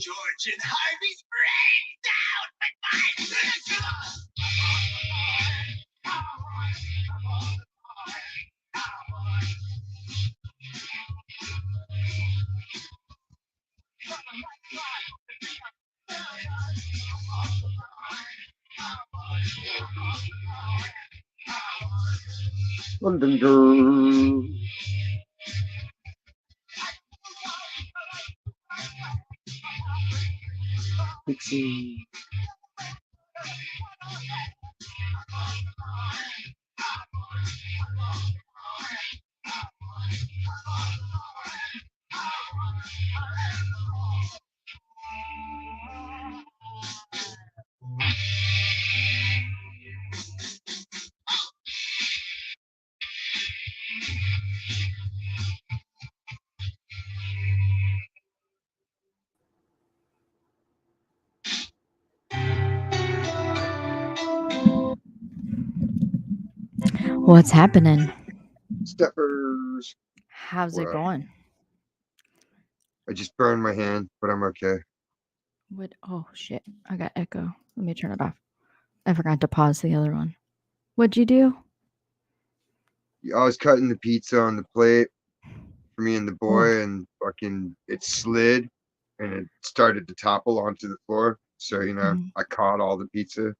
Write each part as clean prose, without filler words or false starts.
George and Harvey's brain down with my Pixie. What's happening? Steppers. How's it Wow. going? I just burned my hand, but I'm okay. What? Oh shit! I got echo. Let me turn it off. I forgot to pause the other one. What'd you do? I was cutting the pizza on the plate for me and the Oh. boy, and fucking it slid and it started to topple onto the floor. So, Mhm. I caught all the pizza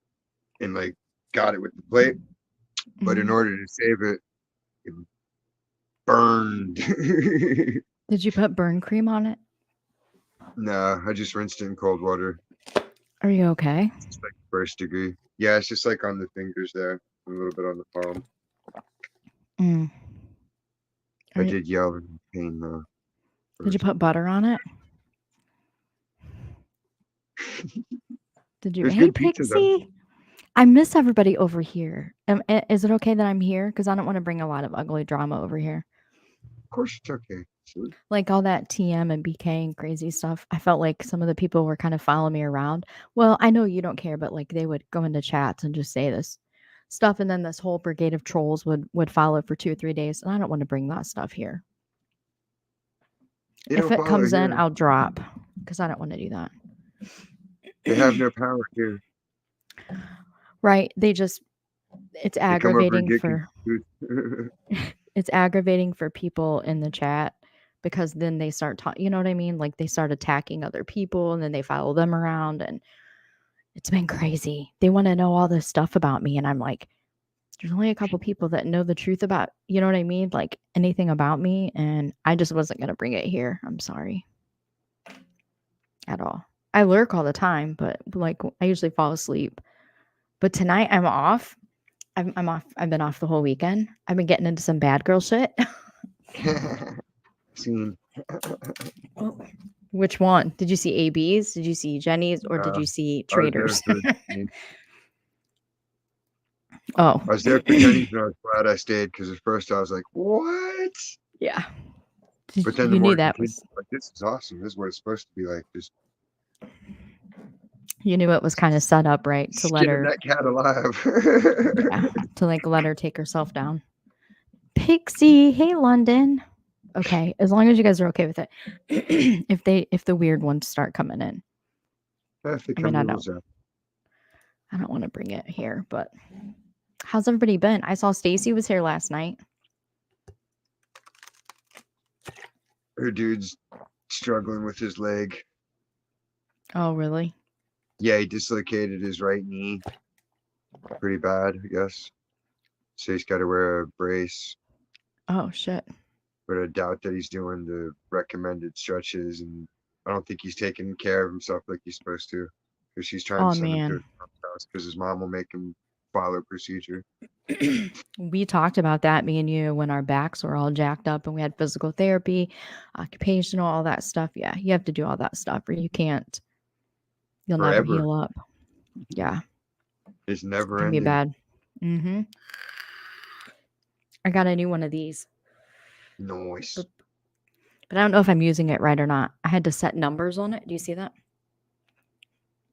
and like got it with the plate. But in Mhm. order to save it, it burned. Did you put burn cream on it? Nah, I just rinsed it in cold water. Are you okay? It's just like first degree. Yeah, it's just like on the fingers there, a little bit on the palm. Mm. I did yell in pain though. Did you First. put butter on it? Did It you? was Hey, good pizza though. Pixie. I miss everybody over here. Is it okay that I'm here? Because I don't want to bring a lot of ugly drama over here. Of course it's okay. Sure. Like all that TM and BK and crazy stuff. I felt like some of the people were kind of following me around. Well, I know you don't care, but like they would go into chats and just say this stuff, and then this whole brigade of trolls would follow for 2 or 3 days, and I don't want to bring that stuff here. They If don't it follow comes in, here. I'll drop because I don't want to do that. They have no power here. Right? It's They come over and aggravating get for confused. it's aggravating for people in the chat because then they start talking, you know what I mean? Like they start attacking other people and then they follow them around, and it's been crazy. They want to know all this stuff about me, and I'm like, there's only a couple people that know the truth about, you know what I mean? Like anything about me, and I just wasn't going to bring it here. I'm sorry. At all. I lurk all the time, but like I usually fall asleep. But tonight I'm off. I'm off. I've been off the whole weekend. I've been getting into some bad girl shit. Scene. Which one? Did you see AB's? Did you see Jenny's? Or did Uh, you see I was there Traders? for Jenny's. Oh. I was there for Jenny's, and I was glad I stayed because at first I was like, "What?" Yeah. But then the You more knew it that continued, was, like, this is awesome. This is what it's supposed to be like. Just you knew it was kind of set up, right? To let skinning her, that cat alive. yeah, to like let her take herself down. Pixie, hey London. Okay, as long as you guys are okay with it. If the weird ones start coming in. If they I mean, come, we will zap. I don't want to bring it here, but how's everybody been? I saw Stacy was here last night. Her dude's struggling with his leg. Oh, really? Yeah, he dislocated his right knee pretty bad, I guess. So he's got to wear a brace. Oh, shit. But I doubt that he's doing the recommended stretches, and I don't think he's taking care of himself like he's supposed to. Because she's trying Oh, to send him to man. his mom's house because his mom will make him follow a procedure. We talked about that, me and you, when our backs were all jacked up and we had physical therapy, occupational, all that stuff. Yeah, you have to do all that stuff or you'll never Forever. heal up. Yeah, It's never can be ending. bad. Mm-hmm. I got a new one of these, Noise. but I don't know if I'm using it right or not. I had to set numbers on it. Do you see that?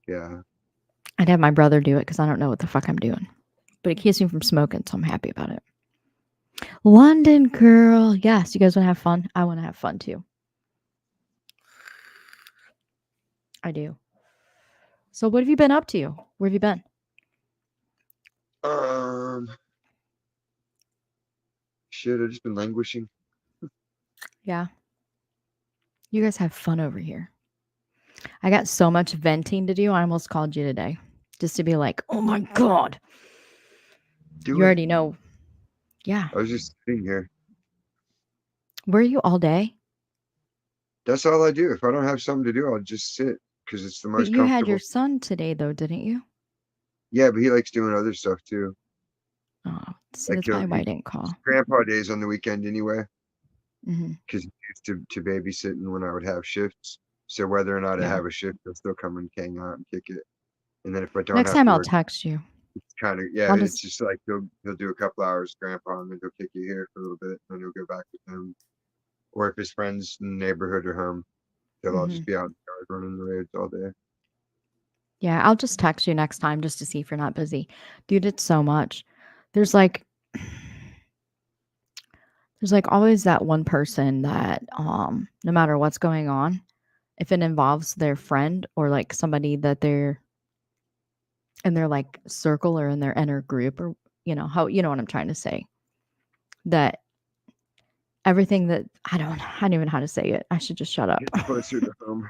Yeah. I'd have my brother do it because I don't know what the fuck I'm doing. But it keeps me from smoking, so I'm happy about it. London girl. Yes, you guys want to have fun? I want to have fun too. I do. So what have you been up to? Where have you been? Shit, I've just been languishing. Yeah. You guys have fun over here. I got so much venting to do. I almost called you today just to be like, oh my God. You already know. Yeah. I was just sitting here. Were you all day? That's all I do. If I don't have something to do, I'll just sit because it's the But most you had your comfortable. son today, though, didn't you? Yeah, but he likes doing other stuff too. Oh, see, Like that's probably why I didn't call. grandpa days on the weekend anyway, Mm-hmm. because he used to babysitting when I would have shifts. So whether or not I Yeah. have a shift, he'll still come and hang out and kick it. And then if I don't Next have time to I'll work, text you. it's kind of it's just like he'll do a couple hours grandpa and then he'll kick you here for a little bit, and then he'll go back with him. Or if his friends in the neighborhood are home, they'll all just be out in the yard running the roads all day. Yeah, I'll just text you next time just to see if you're not busy. Dude, it's so much. There's like There's like always that one person that no matter what's going on, if it involves their friend or like somebody that they're in their like circle or in their inner group, or how you know what I'm trying to say, that everything that I don't even know how to say it. I should just shut up. It's closer to home.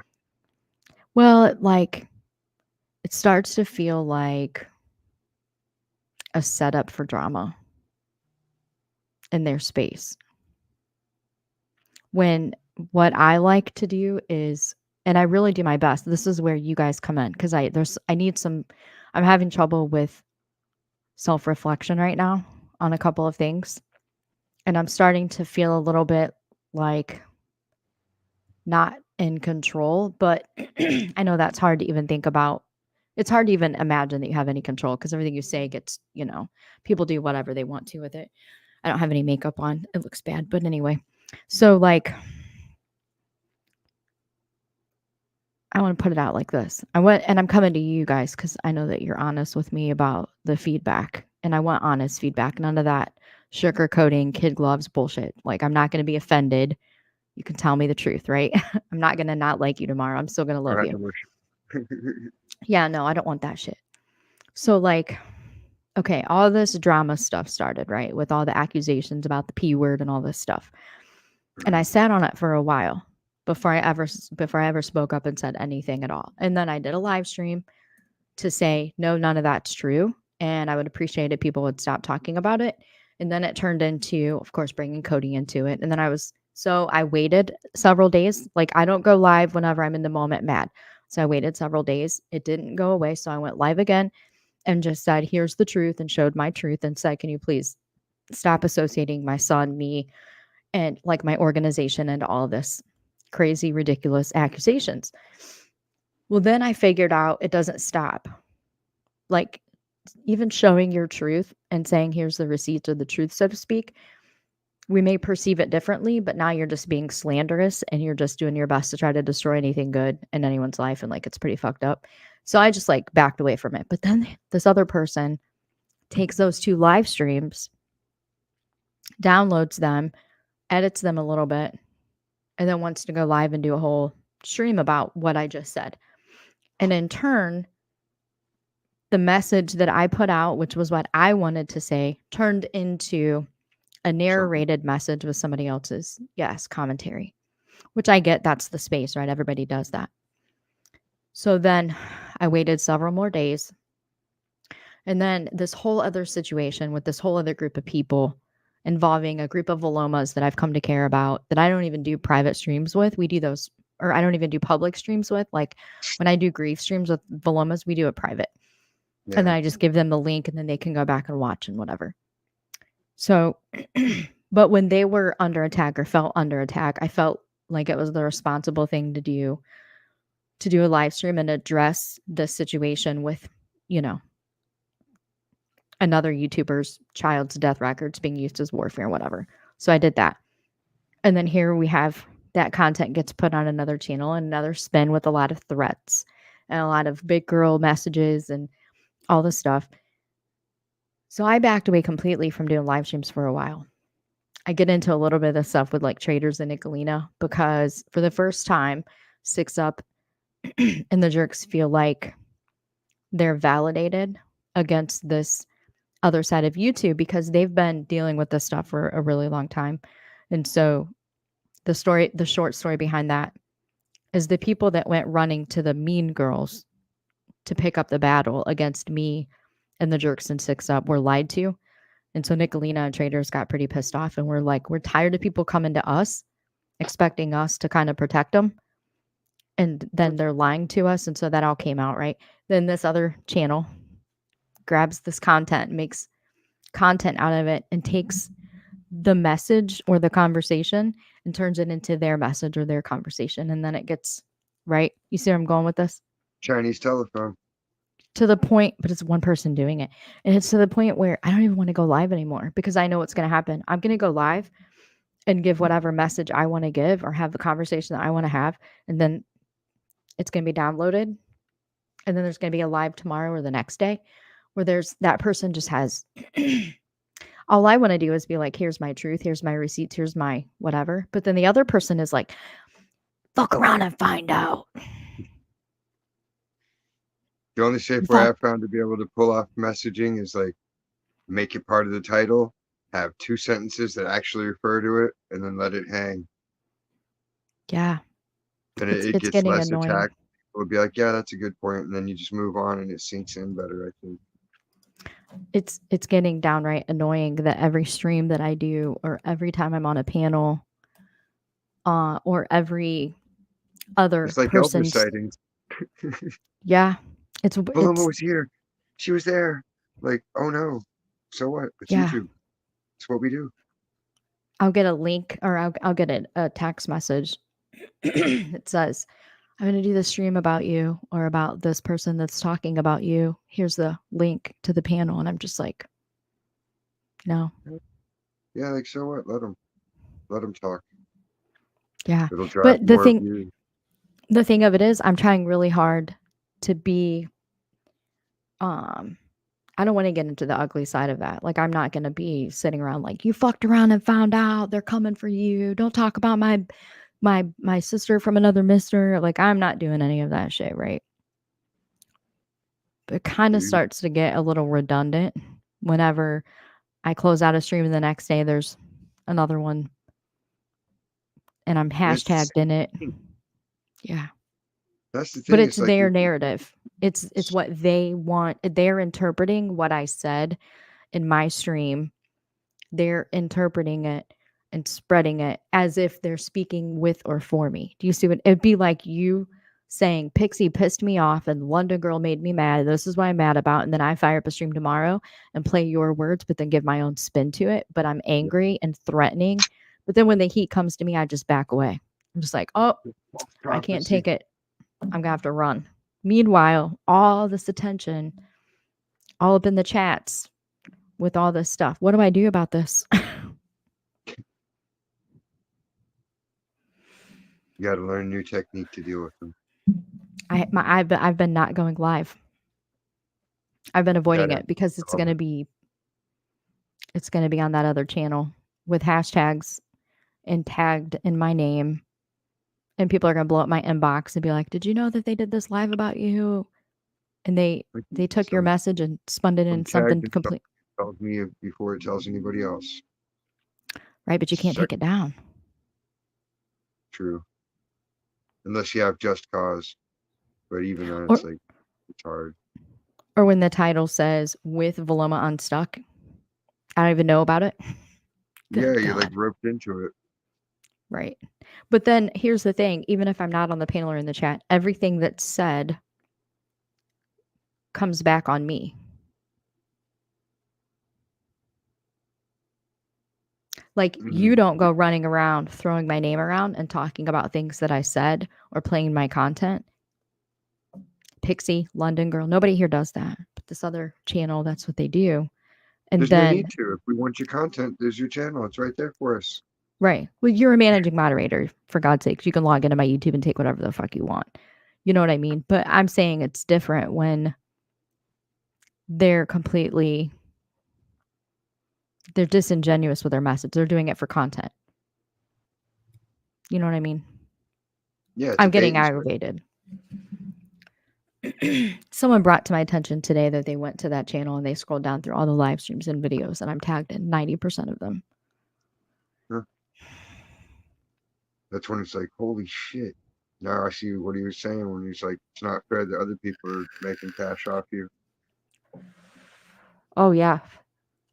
Well, it starts to feel like a setup for drama in their space. When what I like to do is, and I really do my best. This is where you guys come in because I need some. I'm having trouble with self-reflection right now on a couple of things, and I'm starting to feel a little bit like not in control, but I know that's hard to even think about. It's hard to even imagine that you have any control because everything you say gets, people do whatever they want to with it. I don't have any makeup on. It looks bad, but anyway. So like I want to put it out like this. I'm coming to you guys because I know that you're honest with me about the feedback, and I want honest feedback. None of that sugarcoating, kid gloves bullshit. Like, I'm not going to be offended. You can tell me the truth, right? I'm not going to not like you tomorrow. I'm still going to I love had you. to wish. Yeah, no, I don't want that shit. So, like, okay, all this drama stuff started, right? With all the accusations about the P word and all this stuff. And I sat on it for a while before I ever spoke up and said anything at all. And then I did a live stream to say, no, none of that's true. And I would appreciate it. People would stop talking about it. And then it turned into, of course, bringing Cody into it. And then I waited several days. Like, I don't go live whenever I'm in the moment mad. So I waited several days. It didn't go away. So I went live again and just said, here's the truth, and showed my truth and said, can you please stop associating my son, me, and like my organization and all this crazy, ridiculous accusations. Well, then I figured out it doesn't stop. Like, even showing your truth and saying, here's the receipts of the truth, so to speak, we may perceive it differently, but now you're just being slanderous and you're just doing your best to try to destroy anything good in anyone's life. And like, it's pretty fucked up. So I just like backed away from it. But then this other person takes those 2 live streams, downloads them, edits them a little bit, and then wants to go live and do a whole stream about what I just said. And in turn, the message that I put out, which was what I wanted to say, turned into a narrated message with somebody else's, commentary, which I get. That's the space, right? Everybody does that. So then I waited several more days. And then this whole other situation with this whole other group of people involving a group of Valomas that I've come to care about that I don't even do private streams with. We do those, or I don't even do public streams with. Like, when I do grief streams with Valomas, we do it private. Yeah. And then I just give them the link and then they can go back and watch and whatever. So, but when they were under attack or felt under attack, I felt like it was the responsible thing to do a live stream and address the situation with, another YouTuber's child's death records being used as warfare, whatever. So I did that. And then here we have that content gets put on another channel and another spin with a lot of threats and a lot of big girl messages and all this stuff. So I backed away completely from doing live streams for a while. I get into a little bit of this stuff with like Traders and Nicolina because for the first time, Six Up and the Jerks feel like they're validated against this other side of YouTube because they've been dealing with this stuff for a really long time. And so the short story behind that is the people that went running to the Mean Girls to pick up the battle against me and the Jerks and Six Up were lied to. And so Nicolina and Traders got pretty pissed off and we're like, we're tired of people coming to us, expecting us to kind of protect them. And then they're lying to us. And so that all came out, right? Then this other channel grabs this content, makes content out of it, and takes the message or the conversation and turns it into their message or their conversation. And then it gets, right? You see where I'm going with this? Chinese telephone. To the point, but it's one person doing it. And it's to the point where I don't even want to go live anymore because I know what's going to happen. I'm going to go live and give whatever message I want to give or have the conversation that I want to have. And then it's going to be downloaded. And then there's going to be a live tomorrow or the next day where that person just has All I want to do is be like, here's my truth, here's my receipts, here's my whatever. But then the other person is like, fuck around and find out. The only safe way I've found to be able to pull off messaging is like make it part of the title, have 2 sentences that actually refer to it, and then let it hang. Yeah. And It's it gets getting less annoying. attacked. It'll be like, yeah, that's a good point, and then you just move on, and it sinks in better, I think. It's getting downright annoying that every stream that I do, or every time I'm on a panel, or every other It's like Elvis person's sightings. yeah, it's Paloma was here. She was there. Like, oh no. So what? It's yeah. YouTube. It's what we do. I'll get a link, or I'll get a text message. It says, I'm going to do this stream about you, or about this person that's talking about you. Here's the link to the panel. And I'm just like, no. Yeah, like, so what? Let them talk. Yeah. It'll drive But more views. the thing of it is, I'm trying really hard to be, I don't want to get into the ugly side of that. Like, I'm not going to be sitting around like, you fucked around and found out, they're coming for you. Don't talk about my sister from another mister. Like, I'm not doing any of that shit, right? But it kind of starts to get a little redundant whenever I close out a stream and the next day there's another one and I'm hashtagged in it. Yeah. That's the thing. But it's like their narrative. It's what they want. They're interpreting what I said in my stream. They're interpreting it and spreading it as if they're speaking with or for me. Do you see what it'd be like you saying Pixie pissed me off and London Girl made me mad. This is what I'm mad about. And then I fire up a stream tomorrow and play your words, but then give my own spin to it. But I'm angry and threatening. But then when the heat comes to me, I just back away. I'm just like, oh, I can't take it. I'm going to have to run. Meanwhile, all this attention, all up in the chats with all this stuff. What do I do about this? You got to learn a new technique to deal with them. I've been not going live. I've been avoiding it because it's going to be on that other channel with hashtags and tagged in my name. And people are going to blow up my inbox and be like, did you know that they did this live about you? And they took your message and spun it in something complete. Tells me before it tells anybody else. Right, but you can't take it down. True. Unless you have just cause. But even then, it's like, it's hard. Or when the title says, with Veloma Unstuck, I don't even know about it. Good you're like roped into it. Right. But then here's the thing. Even if I'm not on the panel or in the chat, everything that's said comes back on me. Like, you don't go running around throwing my name around and talking about things that I said or playing my content. Pixie, London Girl, nobody here does that. But this other channel, that's what they do. And there's then no need to. If we want your content, there's your channel. It's right there for us. Right. Well, you're a managing moderator, for God's sakes. You can log into my YouTube and take whatever the fuck you want. You know what I mean? But I'm saying it's different when they're disingenuous with their message. They're doing it for content. You know what I mean? Yeah. I'm getting aggravated. Someone brought to my attention today that they went to that channel and they scrolled down through all the live streams and videos, and I'm tagged in 90% of them. Huh. That's when it's like, holy shit. Now I see what he was saying when he's like, it's not fair that other people are making cash off you. Oh, yeah.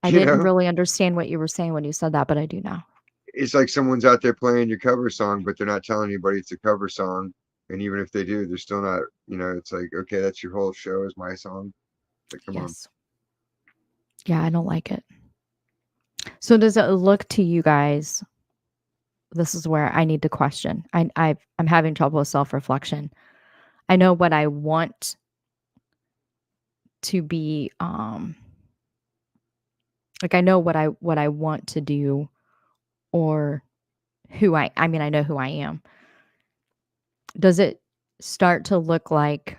I didn't really understand what you were saying when you said that, but I do now. It's like someone's out there playing your cover song, but they're not telling anybody it's a cover song. And even if they do, they're still not, it's like, okay, that's your whole show is my song. Like, come on. Yeah, I don't like it. So does it look to you guys? This is where I need to question. I'm having trouble with self-reflection. I know what I want to be, like I know what I want to do, or I know who I am. Does it start to look like,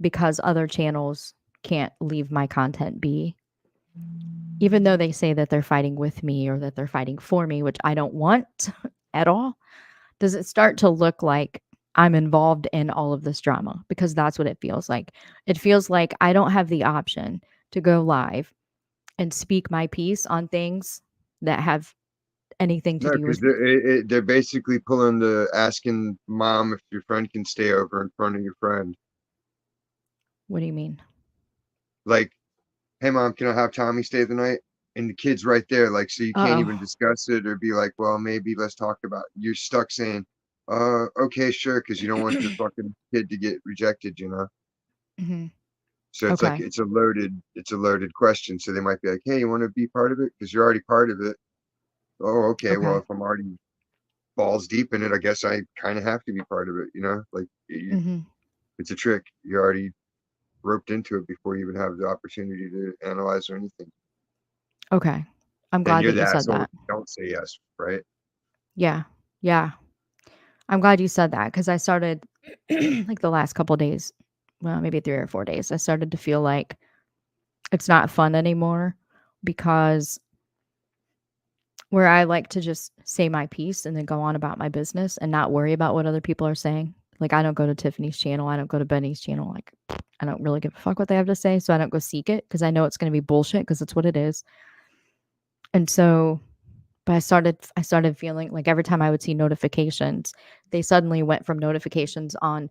because other channels can't leave my content be, even though they say that they're fighting with me or that they're fighting for me, which I don't want at all, does it start to look like I'm involved in all of this drama? Because that's what it feels like. It feels like I don't have the option to go live and speak my piece on things that have anything to No, do because with they're basically pulling the asking mom if your friend can stay over in front of your friend. what do you mean? Like, hey mom, can I have Tommy stay the night? And the kid's right there, like, so you can't even Uh-oh. discuss it or be like, well, maybe let's talk about it. You're stuck saying, okay, sure, because you don't want your fucking kid to get rejected, you know? hmm So it's like Okay. it's a loaded question. So they might be like, hey, you want to be part of it? Because you're already part of it. Oh, okay. Well, Okay. if I'm already balls deep in it, I guess I kind of have to be part of it, you know? Like hmm it's a trick. You're already roped into it before you even have the opportunity to analyze or anything. Okay. I'm Then glad you're that the you said asshole if that. you don't say yes, right? Yeah. Yeah. I'm glad you said that because I started like the last couple days, well, maybe 3 or 4 days, I started to feel like it's not fun anymore because where I like to just say my piece and then go on about my business and not worry about what other people are saying. Like I don't go to Tiffany's channel, I don't go to Benny's channel. Like I don't really give a fuck what they have to say, so I don't go seek it because I know it's going to be bullshit because it's what it is. And so, but I started feeling like every time I would see notifications, they suddenly went from notifications on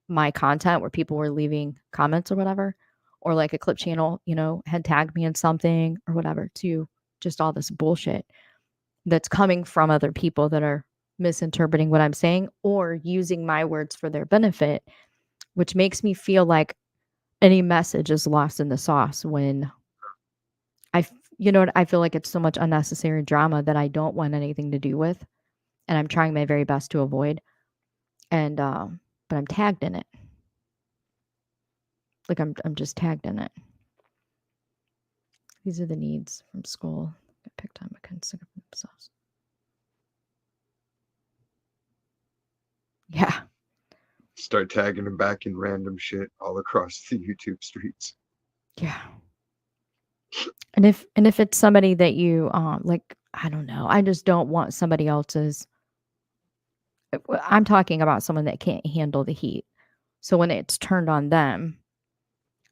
my content where people were leaving comments or whatever, or like a clip channel, had tagged me in something or whatever, to just all this bullshit that's coming from other people that are misinterpreting what I'm saying or using my words for their benefit, which makes me feel like any message is lost in the sauce when you know what, I feel like it's so much unnecessary drama that I don't want anything to do with, and I'm trying my very best to avoid. And but I'm tagged in it. Like I'm just tagged in it. These are the needs from school. Get picked on because sick of themselves. Yeah. Start tagging them back in random shit all across the YouTube streets. Yeah. And if it's somebody that you like, I don't know. I just don't want somebody else's I'm talking about someone that can't handle the heat. So when it's turned on them,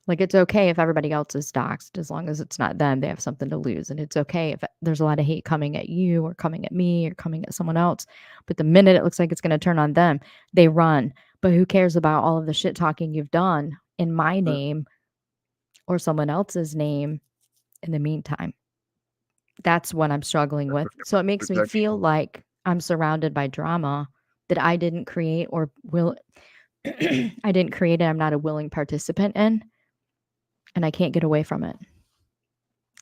like it's okay if everybody else is doxxed as long as it's not them, they have something to lose. And it's okay if there's a lot of hate coming at you or coming at me or coming at someone else. But the minute it looks like it's going to turn on them, they run. But who cares about all of the shit talking you've done in my name or someone else's name in the meantime? That's what I'm struggling with. So it makes me Protection. feel like I'm surrounded by drama that I didn't create or will I didn't create it. I'm not a willing participant in, and I can't get away from it.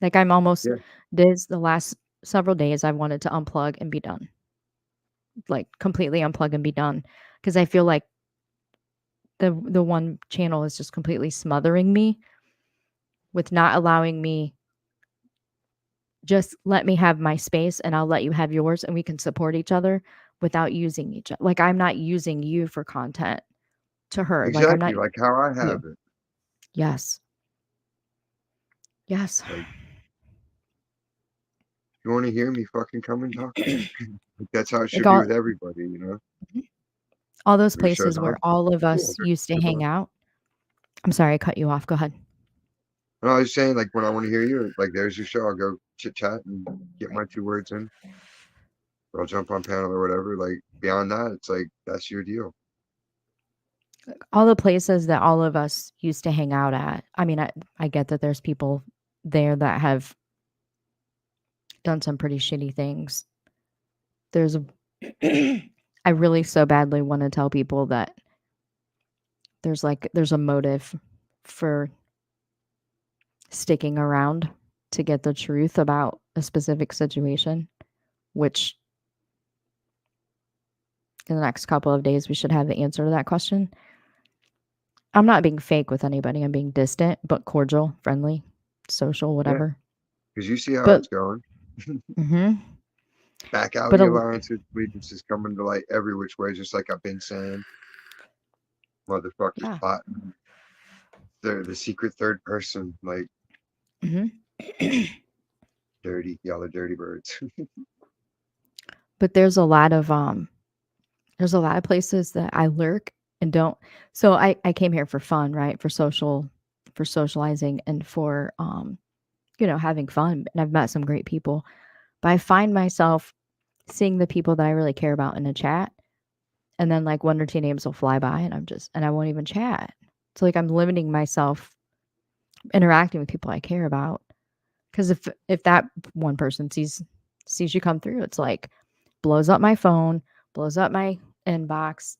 Like I'm almost Yeah, this the last several days I've wanted to unplug and be done. Like completely unplug and be done because I feel like the one channel is just completely smothering me with not allowing me, just let me have my space and I'll let you have yours and we can support each other without using each other. Like I'm not using you for content to her. Like I'm exactly. not Like how I you. have it. Yes. Yes. Like, you want to hear me, fucking come and talk to me. Like, that's how it Like should be with everybody, you know? all those Your show, places no, where all of cool. us used to hang out. I'm sorry, I cut you off. Go ahead. And I was saying, like, when I want to hear you, like, there's your show. I'll go chit chat and get my 2 words in. Or I'll jump on panel or whatever. Like, beyond that, it's like, that's your deal. All the places that all of us used to hang out at. I mean, I get that there's people there that have done some pretty shitty things. There's I really so badly want to tell people that there's a motive for sticking around to get the truth about a specific situation, which in the next couple of days we should have the answer to that question. I'm not being fake with anybody. I'm being distant but cordial, friendly, social, Yeah. whatever. Because you see how But it's going. mhm. Back But alley alliances, allegiances coming to light every which way, just like I've been saying. Motherfuckers yeah. plotting. They're the secret third person. Like, Mhm. Dirty, y'all are dirty birds. But there's a lot of places that I lurk and don't. So I came here for fun, right? For socializing and for having fun. And I've met some great people. But I find myself seeing the people that I really care about in a chat, and then like one or two names will fly by and I won't even chat. So like I'm limiting myself interacting with people I care about. Because if that one person sees you come through, it's like blows up my phone, blows up my inbox,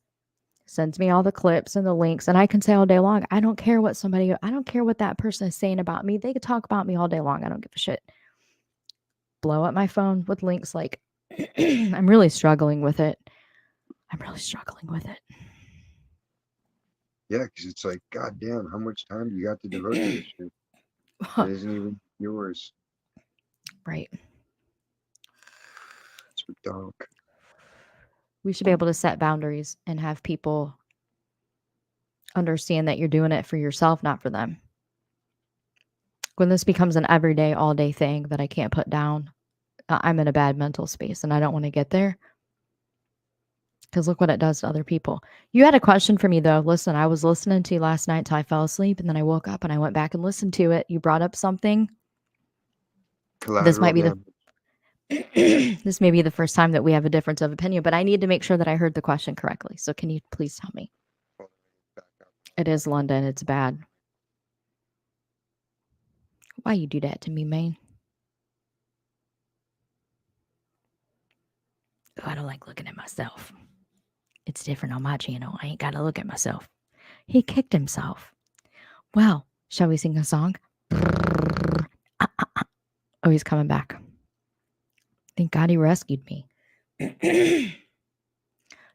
sends me all the clips and the links, and I can say all day long, I don't care what that person is saying about me. They could talk about me all day long. I don't give a shit. Blow up my phone with links. Like I'm really struggling with it. Yeah, because it's like, goddamn, how much time you got to devote to this shit? It isn't even yours. Right. It's for dog. We should be able to set boundaries and have people understand that you're doing it for yourself, not for them. When this becomes an everyday, all day thing that I can't put down, I'm in a bad mental space and I don't want to get there. Because look what it does to other people. You had a question for me, though. Listen, I was listening to you last night till I fell asleep, and then I woke up and I went back and listened to it. You brought up something. This might Collateral be damage. this may be the first time that we have a difference of opinion, but I need to make sure that I heard the question correctly. So can you please tell me? It is London. It's bad. Why you do that to me, man? Oh, I don't like looking at myself. It's different on my channel. I ain't got to look at myself. He kicked himself. Well, shall we sing a song? Oh, he's coming back. Thank God he rescued me.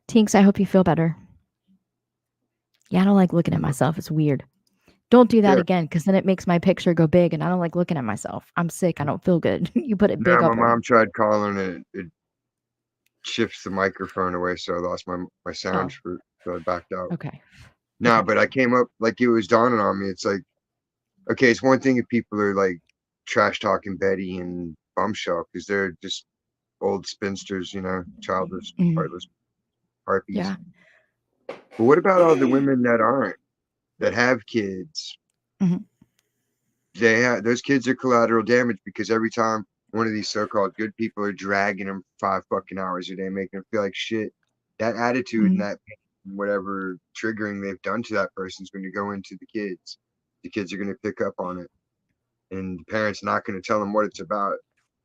Tinks, I hope you feel better. Yeah, I don't like looking at myself. It's weird. Don't do that again, because then it makes my picture go big, and I don't like looking at myself. I'm sick. I don't feel good. You put it big No, up. my mom tried calling it. It shifts the microphone away, so I lost my sound fruit, so I backed out. Okay. No, Okay. but I came up, like, it was dawning on me. It's like, okay, it's one thing if people are like trash talking Betty and Bumshell because they're just old spinsters, childless, heartless harpies. Yeah. But what about all the women that aren't, that have kids? Mhm. Those kids are collateral damage because every time one of these so-called good people are dragging them 5 fucking hours a day, making them feel like shit, that attitude and that pain, whatever triggering they've done to that person is going to go into the kids. The kids are going to pick up on it, and the parents not going to tell them what it's about.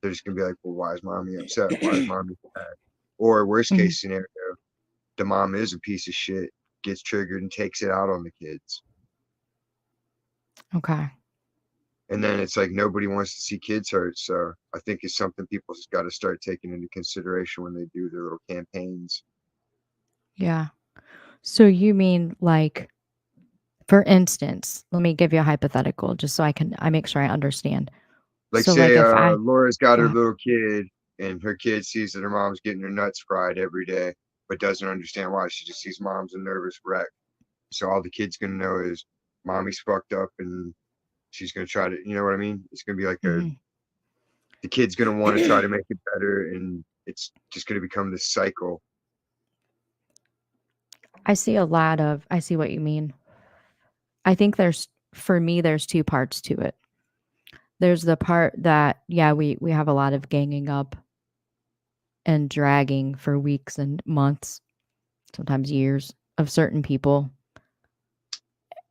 They're just going to be like, well, why is mommy upset? Why is mommy sad? Or worst case scenario, the mom is a piece of shit, gets triggered and takes it out on the kids. Okay. And then it's like nobody wants to see kids hurt. So I think it's something people just got to start taking into consideration when they do their little campaigns. Yeah. So you mean like, for instance, let me give you a hypothetical just so I make sure I understand. Like, So say like if Laura's got her little kid and her kid sees that her mom's getting her nuts fried every day, but doesn't understand why. She just sees mom's a nervous wreck. So all the kid's going to know is mommy's fucked up and she's going to try to, you know what I mean? It's going to be like the kid's going to want to try to make it better, and it's just going to become this cycle. I see what you mean. I think for me, there's two parts to it. There's the part that, yeah, we have a lot of ganging up and dragging for weeks and months, sometimes years, of certain people.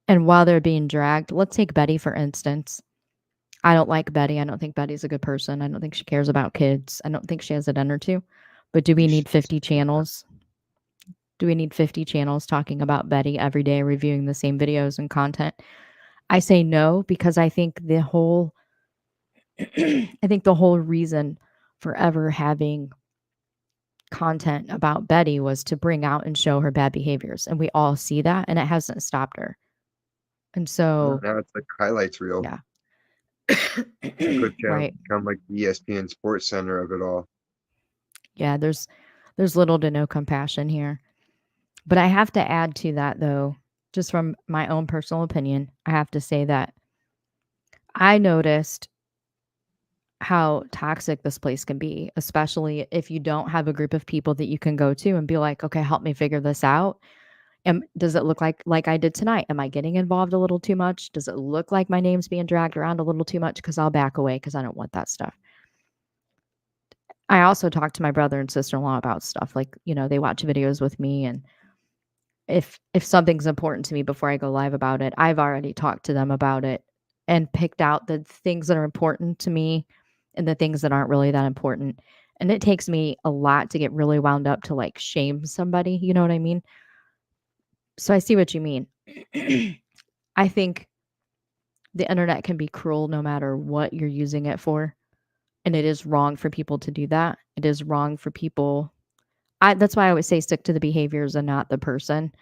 And while they're being dragged, let's take Betty, for instance. I don't like Betty. I don't think Betty's a good person. I don't think she cares about kids. I don't think she has a dinner to. But do we need 50 channels? Do we need 50 channels talking about Betty every day, reviewing the same videos and content? I say no, because I think the whole reason for ever having content about Betty was to bring out and show her bad behaviors. And we all see that, and it hasn't stopped her. And so now it's like highlights reel. Yeah. Clip channel Right. become like the ESPN Sports Center of it all. Yeah, there's little to no compassion here. But I have to add to that, though, just from my own personal opinion, I have to say that I noticed how toxic this place can be, especially if you don't have a group of people that you can go to and be like, okay, help me figure this out. Does it look like I did tonight? Am I getting involved a little too much? Does it look like my name's being dragged around a little too much? Because I'll back away because I don't want that stuff. I also talk to my brother and sister-in-law about stuff like, they watch videos with me, and if something's important to me before I go live about it, I've already talked to them about it and picked out the things that are important to me and the things that aren't really that important. And it takes me a lot to get really wound up to like shame somebody, you know what I mean? So I see what you mean. I think the internet can be cruel no matter what you're using it for. And it is wrong for people to do that. It is wrong for people. That's why I always say stick to the behaviors and not the person.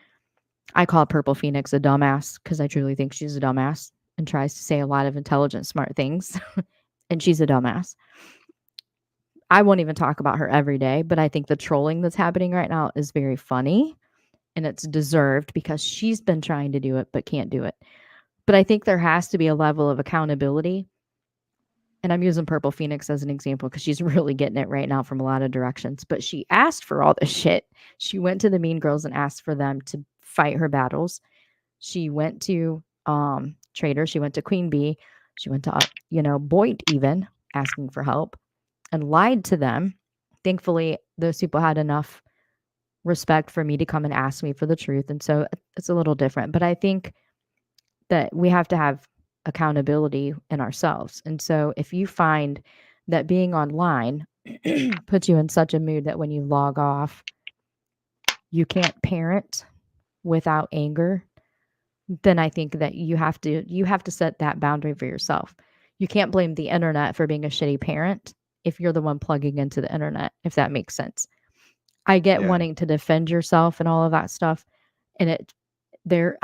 I call Purple Phoenix a dumbass because I truly think she's a dumbass and tries to say a lot of intelligent, smart things. And she's a dumbass. I won't even talk about her every day, but I think the trolling that's happening right now is very funny and it's deserved because she's been trying to do it but can't do it. But I think there has to be a level of accountability. And I'm using Purple Phoenix as an example because she's really getting it right now from a lot of directions. But she asked for all this shit. She went to the Mean Girls and asked for them to fight her battles. She went to Trader. She went to Queen Bee. She went to Boyd even asking for help and lied to them. Thankfully, those people had enough respect for me to come and ask me for the truth, and so it's a little different. But I think that we have to have accountability in ourselves. And so if you find that being online puts you in such a mood that when you log off, you can't parent without anger, then I think that you have to set that boundary for yourself. You can't blame the internet for being a shitty parent if you're the one plugging into the internet, if that makes sense. I get Yeah. wanting to defend yourself and all of that stuff, and there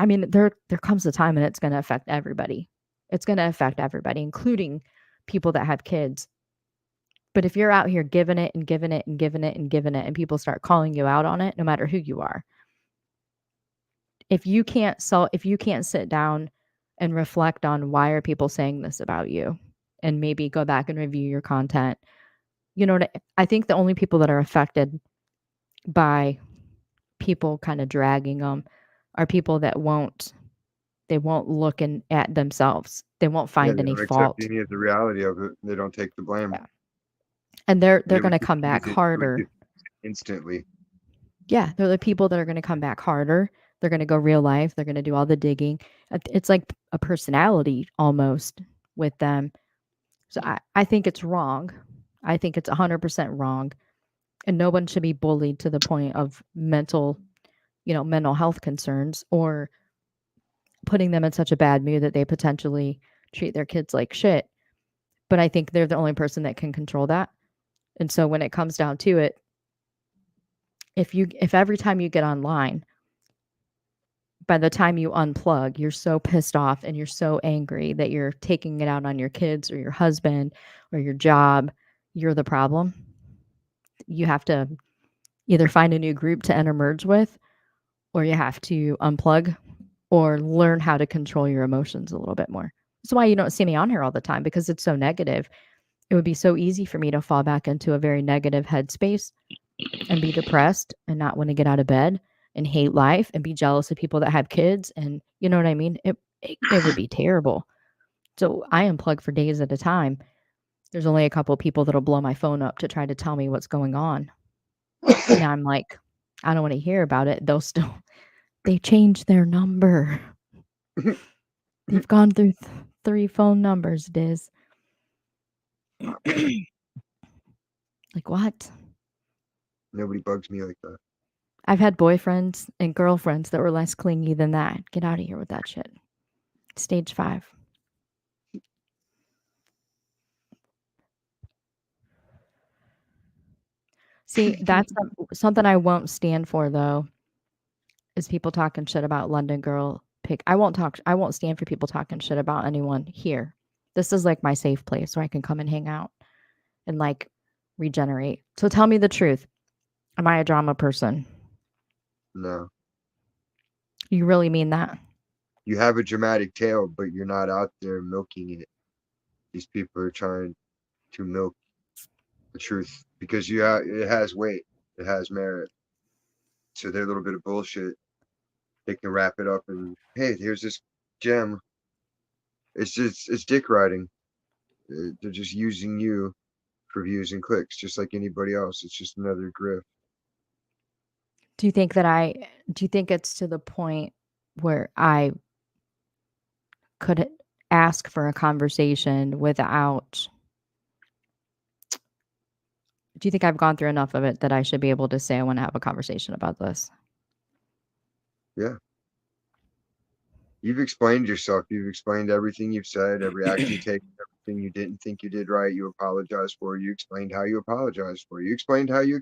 comes a time and it's going to affect everybody. It's going to affect everybody, including people that have kids. But if you're out here giving it and giving it and giving it and giving it, and people start calling you out on it, no matter who you are, if you can't sit down and reflect on why are people saying this about you, and maybe go back and review your content, I think the only people that are affected by people kind of dragging them are people that won't look at themselves. They won't Yeah, find they any don't accept fault. any of the reality of it. They don't take the blame. Yeah. And they're They going would to come back diffuse it. They would harder. diffuse it instantly. Yeah, they're the people that are going to come back harder. They're going to go real life. They're going to do all the digging. It's like a personality almost with them. So I think it's wrong. I think it's 100% wrong. And no one should be bullied to the point of mental health concerns, or putting them in such a bad mood that they potentially treat their kids like shit. But I think they're the only person that can control that. And so when it comes down to it, if every time you get online, by the time you unplug, you're so pissed off and you're so angry that you're taking it out on your kids or your husband or your job, you're the problem. You have to either find a new group to enter merge with, or you have to unplug or learn how to control your emotions a little bit more. That's why you don't see me on here all the time, because it's so negative. It would be so easy for me to fall back into a very negative headspace and be depressed and not want to get out of bed and hate life and be jealous of people that have kids, and you know what I mean? It would be terrible. So I unplug for days at a time. There's only a couple of people that'll blow my phone up to try to tell me what's going on. And I'm like, I don't want to hear about it. They changed their number. They've gone through 3 phone numbers, Diz. Like, what? Nobody bugs me like that. I've had boyfriends and girlfriends that were less clingy than that. Get out of here with that shit. Stage 5. See, that's something I won't stand for, though, is people talking shit about London Girl pick. I won't stand for people talking shit about anyone here. This is like my safe place where I can come and hang out and like regenerate. So tell me the truth. Am I a drama person? No. You really mean that? You have a dramatic tale, but you're not out there milking it. These people are trying to milk the truth, because it has weight, it has merit. So their little bit of bullshit, they can wrap it up and, hey, here's this gem. It's dick riding. They're just using you for views and clicks, just like anybody else. It's just another grift. Do you think it's to the point where I could ask for a conversation without, do you think I've gone through enough of it that I should be able to say I want to have a conversation about this? Yeah. You've explained yourself. You've explained everything you've said, every action you take, everything you didn't think you did right, you apologized for. You explained how you apologized for. You explained how you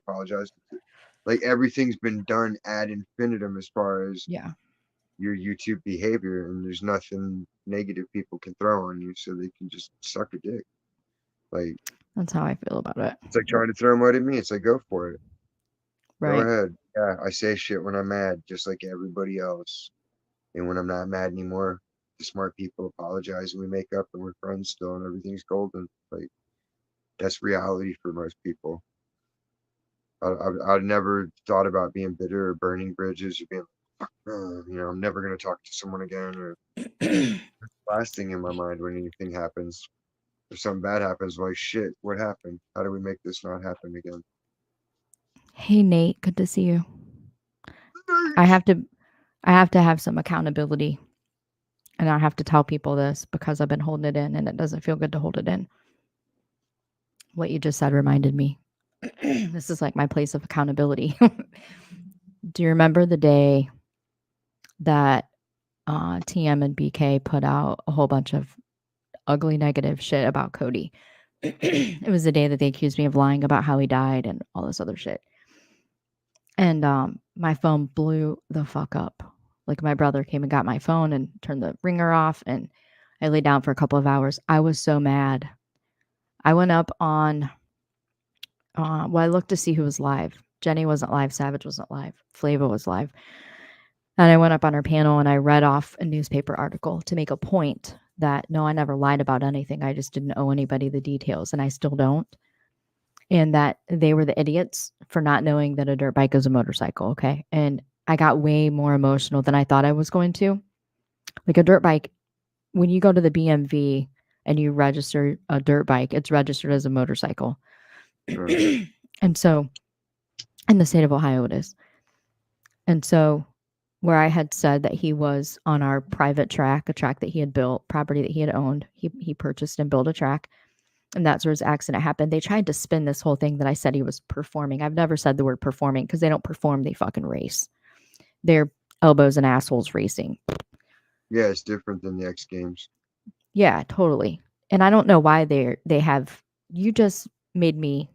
apologized. Like, everything's been done ad infinitum as far as Yeah. your YouTube behavior, and there's nothing negative people can throw on you, so they can just suck a dick. Like, That's how I feel about it. it's like trying to throw mud at me. It's like, go for it. Right. Go ahead. Yeah, I say shit when I'm mad, just like everybody else. And when I'm not mad anymore, the smart people apologize and we make up and we're friends still and everything's golden. Like, that's reality for most people. I've never thought about being bitter or burning bridges or being like, I'm never going to talk to someone again. Or last thing in my mind when anything happens, if something bad happens, like, shit, what happened? How do we make this not happen again? Hey, Nate, good to see you. I have to have some accountability, and I have to tell people this because I've been holding it in and it doesn't feel good to hold it in. What you just said reminded me. This is like my place of accountability. Do you remember the day that TM and BK put out a whole bunch of ugly negative shit about Cody? It was the day that they accused me of lying about how he died and all this other shit. And my phone blew the fuck up. Like, my brother came and got my phone and turned the ringer off, and I lay down for a couple of hours. I was so mad. I went up on, I looked to see who was live. Jenny wasn't live. Savage wasn't live. Flava was live. And I went up on her panel and I read off a newspaper article to make a point that, no, I never lied about anything. I just didn't owe anybody the details, and I still don't. And that they were the idiots for not knowing that a dirt bike is a motorcycle. Okay. And I got way more emotional than I thought I was going to. Like, a dirt bike, when you go to the BMV and you register a dirt bike, it's registered as a motorcycle. And so, in the state of Ohio, it is. And so, where I had said that he was on our private track, a track that he had built, property that he had owned, he purchased and built a track. And that's where his accident happened. They tried to spin this whole thing that I said he was performing. I've never said the word performing because they don't perform, they fucking race. They're elbows and assholes racing. Yeah, it's different than the X Games. Yeah, totally. And I don't know why they have, you just made me,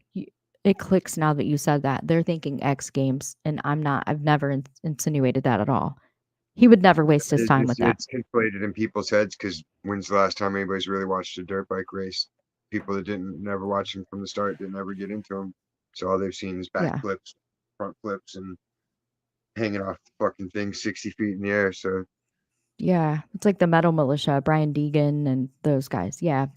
it clicks now that you said that. They're thinking X Games, and I'm not, I've never insinuated that at all. He would never waste his time with that. It's conflated in people's heads because when's the last time anybody's really watched a dirt bike race? People that didn't never watch them from the start didn't ever get into them. So all they've seen is back flips, front flips, and hanging off the fucking thing 60 feet in the air. So yeah, it's like the Metal Militia, Brian Deegan and those guys. Yeah,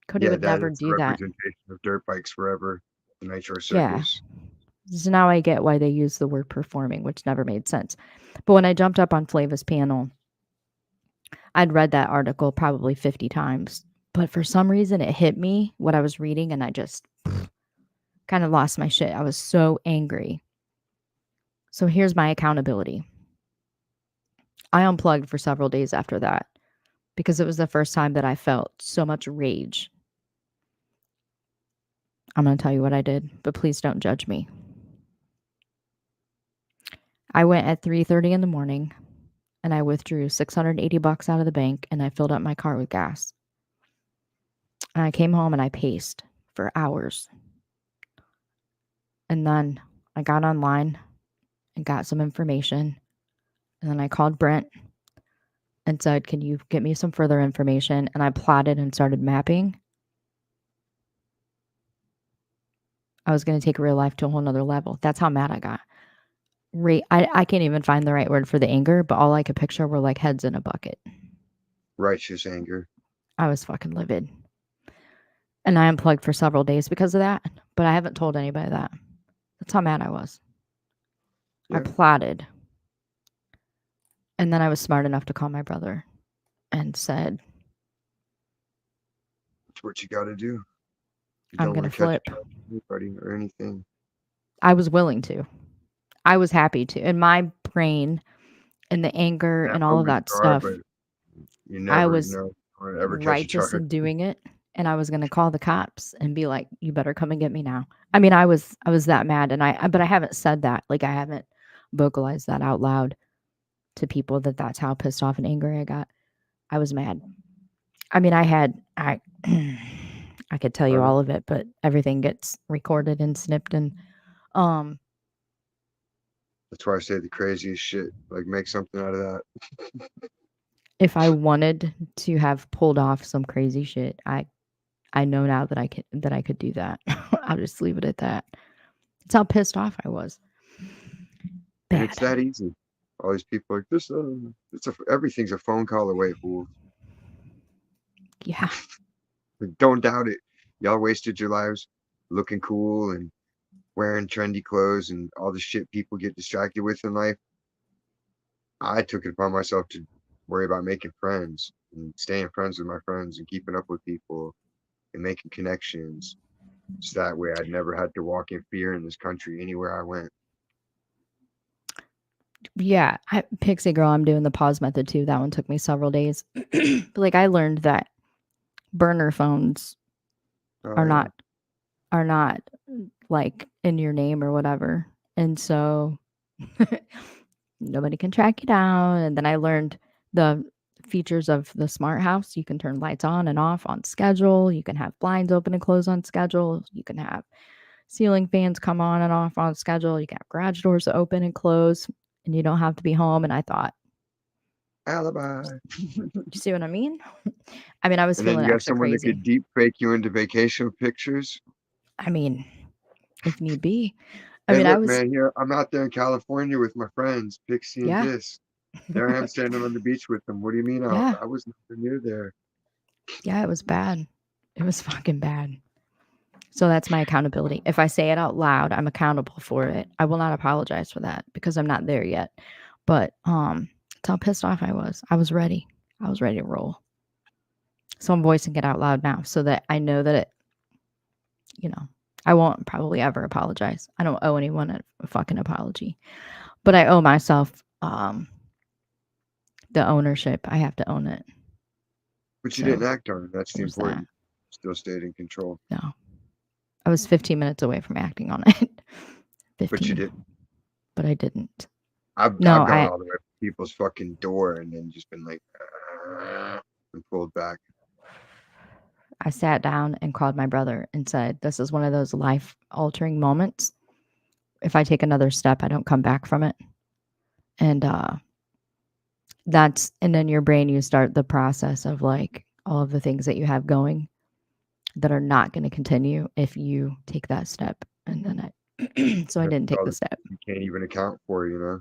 Cody would never do that. Representation of dirt bikes forever, the Nitro Circus. Yeah. So now I get why they use the word performing, which never made sense. But when I jumped up on Flava's panel, I'd read that article probably 50 times. But for some reason, it hit me what I was reading, and I just kind of lost my shit. I was so angry. So here's my accountability. I unplugged for several days after that because it was the first time that I felt so much rage. I'm going to tell you what I did, but please don't judge me. I went at 3:30 in the morning and I withdrew $680 out of the bank and I filled up my car with gas. And I came home and I paced for hours. And then I got online and got some information. And then I called Brent and said, can you get me some further information? And I plotted and started mapping. I was going to take real life to a whole nother level. That's how mad I got. I can't even find the right word for the anger, but all I could picture were like heads in a bucket. Righteous anger. I was fucking livid. And I unplugged for several days because of that, but I haven't told anybody that. That's how mad I was. I Yeah, plotted. And then I was smart enough to call my brother and said, it's what you got to do. You I'm don't going to want to catch flip. a charge with anybody or anything. I was willing to. I was happy to. In my brain and the anger That and all of moments that are, but stuff, you I never was know. Or ever catch a righteous charge. in doing it. And I was going to call the cops and be like, you better come and get me now. I mean, I was that mad, and but I haven't said that. Like, I haven't vocalized that out loud to people that that's how pissed off and angry I got. I was mad. I mean, I I could tell you Um, all of it, but everything gets recorded and snipped, and um That's why I say the craziest shit. Like, make something out of that. if I wanted to have pulled off some crazy shit, I know now that I could do that. I'll just leave it at that. That's how pissed off I was. And it's Bad. that easy. All these people are like this. Everything's a phone call away, fool. Yeah. Like, don't doubt it. Y'all wasted your lives looking cool and wearing trendy clothes and all the shit people get distracted with in life. I took it upon myself to worry about making friends and staying friends with my friends and keeping up with people and making connections. So that way I'd never had to walk in fear in this country anywhere I went. Yeah. Pixie Girl, I'm doing the pause method too. That one took me several days. But like I learned that burner phones Oh are yeah. not like in your name or whatever. And so nobody can track you down. And then I learned the features of the smart house. You can turn lights on and off on schedule. You can have blinds open and close on schedule. You can have ceiling fans come on and off on schedule. You can have garage doors open and close, and you don't have to be home. And I thought, Alibi. you see what I mean? I mean, I was And then feeling you got extra someone that crazy. could deep fake you into vacation pictures. I mean, if need be. I Hey, mean, I look, was, man, here I'm out there in California with my friends, Pixie and yeah, Dis. There I am standing on the beach with them. What do you mean out? yeah, I was nowhere near there. yeah, it was bad. It was fucking bad. So that's my accountability. If I say it out loud, I'm accountable for it. I will not apologize for that because I'm not there yet. But that's how pissed off I was. I was ready. I was ready to roll. So I'm voicing it out loud now so that I know that it, you know, I won't probably ever apologize. I don't owe anyone a fucking apology. But I owe myself the ownership. I have to own it. But you didn't So act on it. That's the there's that. important. Still stayed in control. No. I was 15 minutes away from acting on it. But you 15. didn't. But I didn't. I've No, gone all the way to people's fucking door and then just been like and pulled back. I sat down and called my brother and said, this is one of those life altering moments. If I take another step, I don't come back from it. And and then your brain, you start the process of like all of the things that you have going that are not going to continue if you take that step. And then so I That's didn't take all the that step. you can't even account for, you know?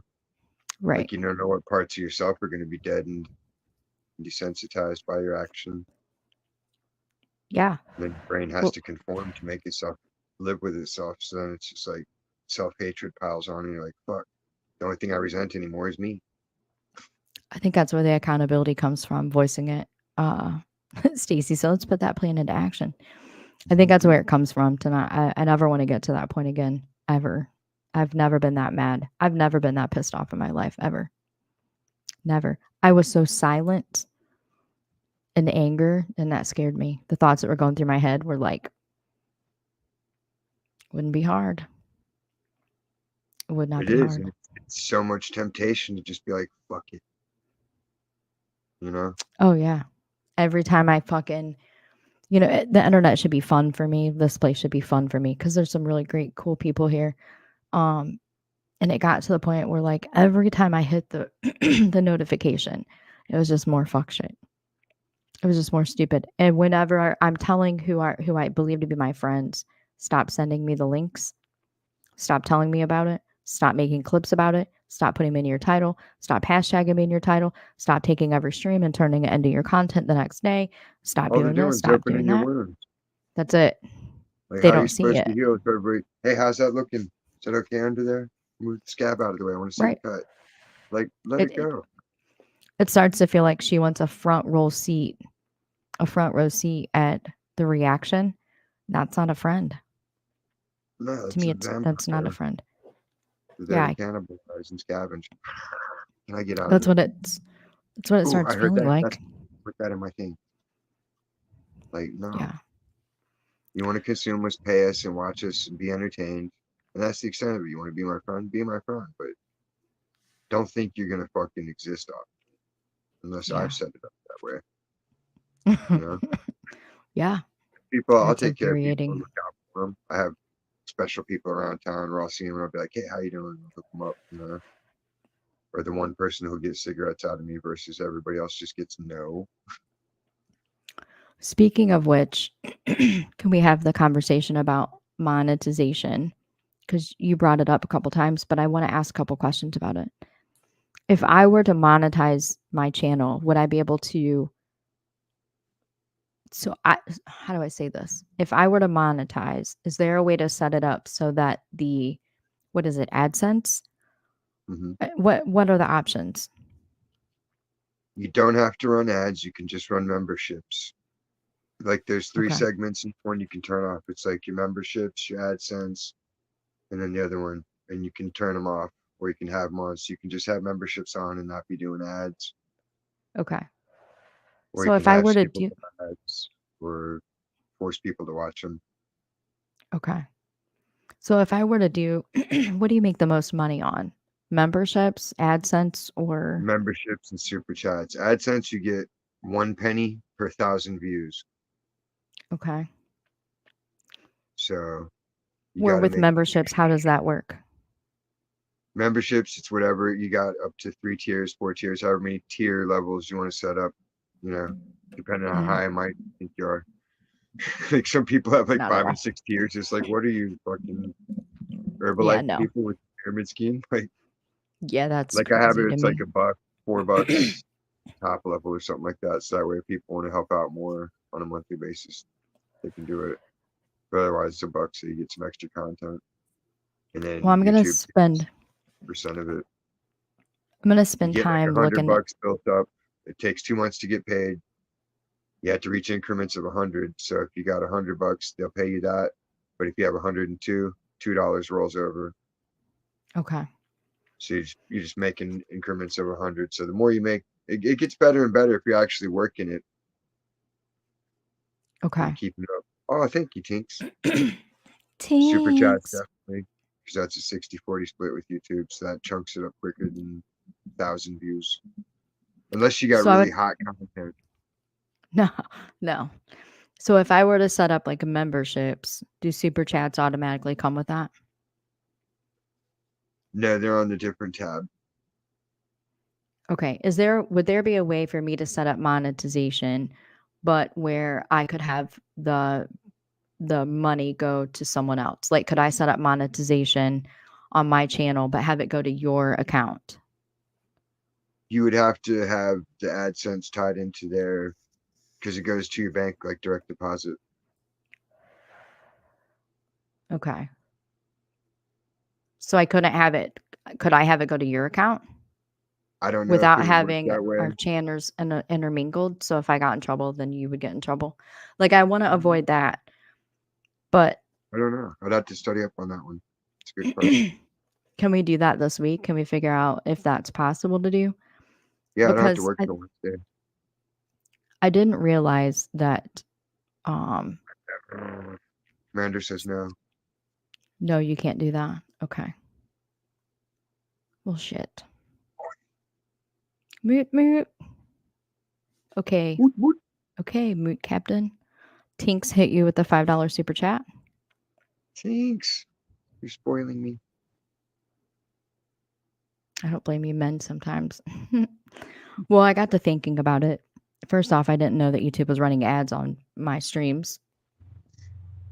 Right. Like you don't know what parts of yourself are going to be dead and desensitized by your action. Yeah. And then your brain has Well, to conform to make itself live with itself. So then it's just like self-hatred piles on and you're like, fuck, the only thing I resent anymore is me. I think that's where the accountability comes from, voicing it. Stacy, so let's put that plan into action. I think that's where it comes from. To not, I never want to get to that point again, ever. I've never been that mad. I've never been that pissed off in my life, ever. Never. I was so silent in anger, and that scared me. The thoughts that were going through my head were like, wouldn't be hard. It would not It be is. hard. And it's so much temptation to just be like, fuck it. You know? Oh, yeah. Every time I fucking, the internet should be fun for me. This place should be fun for me because there's some really great, cool people here. Um, And it got to the point where, like, every time I hit the the notification, it was just more fuck shit. It was just more stupid. And whenever I'm telling who I believe to be my friends, stop sending me the links, stop telling me about it, stop making clips about it, stop putting me in your title, stop hashtagging me in your title, stop taking every stream and turning it into your content the next day, stop All they're doing doing this, is stop opening doing your that. wounds. That's it. Like, They how are you don't see supposed to it. heal if everybody, hey, how's that looking? Is that okay under there? Move the scab out of the way. I want to see Right. the cut. Like, let It it go. it starts to feel like she wants a front row seat at the reaction. That's not a friend. No, To it's me, a that's not a vampire. friend. They're there Yeah, to cannibalize and scavenge. Can I get out of that's here? what it Oh, starts I heard feeling that. like. That's put that in my thing. Like, no. Yeah. You want to consume us, pay us, and watch us and be entertained. And that's the extent of it. You want to be my friend? Be my friend. But don't think you're going to fucking exist off unless Yeah. I've set it up that way. You know? Yeah. People, I'll That's take care of people and infuriating. look out for them. I have special people around town where I'll see them and I'll be like, hey, how you doing? I'll hook them up, you know? Or the one person who'll get cigarettes out of me versus everybody else just gets no. Speaking of which, can we have the conversation about monetization? Because you brought it up a couple times, but I want to ask a couple questions about it. If I were to monetize my channel, would I be able to? How do I say this? If I were to monetize, is there a way to set it up so that what is it, AdSense? Hmm. What are the options? You don't have to run ads. You can just run memberships. Like there's 3 Okay. segments, each one you can turn off. It's like your memberships, your AdSense, and then the other one. And you can turn them off or you can have them on. So you can just have memberships on and not be doing ads. Okay. Or you So can if I have were to people do, ads or force people to watch them. okay. So if I were to do, what do you make the most money on? Memberships, AdSense, or Memberships and super chats. AdSense, you get 1 penny per 1,000 views. okay. So you Where got to with make memberships, how does that work? memberships. It's whatever you got up to 3 tiers, 4 tiers, however many tier levels you want to set up, you know, depending on how high I might think you are. Like some people have like Not at 5 all. and 6 tiers. It's like, what are you fucking Yeah, Herbalife no. people with pyramid scheme? Yeah, that's Like I have crazy it, to it's like me. $1, $4 top level or something like that. So that way if people want to help out more on a monthly basis, they can do it. But otherwise it's $1 so you get some extra content. And Well, then YouTube takes percent of it. I'm gonna You spend get like time $100 looking at, built up. It takes 2 months to get paid. You have to reach increments of 100. So if you got $100, they'll pay you that. But if you have 102, $2 rolls over. okay. So you're just making increments of 100. So the more you make, it gets better and better if you're actually working it Okay. and keeping it up. Oh, thank you, Tinks. Super chats, Tinks. definitely. Because that's a 60-40 split with YouTube. So that chunks it up quicker than 1,000 views. Unless you got So I really would hot content. no, no. So if I were to set up like memberships, do super chats automatically come with that? No, they're on the different tab. Okay. Would there be a way for me to set up monetization, but where I could have the money go to someone else? Like, could I set up monetization on my channel, but have it go to your account? You would have to have the AdSense tied into there because it goes to your bank like direct deposit. Okay. So I couldn't have it. Could I have it go to your account I don't know if without it would work having that way. our channels intermingled? So if I got in trouble, then you would get in trouble. Like, I want to avoid that, but I don't know. I'd have to study up on that one. It's a good question. can we do that this week? Can we figure out if that's possible to do? Yeah, I don't have to Because work till Wednesday. I didn't realize that. Um, Commander says no. no, you can't do that. Okay. Well, shit. Moot moot. Okay. Woot, woot. Okay, moot captain. Tinks hit you with the $5 super chat. Thanks. You're spoiling me. I don't blame you men sometimes. Well, I got to thinking about it. First off, I didn't know that YouTube was running ads on my streams.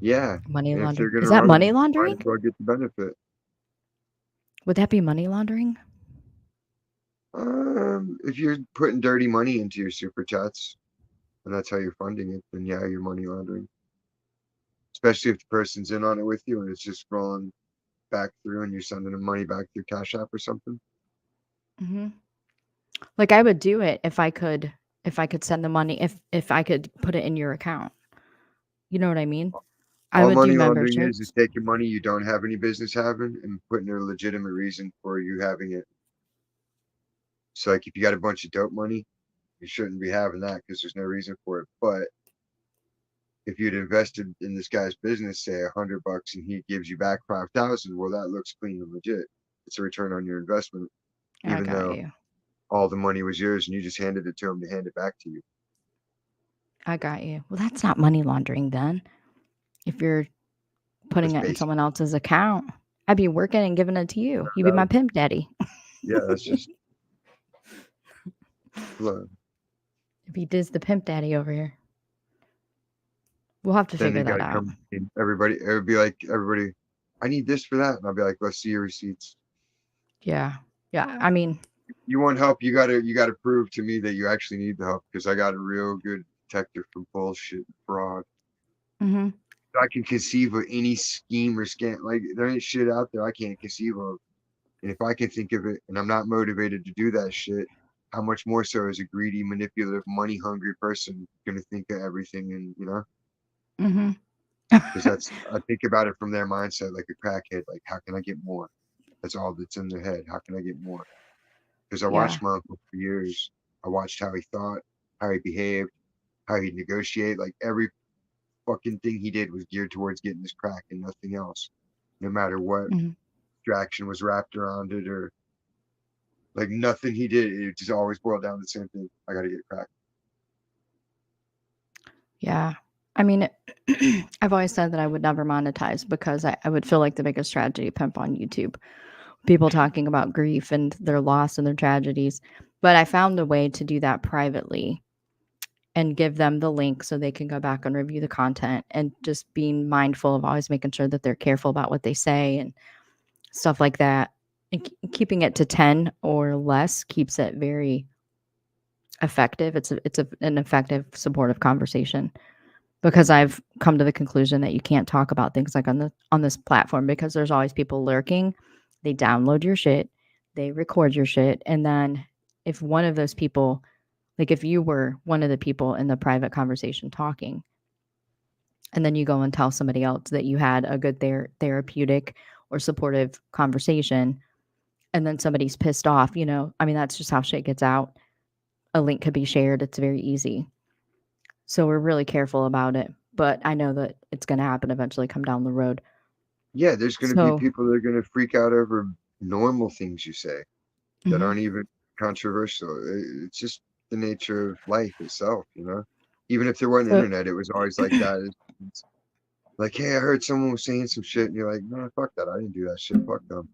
Yeah. Money And if they're laundering. going Is to that run money them, might laundering? as well get the benefit. Would that be money laundering? If you're putting dirty money into your super chats and that's how you're funding it, then yeah, you're money laundering. especially if the person's in on it with you and it's just rolling back through and you're sending them money back through Cash App or something. Hmm. Like I would do it if I could send the money, if I could put it in your account. You know what I mean? I All would do money laundering is memberships. taking money you don't have any business having and putting a legitimate reason for you having it. So like if you got a bunch of dope money, you shouldn't be having that because there's no reason for it. But if you'd invested in this guy's business, say $100 and he gives you back 5,000, well, that looks clean and legit. It's a return on your investment, I even got though you. all the money was yours and you just handed it to him to hand it back to you. I got you. Well, that's not money laundering then. If you're putting That's it in basic. someone else's account, I'd be working and giving it to you. You'd be my pimp daddy. Yeah, that's just look. If he does the pimp daddy over here. We'll have to Then figure they that gotta out. come in. Everybody, it would be like everybody. I need this for that, and I'll be like, let's see your receipts. Yeah. Yeah. I mean, You want help? You gotta prove to me that you actually need the help because I got a real good detector for bullshit and fraud. mhm. I can conceive of any scheme or scam. Like there ain't shit out there I can't conceive of. And if I can think of it and I'm not motivated to do that shit, how much more so is a greedy, manipulative, money hungry person gonna think of everything and Mhm. because that's I think about it from their mindset like a crackhead, like how can I get more? That's all that's in their head. How can I get more? Because I Yeah. watched my uncle for years. I watched how he thought, how he behaved, how he'd negotiate. Like every fucking thing he did was geared towards getting this crack and nothing else. No matter what Mhm. distraction was wrapped around it or like nothing he did, it just always boiled down to the same thing. I gotta get crack. Yeah. I mean, I've always said that I would never monetize because I would feel like the biggest tragedy pimp on YouTube. People talking about grief and their loss and their tragedies. But I found a way to do that privately and give them the link so they can go back and review the content and just being mindful of always making sure that they're careful about what they say and stuff like that. And keeping it to 10 or less keeps it very effective. An effective supportive conversation because I've come to the conclusion that you can't talk about things like on this platform because there's always people lurking. They download your shit, they record your shit, and then if one of those people, like if you were one of the people in the private conversation talking, and then you go and tell somebody else that you had a good therapeutic or supportive conversation, and then somebody's pissed off, I mean, that's just how shit gets out. A link could be shared. It's very easy. So we're really careful about it. But I know that it's going to happen eventually come down the road. Yeah, there's gonna be So, people that are gonna freak out over normal things you say that mhm. aren't even controversial. It's just the nature of life itself. Even if there wasn't So internet, it was always like that. It's like, hey, I heard someone was saying some shit, and you're like, no, fuck that. I didn't do that shit. Fuck them.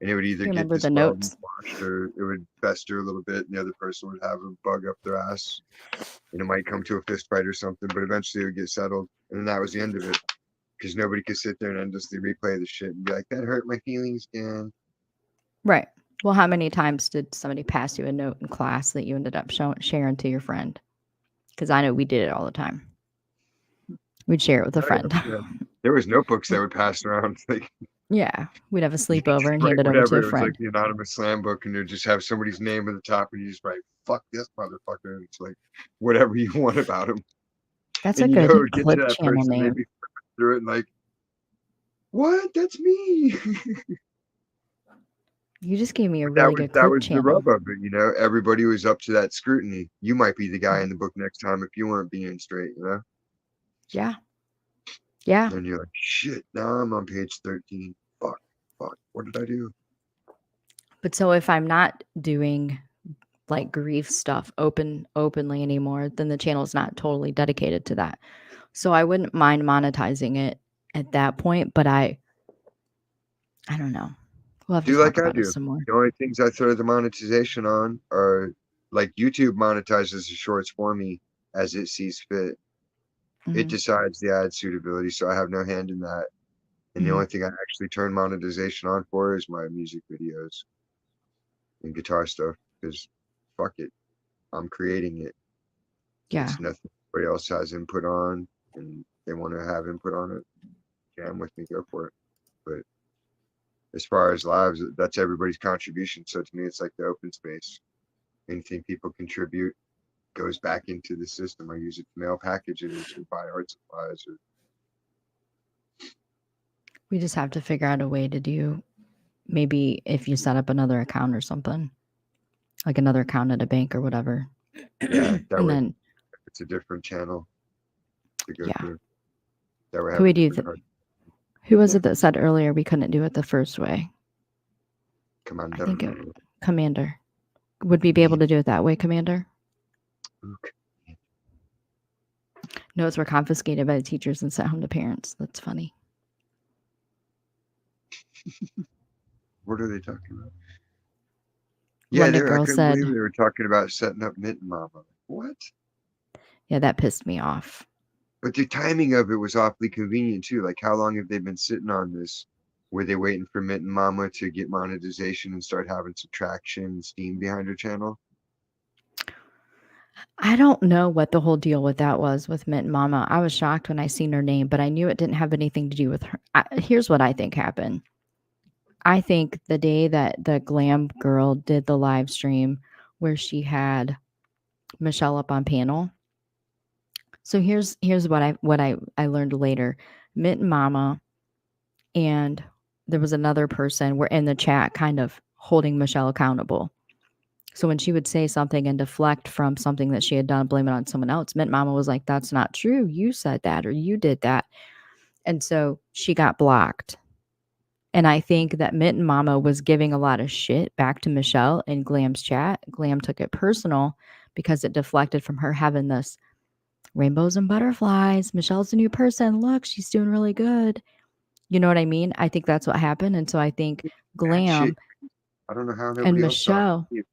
And it would either you get remember the dispelled and notes? squashed, or it would fester a little bit, and the other person would have a bug up their ass, and it might come to a fist fight or something. But eventually, it would get settled, and then that was the end of it. Because nobody could sit there and endlessly replay the shit and be like, that hurt my feelings, Dan. Right. Well, how many times did somebody pass you a note in class that you ended up sharing to your friend? Because I know we did it all the time. We'd share it with a Oh, friend. yeah. There was notebooks that would pass around. Like Yeah. We'd have a you could sleepover just and write hand it over to whatever. a It was like friend. the anonymous slam book, and you just have somebody's name at the top, and you just write "fuck this motherfucker." And it's like whatever you want about him, That's a and it good would get to clip that channel person. They'd name. be flipping through it and like, "What? That's me." You just gave me a But that really was good that clip was the channel. rub of it. Everybody was up to that scrutiny. You might be the guy in the book next time if you weren't being straight. Yeah. Yeah. And you're like, shit, now I'm on page 13. Fuck, what did I do? But so if I'm not doing like grief stuff openly anymore, then the channel is not totally dedicated to that. So I wouldn't mind monetizing it at that point, but I don't know. We'll have to Do talk like I about it do. some more. The only things I throw the monetization on are like YouTube monetizes the shorts for me as it sees fit. It Mhm. decides the ad suitability, so I have no hand in that. And the Mhm. only thing I actually turn monetization on for is my music videos and guitar stuff because fuck it. I'm creating it. Yeah. It's nothing anybody else has input on and they want to have input on it. jam with me, go for it. But as far as lives, that's everybody's contribution. So to me, it's like the open space. Anything people contribute goes back into the system. I use it to mail packages or buy art supplies. Or We just have to figure out a way to do, maybe if you set up another account or something, like another account at a bank or whatever. yeah, that And way then, it's a different channel to go yeah. through. That way Could have we a do different card. who was it that said earlier we couldn't do it the first way? Commander. I think Commander. Would we be able to do it that way, Commander? Okay. Notes were confiscated by the teachers and sent home to parents. That's funny. What are they talking about? One Yeah, I girl couldn't said, believe they were talking about setting up Mitten Mama. What? yeah, that pissed me off. But the timing of it was awfully convenient too. Like, how long have they been sitting on this? Were they waiting for Mitten Mama to get monetization and start having some traction and steam behind her channel? I don't know what the whole deal with that was with Mint Mama. I was shocked when I seen her name, but I knew it didn't have anything to do with her. Here's what I think happened. I think the day that the glam girl did the live stream where she had Michelle up on panel. So here's what I learned later. Mint Mama and there was another person were in the chat kind of holding Michelle accountable. So when she would say something and deflect from something that she had done, blame it on someone else, Mint Mama was like, that's not true. You said that or you did that. And so she got blocked. And I think that Mint Mama was giving a lot of shit back to Michelle in Glam's chat. Glam took it personal because it deflected from her having this rainbows and butterflies. Michelle's a new person. Look, she's doing really good. You know what I mean? I think that's what happened. And so I think Glam I don't know how and nobody else saw Michelle it.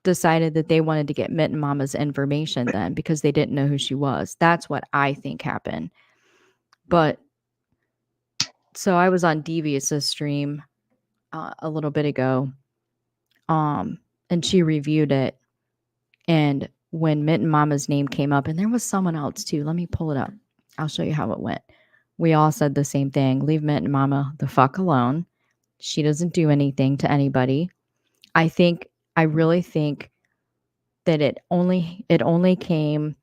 decided that they wanted to get Mint Mama's information then because they didn't know who she was. That's what I think happened. But so I was on Devious's stream a little bit ago, and she reviewed it. And when Mint Mama's name came up, and there was someone else too. Let me pull it up. I'll show you how it went. We all said the same thing. Leave Mint Mama the fuck alone. She doesn't do anything to anybody. I really think that it only came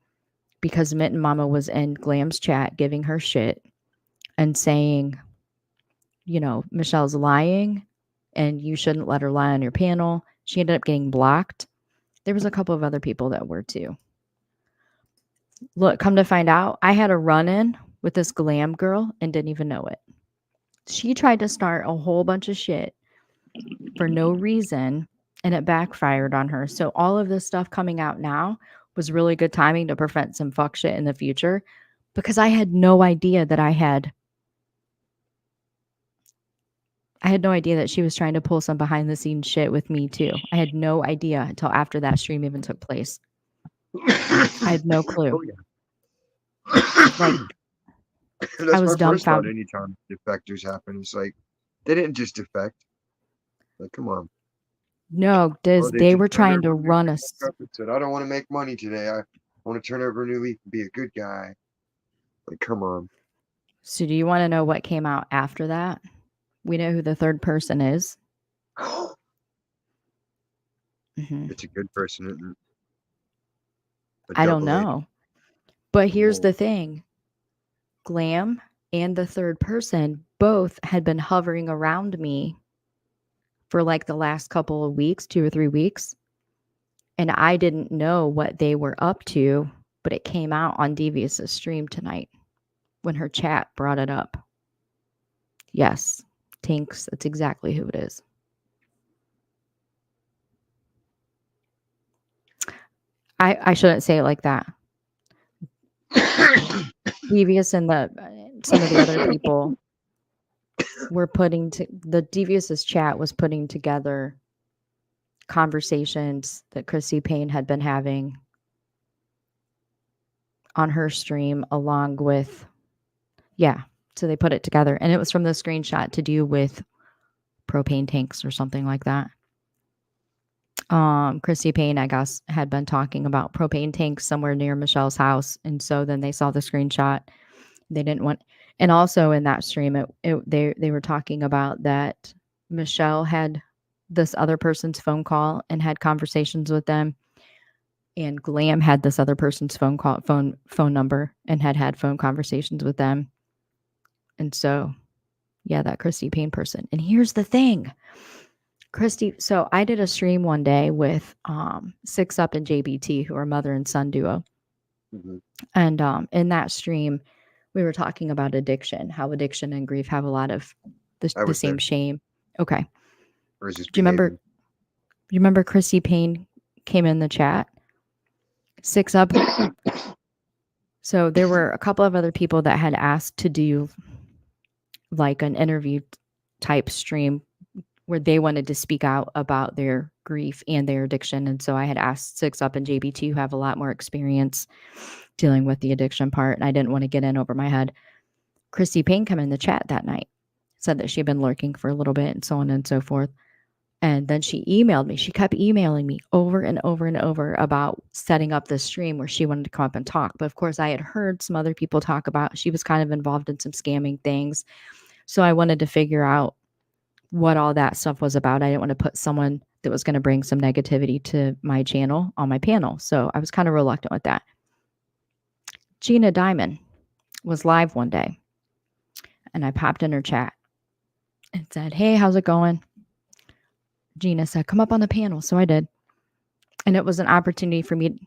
because Mint Mama was in Glam's chat giving her shit and saying, you know, Michelle's lying and you shouldn't let her lie on your panel. She ended up getting blocked. There was a couple of other people that were too. Look, come to find out, I had a run-in with this Glam girl and didn't even know it. She tried to start a whole bunch of shit for no reason and it backfired on her. So all of this stuff coming out now was really good timing to prevent some fuck shit in the future because I had no idea that I had no idea that she was trying to pull some behind the scenes shit with me too. I had no idea until after that stream even took place. I had no clue. Oh, yeah. Like, That's I was my first thought dumbfounded. anytime defectors happen. It's like, they didn't just defect. Like, come on. No, Oh, they just were turned trying over to a new run leaf us. and said, I don't want to make money today. I want to turn over a new leaf and be a good guy. Like, come on. So do you want to know what came out after that? We know who the third person is. It's a good person, isn't it? I don't know. But here's Whoa. the thing. Glam and the third person both had been hovering around me for like the last couple of weeks, 2 or 3 weeks. And I didn't know what they were up to, but it came out on Devious's stream tonight when her chat brought it up. Yes, Tinks, that's exactly who it is. I shouldn't say it like that. Devious and some of the other people were the Devious's chat was putting together conversations that Chrissy Payne had been having on her stream along with, so they put it together and it was from the screenshot to do with propane tanks or something like that. Chrissy Payne, I guess, had been talking about propane tanks somewhere near Michelle's house. And so then they saw the screenshot. They didn't want, And also in that stream, they were talking about that Michelle had this other person's phone call and had conversations with them, and Glam had this other person's phone number and had phone conversations with them. And so, yeah, that Christy Payne person. And here's the thing, Christy. So I did a stream one day with 6 Up and JBT, who are mother and son duo. Mhm. And in that stream, we were talking about addiction, how addiction and grief have a lot of I the was same there. shame. Okay. I was just Do you remember? behaving. You remember Christy Payne came in the chat? 6 Up. So there were a couple of other people that had asked to do like an interview type stream where they wanted to speak out about their grief and their addiction. And so I had asked 6 Up and JBT, who have a lot more experience dealing with the addiction part, and I didn't want to get in over my head. Christy Payne came in the chat that night, said that she'd been lurking for a little bit and so on and so forth. And then she emailed me. She kept emailing me over and over and over about setting up this stream where she wanted to come up and talk. But of course, I had heard some other people talk about she was kind of involved in some scamming things. So I wanted to figure out what all that stuff was about. I didn't want to put someone that was going to bring some negativity to my channel on my panel. So I was kind of reluctant with that. Gina Diamond was live one day, and I popped in her chat and said, "Hey, how's it going?" Gina said, "Come up on the panel." So I did. And it was an opportunity for me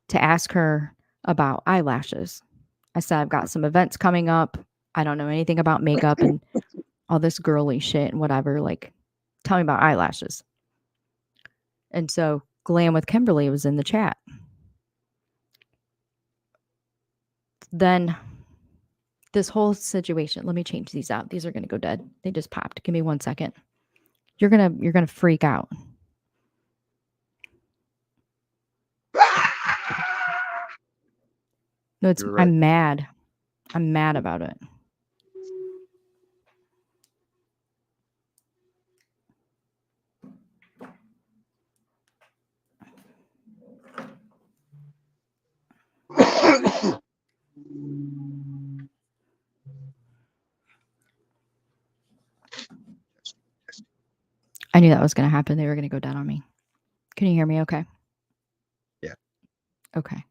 to ask her about eyelashes. I said, "I've got some events coming up. I don't know anything about makeup and all this girly shit and whatever. Like, tell me about eyelashes." And so Glam with Kimberly was in the chat. Then this whole situation, let me change these out. These are going to go dead. They just popped. Give me 1 second. You're going to freak out. No, it's, You're right. I'm mad. I'm mad about it. I knew that was going to happen. They were going to go down on me. Can you hear me okay? Yeah. Okay.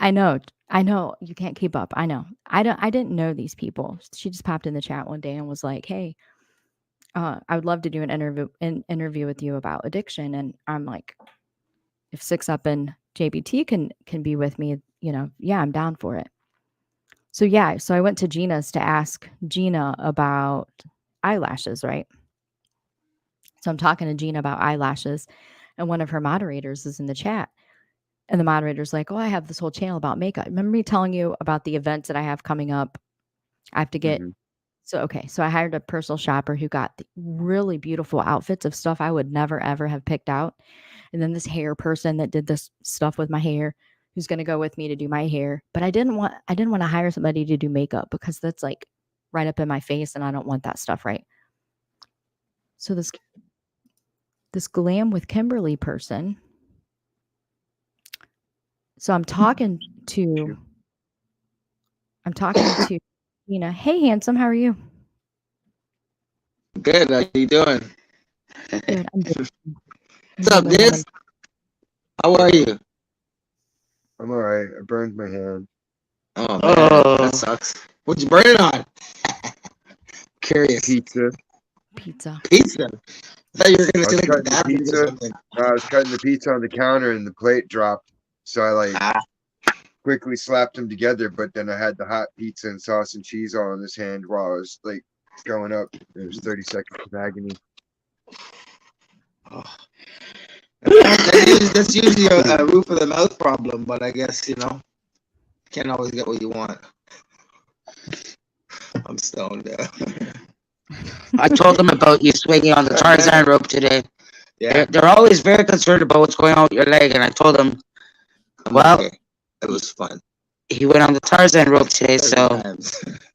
I know you can't keep up. I know. I didn't know these people. She just popped in the chat one day and was like, "Hey, I would love to do an interview with you about addiction." And I'm like, if 6 Up and JBT can be with me, yeah, I'm down for it. So yeah, so I went to Gina's to ask Gina about eyelashes, right? So I'm talking to Gina about eyelashes, and one of her moderators is in the chat. And the moderator's like, "Oh, I have this whole channel about makeup. Remember me telling you about the events that I have coming up? I have to get." Mhm. So I hired a personal shopper who got the really beautiful outfits of stuff I would never ever have picked out. And then this hair person that did this stuff with my hair, who's going to go with me to do my hair. But I didn't want to hire somebody to do makeup because that's like right up in my face, and I don't want that stuff, right? So this Glam with Kimberly person. So I'm talking to Gina. "Hey, handsome, how are you?" Good. How you doing? Good. I'm good. What's up, Diz? How are you? I'm all right. I burned my hand. Oh man, that sucks. What'd you burn it on? Curious. Pizza. Pizza. Pizza. I thought you were I gonna was say like cutting the napkins or pizza. something. I was cutting the pizza on the counter and the plate dropped. So I like quickly slapped them together, but then I had the hot pizza and sauce and cheese all in this hand while I was like going up. It was 30 seconds of agony. Oh. That's usually a roof of the mouth problem, but I guess can't always get what you want. I'm stoned. I told them about you swinging on the Tarzan rope today. Yeah, They're always very concerned about what's going on with your leg, and I told them, well, okay. It was fun. he went on the Tarzan rope today, so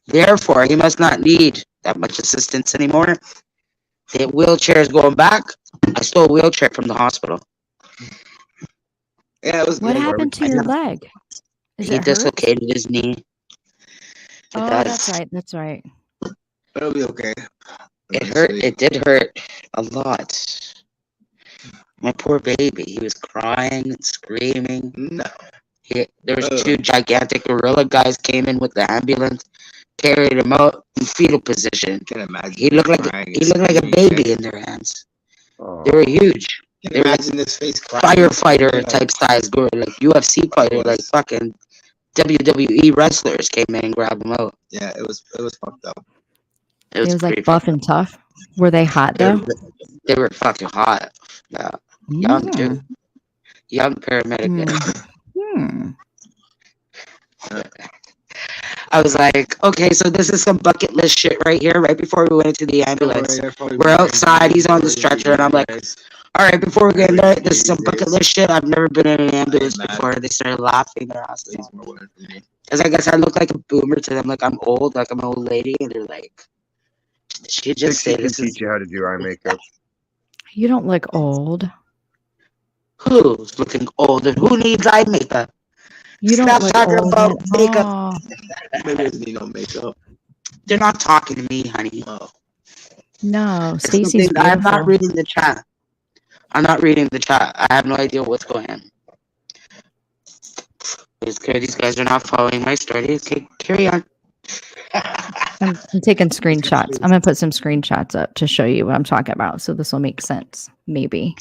therefore he must not need that much assistance anymore. The wheelchair is going back. I stole a wheelchair from the hospital. Yeah, it was What good. happened to your leg? Is He it hurt? dislocated his knee. Oh, that's does. right. That's right. But it'll be okay. It hurt. It did hurt a lot. My poor baby. He was crying and screaming. No. There was two gigantic gorilla guys came in with the ambulance, carried him out in fetal position. Can imagine. He looked like a baby in their hands. They were huge. Can They were imagine this face crying. firefighter type size gorilla, like UFC fighter, like fucking WWE wrestlers came in and grabbed him out. Yeah, it was fucked up. It was like pretty buff fucked and tough. Were they hot up. though? They were fucking hot. Yeah. Young too. Young paramedic. Hmm. I was like, okay, so this is some bucket list shit right here, right before we went into the ambulance. We're outside, he's on the stretcher, and I'm like, all right, before we get in there, this is some bucket list shit. I've never been in an ambulance before. They started laughing their asses off. Because I guess I look like a boomer to them, like I'm old, like I'm an old lady, and they're like, she just Dixie say can this is teach you how to do eye makeup. You don't look old. who's looking old and who needs eye makeup. You don't Stop look talking old about at makeup. all. Maybe it doesn't need no makeup. They're not talking to me, honey. Oh. No, It's Stacy's something- I'm not beautiful. reading the chat. I'm not reading the chat. I have no idea what's going on. It's clear these guys are not following my story. Okay, carry on. I'm taking screenshots. I'm gonna put some screenshots up to show you what I'm talking about, so this will make sense. Maybe.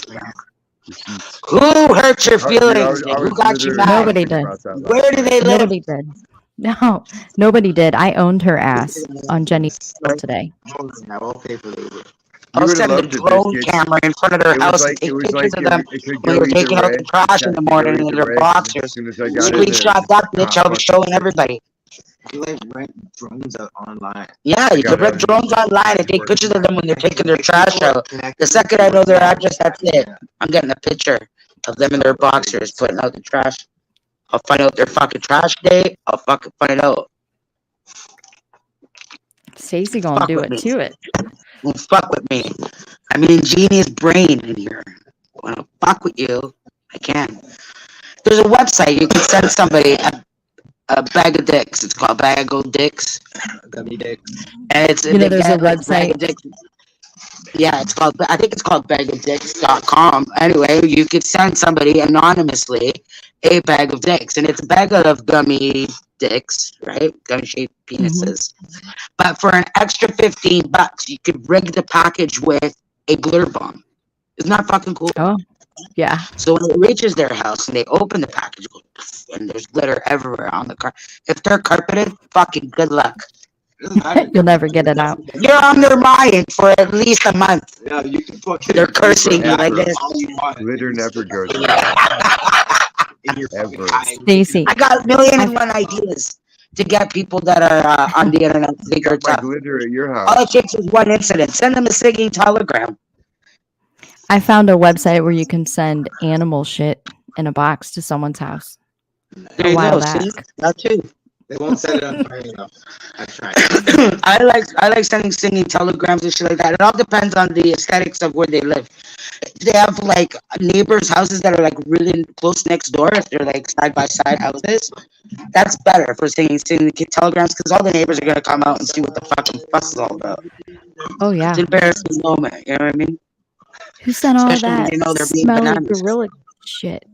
Who hurt your I- dude, feelings? I Who was got you literally mad? Nobody thinking did. about that last Where do night. they live? Nobody did. No, nobody did. I owned her ass on Jenny's today. I'll pay for labor. I'll would've send a loved the drone biscuits. camera in front of their It house was and like take it was pictures like of them it could when go they're either taking out way. the trash in the morning in their As boxers. soon as I got in there, Screenshot that bitch. I'll be showing everybody. You like rent drones out online. Yeah, you can Got rent it. drones online and take pictures of them when they're taking their trash out. The second I know their address, that's it. I'm getting a picture of them in their boxers putting out the trash. I'll find out their fucking trash day. I'll fucking find out. Stacy gonna Fuck do with it me. to it. Don't fuck with me. I'm an ingenious brain in here. Wanna fuck with you? I can. There's a website you can send somebody a bag of dicks. It's called Bag of Dicks. Gummy dick. And it's You know, there's a Bag of website. Dicks. Yeah, it's called. I think it's called bagofdicks.com. Anyway, you could send somebody anonymously a bag of dicks, and it's a bag of gummy dicks, right? Gummy-shaped penises. But for an extra $15, you could rig the package with a glitter bomb. Isn't that fucking cool? Oh, yeah. So when it reaches their house and they open the package, and there's glitter everywhere on the car. If they're carpeted, fucking good luck. You'll never get it out. You're on their mind for at least a month. Yeah, you can fucking. They're cursing you like this. Glitter never goes In your fucking Ever. eye. Stacy, I got a million and one ideas to get people that are on the internet to think You they're got my tough. glitter at your All house. it takes is one incident. Send them a singing telegram. I found a website where you can send animal shit in a box to someone's house. There A you while go. back. See? That too. They won't set it on fire enough. I tried. I like sending singing telegrams and shit like that. It all depends on the aesthetics of where they live. They have like neighbors' houses that are like really close next door. If they're like side by side houses, that's better for singing telegrams because all the neighbors are gonna come out and see what the fucking fuss is all about. Oh yeah. It's an embarrassing moment. You know what I mean? Who sent all Especially when that you know they're being smelly bananas. gorilla shit?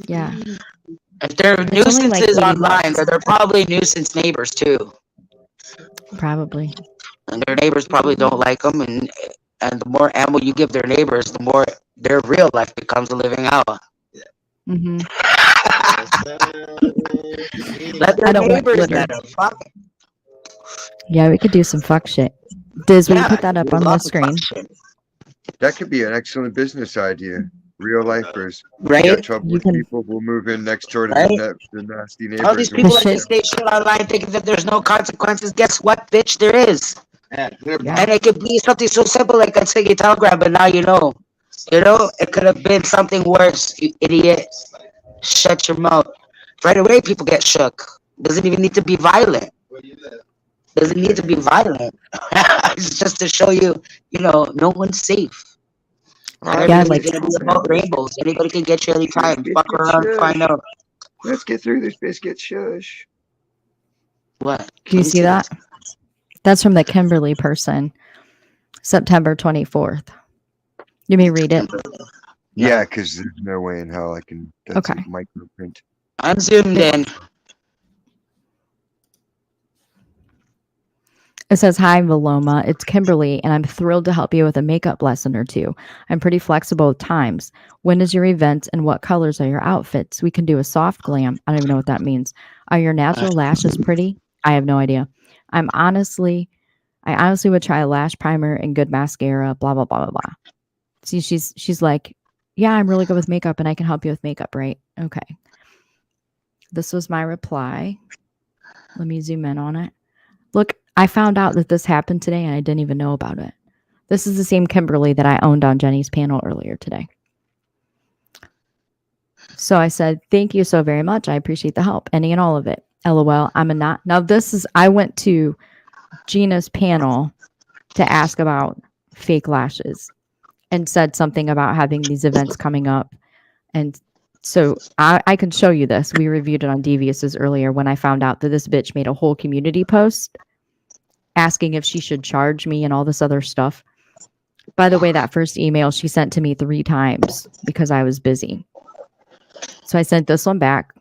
Yeah. If they're only like nuisances $80. online, they're probably nuisance neighbors too, Probably. and their neighbors probably don't like them. And the more ammo you give their neighbors, the more their real life becomes a living hell. Hmm. Let their I don't want neighbors glitter. let 'em. Fuck. Yeah, we could do some fuck shit. Diz, will you Yeah, put that up on the lots of screen? fuck shit. That could be an excellent business idea. Real lifers. Right? Got trouble You with can- people will move in next door to Right? the nasty neighbors. All these and people The like whatnot. to say shit online thinking that there's no consequences. Guess what, bitch? There is. Yeah. And it could be something so simple like a singing telegram, but now you know. You know, it could have been something worse, you idiot. Shut your mouth. Right away, people get shook. Doesn't even need to be violent. Doesn't need to be violent. It's just to show you, you know, no one's safe. Not Yeah, everything's like- gonna be about rainbows. Anybody can get you anytime. Fuck around and find out. Let's get through this biscuit. Shush. What? Do you see that? That's from the Kimberly person, September 24th. You may read it. Yeah, because there's no way in hell I can. That's Okay. a microprint. I'm zoomed in. It says, "Hi, Valoma. It's Kimberly, and I'm thrilled to help you with a makeup lesson or two. I'm pretty flexible with times. When is your event, and what colors are your outfits? We can do a soft glam." I don't even know what that means. "Are your natural lashes pretty?" I have no idea. I honestly would try a lash primer and good mascara, blah, blah, blah, blah, blah. See, she's like, "Yeah, I'm really good with makeup, and I can help you with makeup, right?" Okay. This was my reply. Let me zoom in on it. Look, I found out that this happened today and I didn't even know about it. This is the same Kimberly that I owned on Jenny's panel earlier today. So I said, "Thank you so very much. I appreciate the help. Any and all of it. LOL. I'm a not." Now I went to Gina's panel to ask about fake lashes and said something about having these events coming up. And so I can show you this. We reviewed it on Devious's earlier when I found out that this bitch made a whole community post asking if she should charge me and all this other stuff. By the way, that first email she sent to me 3 times because I was busy. So I sent this one back.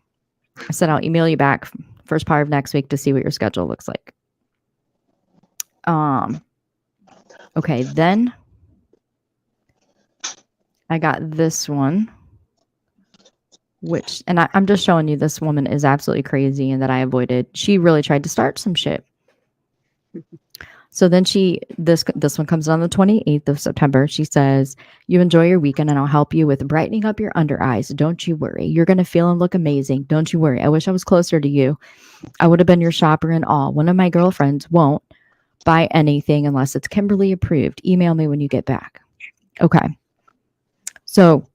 I said, "I'll email you back first part of next week to see what your schedule looks like." Okay, then I got this one, and I'm just showing you this woman is absolutely crazy and that I avoided. She really tried to start some shit. So then this one comes on the 28th of September. She says, "You enjoy your weekend and I'll help you with brightening up your under eyes. Don't you worry. You're going to feel and look amazing. Don't you worry. I wish I was closer to you. I would have been your shopper and all. One of my girlfriends won't buy anything unless it's Kimberly approved. Email me when you get back." Okay. So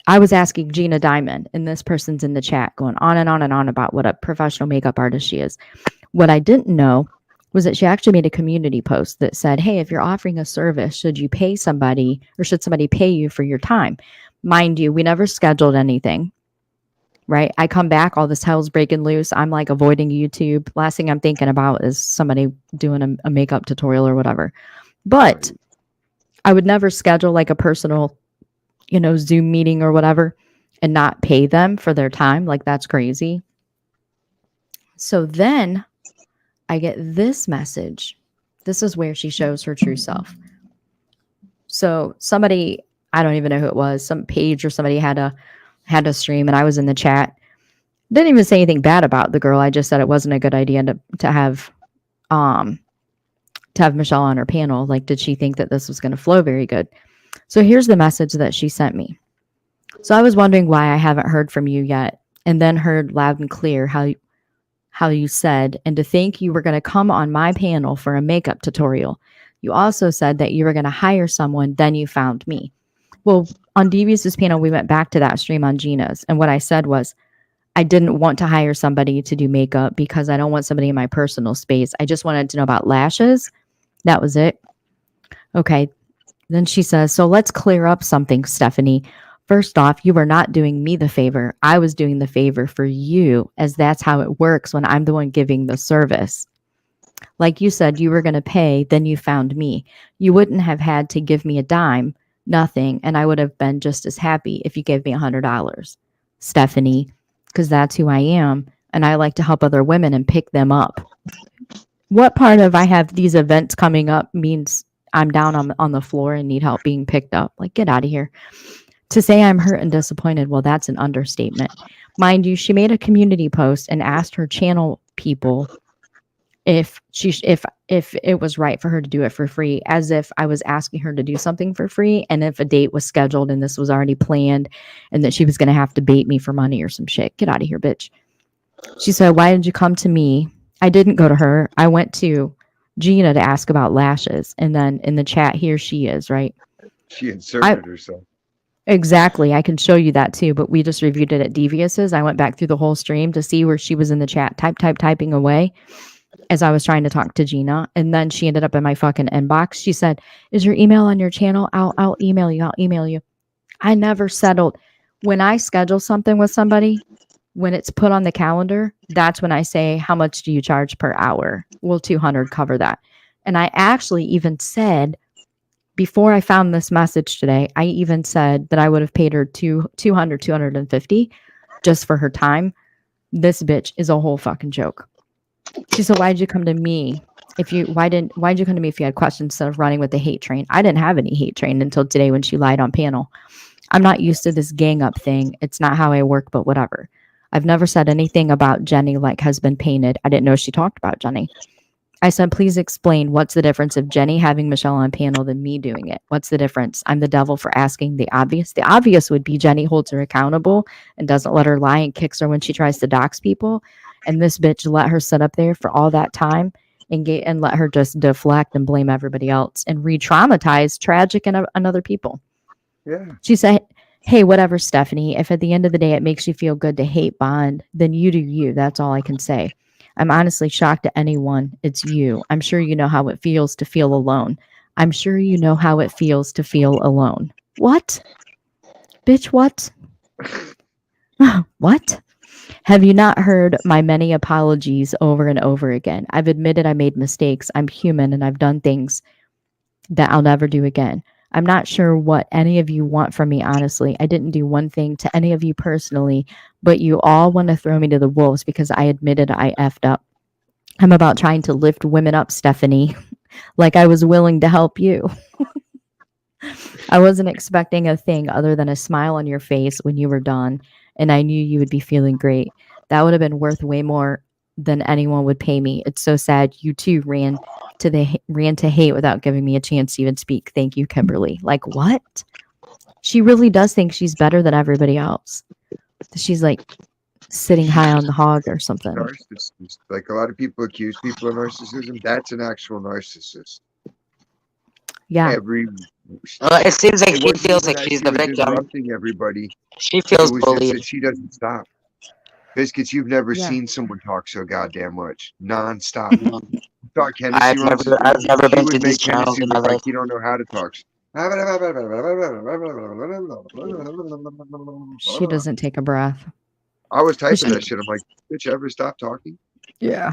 I was asking Gina Diamond, and this person's in the chat going on and on and on about what a professional makeup artist she is. What I didn't know was that she actually made a community post that said, "Hey, if you're offering a service, should you pay somebody or should somebody pay you for your time?" Mind you, we never scheduled anything, right? I come back, all this hell's breaking loose. I'm like avoiding YouTube. Last thing I'm thinking about is somebody doing a makeup tutorial or whatever. But I would never schedule like a personal, Zoom meeting or whatever and not pay them for their time. Like, that's crazy. So then I get this message. This is where she shows her true self. So somebody, I don't even know who it was, some page or somebody had a stream and I was in the chat. Didn't even say anything bad about the girl. I just said it wasn't a good idea to have Michelle on her panel. Like, did she think that this was going to flow very good? So here's the message that she sent me. "So I was wondering why I haven't heard from you yet, and then heard loud and clear how you said, and to think you were going to come on my panel for a makeup tutorial. You also said that you were going to hire someone, then you found me." Well, on Devious's panel, we went back to that stream on Gina's, and what I said was, I didn't want to hire somebody to do makeup because I don't want somebody in my personal space. I just wanted to know about lashes. That was it. Okay. Then she says, "So let's clear up something, Stephanie. First off, you were not doing me the favor. I was doing the favor for you, as that's how it works when I'm the one giving the service. Like you said, you were going to pay, then you found me. You wouldn't have had to give me a dime, nothing, and I would have been just as happy if you gave me $100, Stephanie, because that's who I am, and I like to help other women and pick them up." What part of I have these events coming up means I'm down on the floor and need help being picked up? Like, get out of here. To say I'm hurt and disappointed, well, that's an understatement. Mind you, she made a community post and asked her channel people if it was right for her to do it for free, as if I was asking her to do something for free, and if a date was scheduled and this was already planned and that she was going to have to bait me for money or some shit. Get out of here, bitch. She said, "Why did you come to me?" I didn't go to her. I went to Gina to ask about lashes. And then in the chat, here she is, right? She inserted herself. Exactly. I can show you that too, but we just reviewed it at Devious's. I went back through the whole stream to see where she was in the chat, typing away as I was trying to talk to Gina. And then she ended up in my fucking inbox. She said, "Is your email on your channel? I'll email you. I never settled. When I schedule something with somebody, when it's put on the calendar, that's when I say, how much do you charge per hour? Will 200 cover that? And I actually even said, before I found this message today, I even said that I would have paid her 200, 250 just for her time. This bitch is a whole fucking joke. She said, why'd you come to me? Why'd you come to me if you had questions instead of running with the hate train? I didn't have any hate train until today when she lied on panel. I'm not used to this gang up thing. It's not how I work, but whatever. I've never said anything about Jenny like has been painted. I didn't know she talked about Jenny. I said, please explain what's the difference of Jenny having Michelle on panel than me doing it. What's the difference? I'm the devil for asking the obvious. The obvious would be Jenny holds her accountable and doesn't let her lie and kicks her when she tries to dox people. And this bitch let her sit up there for all that time and let her just deflect and blame everybody else and re-traumatize tragic and other people. Yeah. She said, hey, whatever, Stephanie, if at the end of the day it makes you feel good to hate Bond, then you do you. That's all I can say. I'm honestly shocked at anyone. It's you. I'm sure you know how it feels to feel alone. I'm sure you know how it feels to feel alone. What? Bitch, what? What? Have you not heard my many apologies over and over again? I've admitted I made mistakes. I'm human and I've done things that I'll never do again. I'm not sure what any of you want from me, honestly. I didn't do one thing to any of you personally, but you all want to throw me to the wolves because I admitted I effed up. I'm about trying to lift women up, Stephanie, like I was willing to help you. I wasn't expecting a thing other than a smile on your face when you were done, and I knew you would be feeling great. That would have been worth way more than anyone would pay me. It's so sad you too ran to hate without giving me a chance to even speak. Thank you, Kimberly. Like, what? She really does think she's better than everybody else. She's like sitting high on the hog or something. Narcissist. Like a lot of people accuse people of narcissism. That's an actual narcissist. Yeah. It seems like she feels like she's the victim. Interrupting everybody. She feels it was bullied. Just that she doesn't stop. Biscuits, you've never seen someone talk so goddamn much, non-stop. Talk Hennessy. I've never been to these channels in my life. You don't know how to talk. She doesn't take a breath. I was typing that shit. I'm like, bitch, ever stop talking? Yeah.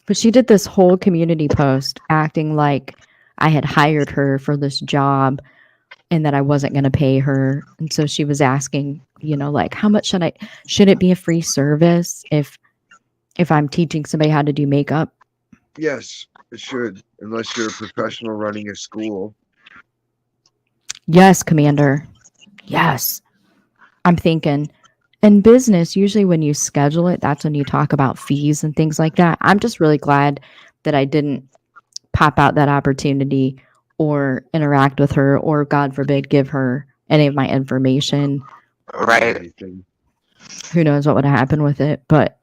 But she did this whole community post acting like I had hired her for this job and that I wasn't going to pay her. And so she was asking, like, how much should it be a free service if I'm teaching somebody how to do makeup? Yes, it should, unless you're a professional running a school. Yes, Commander. Yes. I'm thinking in business, usually when you schedule it, that's when you talk about fees and things like that. I'm just really glad that I didn't pop out that opportunity or interact with her or, God forbid, give her any of my information. Right. Who knows what would have happened with it. But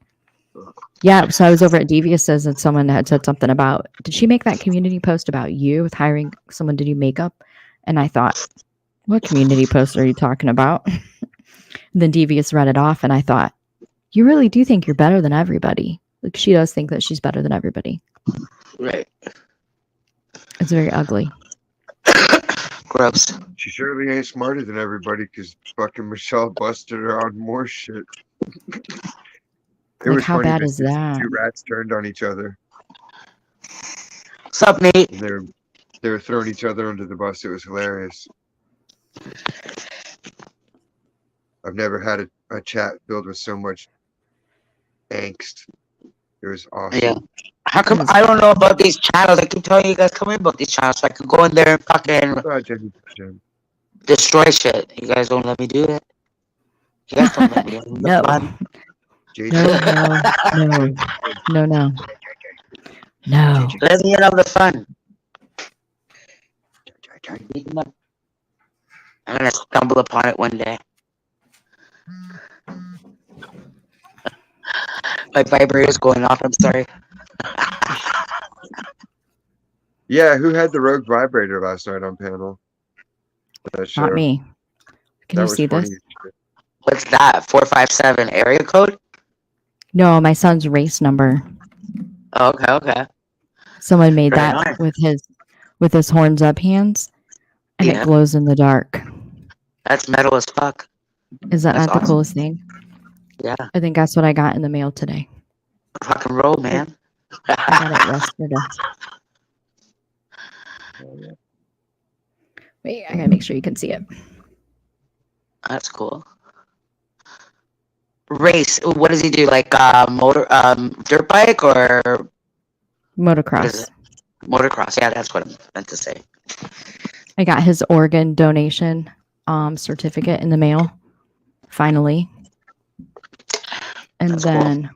yeah, so I was over at Deviouses and someone had said something about, did she make that community post about you with hiring someone to do makeup? And I thought, what community post are you talking about? Then Devious read it off and I thought, you really do think you're better than everybody. Like she does think that she's better than everybody. Right. It's very ugly. Gross. She surely ain't smarter than everybody because fucking Michelle busted her on more shit. It like was how funny bad is that? Two rats turned on each other. What's up, Nate? They were throwing each other under the bus. It was hilarious. I've never had a chat filled with so much angst. It was awesome. Yeah. How come I don't know about these channels? I keep telling you guys, come in about these channels so I can go in there and fucking destroy shit. You guys don't let me do that. You guys don't let me. No. No. Let me in on the fun. I'm gonna stumble upon it one day. My vibrator's going off. I'm sorry. Yeah, who had the rogue vibrator last night on panel? Not me. Can you see this? What's that? 457 area code? No, my son's race number. Okay. Someone made that with his horns up hands, and it glows in the dark. That's metal as fuck. Is that not the coolest thing? Yeah. I think that's what I got in the mail today. Rock and roll, man. I got it yesterday. Wait, I gotta make sure you can see it. That's cool. Race. What does he do? Like dirt bike or what is Motocross. it? Motocross. Yeah, that's what I meant to say. I got his organ donation certificate in the mail. Finally. And That's cool. then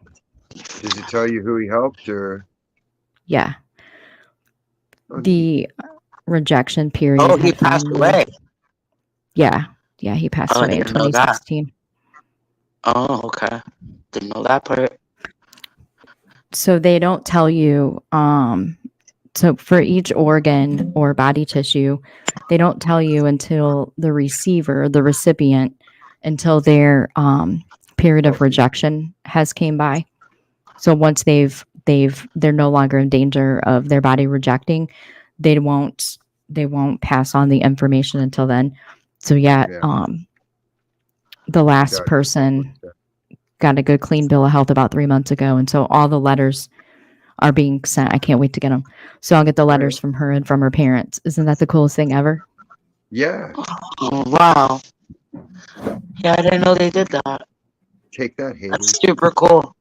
Does it tell you who he helped or? yeah, Oh, the rejection period. Oh, he had passed finally- away. Yeah, he passed Oh, I away in didn't know that. 2016. Oh, okay. Didn't know that part. So they don't tell you. So for each organ or body tissue, they don't tell you until the receiver, the recipient, until their period of rejection has came by. So once they're no longer in danger of their body rejecting, they won't pass on the information until then. So Yeah. the last Gotcha. person got a good clean bill of health about 3 months ago, and so all the letters are being sent. I can't wait to get them. So I'll get the letters from her and from her parents. Isn't that the coolest thing ever? Yeah. Oh, wow. Yeah, I didn't know they did that. Take that, That's haters. super cool.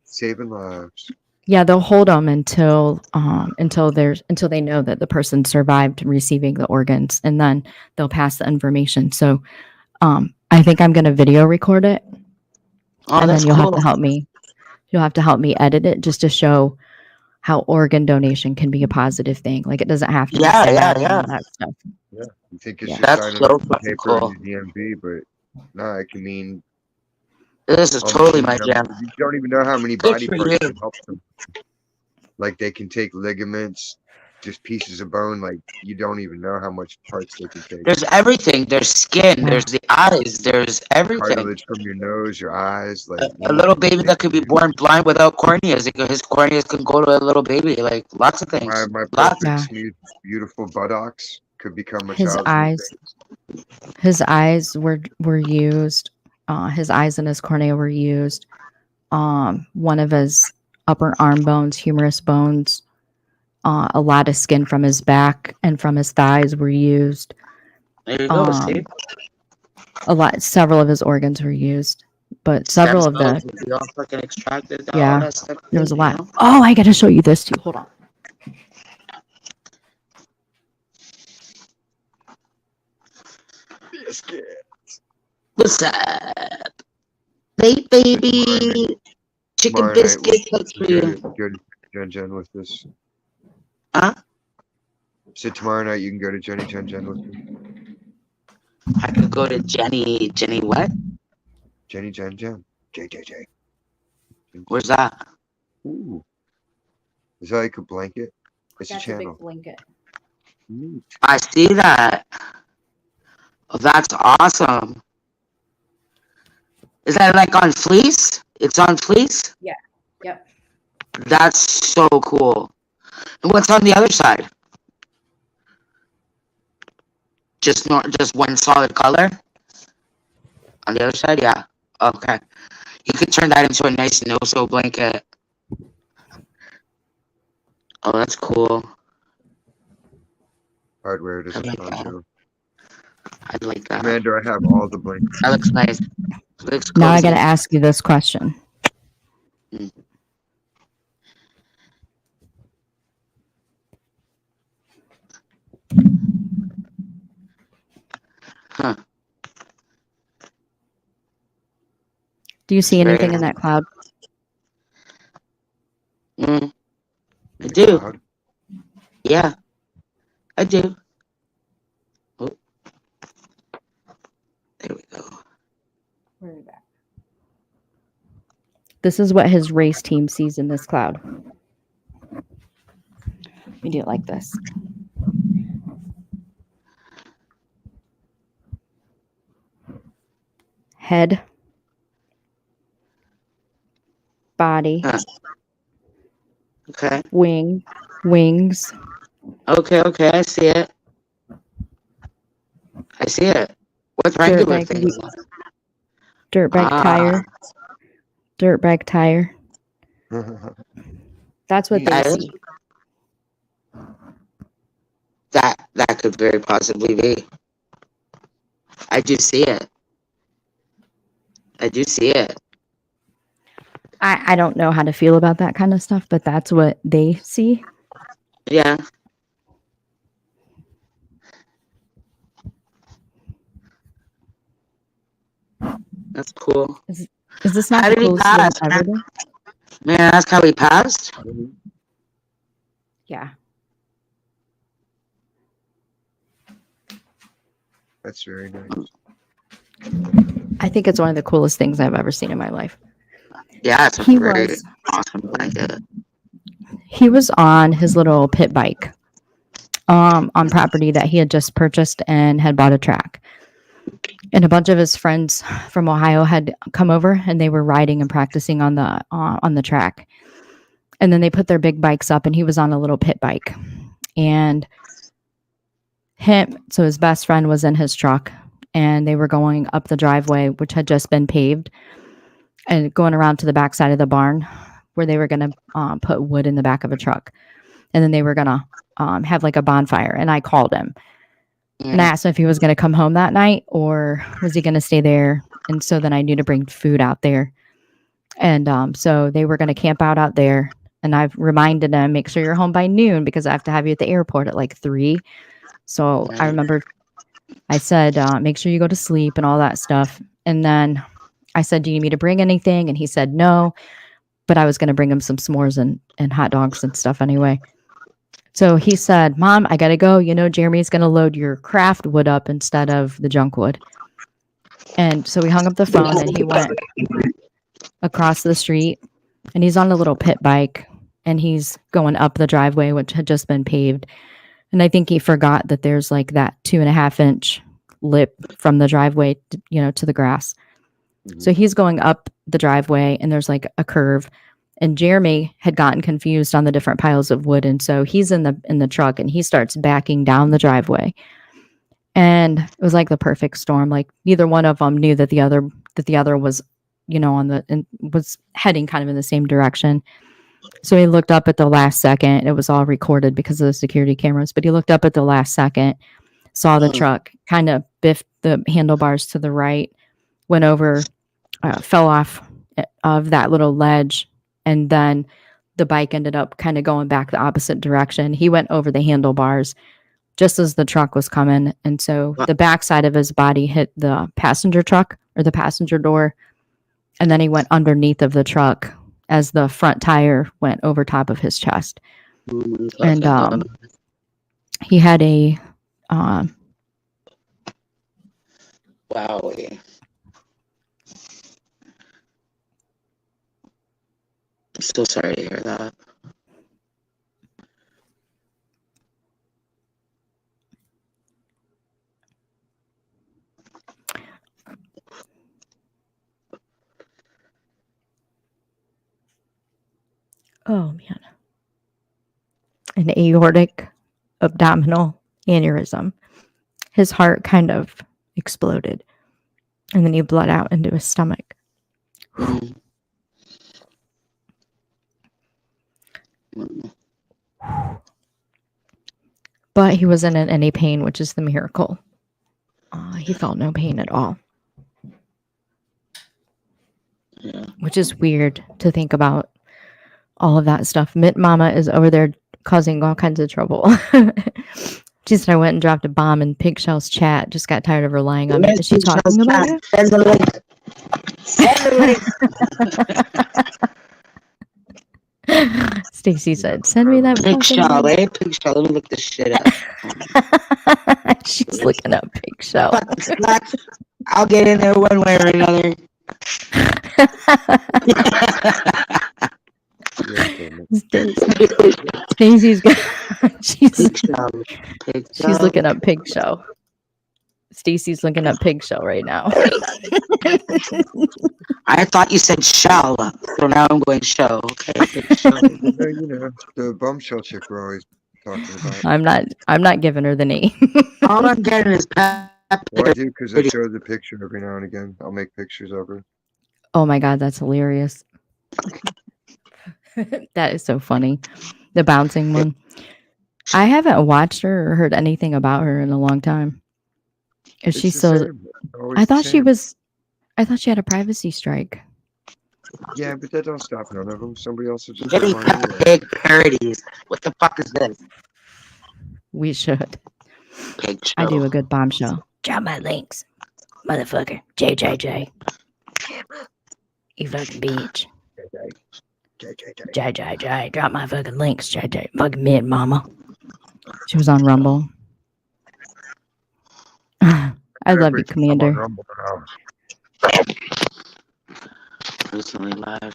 Saving lives. Yeah, they'll hold them until they know that the person survived receiving the organs, and then they'll pass the information. So I think I'm going to video record it, Oh, and that's then you'll cool. have to help me. You'll have to help me edit it just to show how organ donation can be a positive thing. Like it doesn't have to be Yeah, sad and yeah. all that stuff. Yeah. You think it's Yeah. just That's signing so up some fucking paper cool. in your DMV, but no, it can mean This is almost totally any my number. jam. You don't even know how many Good body for parts you. can help them. Like they can take ligaments, just pieces of bone. Like you don't even know how much parts they can take. There's everything. There's skin. There's the eyes. There's everything. Cartilage from your nose, your eyes, like A little baby that could be born blind without corneas. His corneas can go to a little baby. Like lots of things. my Lots. perfect, smooth, beautiful buttocks could become a His child's eyes, his eyes were used. His eyes and his cornea were used. One of his upper arm bones, humerus bones, a lot of skin from his back and from his thighs were used. There you go, Steve. Several of his organs were used, but several of the They all fucking extracted. Yeah, all that stuff, there was a you lot. know? Oh, I gotta show you this too. Hold on. What's up? Hey, baby. Chicken Tomorrow night, biscuit cooks for you. Go to Jen with this. Huh? So tomorrow night you can go to Jen with me. I could go to Jenny. Jenny what? Jen. J. Where's that? Ooh. Is that like a blanket? It's a channel. blanket. Neat. I see that. Oh, that's awesome. Is that like on fleece? It's on fleece? Yeah. Yep. That's so cool. And what's on the other side? Just one solid color? On the other side? Yeah. Okay. You could turn that into a nice no-sew blanket. Oh, that's cool. Hardware doesn't I like sound that. so. I like that. Commander, I have all the blankets. That looks nice. Looks Now I cozy. gotta ask you this question. Huh. Do you see Very anything in that cloud? I do. Cloud. Yeah. I do. Oh. There we go. This is what his race team sees in this cloud. Let me do it like this. Head, body, Huh. Okay. wings, Okay. I see it. I see it. What Dirt regular bag thing? dirt bag tire, Dirtbag tire. That's what they That is- see. That could very possibly be. I do see it. I do see it. I don't know how to feel about that kind of stuff, but that's what they see. Yeah. That's cool. Is this not How the did he coolest thing pass, ever? man? Been? Man, that's how he passed. Yeah. That's very nice. I think it's one of the coolest things I've ever seen in my life. Yeah, it's He very was awesome. I like it. he was on his little pit bike on property that he had just purchased and had bought a track. And a bunch of his friends from Ohio had come over and they were riding and practicing on the track. And then they put their big bikes up and he was on a little pit bike. And so his best friend was in his truck and they were going up the driveway, which had just been paved, and going around to the back side of the barn where they were going to put wood in the back of a truck. And then they were going to have like a bonfire. And I called him and I asked him if he was going to come home that night or was he going to stay there. And so then I knew to bring food out there. And so they were going to camp out there. And I've reminded them, make sure you're home by noon because I have to have you at the airport at like 3. So I remember I said, make sure you go to sleep and all that stuff. And then I said, do you need me to bring anything? And he said, no, but I was going to bring him some s'mores and hot dogs and stuff anyway. So he said, Mom, I got to go. You know, Jeremy's going to load your craft wood up instead of the junk wood. And so we hung up the phone and he went across the street and he's on a little pit bike and he's going up the driveway, which had just been paved. And I think he forgot that there's like that 2.5-inch lip from the driveway, to the grass. So he's going up the driveway and there's like a curve. And Jeremy had gotten confused on the different piles of wood. And so he's in the truck and he starts backing down the driveway. And it was like the perfect storm. Like neither one of them knew that the other was, was heading kind of in the same direction. So he looked up at the last second. It was all recorded because of the security cameras. But he looked up at the last second, saw the truck, kind of biffed the handlebars to the right, went over, fell off of that little ledge. And then the bike ended up kind of going back the opposite direction. He went over the handlebars just as the truck was coming. And so the backside of his body hit the passenger truck or the passenger door. And then he went underneath of the truck as the front tire went over top of his chest. And he had a wow. I'm so sorry to hear that. oh man, an aortic abdominal aneurysm. His heart kind of exploded and then he bled out into his stomach. But he wasn't in any pain, which is the miracle. He felt no pain at all. Yeah. Which is weird to think about all of that stuff. Mitt Mama is over there causing all kinds of trouble. She said I went and dropped a bomb in Pig Shell's chat. Just got tired of relying on it. Is she talking about it? Send the link. Send the link. Stacy said, send me that Pig fucking Shell, link." Pig Shell. Let me look this shit up. She's looking up Pig Shell. I'll get in there one way or another. Stacy's got she's Pig Shell. Pig she's Shell. looking up Pig Show. Stacy's looking up Pig Show right now. I thought you said shell, so now I'm going show. Okay, Pig Shell. The bombshell chick we're always talking about. I'm not giving her the name. All I'm getting is pepper. Well, I do because I show the picture every now and again. I'll make pictures of her. Oh my god, that's hilarious. That is so funny. The bouncing one. I haven't watched her or heard anything about her in a long time. Is she It's the still? same. Always I the thought she same. was. I thought she had a privacy strike. Yeah, but that don't stop none of them. Somebody else will just Getting come on anyway. pig parodies. What the fuck is this? We should. Pig show. I do a good bombshell. Drop my links, motherfucker. JJJ. You fucking bitch. JJJ. Drop my fucking links, JJ. Fucking mid mama. She was on Rumble. I love you, Commander. Recently live.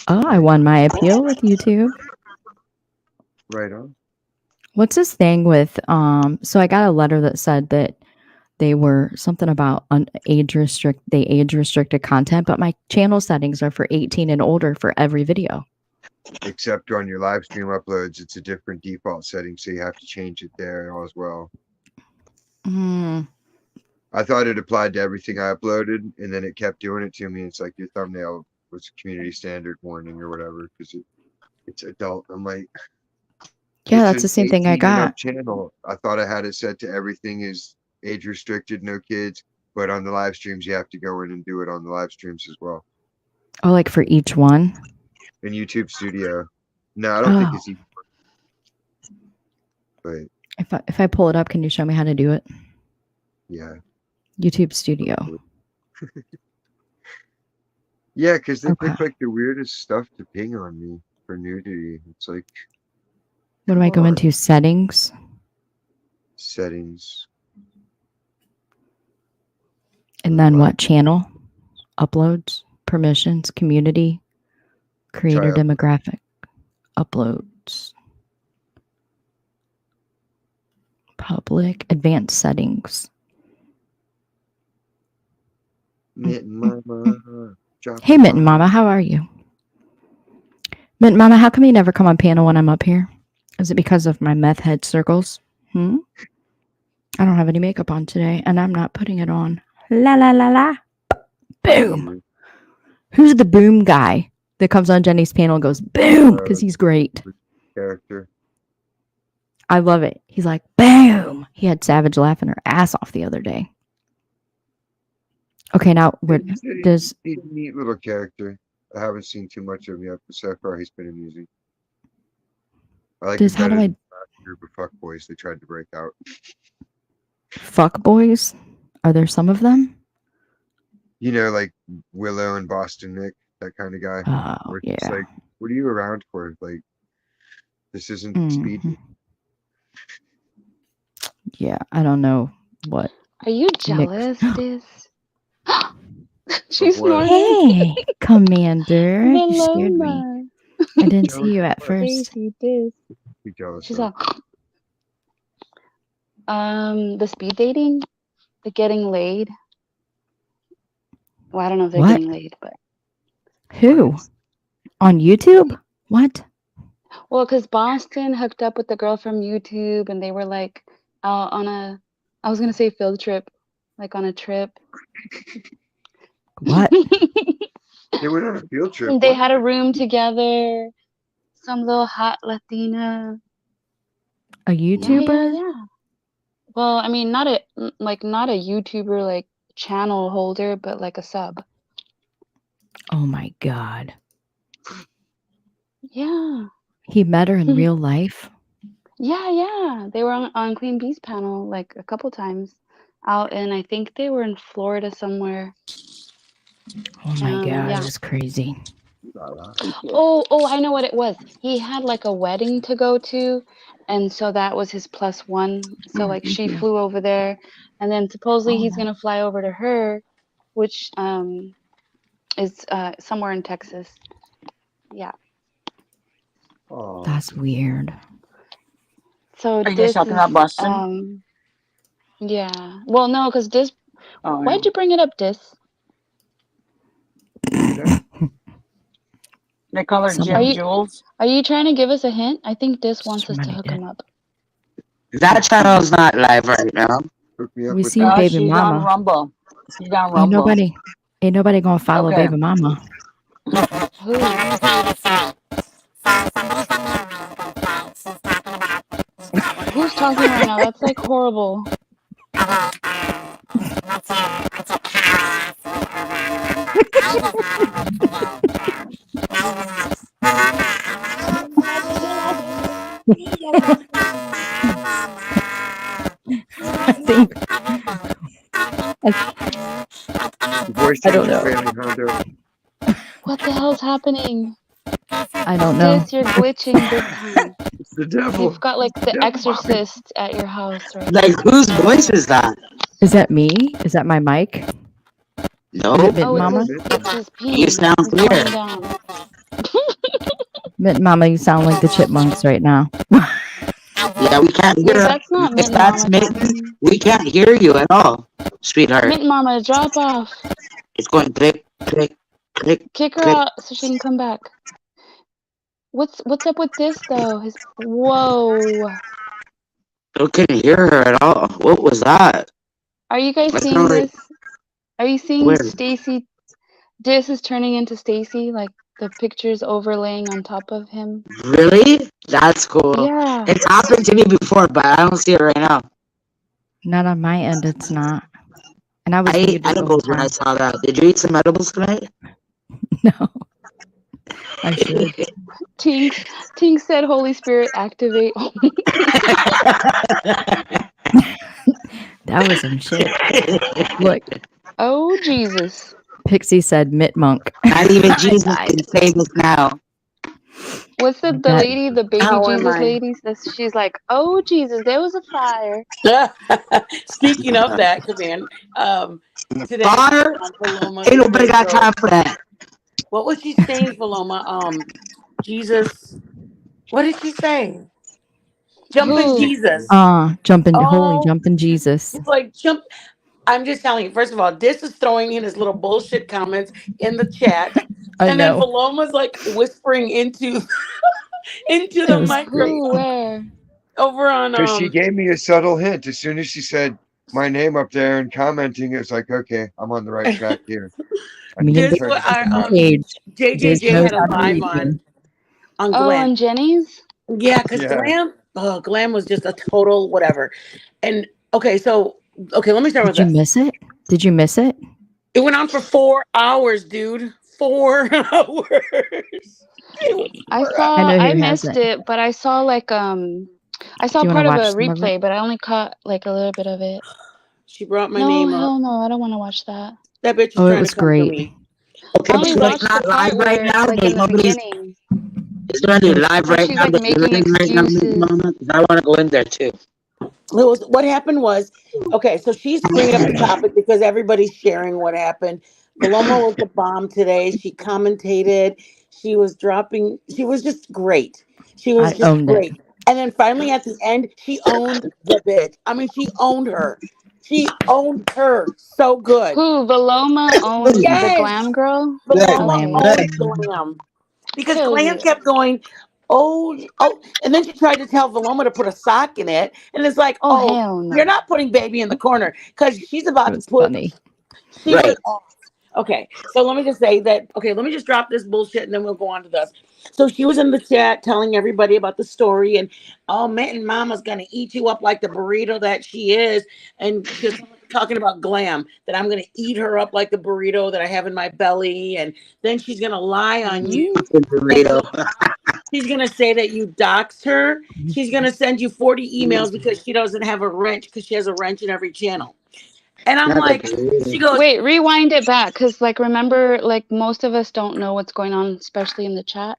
Oh, I won my appeal with YouTube. Right on. What's this thing with so I got a letter that said that they were something about age restricted content, but my channel settings are for 18 and older for every video. Except on your live stream uploads, it's a different default setting, so you have to change it there as well. I thought it applied to everything I uploaded, and then it kept doing it to me. It's like your thumbnail was community standard warning or whatever because it's adult. I'm like, Yeah, that's the same thing I 18 and up got. channel. I thought I had it set to everything is age restricted, no kids, but on the live streams you have to go in and do it on the live streams as well. Oh, like for each one? In YouTube Studio. No, I don't think it's even. But if I pull it up, can you show me how to do it? yeah. YouTube Studio. Yeah, because they Okay. pick like the weirdest stuff to ping on me for nudity. It's like, What do I go come on. into? Settings. Settings. And then what? Channel, uploads, permissions, community, creator Try demographic, uploads, public, advanced settings. Mitten Mama. Drop Hey, the Mitten bomb. Mama, how are you? Mitten Mama, how come you never come on panel when I'm up here? Is it because of my meth head circles? I don't have any makeup on today, and I'm not putting it on. La la la la. Boom. Who's the boom guy that comes on Jenny's panel and goes boom because he's great. Character. I love it. He's like boom. He had Savage laughing her ass off the other day. Okay, now where does He's a neat little character. I haven't seen too much of him yet, but so far he's been amusing. I like does him how better do I than the last group of fuckboys they tried to break out. fuck boys? Are there some of them? You know, like Willow and Boston Nick, that kind of guy. Oh Where it's yeah. like, what are you around for? Like, this isn't speed. Mhm. Yeah, I don't know what. Are you jealous, Diz? She's what? snorting. Hey, Commander, you scared me. Maloma. I didn't see you at first. Crazy Diz. Be jealous She's of. all, the speed dating, the getting laid. Well, I don't know if they're What? getting laid, but Who? On YouTube? What? well, because Boston hooked up with the girl from YouTube, and they were like out on a, I was gonna say field trip, like on a trip. What? They went on a field trip. They What? had a room together. Some little hot Latina. A Yeah, YouTuber? yeah. Well, I mean, not a YouTuber like channel holder, but like a sub. Oh my god. Yeah. He met her in real life? Yeah. They were on Queen Bee's panel like a couple times out in, I think they were in Florida somewhere. Oh my god, yeah. that's crazy. Oh, I know what it was. He had like a wedding to go to, and so that was his +1. So like she flew over there, and then supposedly he's gonna fly over to her, which is somewhere in Texas. Yeah. Oh, That's weird. So Are you guys this talking is about Boston? yeah. Well, no, because this. Oh, Why'd you bring it up, Dis? They call her Somebody- Jim Jules. Are you trying to give us a hint? I think Dis wants us to Somebody hook did. him up. That channel is not live right now. hook me up We with see that. baby She's mama. on Rumble. She's on Ain't Rumble. nobody gonna follow Okay. baby mama. Who? Who's talking right now? That's like horrible. I think The voice I don't change is know. failing, Hondo. What the hell's happening? I don't know. Sis, you're glitching big time. It's the devil. You've got like the Devil exorcist at your house right Like, now. whose voice is that? Is that me? Is that my mic? No, Is it Mint Oh, it's Mama? his ping. you sound He's clear. going down. Mint Mama, you sound like the chipmunks right now. Yeah, we can't Wait, hear. that's not If Mint that's Mama Mint, talking. we can't hear you at all, sweetheart. Mint Mama, drop off. It's going click, click, click, Kick her click. out so she can come back. What's up with this though? Whoa. I couldn't hear her at all. What was that? Are you guys That's seeing not like this? Are you seeing where. Stacy? This is turning into Stacy, like the pictures overlaying on top of him. Really? That's cool. Yeah. It's happened to me before, but I don't see it right now. Not on my end, it's not. And I was I ate muted the whole edibles when I time. saw that. Did you eat some edibles tonight? No, I should. Tink said, "Holy Spirit, activate." That was some shit. Look, Oh Jesus. Pixie said Mitt Monk. Not even I Jesus died. can save us now. What's the That- lady, the baby How am Jesus I? lady? She's like, "Oh Jesus, there was a fire." Speaking of that, Command, today Fire? on Paloma, Ain't the nobody great got girl. time for that. What was she saying, Paloma? Jesus. What did she say? Jumping Who? Jesus. Jumping, holy Oh, jumping Jesus. it's like jump. I'm just telling you. First of all, Dis is throwing in his little bullshit comments in the chat, I and then know. Paloma's like whispering into into It the was great. Who? microphone Where? over on Because she gave me a subtle hint. As soon as she said my name up there and commenting, it's like, okay, I'm on the right track here. I Me need and to Dis turn what this our on. age. Diz JJJ knows had a how to live read me. on Oh, Glenn. and Jenny's? Yeah, because Yeah. Glam was just a total whatever. And let me start with Did you this. miss it? Did you miss it? It went on for 4 hours, dude. 4 hours. It was 4 hours. I know I who missed hasn't. it, but I saw like I saw Do you want part to of watch a some of it? replay, but I only caught like a little bit of it. She brought my No, name up. hell no, I don't want to watch that. That bitch is Oh, it trying to was come for great. me. Okay, I only so it's watched the not live part right where, now. like There's in the nobody's. beginning, Is there any live where right she's now? like That you're making in right now, excuses. Mama? 'Cause I want to go in there too. What happened was, okay, so she's bringing up the topic because everybody's sharing what happened. Paloma was the bomb today. She commentated. She was just great. She was I just owned it. great. And then finally at the end, she owned the bitch. I mean, she owned her. She owned her so good. Who? Veloma owned the Yes, glam girl? Good, Paloma Okay. good. owned Glam. Because Hell Glam yeah. kept going, oh, and then she tried to tell Veloma to put a sock in it. And it's like, Oh, hell you're no. not putting baby in the corner because she's about It to was put, funny. she Right. was off. Okay, so let me just say that, let me just drop this bullshit and then we'll go on to this. So she was in the chat telling everybody about the story and, oh, man, Mama's going to eat you up like the burrito that she is. And just talking about Glam, that I'm going to eat her up like the burrito that I have in my belly. And then she's going to lie on you. Burrito. She's going to say that you doxed her. She's going to send you 40 emails because she doesn't have a wrench because she has a wrench in every channel. And I'm Not the like, burrito. she goes, Wait, rewind it back, because like remember, like most of us don't know what's going on, especially in the chat.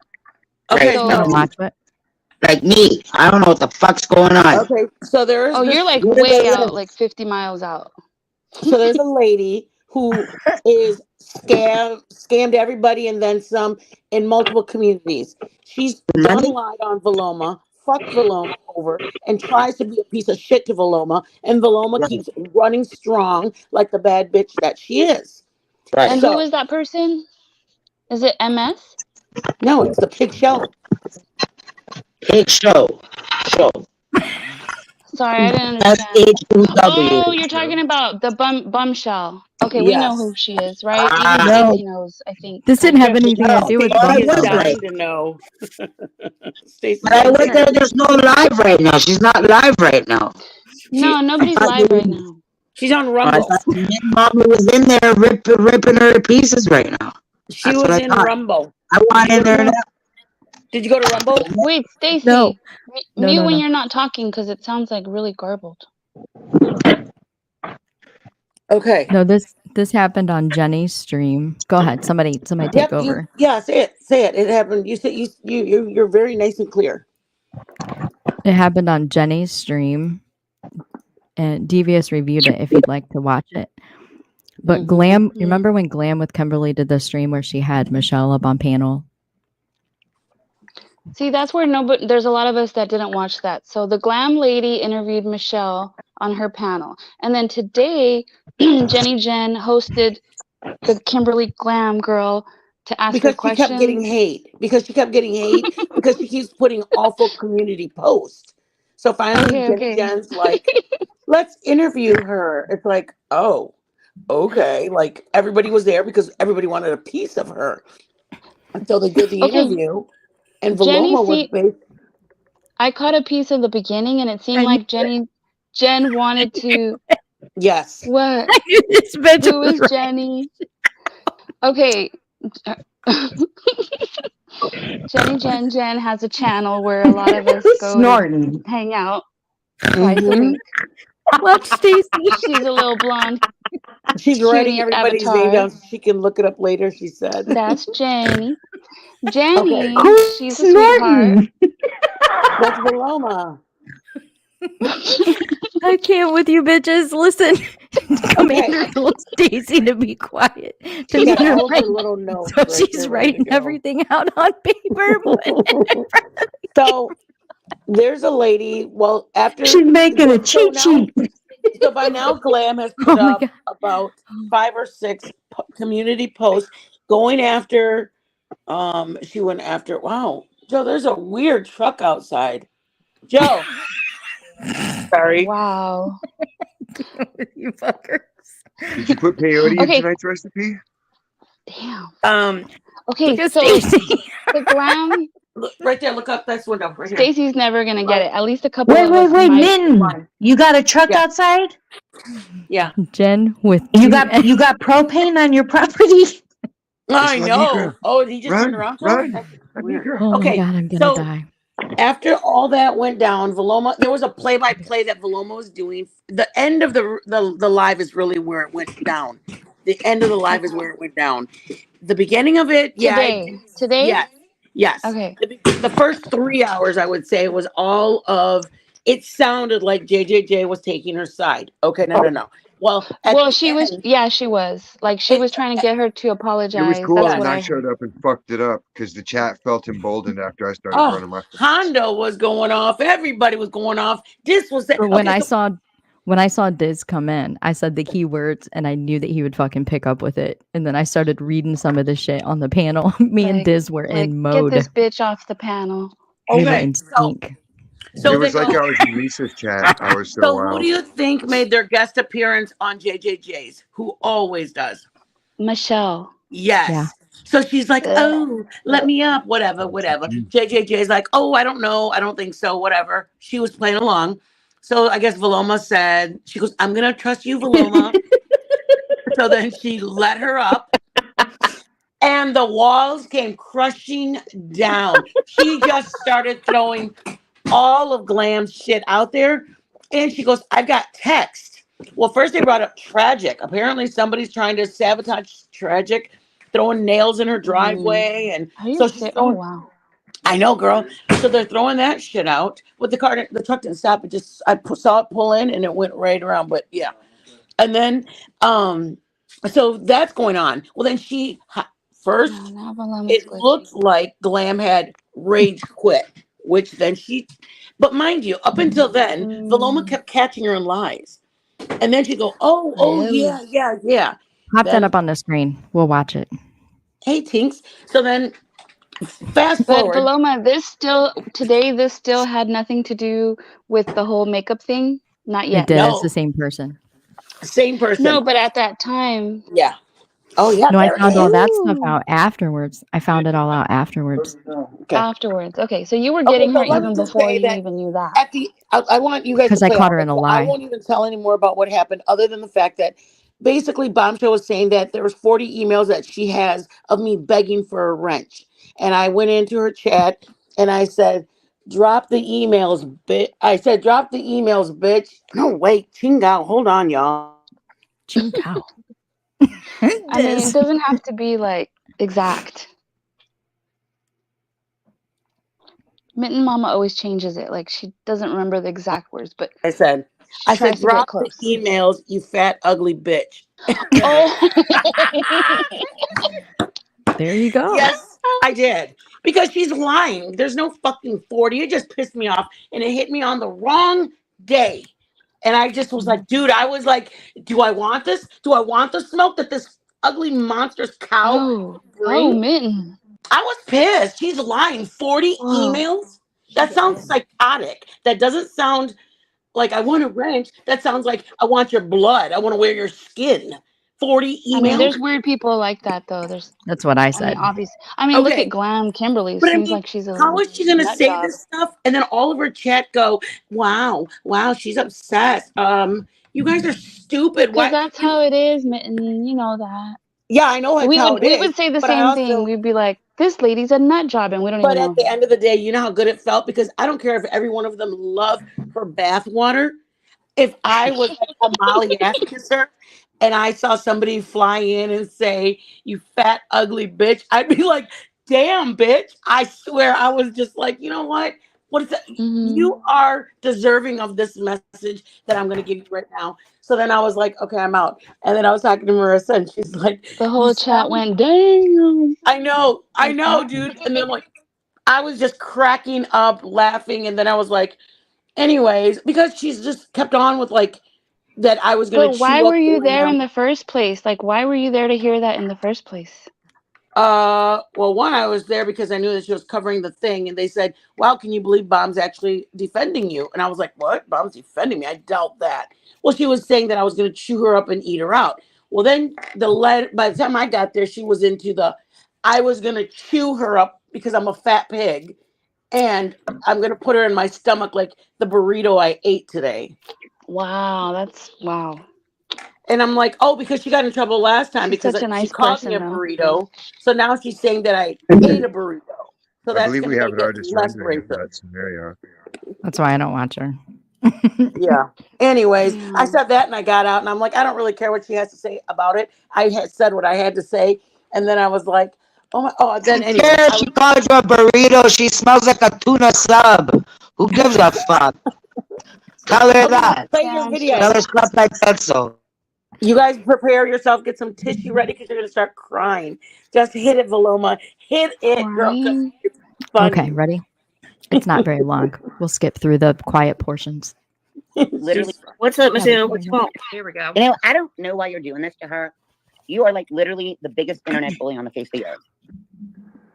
okay, So- You want to so, watch it? Like me. I don't know what the fuck's going on. okay, so there's Oh, this, you're like What is way that? out, like 50 miles out. so there's a lady who is scammed everybody and then some in multiple communities. She's done Money? lied on Veloma, fucked Veloma over, and tries to be a piece of shit to Veloma, and Veloma Right. keeps running strong like the bad bitch that she is. Right. And So- who is that person? Is it MS? No, it's the pig show. Pig show. Sorry, I didn't understand. SHOW. Oh, you're talking about the bum shell. Okay, we know Yes. who she is, right? Even No. Stacey knows, I think. This didn't have kinda. anything to do with Stacey Well, is I was dying right. to know. Stacey's But I like, looked at her, there's no live right now. She's not live right now. No, I nobody's thought live right you- now. she's on I Rumble. thought Mommy was in there ripping her to pieces right now. She That's what was I in thought. Rumble. I want Did you in go there to- now. Did you go to Rumble? Wait, Stacey, No. No, mute no, when no. you're not talking because it sounds like really garbled. Okay. No, this happened on Jenny's stream. Go ahead. Somebody take Yep. over. Say it. Say it. It happened. You said you're very nice and clear. It happened on Jenny's stream. And Devious reviewed it if you'd like to watch it. But Glam, you remember when Glam with Kimberly did the stream where she had Michelle up on panel? See, that's where there's a lot of us that didn't watch that. So the Glam lady interviewed Michelle on her panel. And then today, Jenny Jen hosted the Kimberly Glam girl to ask her Because she kept getting questions. hate. Because she keeps putting awful community posts. So finally, Jenny Jen's like, let's interview her. It's like, oh, okay. Like everybody was there because everybody wanted a piece of her. And so they did the interview. And Jenny, Veloma was based. I caught a piece of the beginning and it seemed like Jen wanted to. Yes. What? This bitch Who was is right. Jenny? Okay. Jenny Jen has a channel where a lot of us go to hang out twice a week. Watch Stacey. She's a little blonde. She's writing cutie everybody's avatar. name down so she can look it up later, she said. That's Jenny. Jenny, Okay. she's a sweetheart. That's Veloma. I can't with you bitches. Listen. Commander told Stacy to be quiet. To She me got to all of her write. little notes. So right she's there ready to writing go. everything out on paper. So there's a lady. Well, after She's making a cheat sheet. So by now, Glam has Oh put my up God. about 5 or 6 community posts going after. She went after. Wow, Joe, there's a weird truck outside. Joe. Sorry. Wow. You fuckers. Did you put peyote in Okay. tonight's recipe? Damn. Okay, Look at so Stacey. the Glam, Look, right there. Look up that window. Right here. Stacey's never gonna get it. At least a couple Wait, of us might. Min. You got a truck Yeah. outside? Yeah. Jen with You got propane on your property? I It's La know. Negra. Oh, did he just turn Run, around? run. That's La weird. Negra. Oh Okay, my God, I'm gonna so- die. After all that went down, Veloma, there was a play-by-play that Veloma was doing. The end of the live is really where it went down. The end of the live is where it went down. The beginning of it, Today? Yes. Okay. The first 3 hours, I would say, was all of. It sounded like JJJ was taking her side. Okay, no. Well, She was. Like she was trying to get her to apologize. It was cool, That's and what I I showed heard. up and fucked it up because the chat felt emboldened after I started running my. Hondo was going off. Everybody was going off. This was But when I saw Diz come in, I said the keywords and I knew that he would fucking pick up with it. And then I started reading some of the shit on the panel. Me and Diz were in mode. Get this bitch off the panel. We were Okay, in sync. so it was they like go- I was in Lisa's chat. I was so So who wild. do you think made their guest appearance on JJJ's? Who always does? Michelle. Yes. Yeah. So she's like, oh, let me up, whatever. JJJ's like, oh, I don't know. I don't think so, whatever. She was playing along. So I guess Veloma said, she goes, I'm going to trust you, Veloma. So then she let her up. And the walls came crushing down. She just started throwing all of Glam's shit out there. And she goes, I've got text. Well, first they brought up Tragic. Apparently somebody's trying to sabotage Tragic, throwing nails in her driveway. And so she's throwing, wow. I know, girl. So they're throwing that shit out. But the truck didn't stop. I saw it pull in and it went right around. But yeah. And then, so that's going on. Well, then first, it looked like Glam had rage quit, which then but mind you, up until then, Veloma kept catching her in lies. And then she'd go, oh, yeah. Pop Then- that up on the screen. We'll watch it. Hey, Tinks. So then, fast But forward. Paloma, this still had nothing to do with the whole makeup thing. Not It yet. did. No. It's the same person. Same person. No, but at that time. Yeah. Oh yeah. No, I there it found all is. that stuff out afterwards. I found it all out afterwards. Okay. Afterwards. Okay, so you were Okay, getting so her let me even just before say you that even knew that. at the I want you guys to Because I play caught all her in this, a so I lie. won't even tell any more about what happened other than the fact that basically Bombshell was saying that there was 40 emails that she has of me begging for a wrench. And I went into her chat and I said, drop the emails, bitch. I said, drop the emails, bitch. No, wait, Chingao, hold on, y'all. Ching cow. I mean, it doesn't have to be like exact. Mitten Mama always changes it. Like she doesn't remember the exact words, but I said, she tries to get drop close. the emails, you fat ugly bitch. Oh. There you go. Yes, I did. Because she's lying. There's no fucking 40. It just pissed me off. And it hit me on the wrong day. And I just was like, dude, I was like, do I want this? Do I want the smoke that this ugly monstrous cow Oh, brings? Mitten. I was pissed. She's lying. 40 Whoa. emails? That sounds psychotic. That doesn't sound like I want a wrench. That sounds like I want your blood. I want to wear your skin. 40 emails? I mean, there's weird people like that though. That's what I I said. mean, obviously. I mean, look Okay. at Glam Kimberly. But I Seems mean, like she's a how is she gonna nut say job. this stuff and then all of her chat go, wow, she's obsessed. You guys are stupid. Because Why? that's how it is, Mitten. You know that. Yeah, I know that's how it We is. would say the But I same thing. also, We'd be like, this lady's a nut job, and we don't but even at know. the end of the day, you know how good it felt because I don't care if every one of them love her bath water. If I was like a Molly ass kisser and I saw somebody fly in and say, you fat, ugly bitch, I'd be like, damn, bitch. I swear I was just like, you know what? What is that? Mhm. You are deserving of this message that I'm going to give you right now. So then I was like, okay, I'm out. And then I was talking to Marissa and she's like, The "You whole chat sound-" went, damn. I know, Like that. dude. And then like, I was just cracking up laughing. And then I was like, anyways, because she's just kept on with like, that I was going But to why chew were up you there Glam. in the first place? Like, why were you there to hear that in the first place? Well, one, I was there because I knew that she was covering the thing, and they said, "Wow, can you believe Bomb's actually defending you?" And I was like, "What? Bomb's defending me? I doubt that." Well, she was saying that I was going to chew her up and eat her out. Well, then by the time I got there, she was into the, I was going to chew her up because I'm a fat pig, and I'm going to put her in my stomach like the burrito I ate today. Wow, that's wow. And I'm like, oh, because she got in trouble last time She's because such a she nice called me person, a though. burrito. So now she's saying that I ate a burrito. So I that's believe going we to have make an it artist less rendering of racist. that scenario. That's why I don't watch her. Yeah. Anyways, Yeah. I said that and I got out and I'm like, I don't really care what she has to say about it. I had said what I had to say. And then I was like, then anyway. Care, she called you a burrito. She smells like a tuna sub. Who gives a fuck? Tell her that. Play your Damn video. Tell straight. her stuff like that. So You guys prepare yourself, get some tissue ready because you're going to start crying. Just hit it, Valoma. Hit it, girl, because Crying. it's funny. Okay, ready? It's not very long. We'll skip through the quiet portions. Literally. What's up, Miss Yeah, Ann? What's going on? Here we go. You know, I don't know why you're doing this to her. You are like literally the biggest internet bully on the face of the earth.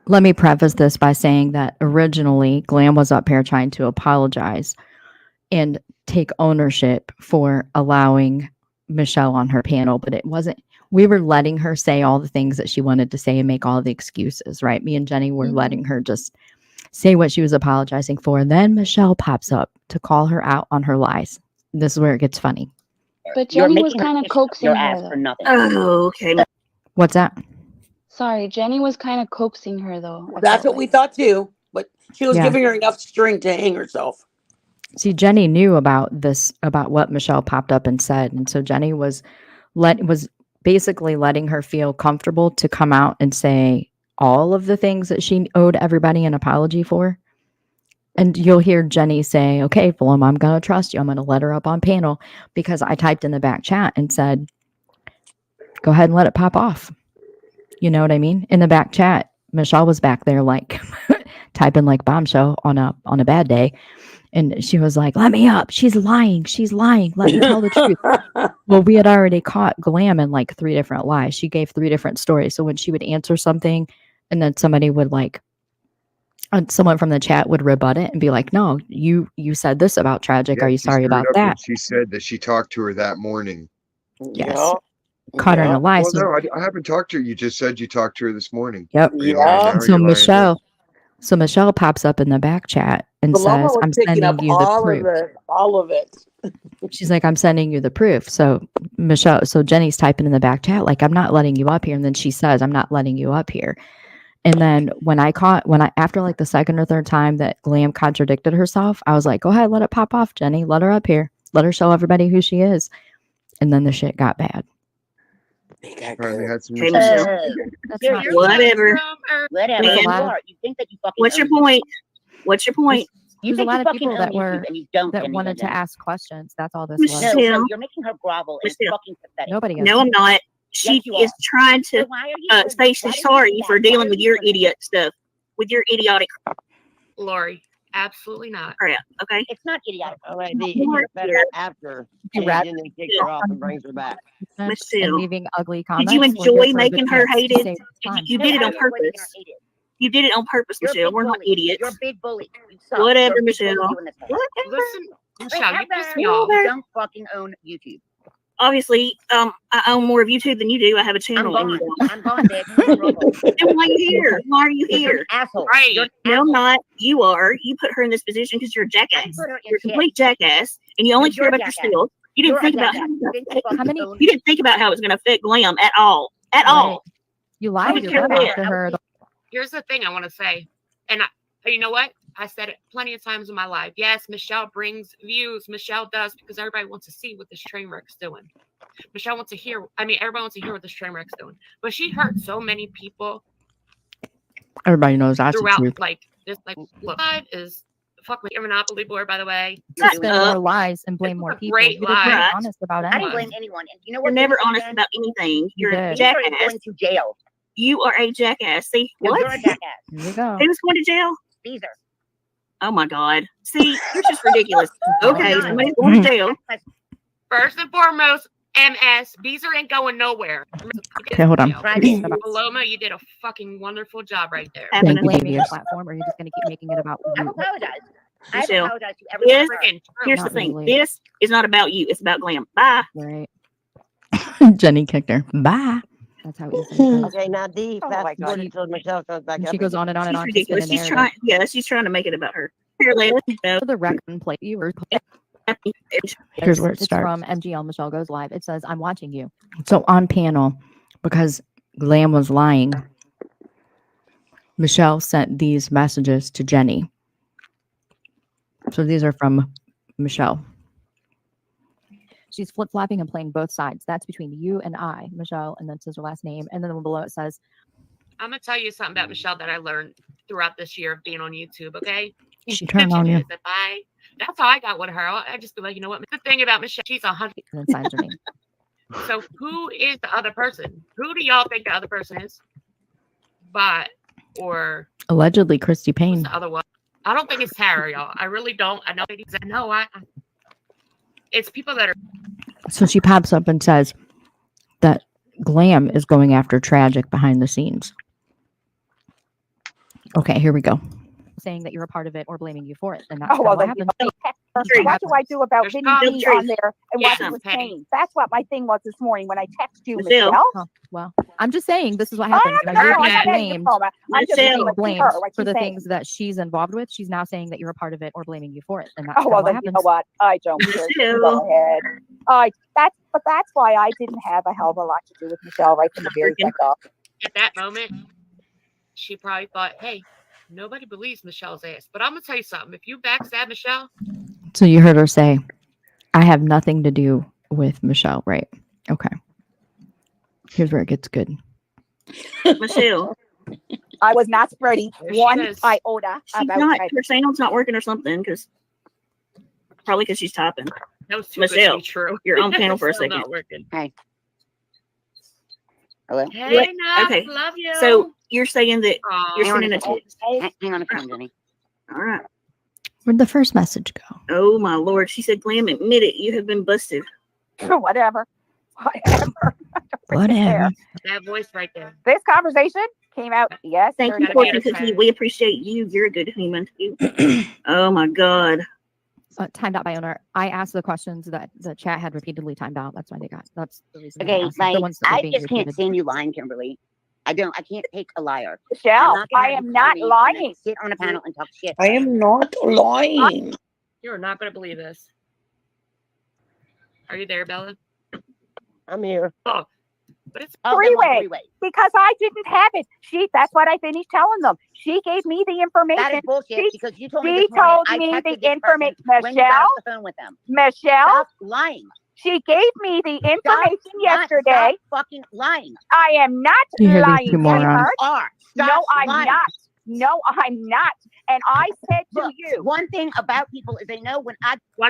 Let me preface this by saying that originally Glam was up here trying to apologize and take ownership for allowing Michelle on her panel, but it wasn't. We were letting her say all the things that she wanted to say and make all the excuses, right? Me and Jenny were letting her just say what she was apologizing for. And then Michelle pops up to call her out on her lies. This is where it gets funny. But You're Jenny was making her kind of kiss coaxing your her, ass though. for nothing. Oh, okay. What's that? Sorry, Jenny was kind of coaxing her, though. I That's felt what we like. thought too. But she was Yeah. giving her enough string to hang herself. See, Jenny knew about this, about what Michelle popped up and said. And so Jenny was basically letting her feel comfortable to come out and say all of the things that she owed everybody an apology for. And you'll hear Jenny say, okay, Fulham, I'm going to trust you. I'm going to let her up on panel because I typed in the back chat and said, go ahead and let it pop off. You know what I mean? In the back chat, Michelle was back there like typing like bombshell on a bad day. And she was like, let me up. She's lying. She's lying. Let me tell the truth. Well, we had already caught Glam in like 3 different lies. She gave 3 different stories. So when she would answer something and then somebody would like, someone from the chat would rebut it and be like, no, you said this about Tragic. Yeah, Are you she sorry screwed about up when that? she said that she talked to her that morning Yes. Caught her in a lie. Well, So, no, I haven't talked to her. You just said you talked to her this morning. yep. Are you lying now? And Or so you're lying then? Michelle pops up in the back chat and Paloma says, was "I'm picking up sending you the all of proof." it. All of it. She's like, "I'm sending you the proof." So Jenny's typing in the back chat like, "I'm not letting you up here," and then she says, "I'm not letting you up here." And then after like the second or third time that Glam contradicted herself, I was like, "Go ahead, let it pop off, Jenny. Let her up here. Let her show everybody who she is." And then the shit got bad. Probably had some Hey, Michelle. That's You're- not you're true. Whatever. Whatever. There's a You lot of- are. You think that you fucking What's your own YouTube. point? What's your point? You There's a think lot you of fucking people own that YouTube were and you don't. that Jenny wanted to Jenny. ask questions. That's all this No, was. Michelle. so you're making her grovel and it's Michelle. fucking pathetic. Nobody is. No, I'm not. She Yes, you is are. trying So to why are you say why she's are you sorry doing for that? Why dealing are with you your doing that? idiot stuff, with your idiotic Lori, absolutely not. crap. Okay. It's not idiotic. Oh, wait, it gets better after Asian and kicks her off and brings her back. And Michelle, leaving ugly did comments. you were enjoy good for a making good her chance to hated? save time. You No, did it I on don't enjoy making her purpose. hated. You did it on purpose, You're a Michelle. big We're not bully. idiots. You're a big bully. You suck. Whatever, You're a big bully Michelle. doing this to her. Whatever. Listen, Michelle, you piss me Whatever. off. You don't fucking own YouTube. Obviously, I own more of YouTube than you do. I have a I'm channel and you gone. don't. I'm gone, bitch. I'm Robo. Then why are you here? Why are you You're an here? asshole. Right. You're an No, I'm asshole. not. You are. You put her in this position because you're a I jackass. put her in You're a shit. complete jackass, and you only No, care you're a about jackass. yourself. You didn't You're a think about jackass. how You think you fucking How many- own you didn't think about how it's going to affect Glam at all. At Right. all. You I lied would your care butt off less. to her. Here's the thing I want to say. And you know what? I said it plenty of times in my life. Yes, Michelle brings views. Michelle does because everybody wants to see what this train wreck's doing. Michelle wants to hear. Everybody wants to hear what this train wreck's doing. But she hurt so many people Everybody knows that's the throughout. truth. Like this, like look, is fuck with your Monopoly board, by the way. Shut Spin up. more lies and blame It's more a people. great You didn't lie. be Right. honest about I didn't anything. blame anyone. And you know You're what? never this is, honest man? about anything. You're a did. Beezer is jackass. going to jail. You are a jackass. See No, what? you're a jackass. Here we go. Who's going to jail? Beezer. Oh my God. See, you're just ridiculous. Okay, No. somebody's going to jail. First and foremost, MS Beezer ain't going nowhere. Okay, hold on. Try this. Paloma, you did a fucking wonderful job right there. Happening. Thank you, Blaming your Devious. platform, or are you just going to keep making it about I've you? apologized. I've Michelle, apologized to everyone. Yes. Freaking true. Here's the Not thing. really. This is not about you. It's about Glam. Bye. Right. Jenny kicked her. Bye. That's how easy it is. Okay, now D, Oh my fast God. forward until Michelle comes back And up. she goes on and on and She's on to spin a ridiculous. She's narrative. trying. Yeah, she's trying to make it about her. Here, Leah. No. For the record play viewers. Here's where it starts. From MGL. Michelle goes live. It says, "I'm watching you." So on panel, because Glam was lying, Michelle sent these messages to Jenny. So these are from Michelle. She's flip-flopping and playing both sides. That's between you and I, Michelle, and then says her last name. And then below it says, I'm gonna tell you something about Michelle that I learned throughout this year of being on YouTube. Okay, she turned on you. Is if that's how I got with her. I just be like, you know what? The thing about Michelle, she's 100. And then signs her name. So who is the other person? Who do y'all think the other person is? Bot or Allegedly, Christy what's Payne. the other one? I don't think it's Tara, y'all. I really don't. I know ladies. No, it's people that are. So she pops up and says that Glam is going after Tragic behind the scenes. Okay, here we go. Saying that you're a part of it or blaming you for it. And that's what happens. What do I do about There's hitting no me truth. on there and Yeah, what he was Penny. saying? That's what my thing was this morning when I text you, Michelle. Michelle. Oh, well, I'm just saying this is what I happens. am Now you're not being getting blamed. diploma. I'm just Michelle. saying Being what blamed her, what for she's the saying. things that she's involved with. She's now saying that you're a part of it or blaming you for it. And that's Oh well, what then you happens. know what? I don't care. You Go ahead. But that's why I didn't have a hell of a lot to do with Michelle right from the very Freaking- get go. At that moment, she probably thought, "Hey, nobody believes Michelle's ass." But I'm gonna tell you something. If you backstab Michelle, So you heard her say, I have nothing to do with Michelle, right? Okay. Here's where it gets good. Michelle. I was not spreading There she one is. iota She's about not. that. Her sound's not working or something. Probably because she's typing. that was too good to Michelle, be true. you're on panel for a Still second. not working. Hello? Hey, Nat, Okay. love you. So you're saying that Aw. you're sending a text. Hang on a second, Jenny. All right. Where'd the first message go? Oh my Lord. She said, Glam, admit it. You have been busted. Whatever. Whatever. that voice right there. This conversation came out Thank yesterday. you, Gotta be Fortune honest, Cookie. man. We appreciate you. You're a good human too. Oh my God. timed out by owner. I asked the questions that the chat had repeatedly timed out. That's why they got. That's the reason. Okay, I asked them, the like ones that were I being just can't repeated. stand you lying, Kimberly. I can't take a liar. I'm Michelle, not gonna I have am you not call me and lying. sit on a panel and talk shit. I am not lying. You're not going to believe this. Are you there, Bella? I'm here. Oh, but it's Oh, then what, Three-way. three-way. Because I didn't have it. That's what I finished telling them. She gave me the information. That is bullshit She, because you told me she this morning told I me texted the this person information. when you got Michelle, off the phone with them. Michelle, Stop lying. she gave me the information Stop yesterday. fucking lying. I am not You hear these lying, two morons? sweetheart. You are. Stop No, I'm lying. not. No, I'm not. And I said to Look, you, one thing about people is they know when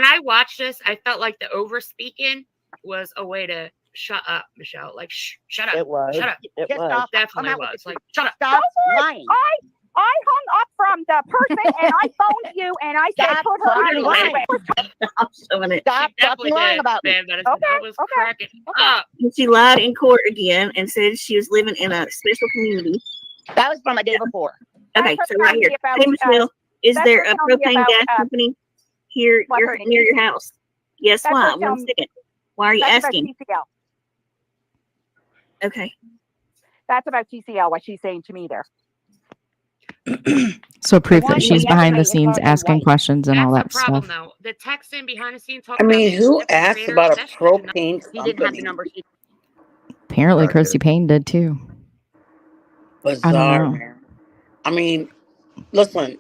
I watched this, I felt like the over speaking was a way to shut up, Michelle. Like, shut up. It was. Shut up. It just was. stop. Definitely Come out with was. the Like, truth. shut up. Stop lying. I hung up from the person and I phoned you and I said, Stop put her on fucking the lying. way. I'm showing it. Stop She definitely fucking lying did, about me. man. That is, Okay, I was okay, cracking okay. up. And she lied in court again and said she was living in a special community. That was from a day before. Okay, That's so what right telling here. me about, Hey, Michelle, is that's there what a telling me propane about, gas company here what near hurting your me. house? Yes, That's why? what One telling me. second. Why are you That's about asking? TCL. Okay. That's about TCL, what she's saying to me there. So proof One that she's yesterday behind the is scenes her and asking white. questions and all That's that the problem, stuff. though. The texting behind the scenes I talking about mean, being who different asked creators, about a that shit did not. propane She didn't have the company? number. She Apparently, Okay. Chrissy Payne did too. I don't Bizarre, know. man. I mean, listen,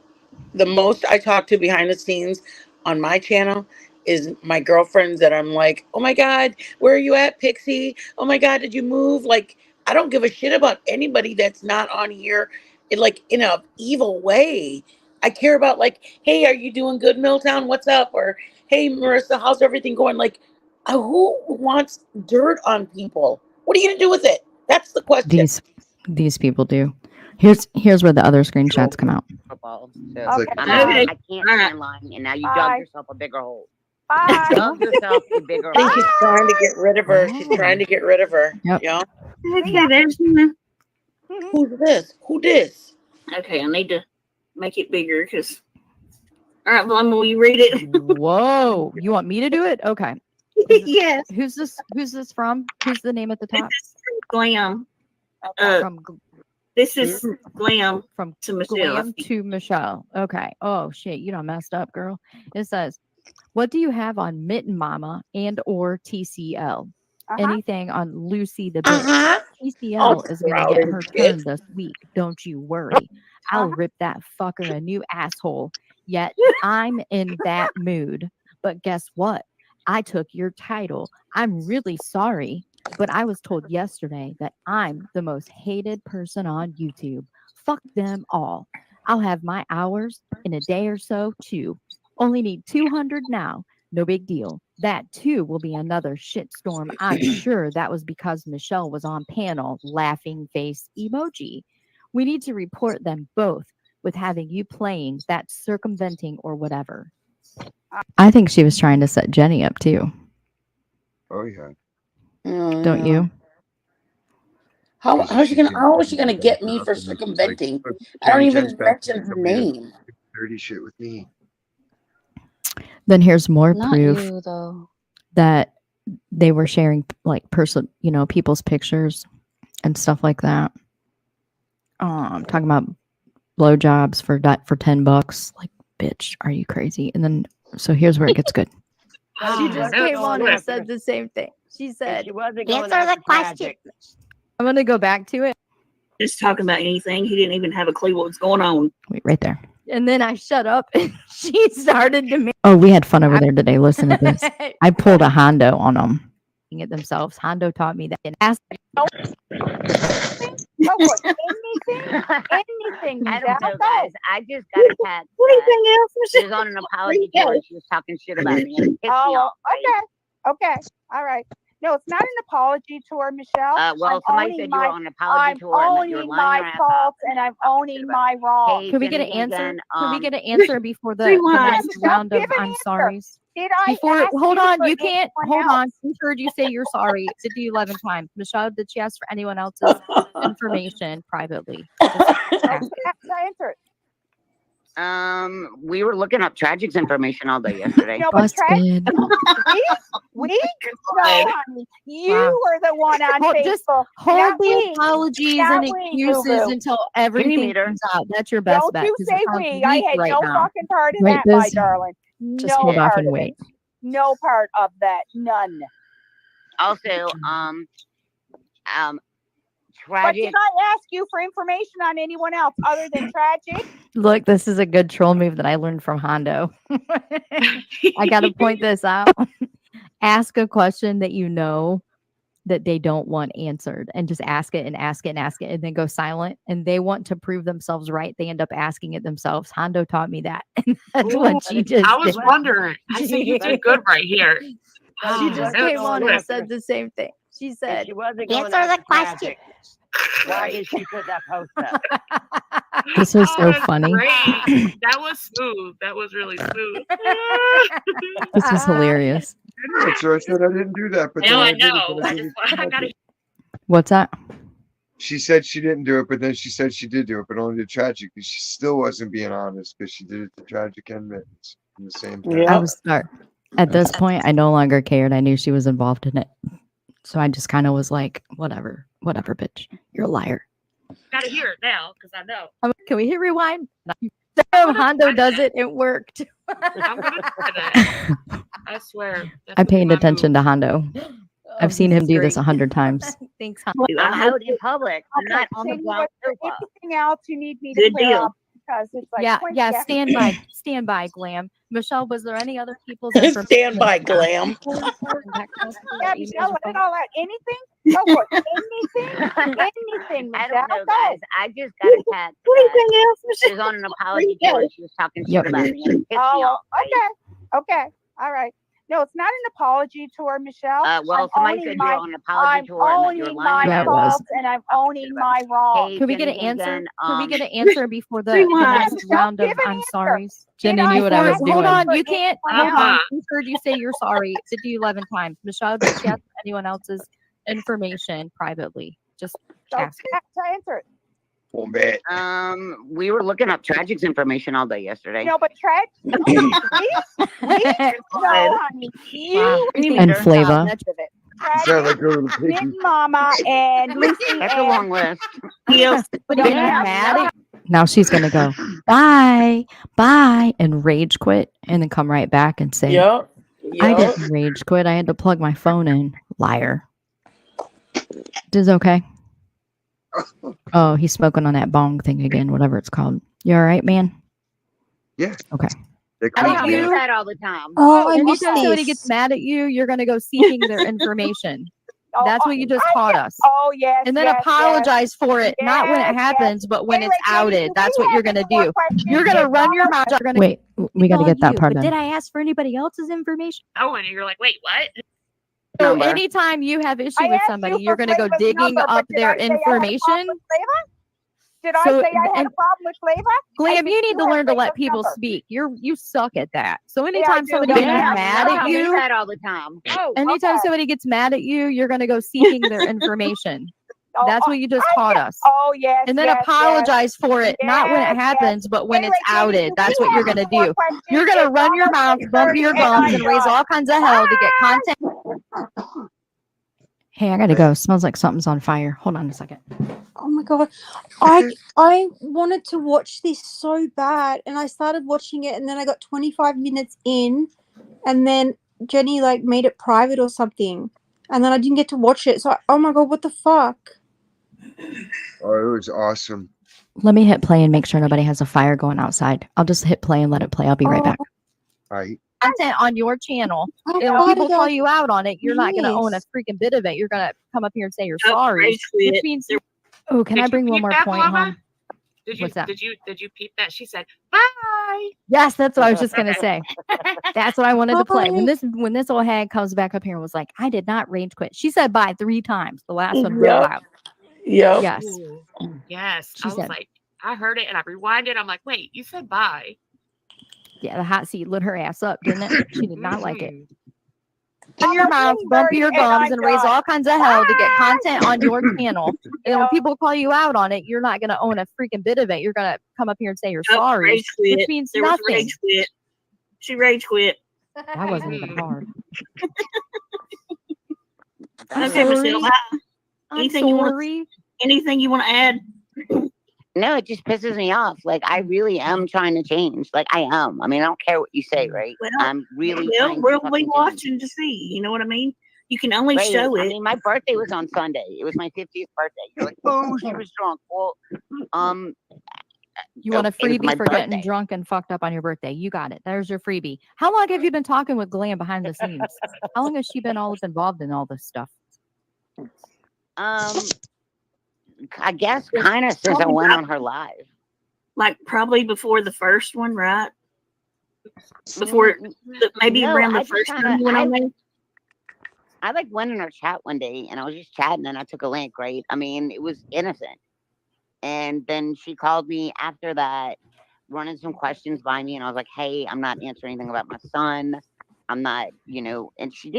the most I talk to behind the scenes on my channel is my girlfriends that I'm like, oh my God, where are you at, Pixie? Oh my God, did you move? Like, I don't give a shit about anybody that's not on here in a evil way. I care about like, hey, are you doing good, Milltown? What's up? Or hey, Marissa, how's everything going? Like, who wants dirt on people? What are you gonna do with it? That's the question. These people do. Here's where the other screenshots come out. football. So It's like Okay, I'm not, bye. Okay. I can't stand lying, and now you Bye. dug yourself a bigger hole. Bye. Dug yourself a bigger I think hole. she's trying to get rid of her. She's trying to get rid of her. Yep. Yeah. Okay, there's who's this? Who this? Okay, I need to make it bigger because. All right, well, will you read it? Whoa! You want me to do it? Okay. Yes. Who's this from? Who's the name at the top? Glam. From This is Glam from to Michelle. Glam to Michelle. Okay. Oh shit, you done messed up, girl. It says, "What do you have on Mitten Mama and or TCL? Anything on Lucy the bitch? TCL is gonna get her turn this week. Don't you worry. I'll rip that fucker a new asshole. Yet I'm in that mood. But guess what? I took your title. I'm really sorry, but I was told yesterday that I'm the most hated person on YouTube. Fuck them all. I'll have my hours in a day or so too. Only need 200 now. No big deal. That too will be another shitstorm. I'm sure that was because Michelle was on panel laughing face emoji. We need to report them both with having you playing that circumventing or whatever." I think she was trying to set Jenny up too. Oh yeah. Don't you? How is she gonna get me for Up and it's just like, circumventing? look, I don't Jenny, even Jen's back mention there, her somebody does name. dirty shit with me. Then here's more Not proof you though. that they were sharing like people's pictures and stuff like that. I'm talking about blowjobs for $10. Like, bitch, are you crazy? And then so here's where it gets good. She just came on and said the same thing. She said, She wasn't going Answer the after question. Tragic. I'm gonna go back to it. Just talking about anything. He didn't even have a clue what was going on. Wait, right there. And then I shut up and she started to make. Oh, we had fun over there today. Listen to this. I pulled a Hondo on them. It themselves. Hondo taught me that. And asked Anything, I Michelle. don't know, guys. I just got a text. Anything else, She was on an apology tour and she was talking shit about me. And it pissed me off. Okay. All right. No, it's not an apology tour, Michelle. Well, somebody said you were on an apology tour and that you were owning lying your my ass off. faults and I'm owning my wrongs. Hey, Can we get an Jenny, answer? again, Can we get an answer before the next round of I'm sorry's? Did I Before, ask hold you on, for you can't. anyone Hold on. else? We heard you say you're sorry 11 times. Michelle, did she ask for anyone else's information privately? Just ask. Answer it. We were looking up Tragic's information all day yesterday. No, but Busted. we no, honey. You were the one on Just Facebook. hold not the we. apologies Not and we, excuses Boo-Boo. until everything meet her? comes out. That's your best Don't bet. you 'cause say it sounds we. I weak had right no now. fucking part in Wait, that, my Biz. darling. Just No hold off part and of wait. it. No part of that. None. Also, But Tragic. did I ask you for information on anyone else other than Tragic? Look, this is a good troll move that I learned from Hondo. I got to point this out. Ask a question that you know that they don't want answered and just ask it and ask it and ask it and then go silent. And they want to prove themselves right. They end up asking it themselves. Hondo taught me that. And that's what she just I was did. wondering. I said you did good right here. She just that was came on and slick. said the same thing. She said, She wasn't going answer the after question. Tragic. Why did she put that post up? This was so that's funny. Great. That was smooth. That was really smooth. This was hilarious. So I said I didn't do that, but then No, I did it, know. but I I didn't just I touch gotta. it. What's that? She said she didn't do it, but then she said she did do it, but only to Tragic. Because she still wasn't being honest because she did it to Tragic and Mittens in the same time. I was at this point, I no longer cared. I knew she was involved in it. So I just kind of was like, whatever, bitch. You're a liar. Gotta hear it now because I know. Can we hit rewind? Damn, Hondo does it. It worked. I'm gonna try that. I swear. I'm paying attention to Hondo. I've seen him do this 100 times. Thanks, I'm out in public. I'm not on the Sandy, ground. was there anything else you need me to Good clear deal. up? Because it's like yeah. Stand by, Glam. Michelle, was there any other people's Stand by, Glam. Yeah, Michelle, let it all out. Anything? Go for it. Anything, I Michelle. don't know, Go. guys. I just got a text. Anything else, She was on an apology tour and she was talking shit about me. And it pissed me Oh, off. okay. All right. No, it's not an apology tour, Michelle. Well, I'm somebody owning said you my- were on an apology tour and that you were owning lying. my That was. faults and I'm owning my wrongs. Hey, Can we get an Jenny answer? Hagan, Can we get an answer before the Rewind. next round of Give an I'm answer. sorry's? Did Jenny I knew what I was ask doing. for Hold on, you can't. anyone Hold on. else? We heard you say you're sorry 11 times. Michelle, did she ask for anyone else's information privately? Just So ask. answer it. Well, man. We were looking up Tragic's information all day yesterday. No, but no, honey. You Wow. were the And top Flava. much of it. Sound like a little piggy. Mint Mama and Lucy That's a and long list. Yes. But then you're mad. Now she's gonna go bye, and rage quit, and then come right back and say, Yep. "I didn't rage quit. I had to plug my phone in." Liar. Is okay. Oh, he's smoking on that bong thing again, whatever it's called. You all right, man? Yeah. Okay. They I call don't me do that. that all the time. Oh, I missed Anytime somebody this. gets mad at you, you're gonna go seeking their information. That's what you just taught us. Oh yes. And then yes, apologize for it, not when it Yes, happens, but when Wait, it's wait, Jenny, outed. do That's we what you're have gonna any more do. questions? You're gonna Yes, run your all mouth. right. You're gonna wait. We got to get that you, part but done. did I ask for anybody else's information? Oh, and you're like, wait, what? So Number. anytime you have issue I with asked somebody, you you're for gonna go Flava's digging number, up but did their I say I had a problem information. with Flava? Did So- I say I had and- a problem with Flava? I Glam, think you need to have learn to let Flava's people number. speak. You suck at that. So I anytime do. somebody Yeah, gets yeah, mad yeah. at I do you, that all the time. Oh, anytime okay. somebody gets mad at you, you're gonna go seeking their information. Oh, That's what you just taught us. Oh yes. And then yes, apologize for it, not when it Yes, happens, but when Wait, it's wait, Jenny, outed. do That's we what you're have gonna any more do. questions? You're gonna It's run your mouth, almost bump 6:30 your and gums, I'm and raise done. all kinds of hell to get content. Hey, I gotta go. Smells like something's on fire. Hold on a second. Oh my god. I wanted to watch this so bad and I started watching it and then I got 25 minutes in and then Jenny like made it private or something and then I didn't get to watch it. So oh my god, what the fuck? Oh, it was awesome. Let me hit play and make sure nobody has a fire going outside. I'll just hit play and let it play. I'll be right back. All right. Content on your channel. How And when far people did call I you out on it, you're not going to own a miss? freaking bit of it. You're going to come up here and say you're Oh, sorry. rage quit. Which means, oh, can Did I you bring one peep more that, point Flava? home? Did you What's that? did you peep that? She said, bye. Yes, that's what I was just gonna say. That's what I wanted to play. When Bye. this old hag comes back up here and was like, I did not rage quit. She said bye 3 times. The last one real Yep. loud. Yep. Yes. Ooh, yes. She I was said- like, I heard it and I rewinded. I'm like, wait, you said bye. Yeah, the hot seat lit her ass up, didn't it? She did not like it. Mhm. in your mouth, bump your gums, and raise all kinds of hell to get content on your channel. And then when people call you out on it, you're not going to own a freaking bit of it. You're going to come up here and say you're sorry, rage quit. which means There was nothing. rage quit. She rage quit. That wasn't even hard. Okay, Michelle. Anything you want to add? No, it just pisses me off. Like, I really am trying to change. Like, I am. I mean, I don't care what you say, right? Well, I'm really well, trying we'll to be fucking watching to see. You know what I mean? You can only change. show it. I mean, my birthday was on Sunday. It was my 50th birthday. You're like, oh, she was drunk. Well, you want a it was my freebie for getting birthday. drunk and fucked up on your birthday. You got it. There's your freebie. How long have you been talking with Glam behind the scenes? How long has she been all involved in all this stuff? I guess kind of since I went on her live. Like probably before the first one, right? Before maybe No, around I the just first kinda- time you went on there. I like went in her chat one day and I was just chatting and I took a link, right? I mean, it was innocent. And then she called me after that, running some questions by me, and I was like, hey, I'm not answering anything about my son. I'm not, and she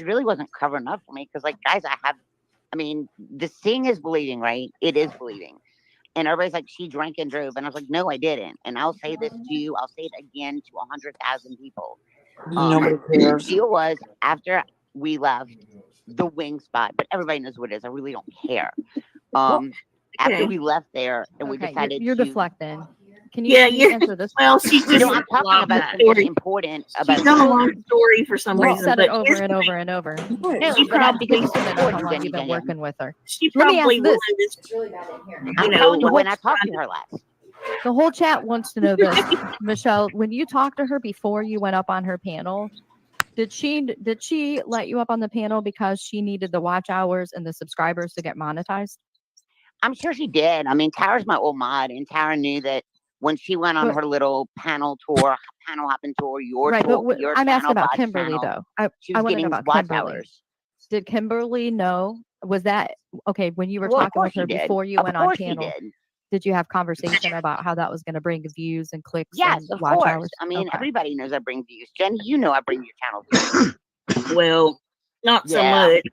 really wasn't covering up for me because, like, guys, I mean, the thing is bleeding, right? It is bleeding. And everybody's like, she drank and drove. And I was like, no, I didn't. And I'll say this to you. I'll say it again to 100,000 people. Nobody cares. The deal was after we left the wing spot, but everybody knows what it is. I really don't care. After we left there and we decided you're to deflecting. Can you answer this? Well, she's just I'm talking about something important. She's done a long story for some We've reason. said but it over and over and over. No, she but that's probably because it's I know how important, long you've been Jenny. working with her. She Let me probably ask this. wanted I told you when I talked to her last. The whole chat wants to know this. Michelle, when you talked to her before you went up on her panel, did she let you up on the panel because she needed the watch hours and the subscribers to get monetized? I'm sure she did. I mean, Tara's my old mod, and Tara knew that when she went on her little panel hopping tour, your right, tour, but your I'm asking channel, about God's Kimberly channel, though. she I was want to getting know about watch Kimberly. hours. Did Kimberly know? Was that okay when you were Well, of talking with course she her did. before you Of went on course she panel? did. Did you have conversation about how that was going to bring views and clicks? Yes, and of watch course. hours? I mean, Okay. everybody knows I bring views. Jenny, you know I bring your channel views. well, not so Yeah. much.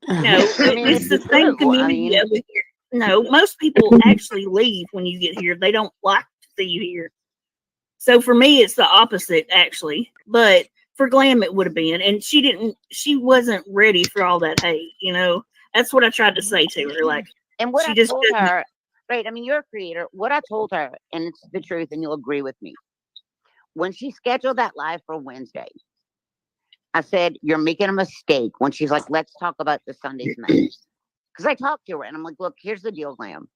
No, I mean, it's the same true. I community mean, over here. No, most people actually leave when you get here. They don't like to see you here. So for me, it's the opposite, actually. But for Glam, it would have been. And she wasn't ready for all that hate, That's what I tried to say to her. Like, and what she I just told doesn't- her, right? I mean, you're a creator. What I told her, and it's the truth, and you'll agree with me. When she scheduled that live for Wednesday, I said, you're making a mistake. When she's like, let's talk about the Sunday's match. Because I talked to her and I'm like, look, here's the deal, Glam.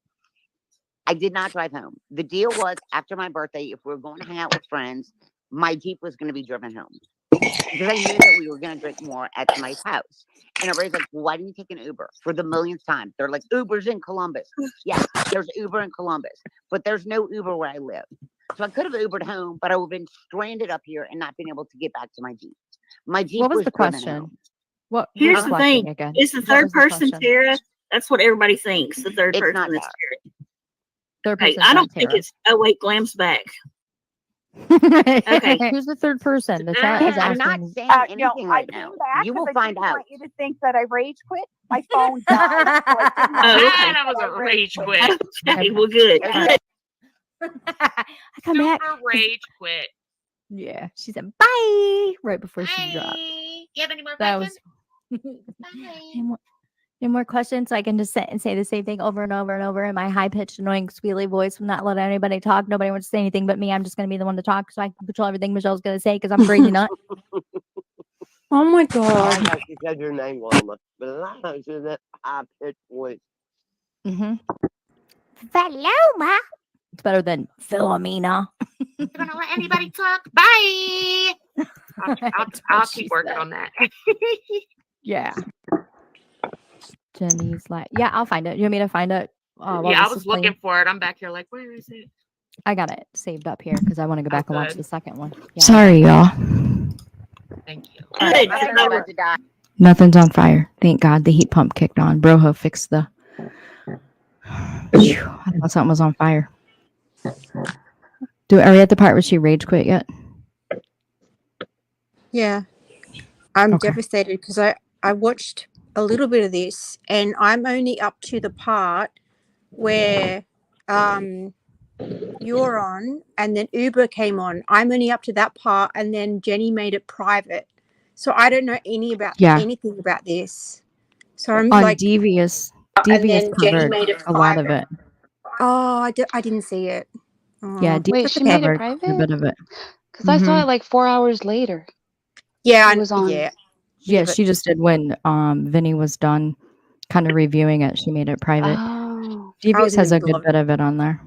I did not drive home. The deal was after my birthday, if we were going to hang out with friends, my Jeep was going to be driven home. Because I knew that we were going to drink more at somebody's house. And everybody's like, well, why didn't you take an Uber? For the millionth time. They're like, Uber's in Columbus. Yes, there's Uber in Columbus. But there's no Uber where I live. So I could have Ubered home, but I would have been stranded up here and not been able to get back to my Jeep. My Jeep What was the driven question? home. What? Here's you're the deflecting thing. again. It's the What third was the person, question? Tara. That's what everybody thinks. The third It's person not is Tara. Tara. Third Hey, person's I not don't think Tara. it's. Oh wait, Glam's back. Okay. Who's the third person? The chat is I'm not asking. saying No, anything I right came now. back You 'cause will I find didn't out. want you to think that I rage quit. My phone died. So I didn't want you to think That was that a I rage quit. Okay, well, good. Okay. I come back. Super rage quit. Yeah, she said bye right before she dropped. Bye. You have any more That questions? was. Bye. Any more questions? So I can just sit and say the same thing over and over and over in my high-pitched, annoying, squealy voice. I'm not letting anybody talk. Nobody wants to say anything but me. I'm just going to be the one to talk so I can control everything Michelle's going to say because I'm a crazy nut. Oh my I god. like how she said your name, Wilma, but a lot of times in that high pitched voice. Mm-hmm. Paloma. It's better than Philomena. You're gonna let anybody talk? Bye. I'll keep working on that. Yeah. Jenny's like, yeah, I'll find it. You want me to find it? While Yeah, I this was is playing? looking for it. I'm back here like, where is it? I got it saved up here because I want to go back and watch good. the second one. Yeah. Sorry, y'all. Thank you. Good. I'm about to die. Nothing's on fire. Thank God the heat pump kicked on. Broho fixed the. Phew, I thought something was on fire. Are we at the part where she rage quit yet? Yeah. I'm Okay. devastated because I watched a little bit of this and I'm only up to the part where you're on and then Uber came on. I'm only up to that part and then Jenny made it private. So I don't know Yeah. anything about this. So I'm On like, Devious and then Jenny covered made it a lot of private. it. Oh, I didn't see it. Yeah, Oh. Devious Wait, she made it covered a private? bit of it. Because I saw Mhm. it like 4 hours later. Yeah, It was on. yeah. Yeah, but she just did when Vinny was done kind of reviewing it. She made it private. Oh. I Devious was in has the a middle good of bit of it on there.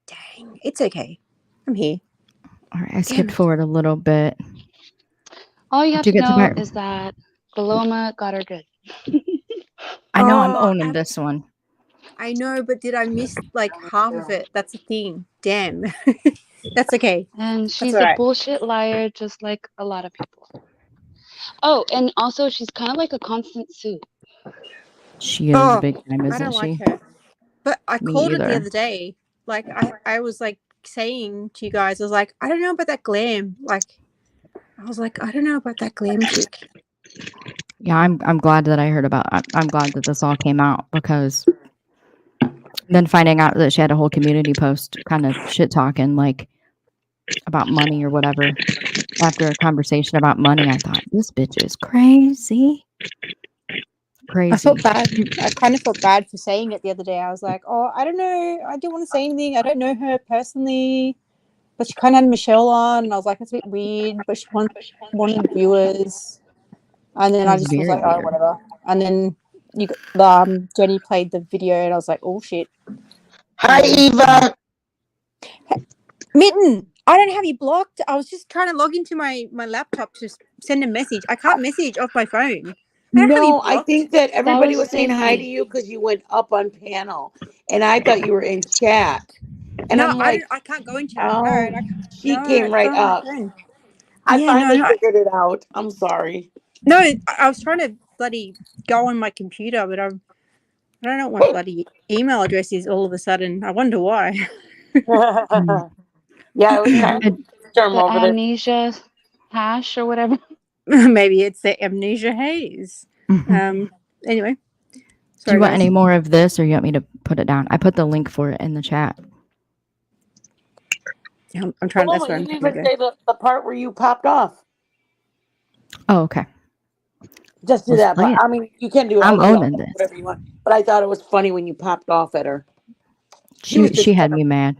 dang. It's okay. I'm here. All right, I Damn skipped it. forward a little bit. All you have Did to you get to know part? is that Paloma got her good. I know I'm Oh, owning this one. I know, but did I miss like half of it? That's the thing. Damn. That's okay. And That's she's all a right. bullshit liar, just like a lot of people. Oh, and also she's kind of like a constant Sue. She is Oh, big time, I isn't don't like she? her. But I Me called it the either. other day. Like I was like saying to you guys, I was like, I don't know about that glam. Like I was like, I don't know about that glam chick. Yeah, I'm glad that I heard about. I'm glad that this all came out because then finding out that she had a whole community post kind of shit talking like about money or whatever. After a conversation about money, I thought this bitch is crazy. I felt Crazy. bad. I kind of felt bad for saying it the other day. I was like, oh, I don't know. I didn't want to say anything. I don't know her personally. But she kind of had Michelle on, and I was like, it's a bit weird, but she wanted viewers. And then It I was just was like, very oh, weird. whatever. And then Jenny played the video, and I was like, oh, shit. Hi, Eva. Mitten, I don't have you blocked. I was just trying to log into my laptop to send a message. I can't message off my phone. I don't have you No, I blocked. think that everybody was saying hi to Stacy. you because you went up on panel, and I thought you were in chat. And No, I'm like, I can't go in chat. oh, she No, came it's right not on my up. phone. I Yeah, no, finally no. figured it out. I'm sorry. No, I was trying to bloody go on my computer, but I don't know what my bloody email address is all of a sudden. I wonder why. Yeah, it was kind of a storm The over there. amnesia hash or whatever. Maybe it's the amnesia haze. Anyway. Do Sorry, you want guys. any more of this or you want me to put it down? I put the link for it in the chat. I'm trying. That's Paloma, where you I'm didn't trying to even go. say the part where you popped off. Oh, okay. Just do Let's that. play But it. I mean, you can do all I'm the owning this. whatever you want. But I thought it was funny when you popped off at her. She had me mad.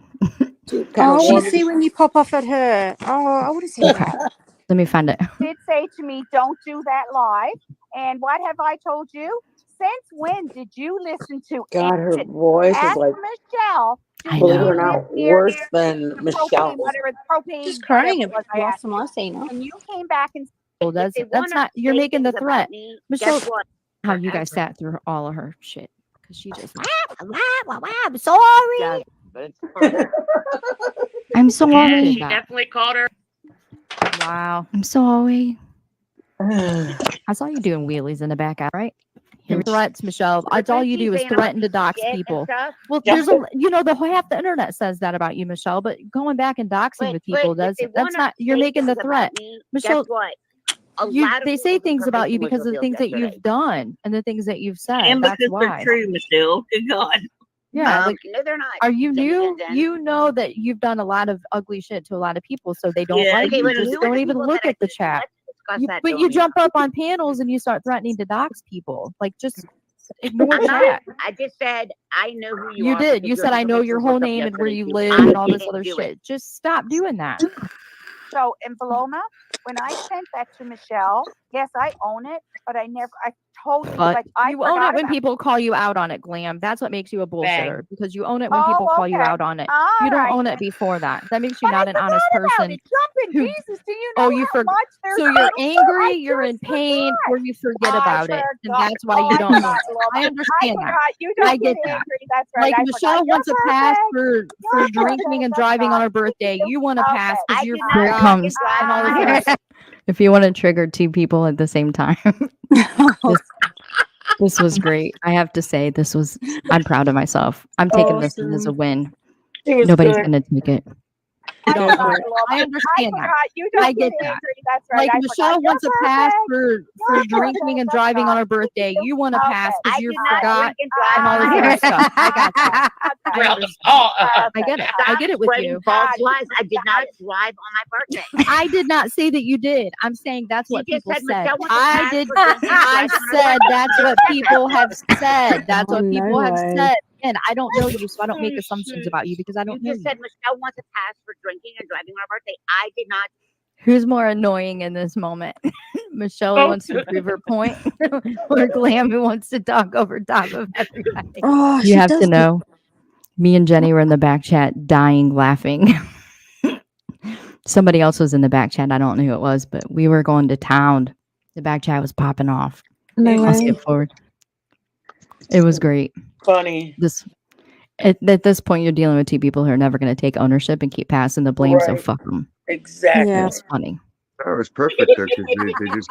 Kind Oh, of I want to warm. see when you pop off at her. Oh, I want to see Okay. that. Let me find it. Did say to me, "Don't do that live." And what have I told you? Since when did you listen to God, her it? voice is Ask like, Michelle. Do I believe it you or know. live not, near worse than the Michelle. propane, whatever, propane, Just whatever crying it was I last asked time you? I seen her. And you came back and Well, If they that's want not. to You're say making the things threat, about me, Michelle. guess what? How you guys sat through all of her shit because she just. I'm sorry. I'm Yeah, sorry. she definitely called her. Wow. I'm sorry. I saw you doing wheelies in the back out, right? Your threats, Michelle. That's all you do is threaten to dox people. Well, there's a, the whole half the internet says that about you, Michelle. But going back and doxing with people does. That's not. You're making the threat, Michelle. They say things about you because of the things that you've done and the things that you've said. And That's because they're why. true, Michelle. Good God. Yeah, like no, they're not. are you new? You know that you've done a lot of ugly shit to a lot of people, so they don't Yeah. like Okay, you. but Just who are don't the even people look that at the chat. Let's discuss that. But you jump up on panels and you start threatening to dox people. Like just ignore I'm not. chat. I just said I know who you You are. did. because You said I know your pictures whole looked up name and where yesterday, you too. live I and all this didn't other do shit. it. Just stop doing that. So in Paloma, when I sent that to Michelle, yes, I own it, but I totally But like I you own forgot it when about people call you out on it, Glam. That's what makes you a bullshitter because you own it when Oh, people call you okay. out on it. All You don't right own then. it before that. That makes you But I not an honest forgot about person. it. Jumping who- Jesus, do you know Oh, you how much there's so you're I angry, you're in just pain, forgot. or you forget I about it, and forgot. that's why Oh, you I don't own forgot, it. Loma. I I understand that. forgot. You I don't get get that. angry. That's right. Like I Michelle forgot. wants a You're pass perfect. for You're drinking perfect. and That's driving on right. her birthday. You want a pass Okay. because I your did not here it drink comes and and all this drive. other stuff. If you want to trigger two people at the same time, this was great. I have to say, I'm proud of myself. I'm taking this one as a win. She was Nobody's good. gonna take it. I don't forgot, do it. love. I understand that. forgot. You don't I get get that. angry. That's right. Like I Michelle forgot. wants a You're pass perfect. for You're drinking perfect. and That's driving on right. her birthday. You want a pass I because you did not forgot drink and drive and all on this my other birthday. stuff. I got that. I Well, understand. oh, I get it. I Stop get it with spreading you. false lies. I did not drive on my birthday. I did not say that you did. I'm saying that's You what just people said said. Michelle wants a I pass did. for drinking and I driving on her said birthday. that's what people have said. That's Oh, what people no have way. said. And I don't know you, so I don't make Oh, assumptions shit. about you because I You don't know just you. said Michelle wants a pass for drinking and driving on her birthday. I did not. Who's more annoying in this moment? Michelle who Oh. wants to prove her point, or Glam who wants to talk over top of everybody. Oh, You she have does to the know. Me and Jenny were in the back chat dying laughing. Somebody else was in the back chat. I don't know who it was, but we were going to town. The back chat was popping off. no I'll way. skip forward. It was great. Funny. At this point, you're dealing with two people who are never going to take ownership and keep passing the blame. So Right. fuck them. Exactly. Yeah. It's funny. That was perfect though, because they just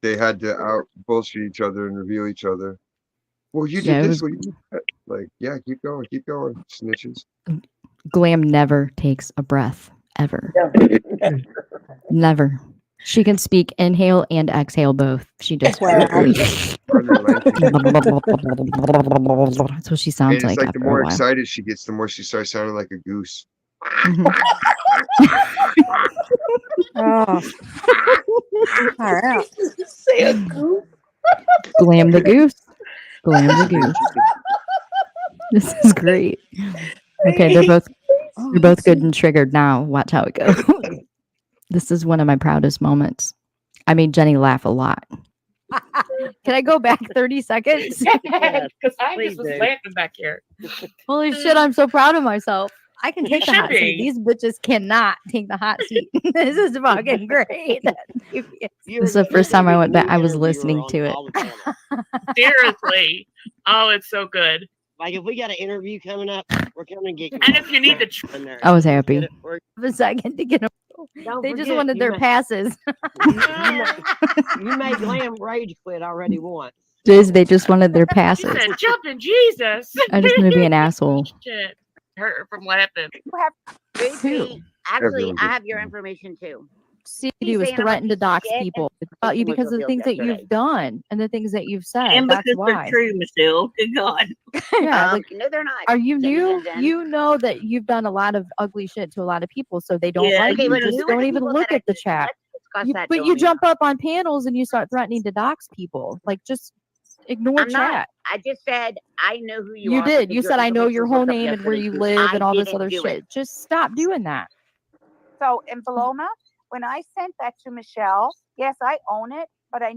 they had to out bullshit each other and reveal each other. Well, you Yeah, did it this. was. Well, you did that. Like, yeah, keep going, snitches. Glam never takes a breath ever. Never. She can speak inhale and exhale both. She just Wow. Partner lengthy. that's what she And sounds it's like like the after a more while. excited she gets, the more she starts sounding like a goose. Mhm. Oh, far out. Say a goose. Glam the goose. Glam the goose. This is great. Okay, they're both good and triggered now. Watch how it goes. This is one of my proudest moments. I made Jenny laugh a lot. Can I go back 30 seconds? Yes, because I please just was do. laughing back here. Holy shit, I'm so proud of myself. I can You take the should hot seat. be. These bitches cannot take the hot seat. This is fucking great. This is the first time I went back. I was listening to it. Seriously. Oh, it's so good. Like if we got an interview coming up, we're coming to get you. And if you need to in there. I was Let's happy. get it. We're- A second to get them. Don't They just forget, wanted you their may- passes. You made Glam rage quit already once. They just wanted their She passes. said, jumping Jesus. I just want to be an asshole. Shit. Hurt her from laughing. JP, actually, Everyone I gets have your one. information too. See, He's you was saying I'm a threatened to piece of dox shit people and about you was because of the revealed things that yesterday. you've done and the things that you've said. And That's because they're why. true, Michelle. Good God. Yeah, like, No, they're not. are you Jenny new? Jen Jen. You know that you've done a lot of ugly shit to a lot of people, so they don't Yeah, like Okay, you. but Just who are don't the even people look that I at the just chat. let's discuss You, that, but you Joni. jump up on panels and you start threatening to dox people. Like, just ignore I'm not. chat. I just said I know who you You are. did. because You said I know your information whole worked up name and where yesterday you too. live I and all this didn't other do shit. it. Just stop doing that. So in Paloma, when I sent that to Michelle, yes, I own it, but I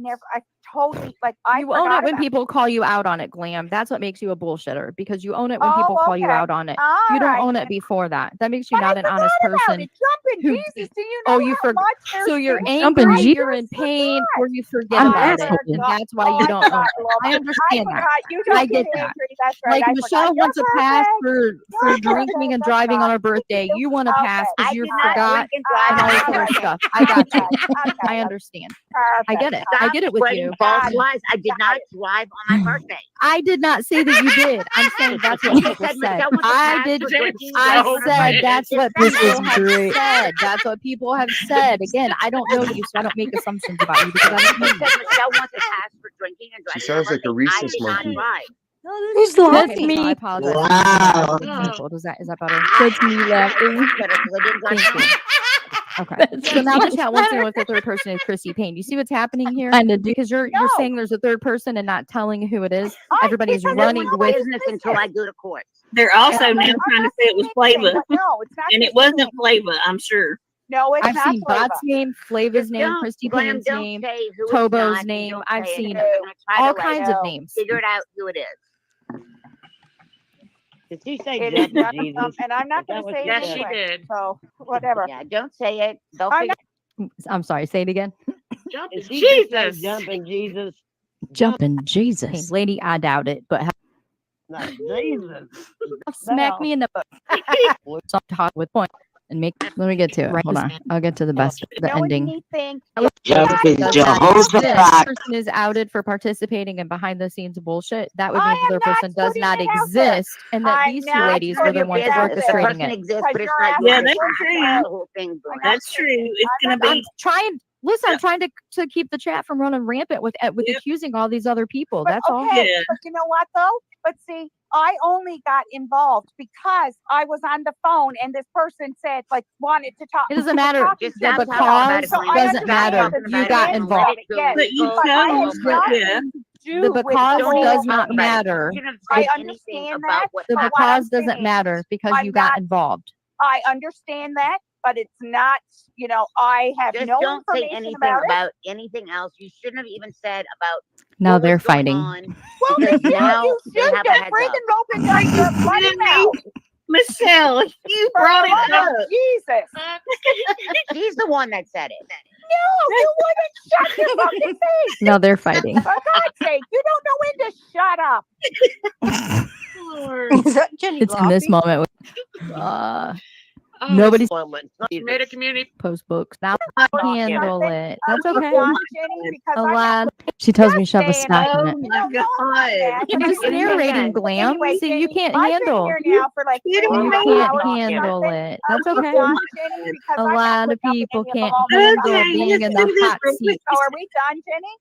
totally I You own it forgot when about people call you out on it, Glam. That's what makes you a bullshitter because you own it when people Oh, call you okay. out on it. All You don't right. own it before that. That makes you But I not an forgot honest about person. it. Jumping who- Jesus, do you know Oh, you how forgot. much there's So you're been? angry, I you're just in pain, forgot. or you forget I'm about it, asshole. and that's why Oh, you I don't own forgot, it. love. I I understand that. forgot. You I don't get get that. angry. That's right. Like I Michelle forgot. You're wants a pass perfect. for You're drinking perfect. and That's driving on right. her birthday. You want a pass Okay. because I you did not forgot drink and and all drive this on my other birthday. stuff. I got you. Okay. I understand. Perfect. I get it. I Stop get it with spreading you. false Got it. lies. I did not drive on my birthday. I did not say that you did. I'm saying that's what You people said said. Michelle wants a I pass did. for drinking and I driving on her said birthday. that's You what just said people that. have said. That's what people have said. Again, I don't know you, so I don't make assumptions about you because I don't know You you. said Michelle wants a pass for drinking and She driving on her sounds like a birthday. I rhesus did not monkey. drive. Who's Okay, laughing? Michelle, I apologize. Wow. Canceled. Is that better? That's me laughing. That's better because I didn't drive Thank you. home. Okay. That's So now the much chat wants to know better. if the third person is Chrissy Payne. You see what's happening here? Kinda do. Because you're No. saying there's a third person and not telling who it is. I- Everybody's because running No with. business until I go to court. They're also I'm now not trying to say it was saying Flava. anything, but no, it's not And it Christy wasn't Payne. Flava, I'm sure. No, it's I've not seen Flava. Bot's name, Flava's Just name, don't, Christy Glam, Payne's don't name, say who it's Tobo's not. And name. don't I've say it seen because they're going to try all to like kinds of No. names. figure it out who it is. Did she say It is jumping not, Jesus? and I'm not Is that going to what say she it Yes, said? she anyway. did. So whatever. Yeah, don't say it. They'll I'm figure I'm sorry. Say it again. Jumping Did she just say Jesus. jumping Jesus? Jumping Jesus, lady. I doubt it, but No, Jesus. smack me in the butt. Some talk with point and make. Let me get to it. Hold on. I'll get to the best, the know ending. anything? Jumping Does not Jehoshaphat. exist. This person is outed for participating in behind the scenes bullshit. That would mean the other person does not exist, and that these two ladies were the ones orchestrating it. exists, but it's not Yeah, your that's business true. about the whole thing. That's true. It's gonna I'm be. trying. Listen, I'm trying to keep the chat from running rampant with accusing all these other people. But That's all. okay, but you know what though? But see, I only got involved because I was on the phone and this person said like wanted to talk. It doesn't matter. talking The to me. because So I doesn't matter. understand You the got man involved. said it, yes, But you but I chose, have nothing yeah. to do The with because whole- does not matter. I understand that. The but what because I'm doesn't saying, matter because I'm you got not- involved. I understand that, but it's not. You know, I have Just no don't say information anything about it. about anything else. You shouldn't have even said about Now what they're was going fighting. on, Well, because Michelle, now you they should have a just heads bring up. and open your bloody mouth. Michelle, you For brought the it love up. of Jesus. She's the one that said it. No, you wouldn't shut your fucking face. Now they're fighting. For God's sake, you don't know when to shut up. Is that Jenny It's in this laughing? moment. Nobody's Made a community post books. Now handle it. That's okay. Jenny, because I'm Allowed. She tells me shove a saying, snack in it. my God. You're just narrating, Glam. Anyway, See, you Jenny, can't I've handle. been here now for like You 4 can't hours. handle it. That's Are we okay. done, Jenny? Because A I'm not lot of putting up with people any of can't the handle long- being in the hot seat. So are we done, Jenny?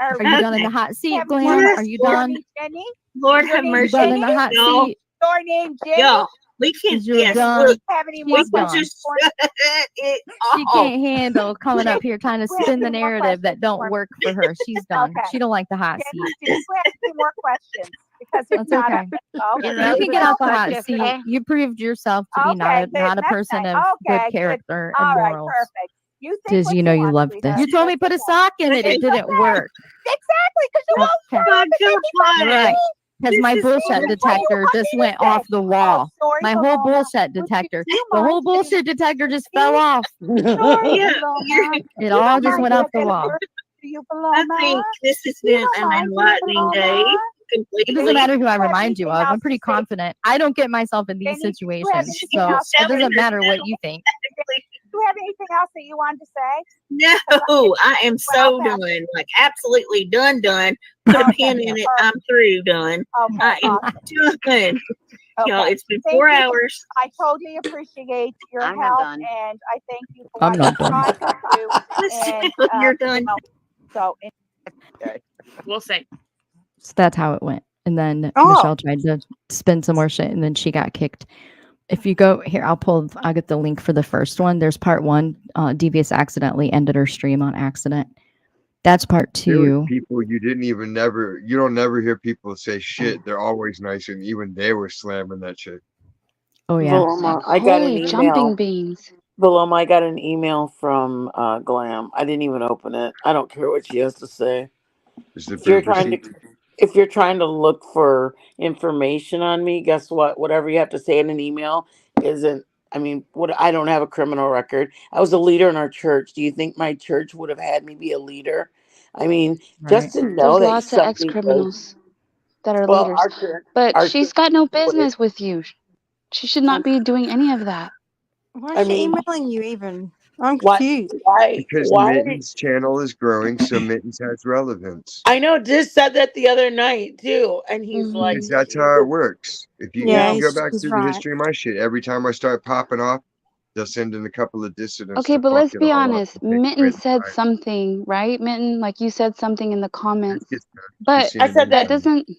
Are you done in the hot seat, Have Glam? you- Are you Your done? name Jenny? Lord Is your have name Are you mercy. done in the Jenny? hot Y'all, seat? Your name Jenny? y'all, we can. Is you're Yes, done. look, Have any we more She's can done. just questions? shut it She off. can't handle coming up here trying to We have spin the two more narrative that questions don't for me. work for her. She's done. Okay. She don't like the hot Jenny, seat. do you have any more questions? Because if That's not, okay. okay. You can get off the hot Jessica. seat. You proved yourself to be Okay, not a that's person nice. of Okay, good character All and right, morals. perfect. You think Because what you know you want, loved sweetheart. this. You told me put a sock in it. It didn't work. Exactly, because you won't Okay. shut up and let me talk. Right. Because my This is bullshit what you detector just went off the wall. sorry, My whole Paloma. bullshit detector. The whole bullshit detector just fell off. Sorry, Yeah, Paloma. It You all don't just mind went off the that wall. to you, I Paloma? think this has You been don't an mind enlightening day. Paloma? It doesn't Completely. matter who I have remind you anything of. I'm else pretty to say? confident. I don't get myself in these Jenny, do you have situations. anything So else? it doesn't matter what you think. Do you have anything else that you wanted to say? No, I am so done. Like absolutely done. Put a pin in it. I'm through. Done. Okay, I am awesome. done. Y'all, Okay. it's been Thank 4 you. hours. I totally appreciate your I'm not help, done. and I thank you for I'm what not you're done. trying to do. And You're done. So We'll say. So that's how it went. And then Oh. Michelle tried to spin some more shit and then she got kicked. If you go here, I'll get the link for the first one. There's part one. Devious accidentally ended her stream on accident. That's part There was two. people you don't never hear people say shit. They're always nice, and even they were slamming that shit. Oh yeah. Valoma, I got an Holy email. jumping beans. Valoma, I got an email from Glam. I didn't even open it. I don't care what she has to say. Is the If you're paper trying sheet? to, if you're trying to look for information on me, guess what? Whatever you have to say in an email isn't. I mean, what? I don't have a criminal record. I was a leader in our church. Do you think my church would have had me be a leader? I mean, just to know There's that lots of something ex was. criminals that are Well, leaders. our church, But she's church got no was. business with you. She should not be doing any of that. Why I is she mean, emailing you even? I'm why? confused. Because Why? Mittens' channel is growing, so Mittens has relevance. I know. Just said that the other night too, and he's like, Because that's how it works. If you Yeah, can go back he's through the right. history of my shit, every time I start popping off, they'll send in a couple of dissidents Okay, to but fuck let's it be all up honest. and take Mitten credit said by it. something, right? Mitten, like you said something in the comments. She's But seen I it said many that that. times. doesn't.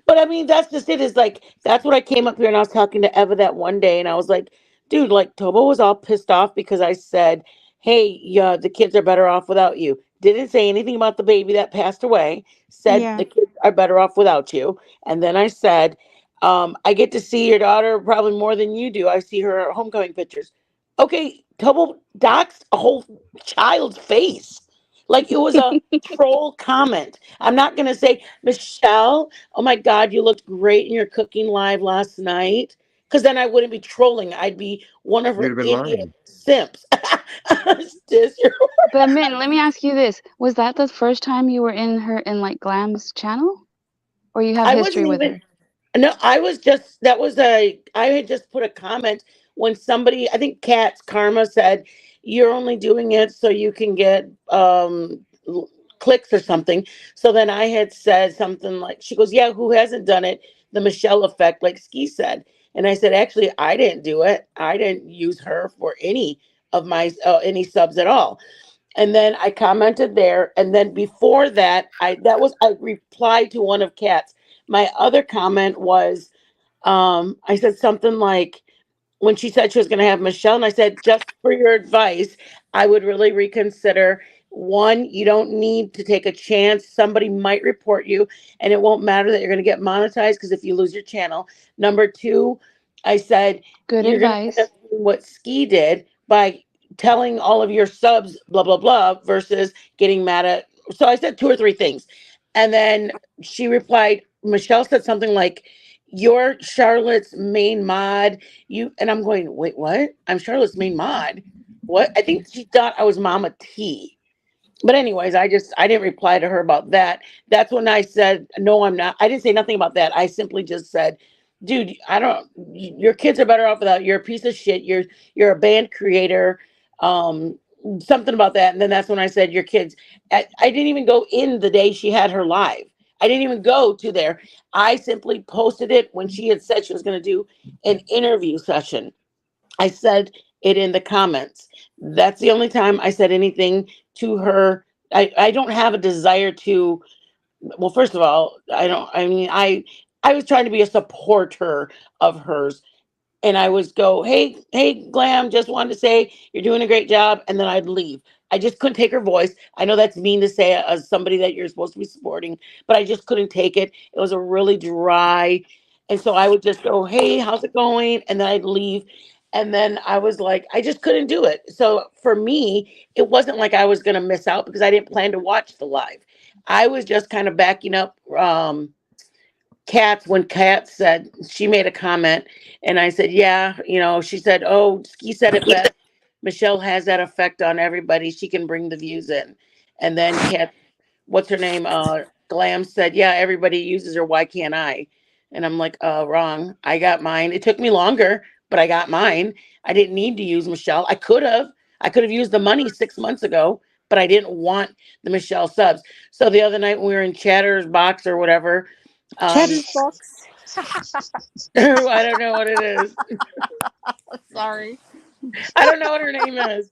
But I mean, that's just it. Is like that's what I came up here and I was talking to Eva that one day, and I was like, dude, like Tobo was all pissed off because I said, hey, yeah, the kids are better off without you. Didn't say anything about the baby that passed away. Said Yeah. the kids are better off without you. And then I said, I get to see your daughter probably more than you do. I see her homecoming pictures. Okay, Tobo doxed a whole child's face. Like it was a troll comment. I'm not gonna say, Michelle, oh my God, you looked great in your cooking live last night. Because then I wouldn't be trolling. I'd be one of You'd her have been idiot lying. simps. But Mitten, let me ask you this: was that the first time you were in like Glam's channel, or you have I history wasn't with even. her? No, I was just. That was a. I had just put a comment when somebody, I think Kat's Karma said, you're only doing it so you can get clicks or something. So then I had said something like, she goes, yeah, who hasn't done it? The Michelle effect, like Ski said. And I said, actually, I didn't do it. I didn't use her for any of my any subs at all. And then I commented there, and then before that, I replied to one of Kat's. My other comment was, I said something like, when she said she was going to have Michelle, and I said, just for your advice, I would really reconsider. One, you don't need to take a chance. Somebody might report you, and it won't matter that you're going to get monetized because if you lose your channel. Number two, I said, Good you're going to end advice. up doing what Ski did by telling all of your subs, blah, blah, blah, versus getting mad at. So I said two or three things. And then she replied, Michelle said something like, you're Charlotte's main mod. And I'm going, wait, what? I'm Charlotte's main mod. What? I think she thought I was Mama T. But anyways, I didn't reply to her about that. That's when I said, no, I'm not. I didn't say nothing about that. I simply just said, dude, I don't, your kids are better off without, you're a piece of shit. You're a band creator. Um, Something about that. And then that's when I said, your kids, I didn't even go in the day she had her live. I didn't even go to there. I simply posted it when she had said she was going to do an interview session. I said it in the comments. That's the only time I said anything to her. I don't have a desire to, well, first of all, I was trying to be a supporter of hers, and I was go, hey, Glam, just wanted to say you're doing a great job, and then I'd leave. I just couldn't take her voice. I know that's mean to say as somebody that you're supposed to be supporting, but I just couldn't take it. It was a really dry, and so I would just go, hey, how's it going? And then I'd leave. And then I was like, I just couldn't do it. So for me, it wasn't like I was going to miss out because I didn't plan to watch the live. I was just kind of backing up Kat's when Kat said she made a comment, and I said, yeah, she said, oh, Ski said it best. Michelle has that effect on everybody. She can bring the views in. And then Kat, what's her name? Glam said, yeah, everybody uses her. Why can't I? And I'm like, wrong. I got mine. It took me longer, but I got mine. I didn't need to use Michelle. I could have. I could have used the money 6 months ago, but I didn't want the Michelle subs. So the other night when we were in Chatter's box or whatever, Chatter's box. I don't know what it is. Sorry. I don't know what her name is.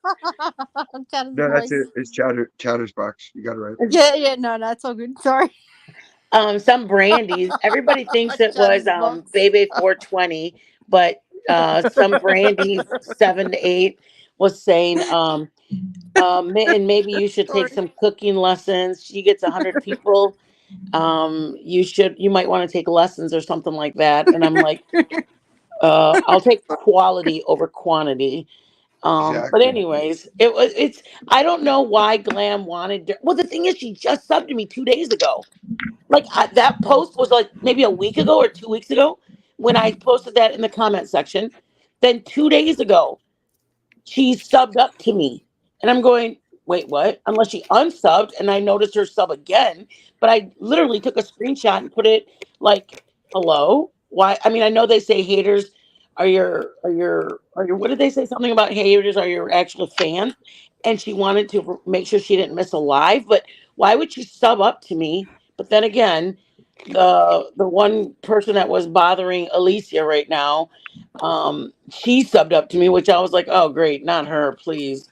Chatter's No, that's voice. it. It's Chatter's box. You got it right. Yeah, no, it's all good. Sorry. Some brandies. Everybody thinks it was Chatter's box. Bebe 420, but some brandies 7 to 8 was saying, and maybe you should take Sorry. some cooking lessons. She gets 100 people. You might want to take lessons or something like that. And I'm like, I'll take quality over quantity. But Exactly. anyways, it's I don't know why Glam wanted. Well, the thing is, she just subbed to me 2 days ago. Like that post was like maybe a week ago or 2 weeks ago when I posted that in the comment section. Then 2 days ago, she subbed up to me. And I'm going, wait, what? Unless she unsubbed and I noticed her sub again. But I literally took a screenshot and put it like, hello? Why? I mean, I know they say haters are your what did they say? Something about haters are your actual fans. And she wanted to make sure she didn't miss a live. But why would she sub up to me? But then again, the one person that was bothering Alicia right now, she subbed up to me, which I was like, oh great, not her, please.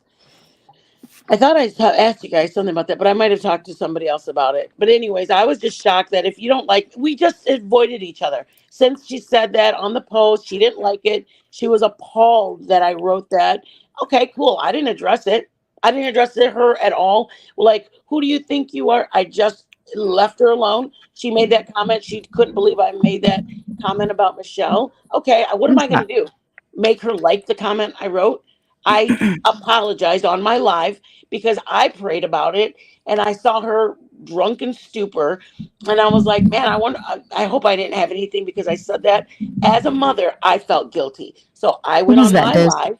I thought asked you guys something about that, but I might have talked to somebody else about it. But anyways, I was just shocked that if you don't like, we just avoided each other. Since she said that on the post, she didn't like it. She was appalled that I wrote that. Okay, cool. I didn't address it. I didn't address it her at all. Like, who do you think you are? I just left her alone. She made that comment. She couldn't believe I made that comment about Michelle. Okay, what am I going to do? Make her like the comment I wrote? I apologized on my live because I prayed about it and I saw her drunk in stupor. And I was like, man, I hope I didn't have anything because I said that. As a mother, I felt guilty. So I What went is on that, my Des? live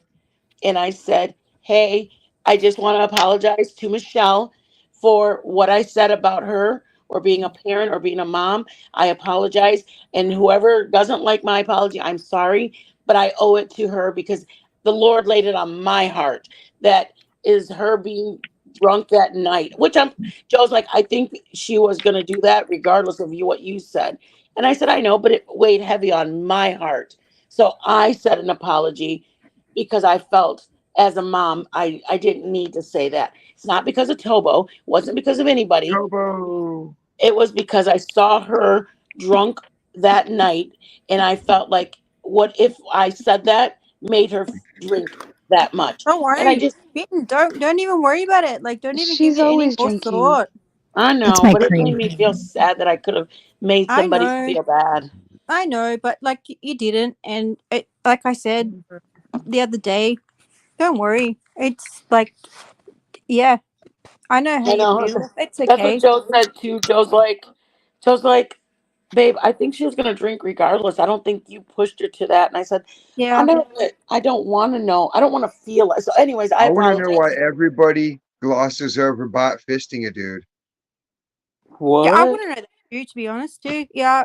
and I said, hey, I just want to apologize to Michelle for what I said about her or being a parent or being a mom. I apologize. And whoever doesn't like my apology, I'm sorry. but I owe it to her because the Lord laid it on my heart. That is her being drunk that night, which Joe's like, I think she was going to do that regardless of what you said. And I said, I know, but it weighed heavy on my heart. So I said an apology because I felt as a mom, I didn't need to say that. It's not because of Tobo. It wasn't because of anybody. Tobo. It was because I saw her drunk that night. And I felt like, what if I said that made her drink that much? Don't And I worry. just, Don't even worry about it. Like, don't even give She's it any always more drinking. thought. I It's know, my but it made cream. me feel sad that I could have made I somebody know. feel bad. I know, but like you didn't, and like I said the other day, don't worry. It's like, yeah, I know how I you know. feel. It's That's what okay. Joe said too. Joe's like, babe, I think she was gonna drink regardless. I don't think you pushed her to that. And I said, I Yeah. know, but I don't want to know. I don't want to feel it. So, anyways, I I want to know why apologize. everybody glosses over bot fisting a dude. Yeah, I What want to know that too, to be honest, too. Yeah,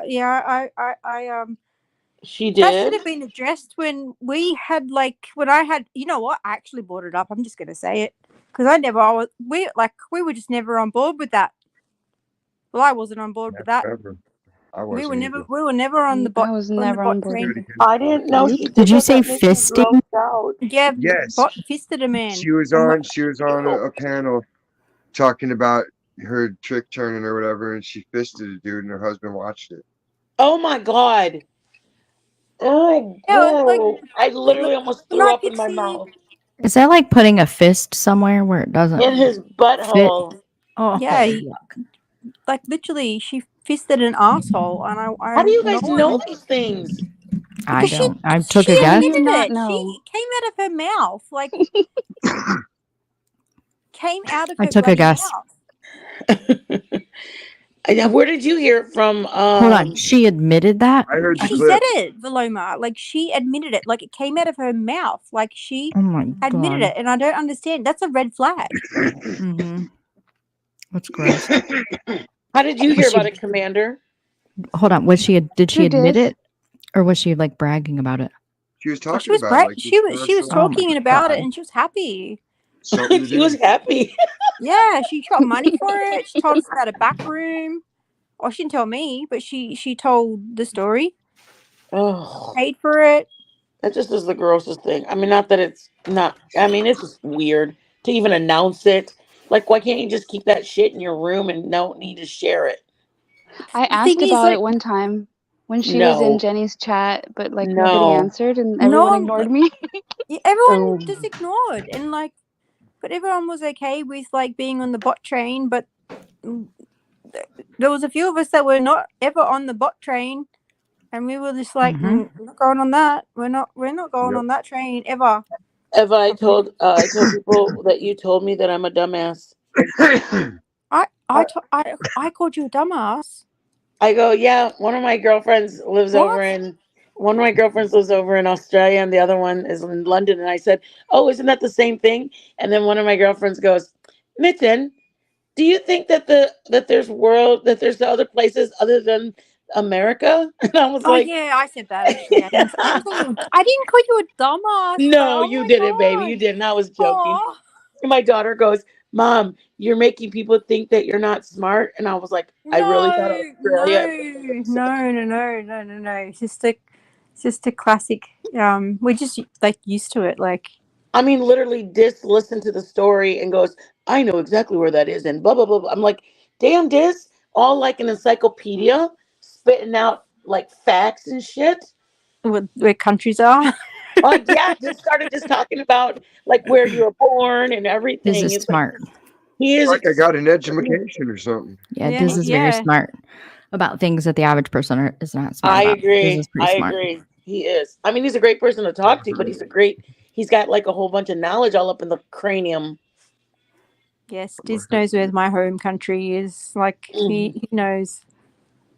she that should did? have been addressed when we had when I had. You know what? I actually brought it up. I'm just gonna say it because we were just never on board with that. Well, I wasn't on board with that. Ever. I We wasn't were never on the I was never on bot board. train. I didn't know she did Did you that. say That made me fisting? grossed out. Yeah, Yes, bot fisted a man. she was And on. She was on a panel talking about her trick turning or whatever, and she fisted a dude, and her husband watched it. Oh my god! Oh, yeah, like I literally almost when threw I up in could my see, mouth Is that like putting a fist somewhere where it doesn't in his fit? butthole. Oh, yeah, yuck. like literally, she fisted an asshole, and How do I'm you guys know annoyed these things? I because don't. I took she a How do guess. you admitted not it. She know? it came out of her mouth, came out of I her took a bloody guess. mouth. Where did you hear it from? Hold on. She admitted that? I heard the She said clip. it, Veloma. Like she admitted it. Like it came out of her mouth. Like she Oh my admitted god. it, and I don't understand. That's a red flag. Mm-hmm. That's gross. How did you Was hear she? about it, Commander? Hold on. Was she? Did she Who admit did? it, or was she like bragging about it? She was She talking was about it like she was Oh my talking about it, god. and she was happy. something to She was do. happy. Yeah, she got money for it. She told us about a back room. Well, she didn't tell me, but she told the story. Oh, Paid for it. that just is the grossest thing. I mean, not that it's not. I mean, it's just weird to even announce it. Like, why can't you just keep that shit in your room and don't need to share it? I The thing asked is, about it like, one time when she was in No, Jenny's chat, but like nobody no. answered and everyone no, ignored me. everyone Oh. just ignored, and but everyone was okay with being on the bot train. But there was a few of us that were not ever on the bot train, and we were just like, Mm-hmm. we're not going on that. We're not going Yep. on that train ever. Eva, I told people that you told me that I'm a dumbass. I called you a dumbass. I go, yeah. One of my girlfriends lives over What? in Australia, and the other one is in London. And I said, oh, isn't that the same thing? And then one of my girlfriends goes, Mitten, do you think that there's other places other than America? And I was Oh like, yeah, I said that actually. I didn't call you a dumbass though. no, Oh you my didn't, baby. You god. didn't. I was joking. Oh And my daughter goes, Mom, you're making people think that you're not smart. And I was like, I really thought Australia. no. It's just a classic. We're just used to it. I mean, literally, Dis listened to the story and goes, I know exactly where that is. And blah, blah, blah, blah. I'm like, damn, Dis, all like an encyclopedia, spitting out like facts and shit. where countries are. Like, yeah, just started just talking about like where you were born and Diz everything. is It's like, smart. he is. Like I got an education or something. Yeah, Diz is very smart about things that the average person is not smart I about. Diz agree. is pretty smart. He is. I mean, he's a great person to talk to, but he's got like a whole bunch of knowledge all up in the cranium. Yes, Diz knows where my home country is. He knows.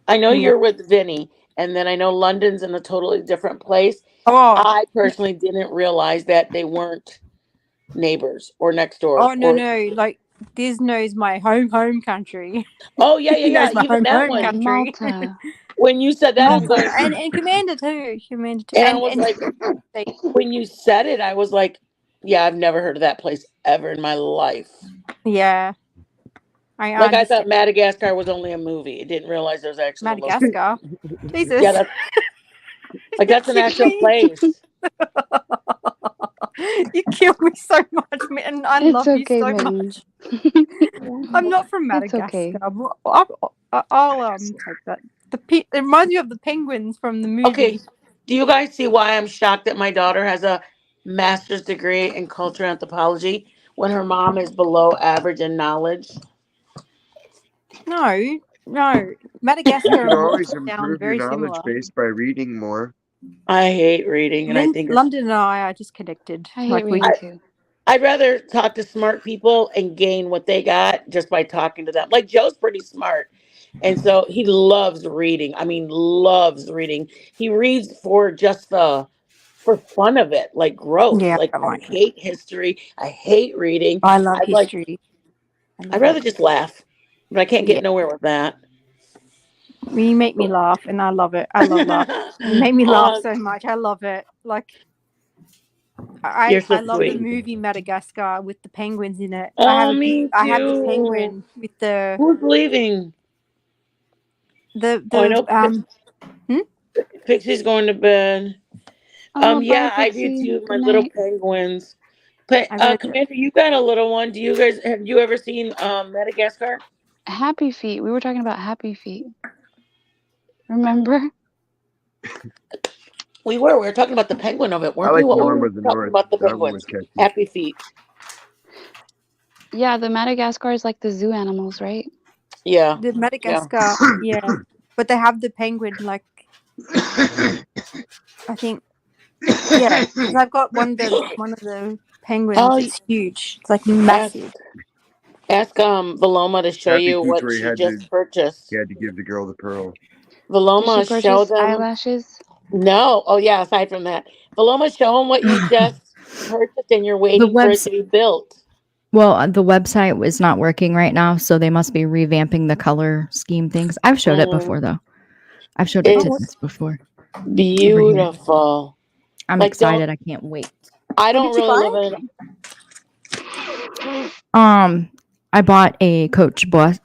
I know He knows. you're with Vinny, and then I know London's in a totally different place. Oh, I personally didn't realize that they weren't neighbors or next door. oh no. Diz knows my home country. Oh yeah, yeah, He yeah. knows my Even that home one. country. Malta. When you said that, I was like, and Commander too. Commander too. and I was like, when you said it, I was like, yeah, I've never heard of that place ever in my life. Yeah. I thought Madagascar was only a movie. I didn't realize there was actually Madagascar. Jesus. Yeah, that's an actual place. You kill me so much, man. I It's love okay, you so Mitten. much. I'm not from It's okay. Madagascar. I'll take that. It reminds me of the penguins from the movie. Okay, do you guys see why I'm shocked that my daughter has a master's degree in cultural anthropology when her mom is below average in knowledge? No. Madagascar You and could always Malta sound improve your very knowledge similar. base by reading more. I hate reading, and I think London and I are just connected. I hate reading too. I'd rather talk to smart people and gain what they got just by talking to them. Like Joe's pretty smart. And so he loves reading. I mean, loves reading. He reads for fun of it, like growth. Yeah, Like I hate history. I hate reading. I love history. I'd rather just laugh, but I can't get nowhere with that. You make me laugh, and I love it. I love laughing. You make me laugh so much. I love it. Like You're so I love the sweet. movie Madagascar with the penguins in it. Oh, me I have this too. penguin with the Who's leaving? Pixie's going to bed. Oh, Yeah, bye, I do Pixie. too. My Good little night. penguins. Commander, you got a little one. Have you ever seen Madagascar? Happy Feet. We were talking about Happy Feet. Remember? We were talking about the penguin of it, I weren't like we? What the were one we with the talking north. about the That one penguins? was catchy. Happy Feet. Yeah, the Madagascar is like the zoo animals, right? Yeah. The Madagascar, yeah. But they have the penguin, like I think, yeah. Because I've got one of the penguins. Oh, It's huge. It's like massive. Ask Valoma to show Happy you Feet what where she just purchased. He had to give the girl the pearl. Valoma, Did she show purchase them. eyelashes? No. Oh yeah. Aside from that, Valoma, show them what you just purchased, and you're waiting for it to be built. Well, the website is not working right now, so they must be revamping the color scheme things. I've showed it before, though. I've showed it to Tits before. Beautiful. I'm excited. I can't wait. I don't really live in. I bought a coach bus,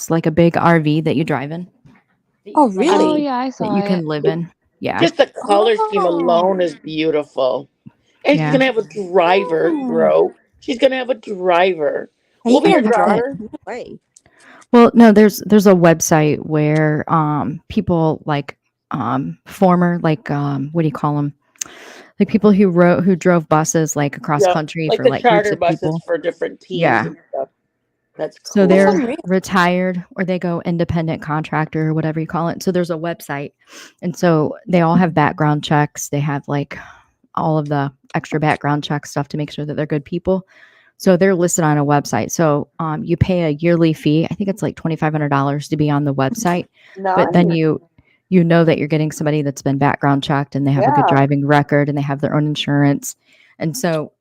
like a big RV that you drive in. Oh, really? Oh, yeah, I saw that you can it. live in. Yeah. Just the color scheme alone is beautiful. And she's gonna have a driver, bro. She's gonna have a driver. We'll be your driver. Well, no, there's a website where people like former what do you call them? Like people who drove buses like across country like for the like charter groups of people. buses for different teams. Yeah. And stuff. That's cool. So they're retired or they go independent contractor or whatever you call it. So there's a website. And so they all have background checks. They have like all of the extra background check stuff to make sure that they're good people. So they're listed on a website. So you pay a yearly fee. I think it's like $2,500 to be on the website. But then you know that you're getting somebody that's been background checked and they have a good driving record and they have their own insurance. And so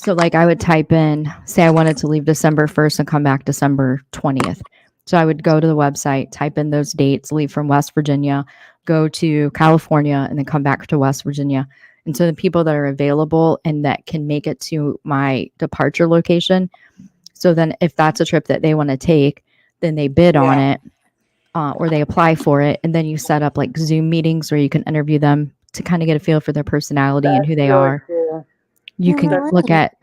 like I would type in, say I wanted to leave December 1st and come back December 20th. So I would go to the website, type in those dates, leave from West Virginia, go to California, and then come back to West Virginia. And so the people that are available and that can make it to my departure location. So then if that's a trip that they want to take, then they bid on it or they apply for it. And then you set up like Zoom meetings where you can interview them to kind of get a feel for their personality and who they are. Cool. You can look at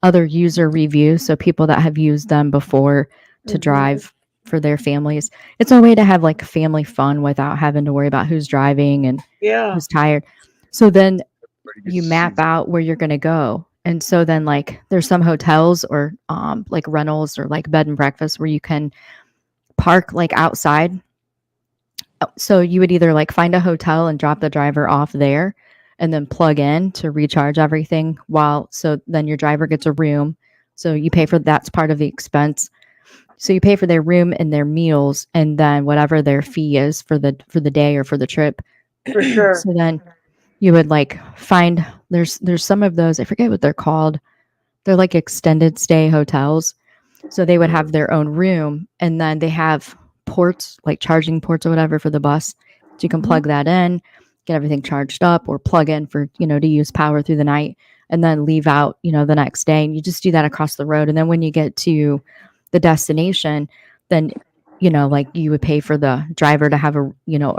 other user reviews. So people that have used them before to drive for their families. It's a way to have like family fun without having to worry about who's driving and who's tired. So then you map out where you're going to go. And so then like there's some hotels or like rentals or like bed and breakfast where you can park like outside. So you would either like find a hotel and drop the driver off there and then plug in to recharge everything so then your driver gets a room. So you pay for that's part of the expense. So you pay for their room and their meals and then whatever their fee is for the day or for the trip. For sure. So then you would like find there's some of those, I forget what they're called. They're like extended stay hotels. So they would have their own room and then they have ports, like charging ports or whatever for the bus. So you can plug that in, get everything charged up, or plug in for, to use power through the night, and then leave out, the next day. And you just do that across the road. And then when you get to the destination, then, like you would pay for the driver to have a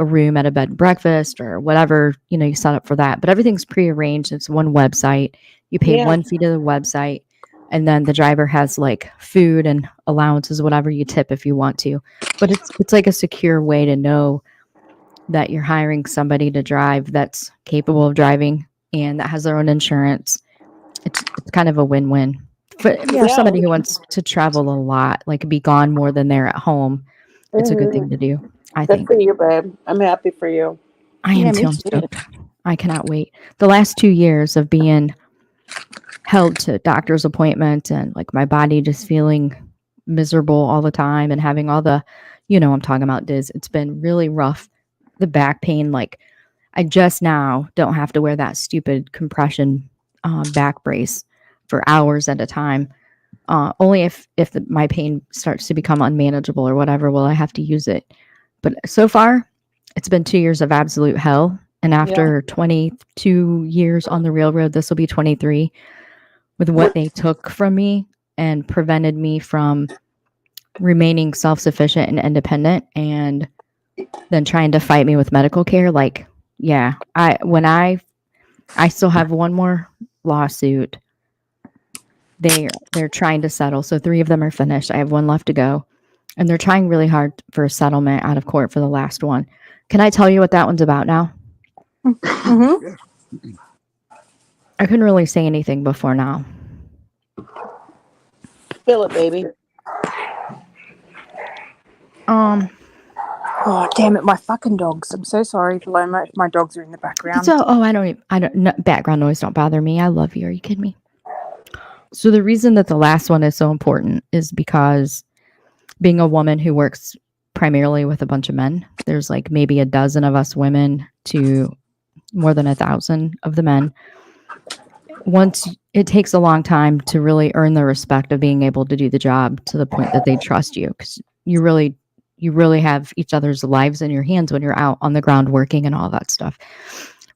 room at a bed and breakfast or whatever, you set up for that. But everything's prearranged. It's one website. You pay Yeah. one fee to the website. And then the driver has like food and allowances, whatever you tip if you want to. But it's like a secure way to know that you're hiring somebody to drive that's capable of driving and that has their own insurance. It's kind of a win-win for somebody who wants to travel a lot, like be gone more than they're at home. It's a good thing to do, I Good think. for you, babe. I'm happy for you. I am too. I'm stoked. I cannot wait. The last 2 years of being held to doctor's appointments and like my body just feeling miserable all the time and having all the, I'm talking about it's been really rough. The back pain, like I just now don't have to wear that stupid compression back brace for hours at a time. Only if my pain starts to become unmanageable or whatever, will I have to use it. But so far, it's been 2 years of absolute hell. And after 22 years on the railroad, this will be 23, with what they took from me and prevented me from remaining self-sufficient and independent, and then trying to fight me with medical care. Like, yeah, I still have one more lawsuit. They're trying to settle. So 3 of them are finished. I have 1 left to go. And they're trying really hard for a settlement out of court for the last one. Can I tell you what that one's about now? Mm-hmm. I couldn't really say anything before now. Feel it, baby. Oh, damn it, my fucking dogs. I'm so sorry, Paloma, if my dogs are in the background. So, background noise don't bother me. I love you. Are you kidding me? So the reason that the last one is so important is because being a woman who works primarily with a bunch of men, there's like maybe a dozen of us women to more than 1,000 of the men. Once it takes a long time to really earn the respect of being able to do the job to the point that they trust you, because you really have each other's lives in your hands when you're out on the ground working and all that stuff.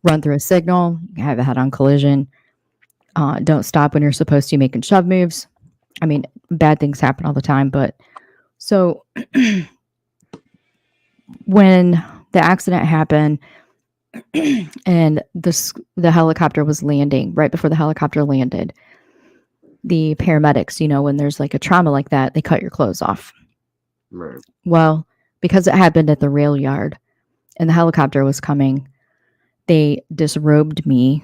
Run through a signal, have a head-on collision. Don't stop when you're supposed to, making shove moves. I mean, bad things happen all the time, but so when the accident happened and the helicopter was landing, right before the helicopter landed, the paramedics, when there's like a trauma like that, they cut your clothes off. Right. Well, because it happened at the rail yard and the helicopter was coming, they disrobed me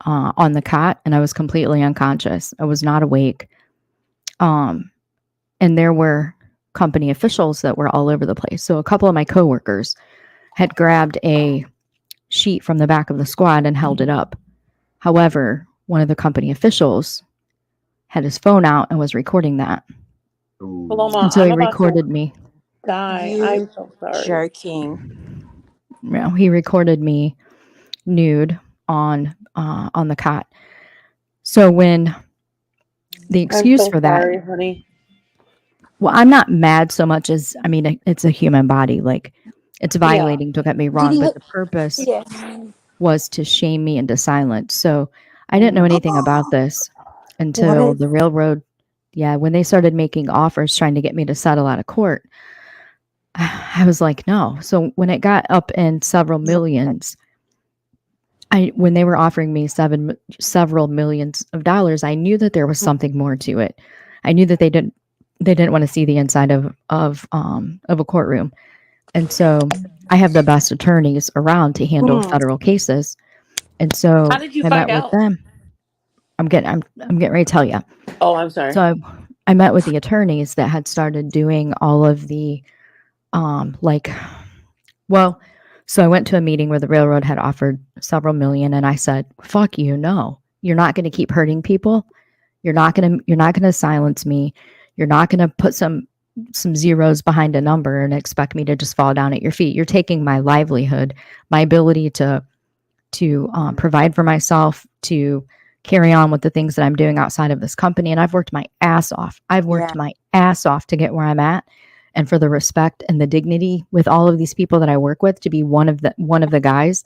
on the cot, and I was completely unconscious. I was not awake. And there were company officials that were all over the place. So a couple of my coworkers had grabbed a sheet from the back of the squad and held it up. However, one of the company officials had his phone out and was recording that. Paloma, And so I'm he about recorded to me. die. I'm so sorry. Joking. He recorded me nude on the cot. So when the excuse I'm so for that, sorry, honey. well, I'm not mad so much as, I mean, it's a human body. Like, it's violating, don't get me wrong, but the purpose was to shame me into silence. So I didn't know anything about this until the railroad, when they started making offers trying to get me to settle out of court. I was like, no. So when it got up in several millions, when they were offering me several millions of dollars, I knew that there was something more to it. I knew that they didn't want to see the inside of a courtroom. And so I have the best attorneys around to handle federal cases. And so How did you I find met out? with them. I'm getting ready to tell you. Oh, I'm sorry. So I met with the attorneys that had started doing all of the so I went to a meeting where the railroad had offered several million, and I said, fuck you, no. You're not going to keep hurting people. You're not going to silence me. You're not going to put some zeros behind a number and expect me to just fall down at your feet. You're taking my livelihood, my ability to provide for myself, to carry on with the things that I'm doing outside of this company. And I've worked my ass off. I've worked my ass off to get where I'm at. and for the respect and the dignity with all of these people that I work with to be one of the guys.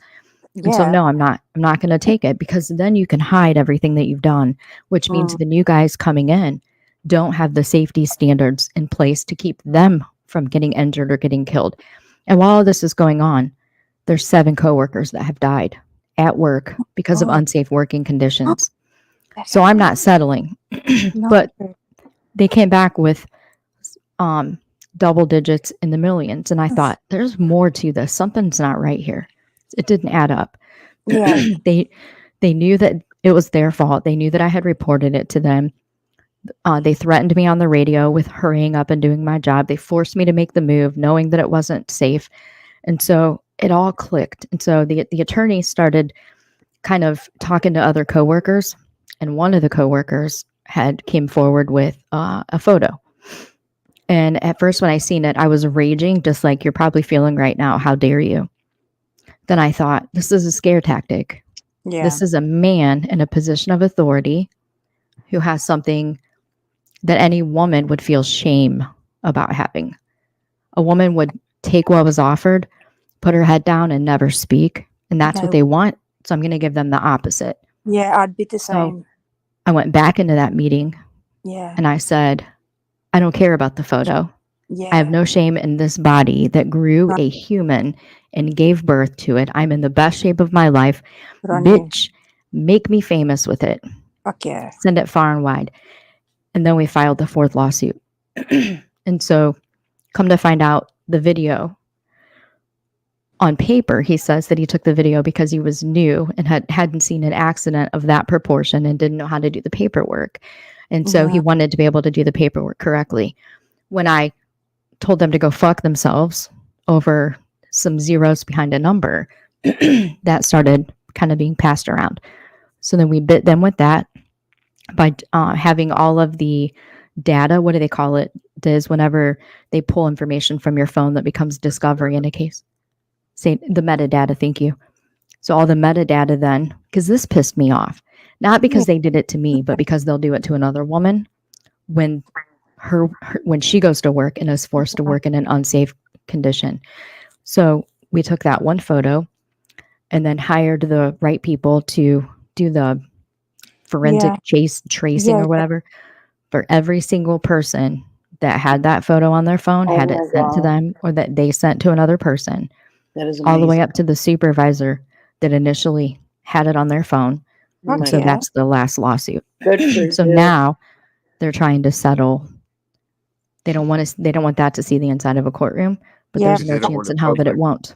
And so Yeah. no, I'm not going to take it, because then you can hide everything that you've done, which means the new guys coming in don't have the safety standards in place to keep them from getting injured or getting killed. And while all this is going on, there's 7 coworkers that have died at work because of unsafe working conditions. So I'm not settling. But they came back with double digits in the millions, and I thought there's more to this. Something's not right here. It didn't add up. Yeah. They knew that it was their fault. They knew that I had reported it to them. They threatened me on the radio with hurrying up and doing my job. They forced me to make the move, knowing that it wasn't safe. And so it all clicked. And so the attorney started kind of talking to other coworkers, and one of the coworkers came forward with a photo. And at first, when I seen it, I was raging, just like you're probably feeling right now. How dare you? Then I thought, this is a scare tactic. Yeah. This is a man in a position of authority who has something that any woman would feel shame about having. A woman would take what was offered, put her head down, and never speak. And that's what they want. So I'm going to give them the opposite. Yeah, I'd be the So same. I went back into that meeting Yeah. and I said, I don't care about the photo. Yeah. I have no shame in this body that grew a human and gave birth to it. I'm in the best shape of my life. Good on you. Bitch, make me famous with it. Fuck yeah. Send it far and wide. And then we filed the 4th lawsuit. And so come to find out, the video on paper, he says that he took the video because he was new and hadn't seen an accident of that proportion and didn't know how to do the paperwork. And so he wanted to be able to do the paperwork correctly. When I told them to go fuck themselves over some zeros behind a number, that started kind of being passed around. So then we bit them with that by having all of the data. What do they call it? Is whenever they pull information from your phone that becomes discovery in a case. Say the metadata, thank you. So all the metadata then, because this pissed me off. Not because they did it to me, but because they'll do it to another woman when when she goes to work and is forced to work in an unsafe condition. So we took that one photo and then hired the right people to do the forensic tracing or whatever for every single person that had that photo on their phone, had it sent to them, or that they sent to another person. That is all the way amazing. up to the supervisor that initially had it on their phone. Oh So my that's the last lawsuit. Good for So you. now they're trying to settle. They don't want that to see the inside of a courtroom, but there's no They don't chance want in it hell that it public. won't.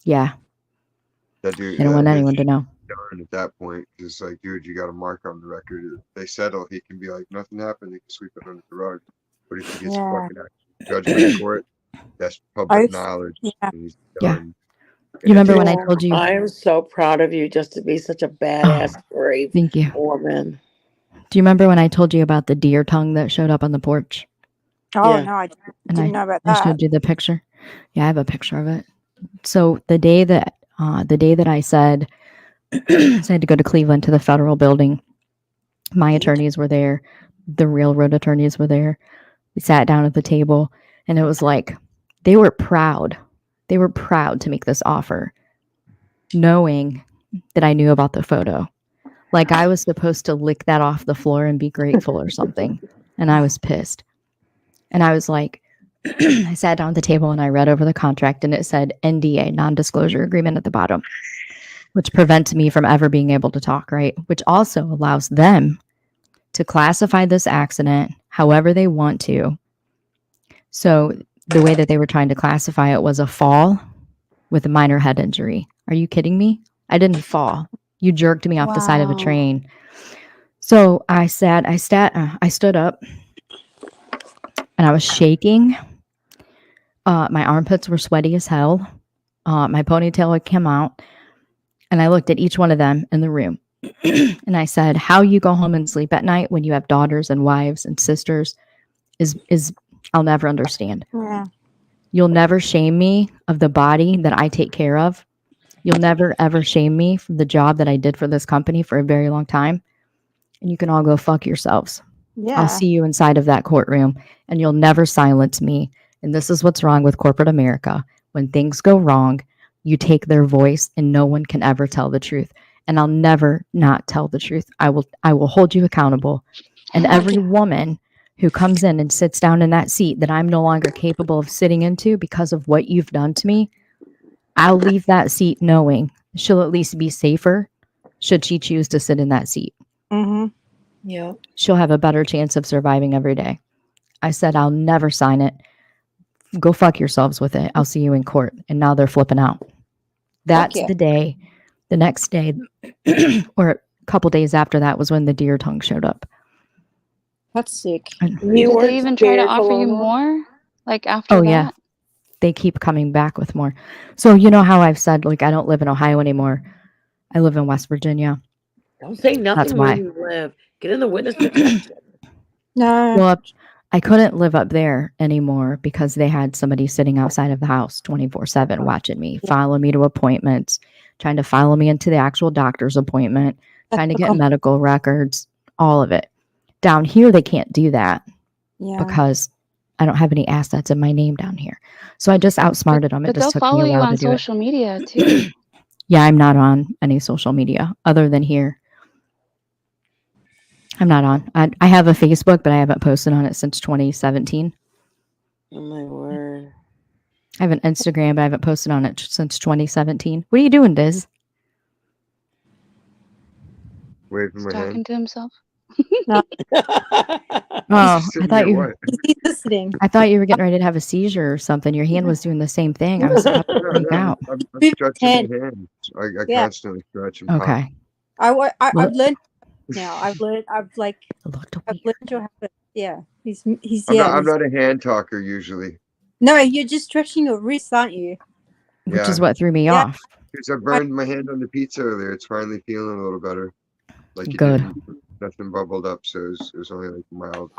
Yeah. That dude, They don't want that anyone bitch to know. done at that point. It's like, dude, you got a mark on the record. If they settle, he can be like, nothing happened. He can sweep it under the rug. But if he gets Yeah. fucking judgment in court, that's public knowledge. And he's done. You remember when I told you? I am so proud of you just to be such a badass, brave Thank you. woman. Do you remember when I told you about the deer tongue that showed up on the porch? Oh no, I And didn't know about I that. showed you the picture. Yeah, I have a picture of it. So the day that I said I had to go to Cleveland to the federal building, my attorneys were there, the railroad attorneys were there. We sat down at the table, and it was like they were proud. They were proud to make this offer, knowing that I knew about the photo. Like I was supposed to lick that off the floor and be grateful or something. And I was pissed. And I was like, I sat down at the table and I read over the contract, and it said NDA, non-disclosure agreement, at the bottom, which prevents me from ever being able to talk, right? Which also allows them to classify this accident however they want to. So the way that they were trying to classify it was a fall with a minor head injury. Are you kidding me? I didn't fall. You jerked me off the side of a train. So I stood up and I was shaking. My armpits were sweaty as hell. My ponytail had come out, and I looked at each one of them in the room. And I said, how you go home and sleep at night when you have daughters and wives and sisters is I'll never understand. Yeah. You'll never shame me of the body that I take care of. You'll never, ever shame me for the job that I did for this company for a very long time. And you can all go fuck yourselves. Yeah. I'll see you inside of that courtroom, and you'll never silence me. And this is what's wrong with corporate America. When things go wrong, you take their voice and no one can ever tell the truth. And I'll never not tell the truth. I will hold you accountable. And every woman who comes in and sits down in that seat that I'm no longer capable of sitting into because of what you've done to me, I'll leave that seat knowing she'll at least be safer should she choose to sit in that seat. Mm-hmm. Yeah. She'll have a better chance of surviving every day. I said, I'll never sign it. Go fuck yourselves with it. I'll see you in court. And now they're flipping out. That's yeah. the day. The next day, or a couple days after that, was when the deer tongue showed up. That's sick. You Did they weren't even try to scared, offer you Paloma? more? Like after Oh, that? yeah. They keep coming back with more. So, you know how I've said, like, I don't live in Ohio anymore. I live in West Virginia. Don't say nothing That's where why. you live. Get in the witness protection. No. Well, I couldn't live up there anymore because they had somebody sitting outside of the house 24/7 watching me, following me to appointments, trying to follow me into the actual doctor's appointment, trying to get medical records, all of it. Down here, they can't do that Yeah. because I don't have any assets in my name down here. So I just outsmarted them. It But they'll just took me follow a you while on to do it. social media too. Yeah, I'm not on any social media other than here. I'm not on. I have a Facebook, but I haven't posted on it since 2017. Oh my word. I have an Instagram, but I haven't posted on it since 2017. What are you doing, Diz? Waving my Talking hand. to himself. No. Oh, Sitting I thought there, you. what? He's listening. I thought you were getting ready to have a seizure or something. Your hand was doing the same thing. I was about to No, freak no, out. I'm Move stretching hand. my hands. I Yeah. constantly stretch and pop. Okay. I've Look, learned now. I've learned to have it. Yeah. He's I'm yeah. I'm not a hand talker usually. No, you're just stretching your wrists, aren't you? which Yeah, is what threw me Yeah. off. because I burned my hand on the pizza earlier. It's finally feeling a little better. Like it Good. didn't, nothing bubbled up, so it was only like mild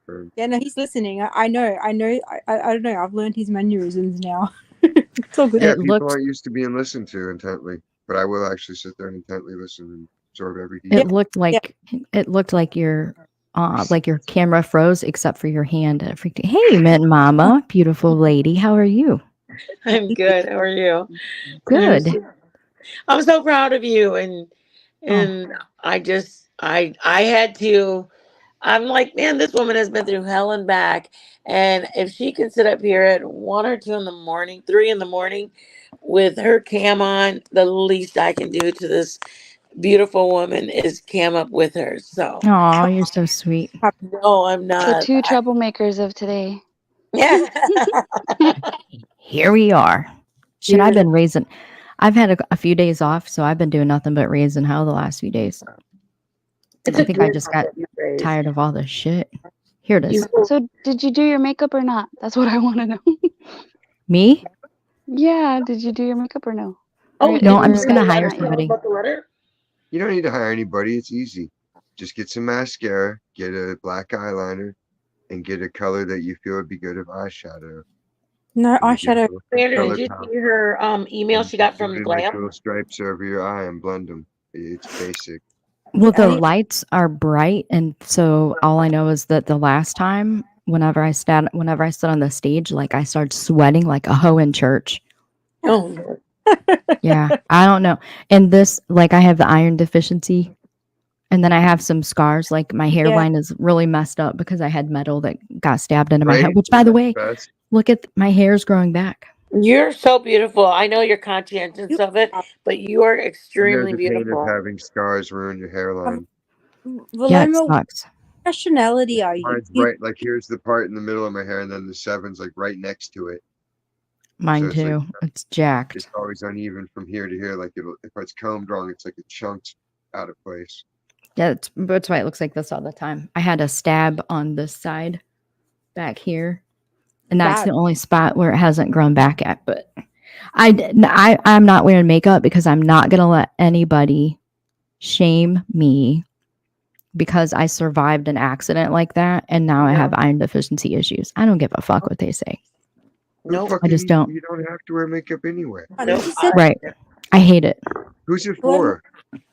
burn. Yeah, no, he's listening. I know. I don't know. I've learned his mannerisms now. It's all good. Yeah, It people looked. aren't used to being listened to intently, but I will actually sit there and intently listen and absorb every It detail. looked like your camera froze, except for your hand. It freaked. Hey, Mint Mama, beautiful lady, how are you? I'm good. How are you? Good. I'm so proud of you, and Oh, I had to. I'm like, man, this woman has been through hell and back, and if she can sit up here at 1 or 2 in the morning, 3 in the morning, with her cam on, the least I can do to this beautiful woman is cam up with her. So, aw, you're so sweet. no, I'm The not. two troublemakers of today. Yeah. Here we are. Shit, Here I've it been raising. I've had a few days off, so I've been doing nothing but raising hell the last few days. It's I a think I good just got that you raised. tired of all this shit. Here it is. So did you do your makeup or not? That's what I want to know. Me? Yeah, did you do your makeup or no? Oh, Or No, is I'm your just gonna makeup hire not yet? somebody. about the letter? You don't need to hire anybody. It's easy. Just get some mascara, get a black eyeliner, and get a color that you feel would be good of eyeshadow. No And you get a eyeshadow. little Sandra, color did you palette see her email and she got put from it in like Glam? little stripes over your eye and blend them. It's basic. Well, I the need- lights are bright, and so all I know is that the last time, whenever I stood on the stage, like I started sweating like a hoe in church. Oh, Yeah, I don't know. And this, like, I have the iron deficiency, and then I have some scars. Like my hairline is really messed up because I had metal that got stabbed into my head. Right? Which, by the way, Best. look at my hair's growing back. you're so beautiful. I know you're conscientious of it, but you are I know extremely the pain of beautiful. having scars ruin your hairline. Yeah, it Valoma, what sucks. nationality are you? Mine's right, like here's the part in the middle of my hair, and then the 7's like right next to it. Mine So it's like too. It's jacked. it's always uneven from here to here. Like if it's combed wrong, it's like a chunk's out of place. Yeah, that's why it looks like this all the time. I had a stab on this side back here, and that's Bad. the only spot where it hasn't grown back at. But I'm not wearing makeup because I'm not gonna let anybody shame me because I survived an accident like that, and now I have iron deficiency issues. I don't give a fuck what they say. Nope. I just don't. You don't have to wear makeup anyway. Nope. Right. I hate it. Who's it Well, for?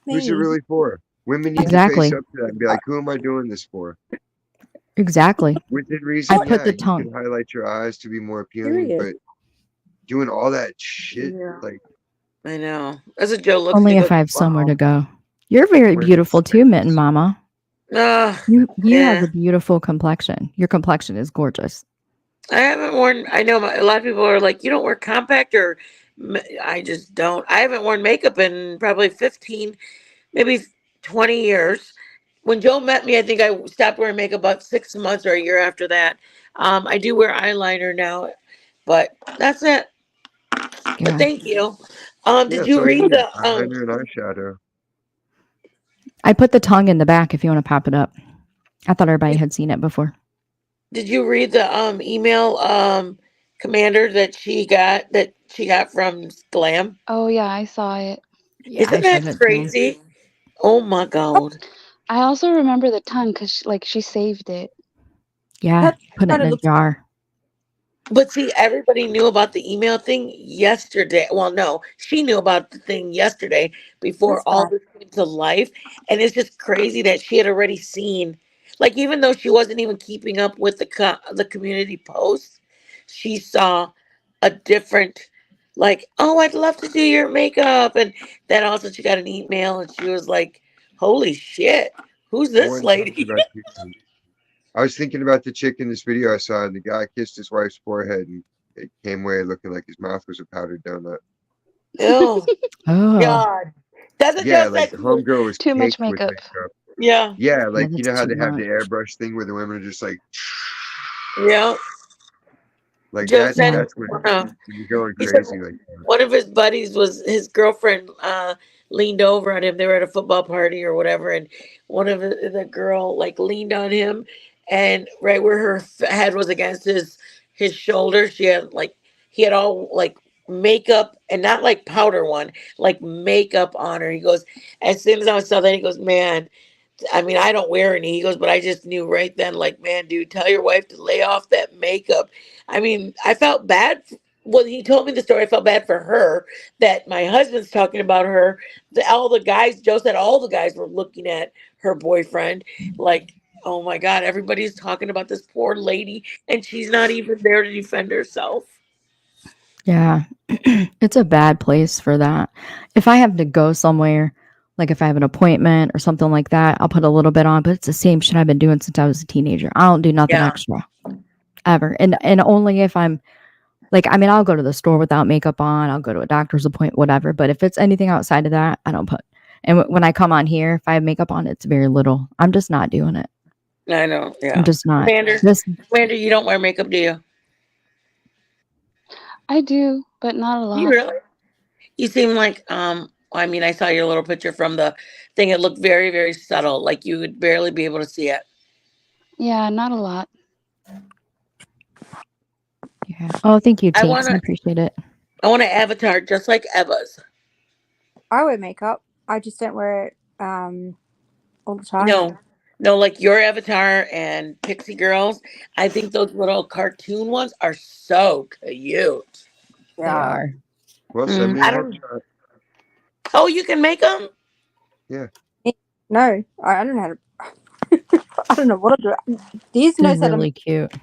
Who's it me. really for? Women need Exactly. to face up to that and be like, who am I doing this for? Exactly. Within I reason, put yeah, the you tongue. can highlight your eyes to be more appealing, Period. but doing all that shit, Yeah. like, I know. That's what Joe looks at Only me and if I goes, have somewhere to wow. go. You're very where's beautiful too, Mitten Mama. You have Yeah. a beautiful complexion. Your complexion is gorgeous. I haven't worn. I know a lot of people are like, you don't wear compact, or I just don't. I haven't worn makeup in probably 15, maybe 20 years. When Joe met me, I think I stopped wearing makeup about 6 months or a year after that. I do wear eyeliner now, but that's it. But Yeah. thank you. yeah, Did it's you all read good. the Eyeliner and eyeshadow. I put the tongue in the back if you want to pop it up. I thought everybody had seen it before. Did you read the email commander that she got from Glam? Oh yeah, I saw it. Yeah, I Isn't showed that it to him. crazy? Oh my god. I also remember the tongue because she saved it. Yeah, That put it kind in of a looks. jar. But see, everybody knew about the email thing yesterday. Well, no, she knew about the thing yesterday before That's all bad. this came to life. And it's just crazy that she had already seen, like, even though she wasn't even keeping up with the community posts, she saw a different, like, oh, I'd love to do your makeup. And then also she got an email and she was like, holy shit, who's I this wasn't talking lady? about chicken. I was thinking about the chick in this video I saw, and the guy kissed his wife's forehead, and it came away looking like his mouth was a powdered donut. Oh, Oh, God. That's what Yeah, Joe like said to me. homegirl was Too much caked with makeup. makeup. Yeah. Yeah, yeah, like you that's know how too they have the much. airbrush thing where the women are just like Yeah. like Joe that. Yeah. said That's when you're going he said crazy like that. one of his buddies was his girlfriend leaned over on him. They were at a football party or whatever, and one of the girl like leaned on him, and right where her head was against his shoulder, she had like he had all like makeup and not like powder one, like makeup on her. He goes, as soon as I saw that, he goes, man. I mean, I don't wear any. He goes, but I just knew right then, like, man, dude, tell your wife to lay off that makeup. I mean, I felt bad. When he told me the story, I felt bad for her that my husband's talking about her. All the guys, Joe said all the guys were looking at her boyfriend like, oh my God, everybody's talking about this poor lady and she's not even there to defend herself. Yeah. It's a bad place for that. If I have to go somewhere, like if I have an appointment or something like that, I'll put a little bit on, but it's the same shit I've been doing since I was a teenager. I don't do nothing Yeah. extra ever. And only if I'm like, I mean, I'll go to the store without makeup on, I'll go to a doctor's appointment, whatever. But if it's anything outside of that, I don't put. And when I come on here, if I have makeup on, it's very little. I'm just not doing it. I know. I'm Yeah. just not. Commander, you don't wear makeup, do you? I do, but not a You lot. really? You seem like I mean, I saw your little picture from the thing. It looked very, very subtle, like you would barely be able to see it. Yeah, not a lot. Yeah. Oh, thank you, I Tinks. I wanna appreciate it. I want an avatar just like Eva's. I wear makeup. I just don't wear it all the time. No, like your avatar and Pixie Girls. I think those little cartoon ones are so cute. They are. Well, send me I a don't. headshot. Oh, you can make them. Yeah. No, I don't know how to. I don't know what to do. These They're knows how to really make. cute.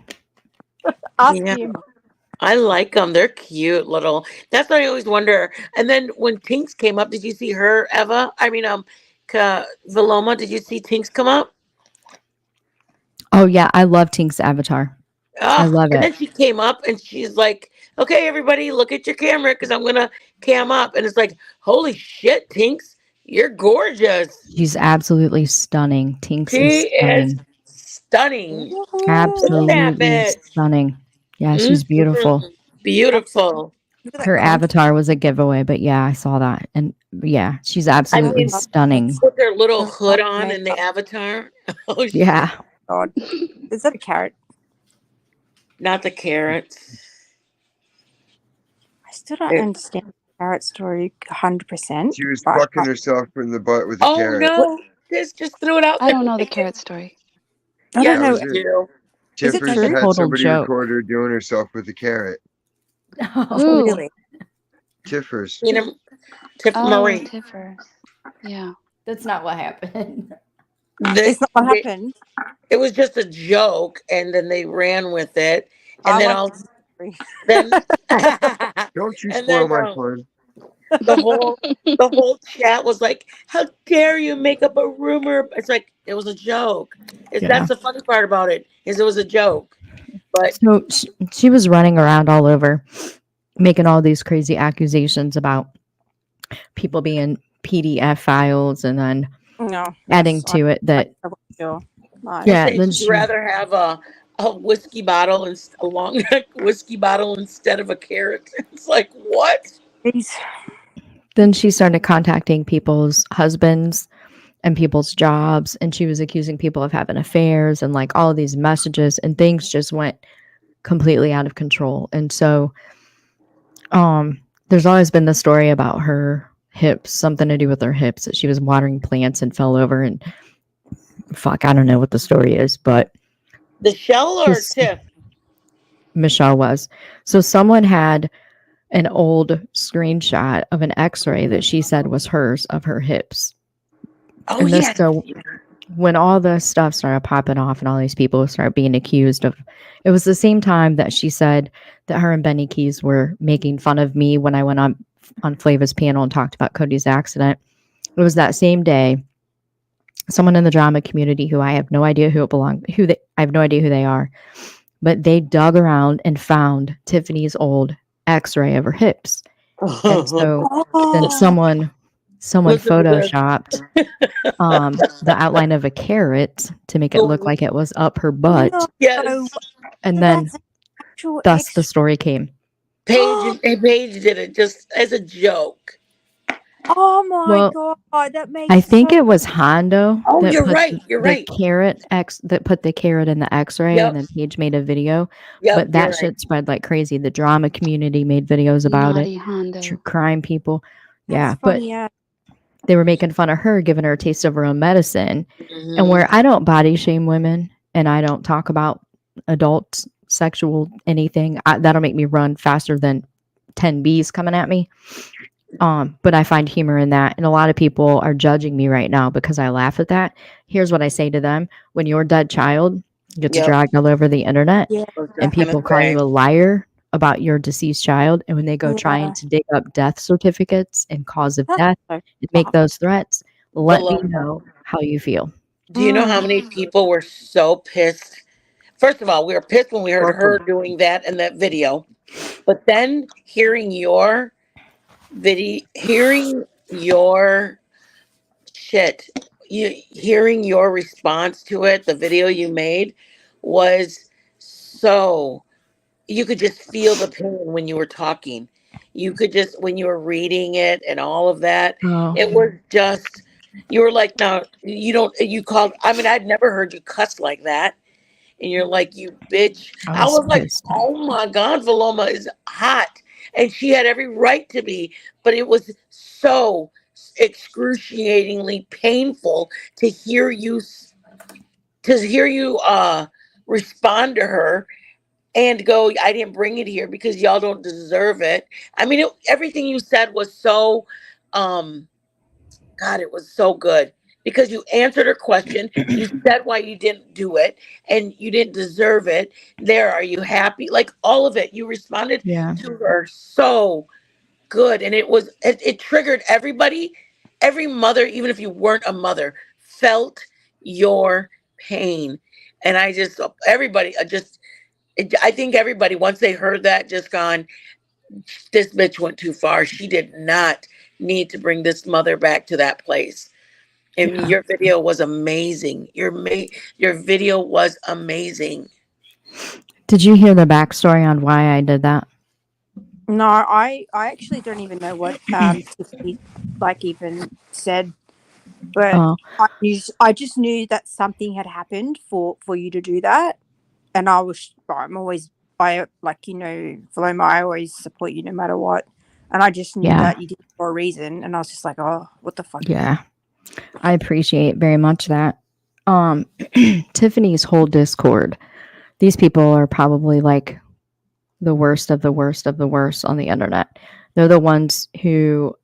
Ask Yeah. him. I like them. They're cute little. That's what I always wonder. And then when Tinks came up, did you see her, Eva? I mean, Valoma, did you see Tinks come up? Oh yeah, I love Tink's avatar. I Oh, love and it. then she came up and she's like, okay, everybody, look at your camera because I'm going to cam up. And it's like, holy shit, Tinks, you're gorgeous. She's absolutely stunning. Tinks She is is stunning. stunning. Look at that Absolutely bitch. stunning. Yeah, she's beautiful. Beautiful. Her avatar was a giveaway, but yeah, I saw that. And yeah, she's I absolutely mean, stunning. with her little hood on in the avatar. Oh, shit. Yeah. God, is that a carrot? Not the carrots. I still don't understand the carrot story 100%. She was fucking herself in the butt with a Oh, carrot. no. Just threw it out I there. don't know the carrot story. I Yes, don't know. That was it. you. Is it Tiffers true? had Total somebody joke. record her doing herself with a carrot. Who? Really? Tiffers. Tiff Oh, Marie. Tiffers. Yeah. That's not what happened. It's not what They, happened. it was just a joke, and then they ran with it, and I then like all the story. then Don't you and spoil then my fun. the whole chat was like, "How dare you make up a rumor?" It's like it was a joke. Yeah. That's the funny part about it is it was a joke, but So she was running around all over, making all these crazy accusations about people being PDF files, and then No, adding yes, to it that sure. No. you yeah, say then she'd she rather have a whiskey bottle and a long neck whiskey bottle instead of a carrot. It's like what? He's then she started contacting people's husbands and people's jobs, and she was accusing people of having affairs, and like all of these messages, and things just went completely out of control. And so there's always been the story about her hips, something to do with her hips, that she was watering plants and fell over, and fuck, I don't know what the story is, but The shell or just Tiff? Michelle was. So someone had an old screenshot of an x-ray that she said was hers of her hips. Oh And this, yeah. so when all the stuff started popping off and all these people started being accused of, it was the same time that she said that her and Benny Keys were making fun of me when I went on Flava's panel and talked about Cody's accident. It was that same day. Someone in the drama community who I have no idea who it belonged, I have no idea who they are, but they dug around and found Tiffany's old x-ray of her hips. And so then someone Listen to this. photoshopped the outline of a carrot to make it look like it was up her butt. no. Yes. And then That's actual thus the story came. Paige did it just as a joke. Oh my Well, god, that makes I think so it was Hondo Oh, that you're put right. You're the right. put the carrot in the x-ray, Yep. and then Paige made a video. Yep. But You're that right. shit spread like crazy. The drama community made videos about Naughty it. Hondo. True crime people. Yeah, That's but funny, yeah. they were making fun of her, giving her a taste of her own medicine. Mhm. And where I don't body shame women and I don't talk about adult sexual anything, that'll make me run faster than 10 bees coming at me. But I find humor in that. And a lot of people are judging me right now because I laugh at that. Here's what I say to them. When your dead child gets Yep. dragged all over the internet Yeah. I was just and gonna people call say. you a liar about your deceased child, and when they go Yeah. trying to dig up death certificates and cause of That's death so and make those threats, let me Beloved. know how you feel. Do you know how many people were so pissed? First of all, we were pissed when we heard her doing that in that video. But then hearing your shit, hearing your response to it, the video you made was so, you could just feel the pain when you were talking. You could just, when you were reading it and all of that, Oh, it was just, you were like, no, you called, I mean, I'd never heard you cuss like that. And you're like, you bitch. I I was was like, pissed. oh my God, Valoma is hot. And she had every right to be, but it was so excruciatingly painful to hear you respond to her and go, I didn't bring it here because y'all don't deserve it. I mean, everything you said was so, God, it was so good because you answered her question. You said why you didn't do it and you didn't deserve it. There, are you happy? Like all of it. You responded Yeah. to her so good. And it triggered everybody. Every mother, even if you weren't a mother, felt your pain. And I think everybody, once they heard that, just gone, this bitch went too far. She did not need to bring this mother back to that place. And Yeah. your video was amazing. Your video was amazing. Did you hear the backstory on why I did that? No, I actually don't even know what Tiffany like even said, but Oh, I just knew that something had happened for you to do that, and I'm always Paloma, I always support you no matter what, and I just knew yeah. that you did it for a reason, and I was just like, oh, what the fuck? Yeah. I appreciate very much that. Tiffany's whole Discord, these people are probably like the worst of the worst of the worst on the internet. They're the ones who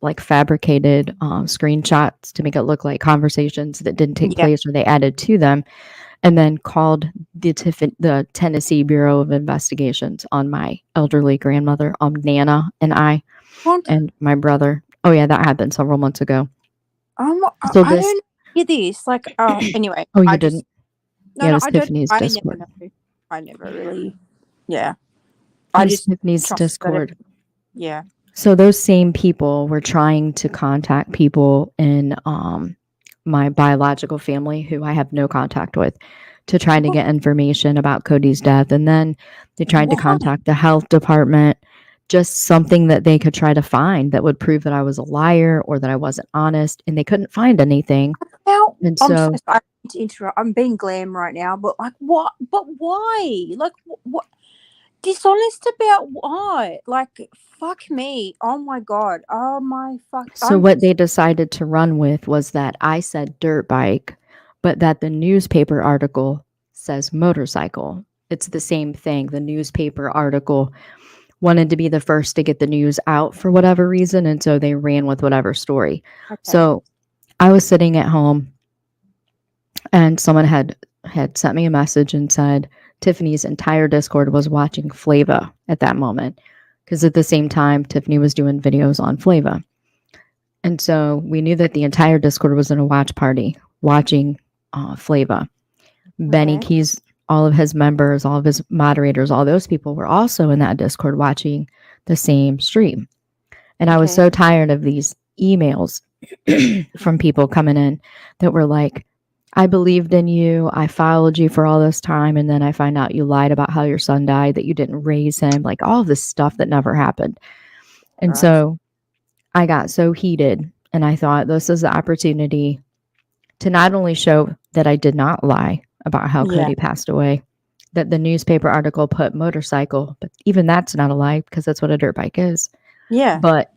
like fabricated screenshots to make it look like conversations that didn't take Yeah. place or they added to them, and then called the Tennessee Bureau of Investigations on my elderly grandmother, Nana, and I, What? and my brother. Oh yeah, that happened several months ago. So I this, don't hear this. Like, anyway, oh, you I just didn't? no, Yeah, it no, was I don't. Tiffany's I Discord. never know. I never really. Yeah, It I was just Tiffany's trust that. Discord. Yeah. So those same people were trying to contact people in my biological family who I have no contact with to try to get information about Cody's death. And then they tried to Why? contact the health department, just something that they could try to find that would prove that I was a liar or that I wasn't honest. And they couldn't find anything. Now, And I'm so so, sorry to interrupt. I'm being glam right now, but like, what? But why? Like, what? Dishonest about what? Like, fuck me. Oh my god. Oh my fuck. so what they decided to run with was that I said dirt bike, but that the newspaper article says motorcycle. It's the same thing. The newspaper article wanted to be the first to get the news out for whatever reason, and so they ran with whatever story. Okay. So I was sitting at home, and someone had sent me a message and said Tiffany's entire Discord was watching Flava at that moment, because at the same time Tiffany was doing videos on Flava. And so we knew that the entire Discord was in a watch party watching Flava. Benny Okay. Keys, all of his members, all of his moderators, all those people were also in that Discord watching the same stream. And I was Okay. so tired of these emails from people coming in that were like, I believed in you. I followed you for all this time. And then I find out you lied about how your son died, that you didn't raise him, like all of this stuff that never happened. And Right. so I got so heated, and I thought this is the opportunity to not only show that I did not lie about how Yeah. Cody passed away, that the newspaper article put motorcycle, but even that's not a lie because that's what a dirt bike is. Yeah. But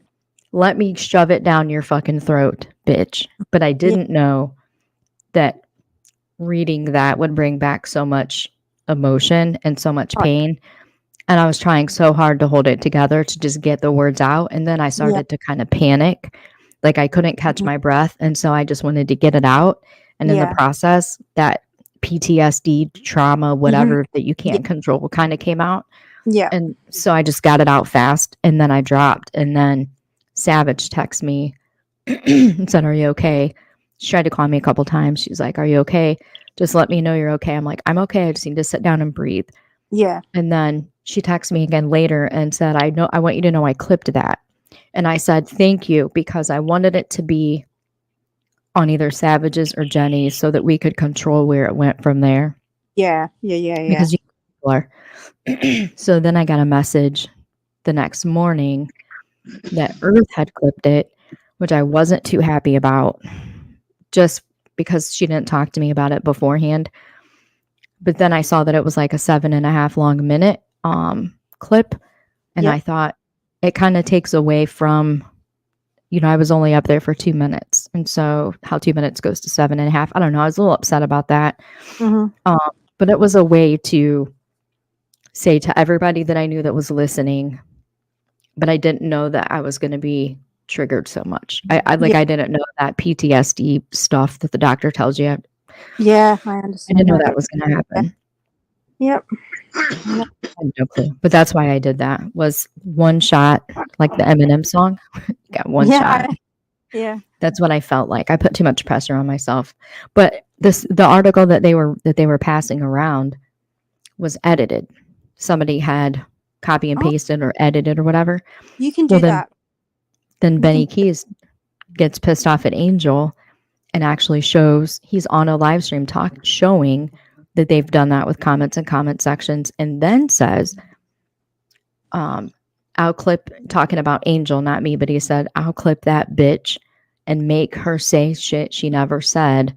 let me shove it down your fucking throat, bitch. But I Yeah. didn't know that reading that would bring back so much emotion and so much Oh, pain. And I was trying so hard to hold it together to just get the words out. And then I yeah. started to kind of panic. Like I couldn't catch Mhm. my breath. And so I just wanted to get it out. And in the Yeah. process, that PTSD, trauma, Mhm. whatever that you Yeah. can't control kind of came out. Yeah. And so I just got it out fast. And then I dropped. And then Savage texted me and said, "Are you okay?" She tried to call me a couple times. She's like, "Are you okay? Just let me know you're okay." I'm like, "I'm okay. I just need to sit down and breathe." Yeah. And then she texted me again later and said, I want you to know I clipped that." And I said, "Thank you," because I wanted it to be on either Savage's or Jenny's so that we could control where it went from there. Yeah. Yeah. Yeah. Yeah. Because you are. So then I got a message the next morning that Earth had clipped it, which I wasn't too happy about, just because she didn't talk to me about it beforehand. But then I saw that it was like a 7.5 long minute clip. And Yep. I thought it kind of takes away from, I was only up there for 2 minutes. And so how 2 minutes goes to 7.5, I don't know. I was a little upset about that. Mhm. But it was a way to say to everybody that I knew that was listening, but I didn't know that I was going to be triggered so much. I Yeah. I didn't know that PTSD stuff that the doctor tells you. Yeah. I I understand. didn't know I that get was going to yeah. happen. Yep. I had no clue. But that's why I did that. Was one shot, like the Eminem song. Got one shot. Yeah. Yeah. That's what I felt like. I put too much pressure on myself. But the article that they were passing around was edited. Somebody had copy and Oh, pasted or edited or whatever. you can Well, do that. then You Benny can. Keys gets pissed off at Angel and actually shows he's on a live stream showing that they've done that with comments and comment sections, and then says, I'll clip, talking about Angel, not me, but he said, "I'll clip that bitch and make her say shit she never said."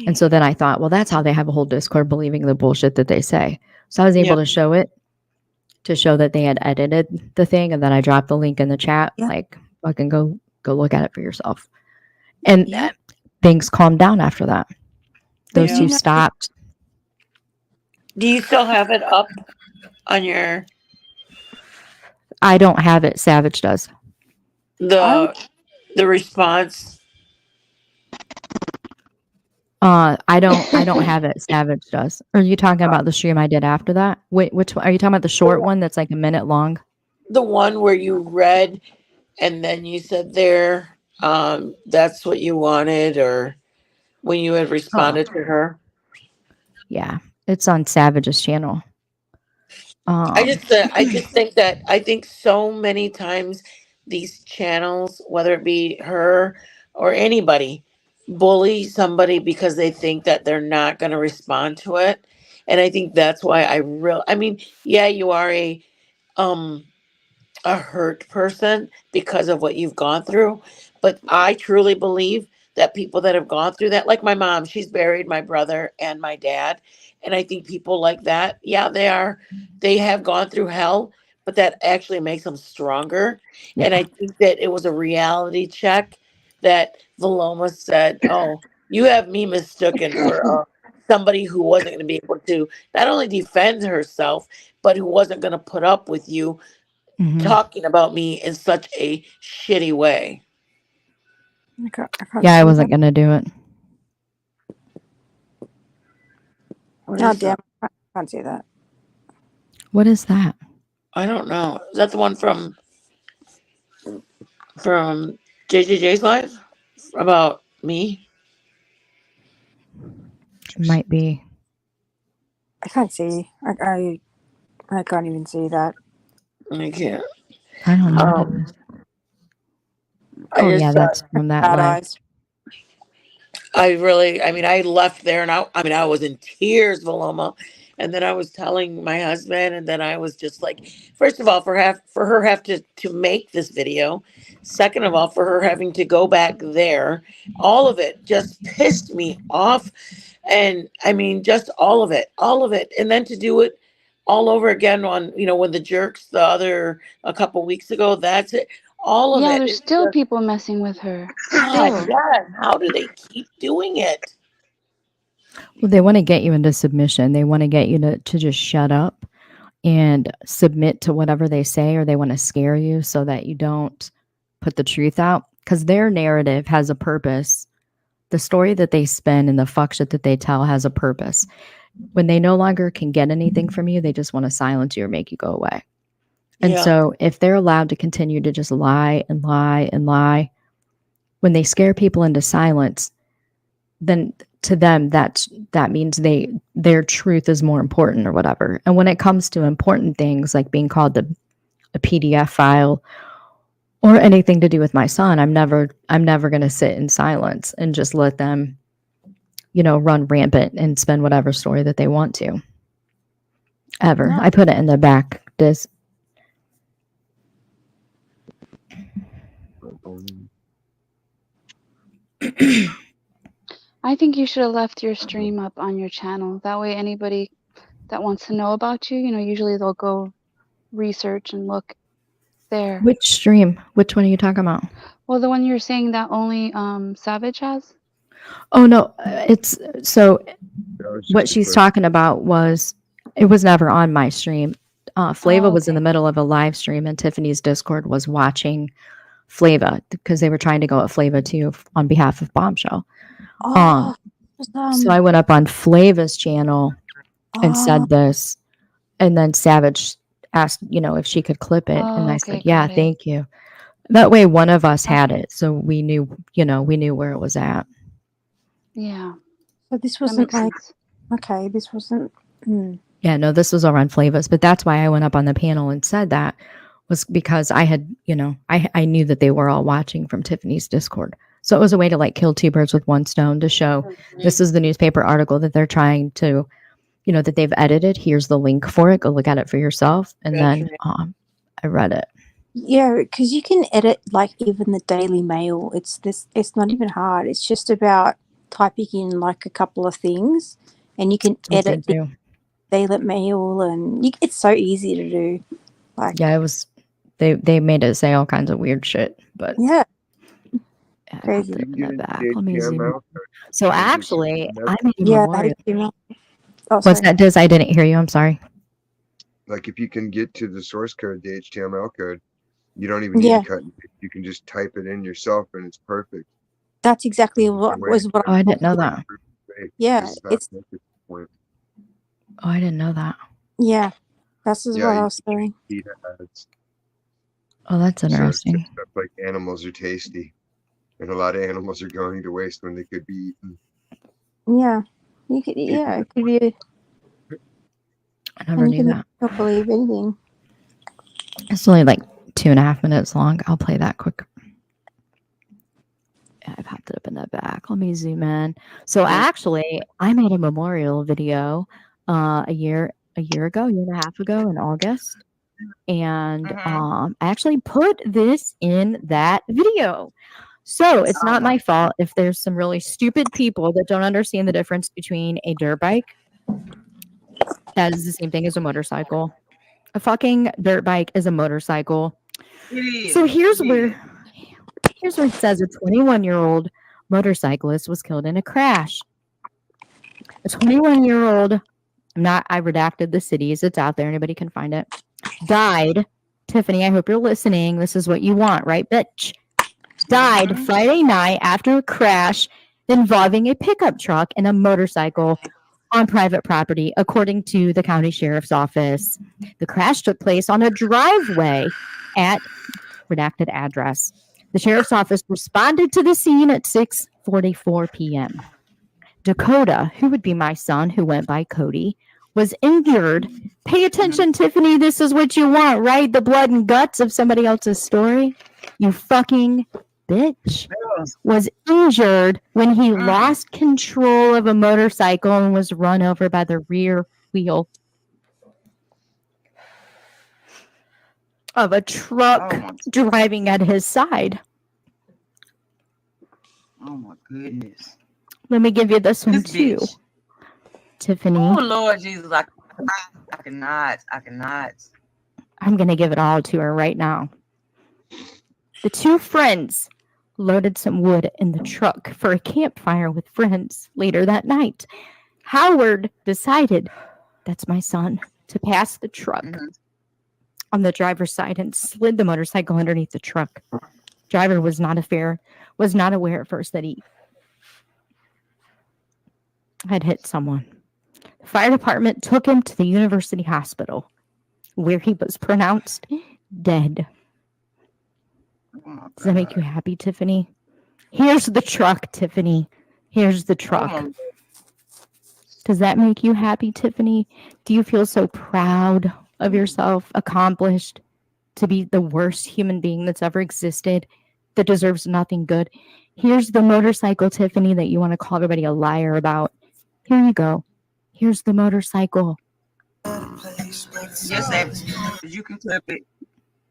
And so then I thought, well, that's how they have a whole Discord believing the bullshit that they say. So I was able Yep. to show it, to show that they had edited the thing, and then I dropped the link in the chat. Yeah. Like, fucking go look at it for yourself. And Yeah. things calmed down after that. But Those do Yeah. two you know? stopped. Do you still have it up on your I don't have it. Savage does. I the The response. I don't have it. Savage does. Are you talking about the stream I did after that? Wait, which one? Are you talking about the short one that's like a minute long? The one where you read and then you said there, that's what you wanted, or when you had Oh, responded to her. yeah, it's on Savage's channel. I just think that I think so many times these channels, whether it be her or anybody, bully somebody because they think that they're not going to respond to it, and I think that's why I mean, yeah, you are um a hurt person because of what you've gone through. But I truly believe that people that have gone through that, like my mom, she's buried my brother and my dad. And I think people like that, yeah, they have gone through hell, but that actually makes them stronger. And Yeah. I think that it was a reality check that Valoma said, oh, you have me mistaken for somebody who wasn't going to be able to not only defend herself, but who wasn't going to put up with you Mhm. talking about me in such a shitty way. Yeah, I wasn't gonna do it. Oh, damn. I can't see that. What is that? I don't know. Is that the one from JJJ's live about me? It might be. I can't see. I can't even see that. I can't. I don't know what it is. I Oh just yeah, that's from that Bad live. eyes. I mean, I left there and I was in tears, Valoma. And then I was telling my husband, and then I was just like, first of all, for her have to make this video. Second of all, for her having to go back there, all of it just pissed me off. And I mean, just all of it. And then to do it all over again on, when the jerks a couple weeks ago, that's it. All of Yeah, it there's is still just, people messing with her. God, Still. yes. How do they keep doing it? Well, they want to get you into submission. They want to get you to just shut up and submit to whatever they say, or they want to scare you so that you don't put the truth out. Because their narrative has a purpose. The story that they spin and the fuck shit that they tell has a purpose. When they no longer can get anything from you, they just want to silence you or make you go away. And Yeah. so if they're allowed to continue to just lie and lie and lie, when they scare people into silence, then to them that means their truth is more important or whatever. And when it comes to important things like being called a PDF file or anything to do with my son, I'm never going to sit in silence and just let them, run rampant and spin whatever story that they want to. Ever. No. I put it in the back disc. I think you should have left your stream up on your channel. That way anybody that wants to know about you, usually they'll go research and look there. Which stream? Which one are you talking about? Well, the one you're saying that only Savage has? Oh no, it's so what she's talking about was it was never on my stream. Flava was in the middle of a live stream and Tiffany's Discord was watching Flava because they were trying to go at Flava too on behalf of Bombshell. So I went up on Flava's channel and said this, and then Savage asked, if she could clip it, and I said, "Yeah, thank you." That way, one of us had it, so we knew, we knew where it was at. Yeah. So this wasn't like okay. This wasn't. Yeah, no, this was around Flava's, but that's why I went up on the panel and said that was because I had, I knew that they were all watching from Tiffany's Discord. So it was a way to like kill two birds with one stone to show this is the newspaper article that they're trying to, that they've edited. Here's the link for it. Go look at it for yourself. And then I read it. Yeah, because you can edit like even the Daily Mail. It's not even hard. It's just about typing in like a couple of things, and you can edit the Daily Mail, and it's so easy to do. Like yeah, it was. They made it say all kinds of weird shit, but yeah. Crazy. Let me zoom. So actually, I made a memorial. What's that, Diz? I didn't hear you. I'm sorry. Like if you can get to the source code, the HTML code, You don't even need Yeah, to cut and paste. You can just type it in yourself, and it's perfect. that's exactly The what way Oh, I didn't know way that. improved fake Yeah, is it's fast at this point. Oh, I didn't know that. yeah. That's just Yeah, what I you was saying. can eat ads. Oh, that's So it says interesting. stuff like animals are tasty, and a lot of animals are going to waste when they could be eaten. Yeah, you could. People Yeah, it just could want be, I never and you knew can that. not believe anything. It's only like 2.5 minutes long. I'll play that quick. Yeah, I popped it up in the back. Let me zoom in. So actually, I made a memorial video a year ago, year and a half ago in August. And I actually put this in that video. So it's not my fault if there's some really stupid people that don't understand the difference between a dirt bike. That is the same thing as a motorcycle. A fucking dirt bike is a motorcycle. So here's where it says a 21-year-old motorcyclist was killed in a crash. A 21-year-old, I redacted the cities. It's out there. Anybody can find it. Died. Tiffany, I hope you're listening. This is what you want, right, bitch? Died Friday night after a crash involving a pickup truck and a motorcycle on private property, according to the county sheriff's office. The crash took place on a driveway at redacted address. The sheriff's office responded to the scene at 6:44 p.m. Dakota, who would be my son, who went by Cody, was injured. Pay attention, Tiffany. This is what you want, right? The blood and guts of somebody else's story. You fucking bitch. Was injured when he lost control of a motorcycle and was run over by the rear wheel of a truck driving at his side. Oh my goodness. Let me give you this one too, bitch. Tiffany. Oh Lord Jesus, I cannot. I'm going to give it all to her right now. The two friends loaded some wood in the truck for a campfire with friends later that night. Howard decided, that's my son, to pass the truck on the driver's side and slid the motorcycle underneath the truck. Driver was not aware at first that he had hit someone. The fire department took him to the university hospital, where he was pronounced dead. Does that make you happy, Tiffany? Here's the truck, Tiffany. Here's the truck. Does that make you happy, Tiffany? Do you feel so proud of yourself, accomplished, to be the worst human being that's ever existed, that deserves nothing good? Here's the motorcycle, Tiffany, that you want to call everybody a liar about. Here you go. Here's the motorcycle. Yes, Evan. You can clip it.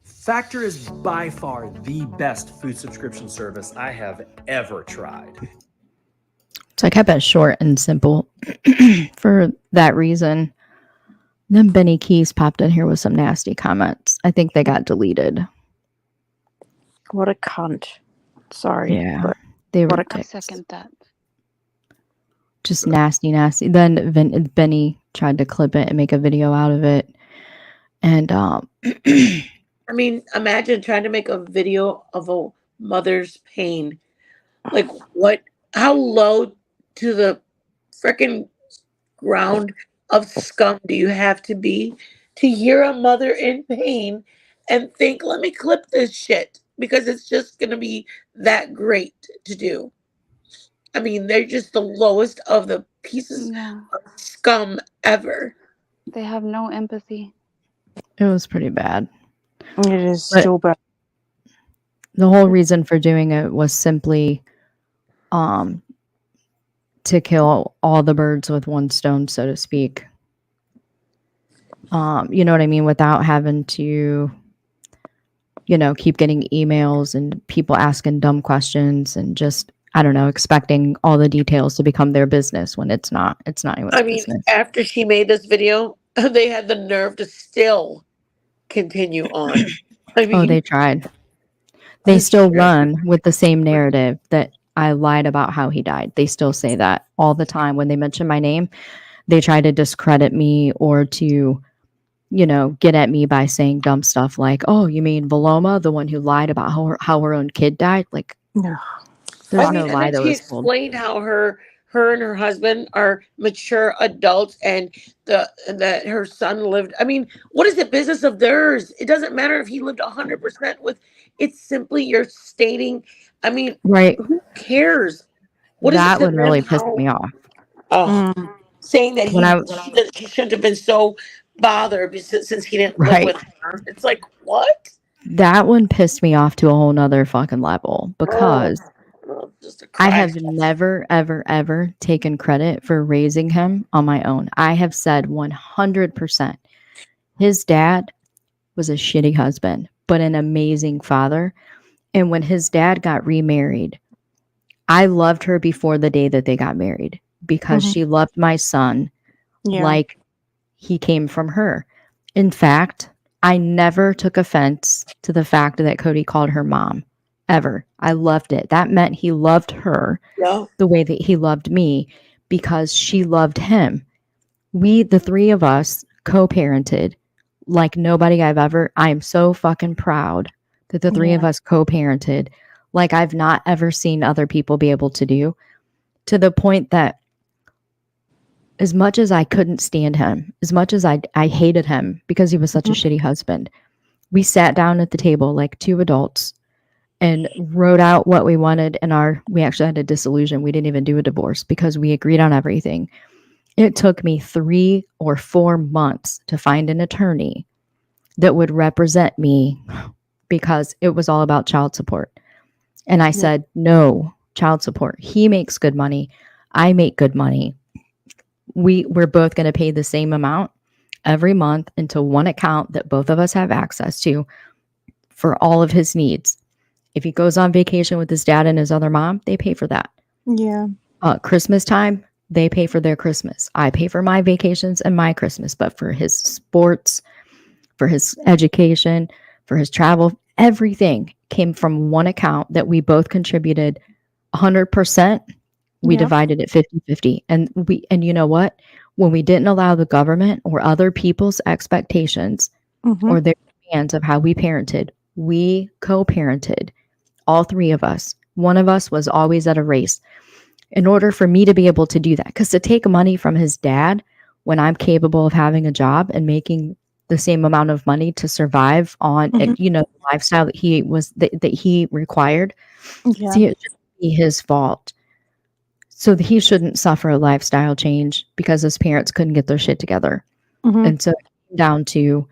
Factor is by far the best food subscription service I have ever tried. So I kept it short and simple for that reason. Then Benny Keys popped in here with some nasty comments. I think they got deleted. What a cunt. Sorry. Yeah, but they were what a I cunt. second that. just nasty. Then Benny tried to clip it and make a video out of it. And I mean, imagine trying to make a video of a mother's pain. Like, what? How low to the freaking ground of scum do you have to be to hear a mother in pain and think, let me clip this shit because it's just going to be that great to do? I mean, they're just the lowest of the pieces Yeah. of scum ever. They have no empathy. it was pretty bad. It is But still bad. the whole reason for doing it was simply to kill all the birds with one stone, so to speak. You know what I mean? Without having to, keep getting emails and people asking dumb questions and just, I don't know, expecting all the details to become their business when it's not. It's not anyone's I mean, business. after she made this video, they had the nerve to still continue on. I Oh, mean, they tried. They still run with the same narrative that I lied about how he died. They still say that all the time when they mention my name. They try to discredit me or to get at me by saying dumb stuff like, "Oh, you mean Valoma, the one who lied about how her own kid died?" Like, No. there's I mean, no and lie then that she was told. explained how her and her husband are mature adults, and that her son lived. I mean, what is the business of theirs? It doesn't matter if he lived 100% with. It's simply you're stating. I mean, Right. who cares? What is it That to one them? really pissed How me off. Mm. saying that When I he shouldn't have been so bothered since he didn't live right. with her. It's like what? That one pissed me off to a whole nother fucking level because Just a I cry. have never, ever, ever taken credit for raising him on my own. I have said 100% his dad was a shitty husband, but an amazing father. And when his dad got remarried, I loved her before the day that they got married because Mhm. she loved my son Yeah. like he came from her. In fact, I never took offense to the fact that Cody called her mom, ever. I loved it. That meant he loved her Yeah. the way that he loved me because she loved him. The three of us, co-parented like nobody I am so fucking proud that the three of Yeah. us co-parented like I've not ever seen other people be able to do, to the point that as much as I couldn't stand him, as much as I hated him because he was such a shitty husband, we sat down at the table like two adults and wrote out what we wanted, and we actually had a dissolution. We didn't even do a divorce because we agreed on everything. It took me 3 or 4 months to find an attorney that would represent me because it was all about child support. And I said, "No, child support. He makes good money. I make good money. We're both going to pay the same amount every month into one account that both of us have access to for all of his needs. If he goes on vacation with his dad and his other mom, they pay for that. Yeah. Christmas time, they pay for their Christmas. I pay for my vacations and my Christmas, but for his sports, for his education, for his travel, everything came from one account that we both contributed 100%. We Yeah. divided it 50-50. And you know what? When we didn't allow the government or other people's expectations Mhm. or their demands of how we parented, we co-parented, all three of us. One of us was always at a race. In order for me to be able to do that, because to take money from his dad when I'm capable of having a job and making the same amount of money to survive on, Mhm. the lifestyle that he required, Yeah. see, it shouldn't be his fault. So that he shouldn't suffer a lifestyle change because his parents couldn't get their shit together. Mhm. And so it came down to,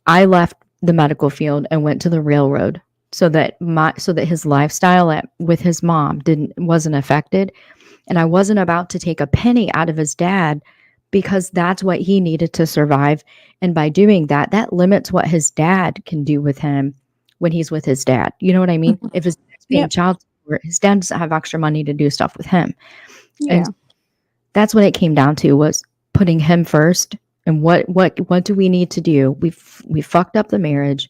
I left the medical field and went to the railroad so that his lifestyle with his mom wasn't affected. And I wasn't about to take a penny out of his dad because that's what he needed to survive. And by doing that, that limits what his dad can do with him when he's with his dad. You know what I mean? Mhm. If his dad's paying Yep. child support, his dad doesn't have extra money to do stuff with him. Yeah. And that's what it came down to, was putting him first. And what do we need to do? We fucked up the marriage,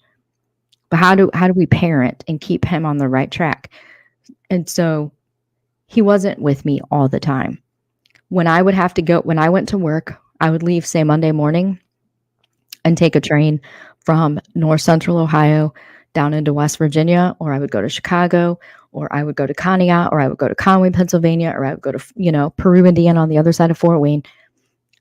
but how do we parent and keep him on the right track? And so he wasn't with me all the time. When I went to work, I would leave, say, Monday morning and take a train from North Central Ohio down into West Virginia, or I would go to Chicago, or I would go to Conneaut, or I would go to Conway, Pennsylvania, or I would go to, Peru, Indiana on the other side of Fort Wayne.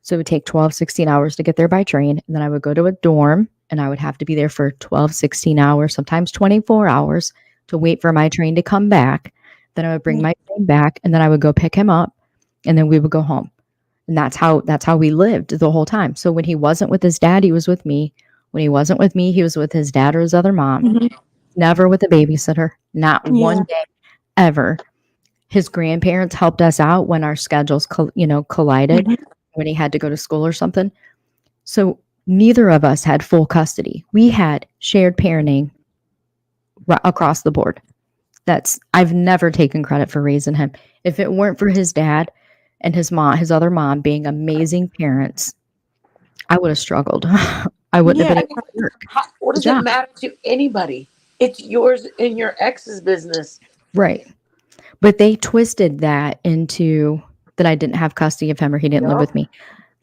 So it would take 12, 16 hours to get there by train. And then I would go to a dorm and I would have to be there for 12, 16 hours, sometimes 24 hours to wait for my train to come back. Then I would bring my train back and then I would go pick him up and then we would go home. And that's how we lived the whole time. So when he wasn't with his dad, he was with me. When he wasn't with me, he was with his dad or his other mom. Mhm. Never with a babysitter. Not one Yeah. day ever. His grandparents helped us out when our schedules collided, Mhm. when he had to go to school or something. So neither of us had full custody. We had shared parenting across the board. I've never taken credit for raising him. If it weren't for his dad and his other mom being amazing parents, I would have struggled. I wouldn't have Yeah, been I able mean, to work what the does it job. matter to anybody? It's yours and your ex's business. Right. But they twisted that into that I didn't have custody of him or he didn't live with me.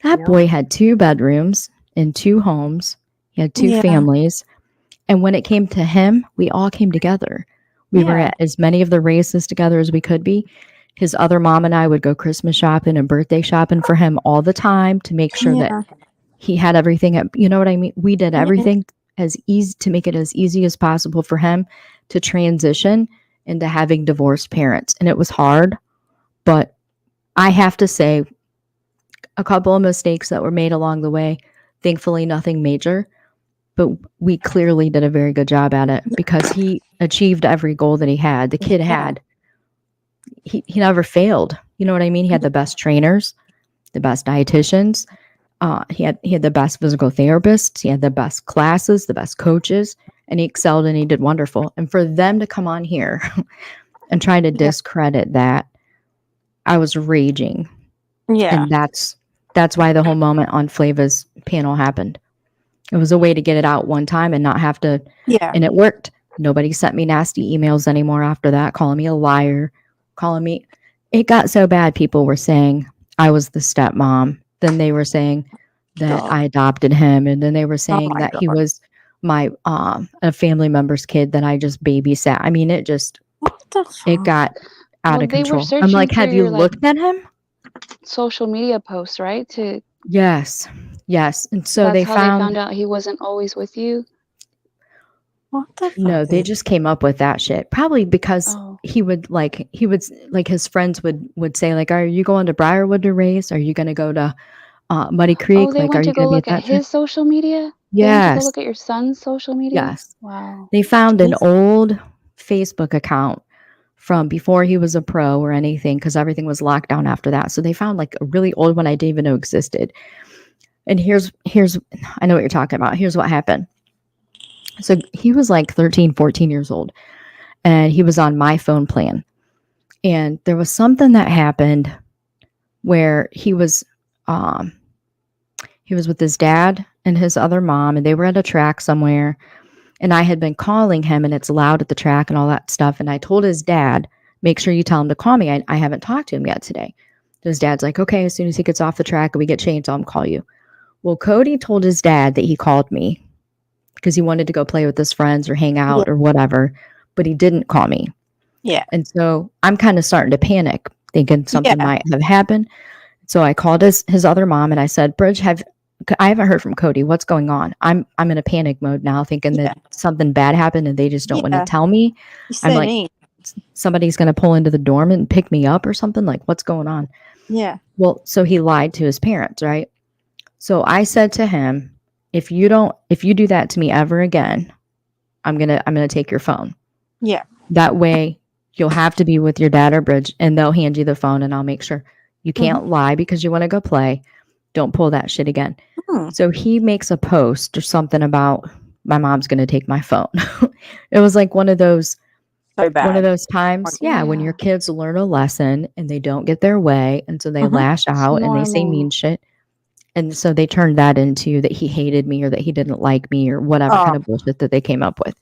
That boy had 2 bedrooms in 2 homes. He had two Yeah. families. And when it came to him, we all came together. We were Yeah. at as many of the races together as we could be. His other mom and I would go Christmas shopping and birthday shopping for him all the time to make sure that Yeah. he had everything. You know what I mean? We did Yeah. everything as easy to make it as easy as possible for him to transition into having divorced parents. And it was hard, but I have to say a couple of mistakes that were made along the way. Thankfully, nothing major, but we clearly did a very good job at it because he achieved every goal that he had. The kid Yeah. had, he never failed. You know what I mean? He had the best trainers, the best dietitians. He had the best physical therapists. He had the best classes, the best coaches, and he excelled and he did wonderful. And for them to come on here and try to Yeah. discredit that, I was raging. Yeah. And that's why the whole moment on Flava's panel happened. It was a way to get it out one time and not have to, Yeah. and it worked. Nobody sent me nasty emails anymore after that, calling me a liar, calling me. It got so bad, people were saying I was the stepmom. Then they were saying that God. I adopted him. And then they were Oh saying my that he God. was my a family member's kid that I just babysat. I mean, it What the it fuck? got out Well, of they were control. I'm searching like, for have you your like looked at him? social media posts, right? To Yes. Yes. And so that's they how they found, found out he wasn't always with you. What the no, fuck? they just came up with that shit. Probably because Oh, he would like his friends would say like, are you going to Briarwood to race? Are you going to go to Muddy oh, Creek? they Like, are went you to going go to be at look at that track? his social media. They went to go Yes. look at your son's social media. Yes. Wow. They found an Jesus. old Facebook account from before he was a pro or anything because everything was locked down after that. So they found like a really old one I didn't even know existed. And here's I know what you're talking about. Here's what happened. So he was like 13, 14 years old and he was on my phone plan. And there was something that happened where he was with his dad and his other mom and they were at a track somewhere and I had been calling him and it's loud at the track and all that stuff. And I told his dad, make sure you tell him to call me. I haven't talked to him yet today. His dad's like, okay, as soon as he gets off the track and we get changed, I'll call you. Well, Cody told his dad that he called me because he wanted to go play with his friends or hang out Yeah. or whatever, but he didn't call me. Yeah. And so I'm kind of starting to panic, thinking something Yeah. might have happened. So I called his other mom and I said, Bridge, I haven't heard from Cody. What's going on? I'm in a panic mode now, thinking Yeah. that something bad happened and they just don't want to Yeah. tell me. You I'm so like, neat. somebody's going to pull into the dorm and pick me up or something. Like, what's going on? Yeah. Well, so he lied to his parents, right? So I said to him, if you do that to me ever again, I'm gonna take your phone. Yeah. That way you'll have to be with your dad or Bridge and they'll hand you the phone and I'll make sure you can't lie because you want to go play. Don't pull that shit again. Hmm. So he makes a post or something about my mom's gonna take my phone. It was like one of those So bad. times, when Yeah. your kids learn a lesson and they don't get their way and so they Mhm. lash It's out and they say mean normal. shit. And so they turned that into that he hated me or that he didn't like me or whatever kind Oh. of bullshit that they came up with.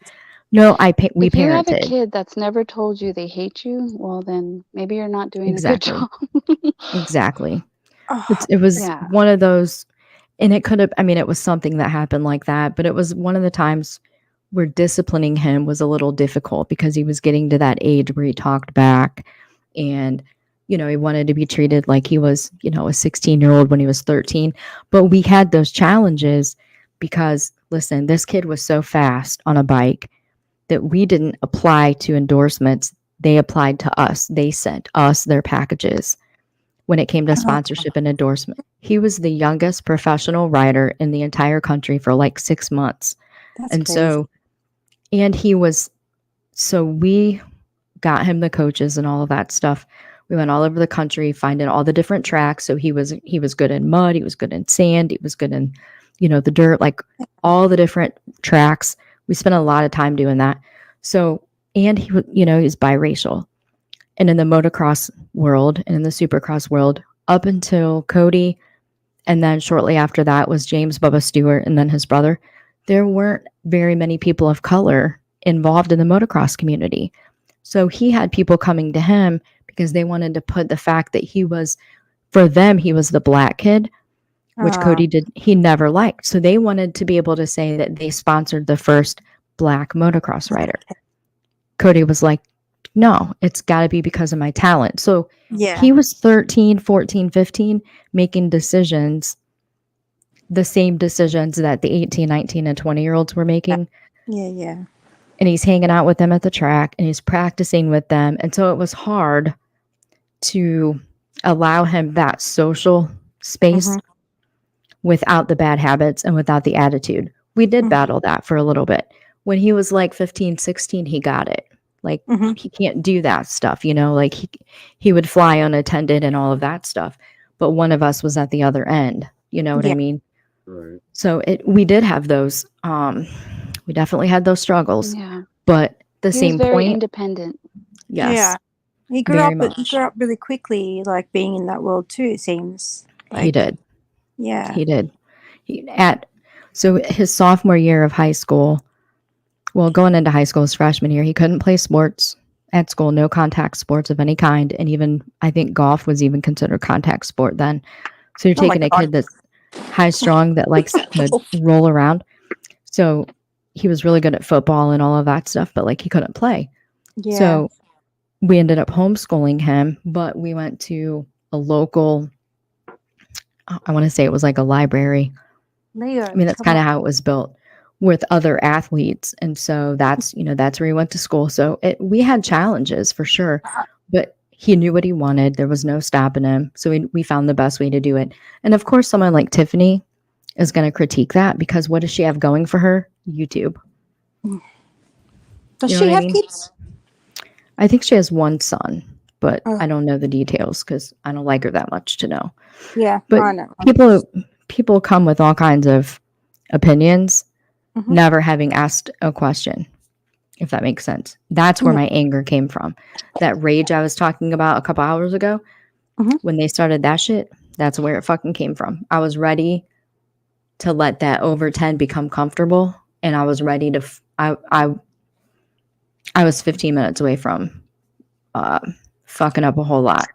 No, we If you have a parented. kid that's never told you they hate you, well then maybe you're not doing a good Exactly. job. Exactly. Oh. It was Yeah. one of those, and it could have, I mean, it was something that happened like that, but it was one of the times where disciplining him was a little difficult because he was getting to that age where he talked back and, he wanted to be treated like he was, a 16-year-old when he was 13. But we had those challenges because, listen, this kid was so fast on a bike that we didn't apply to endorsements. They applied to us. They sent us their packages when it came to sponsorship and endorsement. He was the youngest professional rider in the entire country for like 6 months. That's And crazy. so we got him the coaches and all of that stuff. We went all over the country finding all the different tracks. So he was good in mud, he was good in sand, he was good in, the dirt, like all the different tracks. We spent a lot of time doing that. So, and he was, he's biracial. And in the motocross world and in the supercross world, up until Cody, and then shortly after that was James Bubba Stewart and then his brother, there weren't very many people of color involved in the motocross community. So he had people coming to him because they wanted to put the fact that he was the black kid. which Cody he never liked. So they wanted to be able to say that they sponsored the first black motocross rider. Cody was like, no, it's got to be because of my talent. So he was 13, 14, 15, making decisions, the same decisions that the 18, 19, and 20-year-olds were making. Yeah. And he's hanging out with them at the track and he's practicing with them. And so it was hard to allow him that social space without the bad habits and without the attitude. We did battle that for a little bit. When he was like 15, 16, he got it. Like he can't do that stuff, you know, like he would fly unattended and all of that stuff. But one of us was at the other end, you know what I mean? Right. So we did have those, we definitely had those struggles, Yeah. but the He same was very point. independent. Yes. Yeah. He grew very up. much. He grew up really quickly, like being in that world too. It seems. He did. Yeah. He did. So his sophomore year of high school, well, going into high school, his freshman year, he couldn't play sports at school, no contact sports of any kind. And even, I think golf was even considered contact sport then. So you're taking a kid that's high strung that likes to roll around. So he was really good at football and all of that stuff, but like he couldn't play. Yeah. So we ended up homeschooling him, but we went to a local, I want to say it was like a library. Leo, I mean, that's kind of how it was built with other athletes. And so that's, you know, that's where he went to school. So we had challenges for sure, but he knew what he wanted. There was no stopping him. So we found the best way to do it. And of course, someone like Tiffany is going to critique that because what does she have going for her? YouTube. Does You know she what I have mean? kids? I think she has one son, but I don't know the details because I don't like her that much to know. Yeah, But I know. people come with all kinds of opinions, never having asked a question, if that makes sense. That's where my anger came from. That rage I was talking about a couple hours ago, when they started that shit, that's where it fucking came from. I was ready to let that over 10 become comfortable, and I was ready to I was 15 minutes away from fucking up a whole lot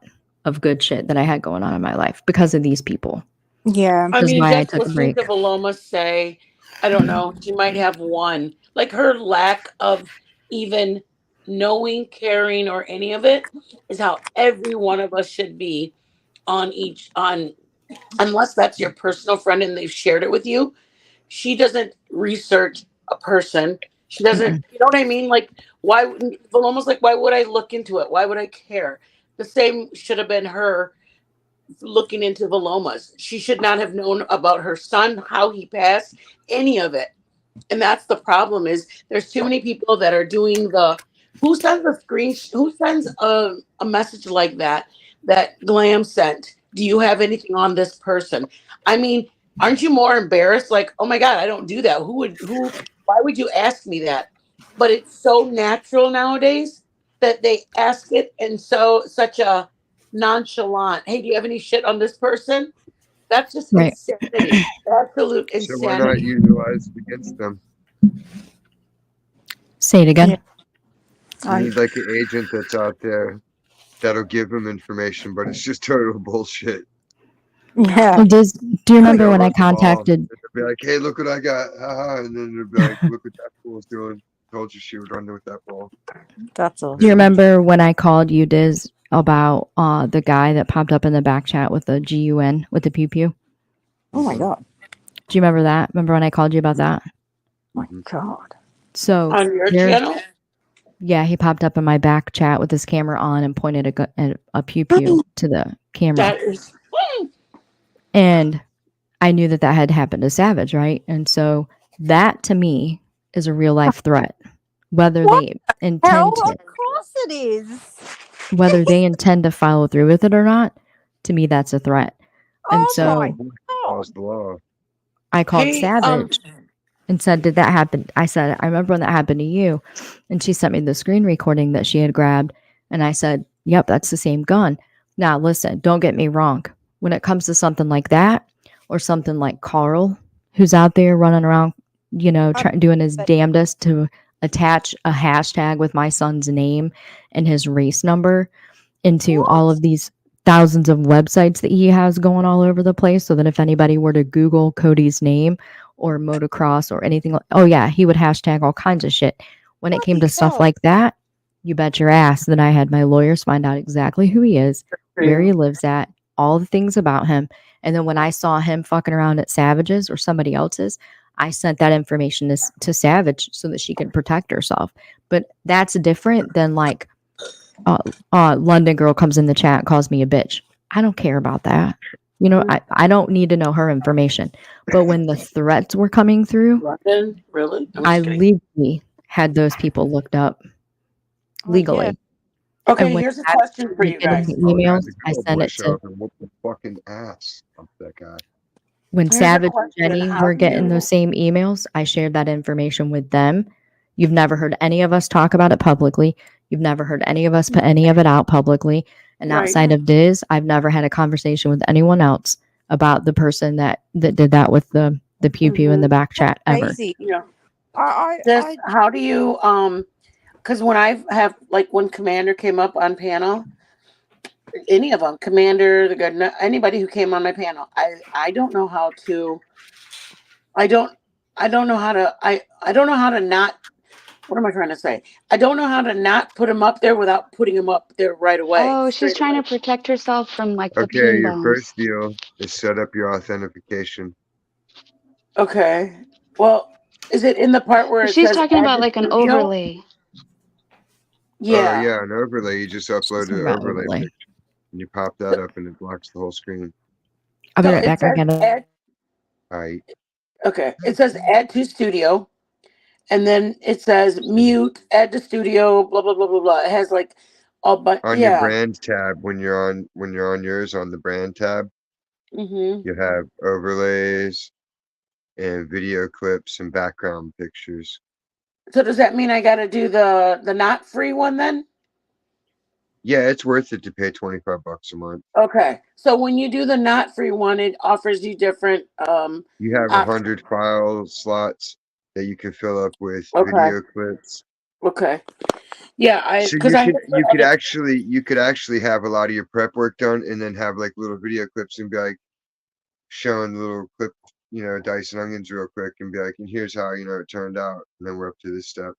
of good shit that I had going on in my life because of these people. Yeah. I Which is mean, why I just took a listening break. to Paloma say, I don't know, she might have one. Like her lack of even knowing, caring, or any of it is how every one of us should be on unless that's your personal friend and they've shared it with you. She doesn't research a person. She doesn't, you know what I mean? Like, Paloma's like, why would I look into it? Why would I care? The same should have been her looking into Valomas. She should not have known about her son, how he passed, any of it. And that's the problem is there's too many people that are doing who sends a message like that Glam sent? Do you have anything on this person? I mean, aren't you more embarrassed? Like, oh my God, I don't do that. Why would you ask me that? But it's so natural nowadays that they ask it in such a nonchalant. Hey, do you have any shit on this person? That's just insanity. Absolute So why not insanity. utilize it against them? Say it again. You need like an agent that's out there that'll give them information, but it's just total bullshit. Yeah. Do you remember when I They'll contacted? be like, "Hey, look what I got!" And then they'll be like, "Look what that fool's doing." Told you she would run with that ball. That's all. Do you remember when I called you, Diz, about the guy that popped up in the back chat with the GUN with the pew pew? Oh my God. Do you remember that? Remember when I called you about that? Oh my God. So On your channel? Yeah, he popped up in my back chat with his camera on and pointed a pew pew to the camera. That is. And I knew that had happened to Savage, right? And so that to me is a real life threat. Whether they intend to, Of course it is. whether they intend to follow through with it or not, to me that's a threat. And so the law. I called Hey, Savage and said, "Did that happen?" I said, "I remember when that happened to you." And she sent me the screen recording that she had grabbed. And I said, "Yep, that's the same gun." Now, listen, don't get me wrong. When it comes to something like that, or something like Carl, who's out there running around, you know, doing his damnedest to attach a hashtag with my son's name and his race number into all of these thousands of websites that he has going all over the place, so that if anybody were to Google Cody's name or motocross or anything, oh yeah, he would hashtag all kinds of shit. When it came to stuff like that, you bet your ass that I had my lawyers find out exactly who he is, where he lives at, all the things about him. And then when I saw him fucking around at Savage's or somebody else's, I sent that information to Savage so that she could protect herself. But that's different than like London girl comes in the chat and calls me a bitch. I don't care about that. You know, I don't need to know her information. But when the threats were coming through, London, really? I legally had those people looked up legally. Okay, And when here's a Savage question for started you getting guys. the emails, I Girl sent boy it show to up and whoop the fucking ass of that guy. when Here's a Savage and question. Jenny How were do getting you those same emails, I shared that information with them. You've never heard any of us talk about it publicly. You've never heard any of us put any of it out publicly. And Right. outside of Diz, I've never had a conversation with anyone else about the person that did that with the pew pew in the back chat ever. Crazy. Yeah. I How do you because when I have like when Commander came up on panel, any of them, Commander, the good, anybody who came on my panel, I don't know how to. I don't know how to. I don't know how to not. What am I trying to say? I don't know how to not put him up there without putting him up there right away. Oh, she's trying to protect herself from like the Okay, ping your bombs. first deal is set up your authentication. Okay. Well, is it in the part where it She's says talking add about to like an studio? overlay. Oh yeah, an overlay. You just upload talking an about overlay overlay. picture, and you pop that up, and it blocks the whole screen. I'll be So right it back. I says gotta. add. All right. Okay, it says add to studio, and then it says mute, add to studio, blah blah blah blah blah. It has like all but On your yeah. brand tab, when you're on yours on the brand tab, Mm-hmm. you have overlays and video clips and background pictures. So does that mean I got to do the not free one then? Yeah, it's worth it to pay $25 a month. Okay, so when you do the not free one, it offers you different You have options. 100 file slots that you can fill up with Okay. video clips. Okay. Yeah, So because you could actually have a lot of your prep work done, and then have like little video clips and be like showing the little clip, dicing onions real quick, and be like, and here's how it turned out, and then we're up to this step.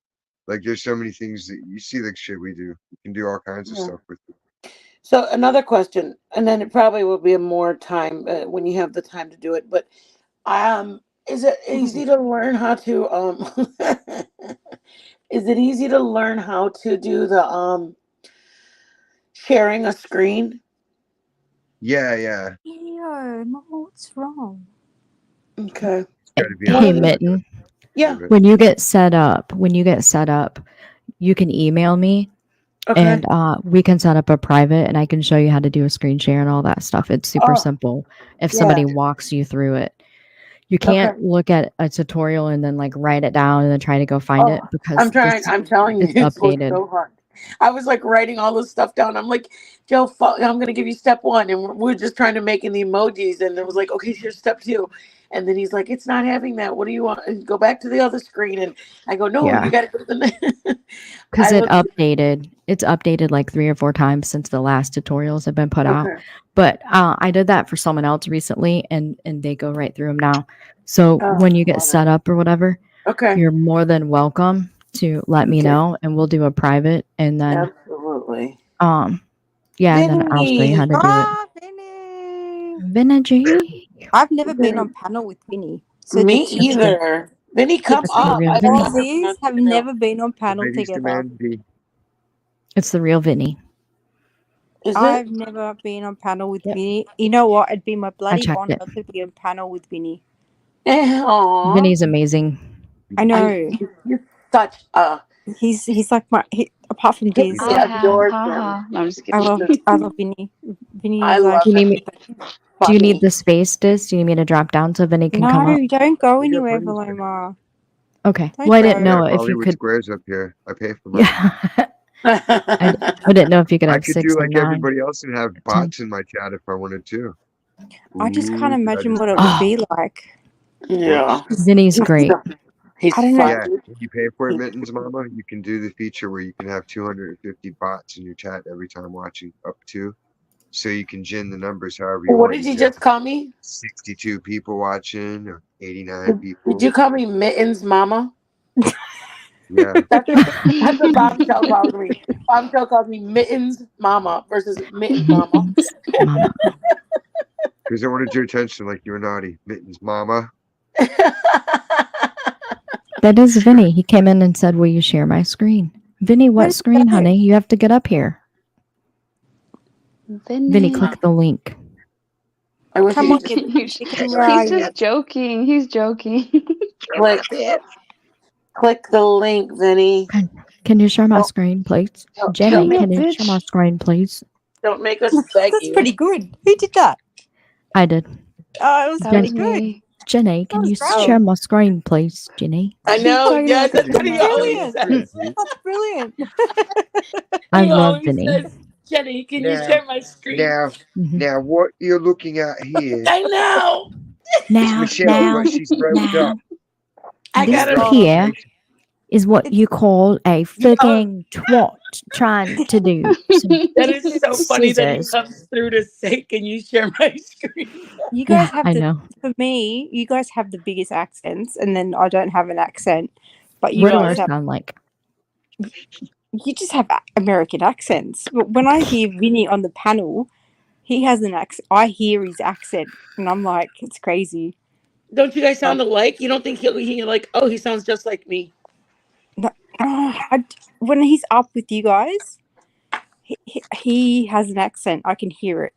Like there's so many things that you see, like shit we do. You can do all kinds of Yeah. stuff with it. So another question, and then it probably will be a more time when you have the time to do it. But is it easy to learn how to is it easy to learn how to do the sharing a screen? Yeah. Yo, Mom, what's wrong? Okay. Gotta be Hey, on Mitten. Yeah. When you get set up, you can email me. Okay. And we can set up a private, and I can show you how to do a screen share and all that stuff. It's super simple if somebody walks you through it. You can't look at a tutorial and then like write it down and then try to go find it because I'm trying. I'm telling you, it's it's updated. so hard. I was like writing all this stuff down. I'm like, Joe, I'm going to give you step one. And we're just trying to make in the emojis. And it was like, okay, here's step two. And then he's like, it's not having that. What do you want? And go back to the other screen. And I go, no, Yeah. you got to go to the Because it's updated like 3 or 4 times since the last tutorials have been put out. Okay. But I did that for someone else recently, and they go right through them now. So when you get set up or whatever, you're more than welcome to let me know, and we'll do a private, and then Absolutely. and then I'll show you how to do it. Vinny. I've never been on panel with Vinny. So Me the two of you- either. Vinny, come That's the up. real I Vinny. don't Aussies have never been on panel Ladies together. demand B. It's the real Vinny. Is I've never been on panel with Vinny. You know what? It'd be my bloody checked honor it. to be on panel with Vinny. Aww. Vinny's amazing. I know. You're such a. He's like apart from Diz. I adore him. No, I'm just I kidding. love Vinny. Vinny I is like love Do you him. need the space, Diz? Do you need me to drop down so Vinny can come up? no, don't go We got anywhere, plenty of Valoma. Okay. Don't Well, I didn't go. know if you Hollywood could. Squares up here. I pay for mine. Yeah. I didn't know if you could I have could 6 do or like 9. everybody else and have bots in my chat if I wanted to. I just can't Ooh, imagine that what is- it would be like. Yeah. Vinny's great. He's I don't know. Yeah, when you pay for it, Mittens Mama, you can do the feature where you can have 250 bots in your chat every time watching, up to. So you can gin the numbers however you What want. did you just call me? 62 people watching or 89 people. Did you call me Mittens Mama? Yeah. That's what Bombshell calls me. Bombshell calls me Mittens Mama versus Mittens Mama. Mama. Because I wanted your attention like you were naughty. Mittens Mama. That is Vinny. He came in and said, "Will you share my screen?" Vinny, what screen, honey? You have to get up here. Vinny, click the link. I wish Come you on, could you just chicken, where are He's you? just joking. He's joking. click it. Click the link, Vinny. Can you share my screen, please? Tell Jenny, me, can you share my screen, please? Don't make us beg That's you. pretty good. Who did that? I did. Oh, it was That pretty was good. me. Jenny, That can was you great. share my screen, please, Jenny? I know. Talking Yes, about that's what he That's always brilliant. says. That's brilliant. I He love always Vinny. says, Jenny, can you Now, share my screen? now what you're looking at here I know. is Now, Michelle, but she's wrote up. I this gotta. here is what you call a freaking twat trying to do. Some That is so funny that he scissors. comes through to say, "Can you share my screen?" You guys Yeah, have I the, know. for me, you guys have the biggest accents, and then I don't have an accent. But you What do guys ours have, sound like? you just have American accents. But when I hear Vinny on the panel, he has an accent. I hear his accent, and I'm like, it's crazy. Don't you guys sound alike? You don't think he like? Oh, he sounds just like me. No, when he's up with you guys, he has an accent. I can hear it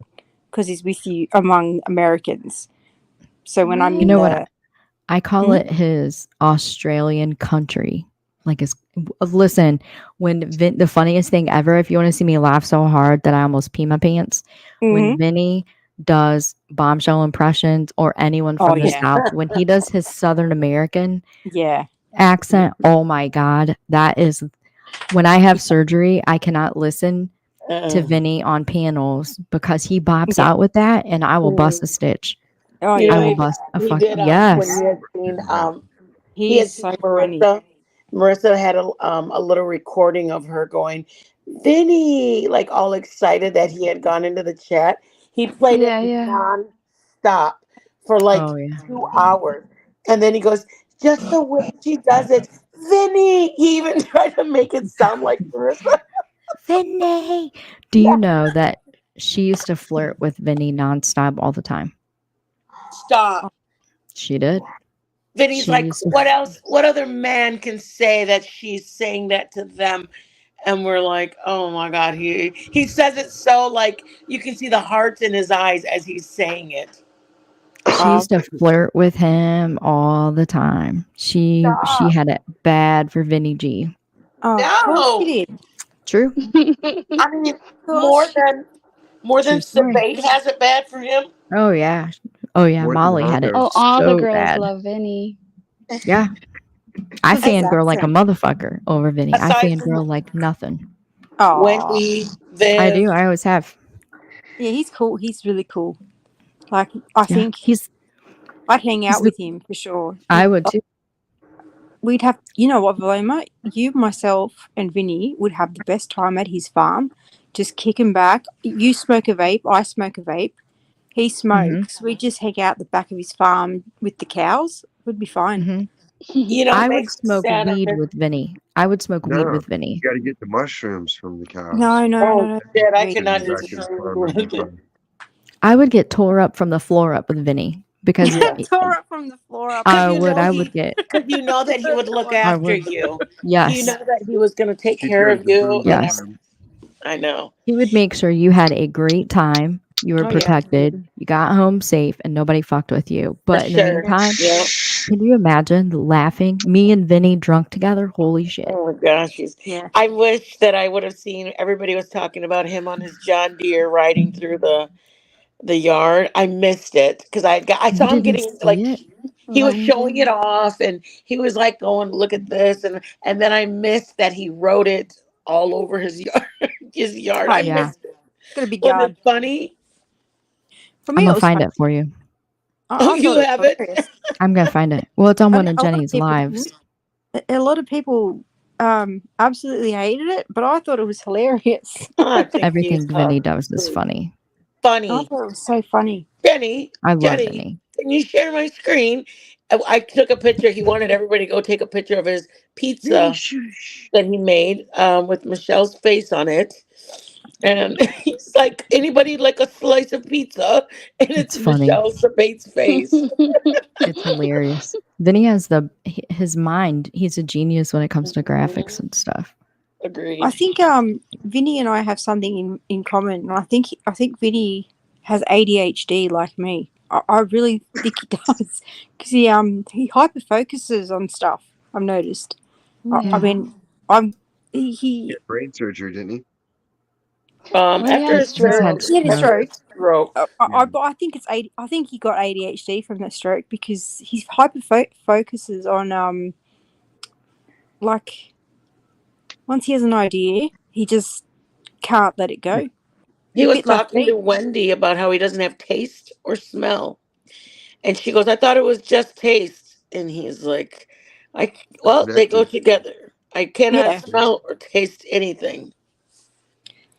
because he's with you among Americans. So when I'm You in know the what? I call it his Australian country. Like his listen, the funniest thing ever, if you want to see me laugh so hard that I almost pee my pants, when Vinny does Bombshell impressions or anyone from the South, when he does his Southern American accent, oh my God, that is when I have surgery, I cannot listen to Vinny on panels because he bops out with that and I will bust a stitch. Oh, You know, I will bust a he fuck did when yes. he had seen he had He's seen so funny. Marissa. Marissa had a little recording of her going, Vinny, like all excited that he had gone into the chat. He played it non-stop for like Oh yeah. 2 hours. And then he goes, just the way she does it. Vinny! He even tried to make it sound like Marissa. Vinny. Do you know that she used to flirt with Vinny nonstop all the time? Stop. She did. Vinny's She like, used to what else? What other man can say that she's saying that to them? And we're like, oh my God, he says it so like you can see the hearts in his eyes as he's saying it. She used to flirt with him all the time. She had it bad for Vinny G. Oh, of course No, he did. True. I mean more than True story. Sabate has it bad for him. Oh yeah. Oh yeah. More than Molly had it Oh, all the so girls bad. love Vinny. Yeah. I Because his fangirl like a accent. motherfucker over Vinny. I Aside from fangirl like nothing. Wendy, I Viv, do. I always have. Yeah, he's cool. He's really cool. Like, I Yeah. think I'd hang he's out the- with him for sure. I would too. We'd have, you know what, Valoma? You, myself, and Vinny would have the best time at his farm, just kicking back. You smoke a vape, I smoke a vape. He smokes. We just hang out the back of his farm with the cows. We'd be fine. you know, I would makes me smoke sad. weed with Vinny. I would smoke weed No, with Vinny. you got to get the mushrooms from the cows. No. Shit, I Wait. could not Back do in the shrooms farm with and it. I would get tore up from the floor up with Vinny because Tore it from the floor up. I would get. Because you know that he would look I after would. you. Yes. You know that he was going to take She'd care go to of the you. booze And Yes. with him. I know. He would make sure you had a great time. You were Oh, yeah. protected. You got home safe, and nobody fucked with you. But in the sure. meantime, Yeah. can you imagine laughing? Me and Vinny drunk together. Holy shit! Oh my gosh, Yeah. I wish that I would have seen. Everybody was talking about him on his John Deere riding through the yard. I missed it because I saw him didn't getting see like it? he was showing it off, and he was like going, "Look at this," and then I missed that he wrote it all over his yard. His yard. Oh, I yeah. missed it. It's going to be Wasn't God. it funny? For I'm me, it gonna was find fun. it for you. Oh, I you thought it have was it. hilarious. I'm gonna find it. Well, it's on one of A lot of Jenny's people, lives. a lot of people absolutely hated it, but I thought it was hilarious. Oh, I think Everything Vinny does is funny. funny. Oh, it was so funny. Jenny, I love Jenny, Vinny. can you share my screen? I took a picture. He wanted everybody to go take a picture of his pizza that he made with Michelle's face on it. And he's like, anybody like a slice of pizza? And it's It's funny. Michelle Sabate's face. It's hilarious. Vinny has his mind. He's a genius when it comes to graphics and stuff. Agreed. I think Vinny and I have something in common, and I think Vinny has ADHD like me. I really think he does because he hyper focuses on stuff. I've noticed. I Yeah. mean, he Get brain surgery, didn't he? Well, he After had a his stroke. he had a stroke. stroke. I think it's I think he got ADHD from that stroke because he hyper focuses on like once he has an idea, he just can't let it go. He A was bit like talking to me. Wendy about how he doesn't have taste or smell. And she goes, I thought it was just taste. And he's like, well, they go Connected. together. I cannot Yeah. smell or taste anything.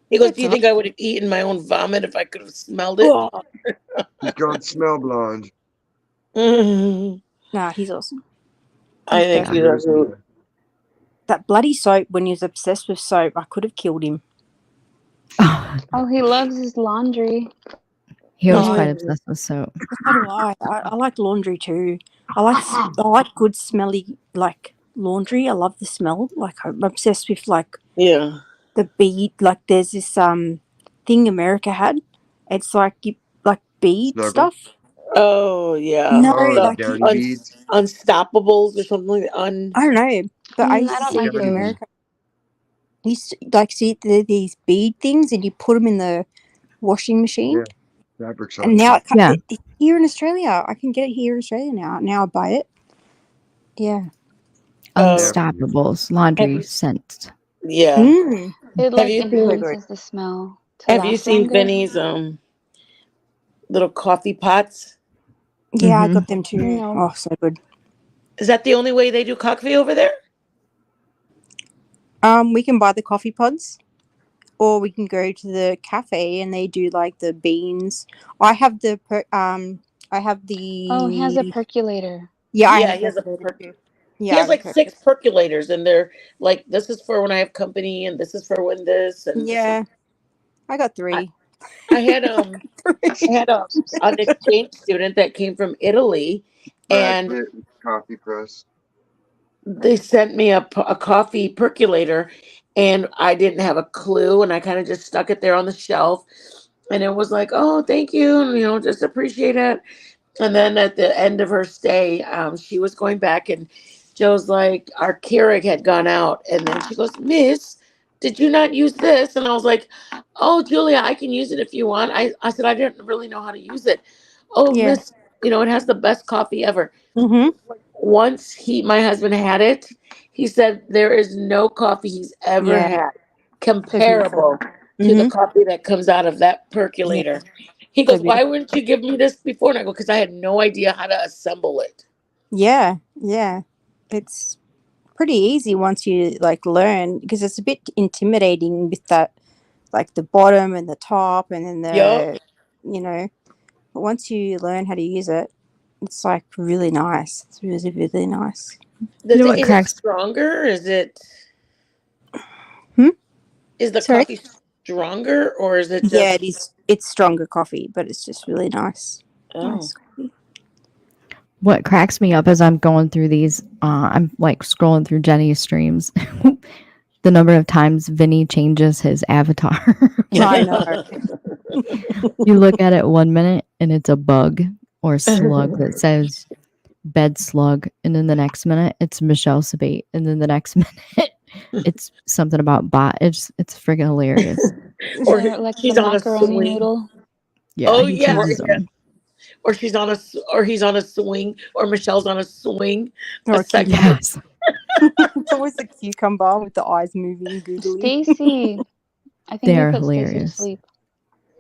He goes, That's do you all think I would have eaten my own vomit if I could have smelled it? Oh, He's gone smell blind. nah, he's awesome. I think great. he does it. That bloody soap, when he was obsessed with soap, I could have killed him. Oh, he loves his laundry. He was No. quite obsessed with soap. So do I. I like laundry too. I like good smelly like laundry. I love the smell. Like I'm obsessed with like Yeah. the bead. Like there's this thing America had. It's like bead Snuggle? stuff. Oh, yeah. No, Oh, the like downy beads. Unstoppables or something like that. I don't know, but I used I to don't see like it in those. America. You used to, like see these bead things, and you put them in the washing machine. Yeah. Fabric And now softener. Yeah. it's here in Australia. I can get it here in Australia now. Now I buy it. Yeah. Unstoppables laundry Have- scent. Yeah. Mm. It Have like you enhances the smell to Have you last seen longer. Vinny's little coffee pots? Yeah, I Mhm. got them too. No. Oh, so good. Is that the only way they do coffee over there? We can buy the coffee pods, or we can go to the cafe and they do like the beans. I have the I have the. Oh, he has a percolator. Yeah, I have Yeah, a he has a percolator too. He Yeah, I has have a like 6 percolators, and they're like, this is for when I have company, and this is for when this, and this is- Yeah, I got 3. I had an exchange student that came from Italy, Brad and Pitt coffee press. they sent me a coffee percolator, and I didn't have a clue, and I kind of just stuck it there on the shelf, and it was like, oh, thank you, and just appreciate it. And then at the end of her stay, she was going back, and Joe's like, our Keurig had gone out, and then she goes, Miss, did you not use this? And I was like, oh, Julia, I can use it if you want. I said, I didn't really know how to use it. Oh, Yeah. Miss, it has the best coffee ever. Mm-hmm. Once my husband had it, he said there is no coffee he's ever Yeah. had comparable to the Mhm. coffee that comes out of that percolator. He So goes, why beautiful. wouldn't you give me this before? And I go, because I had no idea how to assemble it. Yeah, yeah. It's pretty easy once you like learn, because it's a bit intimidating with that, like the bottom and the top and then Yup. but once you learn how to use it, it's like really nice. It's really, really nice. Is what it cracks- stronger? Is it? Is the Sorry? coffee stronger, or is it just? Yeah, it is. It's stronger coffee, but it's just really nice. Oh. Nice coffee. What cracks me up as I'm going through these, I'm like scrolling through Jenny's streams. The number of times Vinny changes his avatar. I know. You look at it 1 minute and it's a bug or slug that says bed slug, and then the next minute it's Michelle Sabate, and then the next minute it's something about bot. It's freaking hilarious. Or like she's the on a macaroni swing. noodle. Yeah, Oh he yeah. changes them. Or he's on a swing, or Michelle's on a swing. Or A second. Yes. It's always a cucumber with the eyes moving googly. Stacy, I think They we are put Stacy to hilarious. sleep.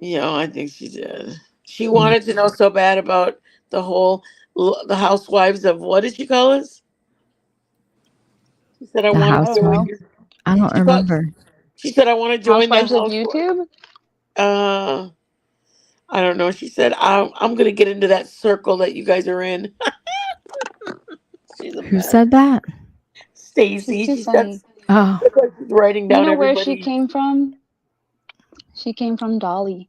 Yeah, I think she did. She wanted to know so bad about the housewives of, what did she call us? She said, I The want to housewives? join. I don't remember. She said, I want to join the Housewives of housewives. YouTube? I don't know. She said, I'm going to get into that circle that you guys are in. She's a Who mess. said that? Stacy. She's too funny. Oh, That's why she's writing You down know where she everybody. came from? She came from Dolly.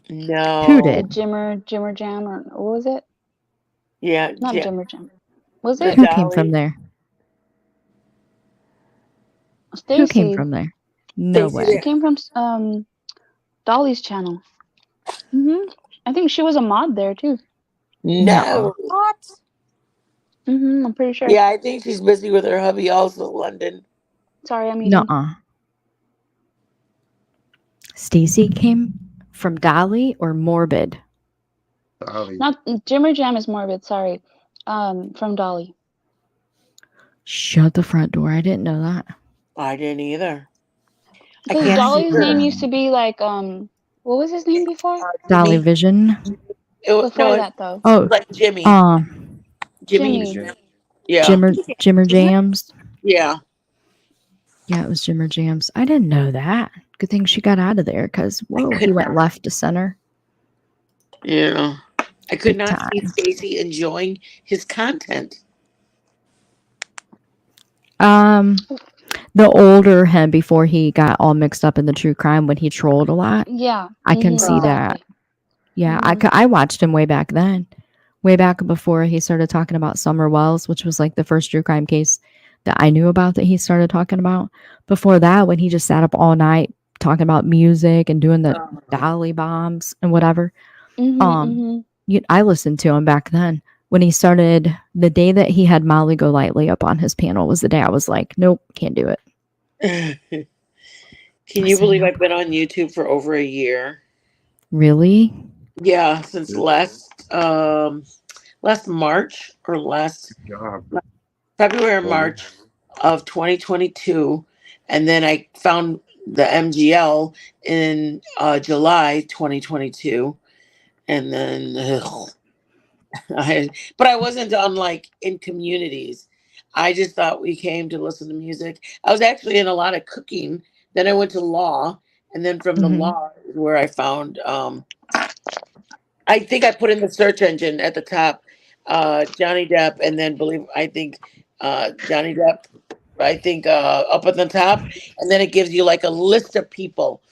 who No. The did? Jimmer Jam, or what was it? Yeah. Not Yeah. Jimmer Jam. Was The it? Who came from Dolly. there? Who came Stacy. from there? No Stacy. She way. came from Dolly's channel. I think she was a mod there too. No. What? I'm pretty sure. Yeah, I think she's busy with her hubby also, London. Sorry, I'm eating. Nuh-uh. Stacy came from Dolly or Morbid? Dolly. Not Jimmer Jam is morbid. Sorry, from Dolly. Shut the front door. I didn't know that. I didn't either. I Because can't Dolly's see her. name used to be like what was his name before? Dolly Jimmy. Vision. Before that though. Oh, like Jimmy. Jimmy. Yeah. Jimmer Jams. Yeah. Yeah, it was Jimmer Jams. I didn't know that. Good thing she got out of there because whoa, he went left to center. Yeah. I could Big not see time. Stacy enjoying his content. The older him before he got all mixed up in the true crime when he trolled a lot. Yeah. I can see that. Exactly. Yeah, I watched him way back then. Way back before he started talking about Summer Wells, which was like the first true crime case that I knew about that he started talking about. Before that, when he just sat up all night talking about music and doing the Dolly bombs and whatever. I listened to him back then. When he started, the day that he had Molly Golightly up on his panel was the day I was like, nope, can't do it. Can you believe I've been on YouTube for over a year? Really? Yeah, since last March or February or March of 2022, and then I found the MGL in July 2022, and then but I wasn't on like in communities. I just thought we came to listen to music. I was actually in a lot of cooking. Then I went to law, and then from the law is where I found. I think I put in the search engine at the top, Johnny Depp, and then Johnny Depp. I think up at the top, and then it gives you like a list of people,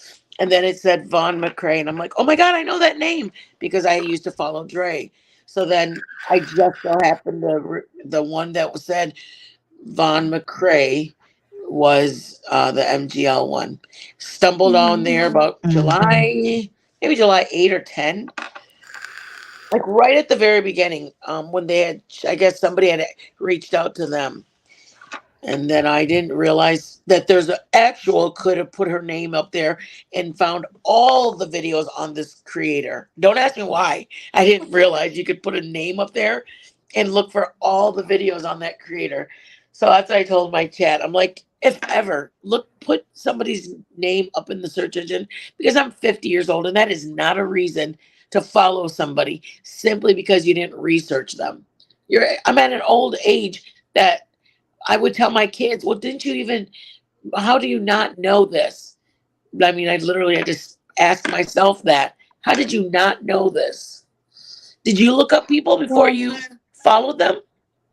and then it said Vaughn McCrae, and I'm like, oh my god, I know that name because I used to follow Dre. So then I just so happened to the one that was said Vaughn McCrae was the MGL one. Stumbled on there about maybe July 8 or 10. Like right at the very beginning, when they had, I guess somebody had reached out to them. And then I didn't realize that there's an actual could have put her name up there and found all the videos on this creator. Don't ask me why. I didn't realize you could put a name up there and look for all the videos on that creator. So that's what I told my chat. I'm like, if ever, put somebody's name up in the search engine because I'm 50 years old and that is not a reason to follow somebody simply because you didn't research them. I'm at an old age that I would tell my kids, well, how do you not know this? I mean, I just asked myself that. How did you not know this? Did you look up people before you followed them?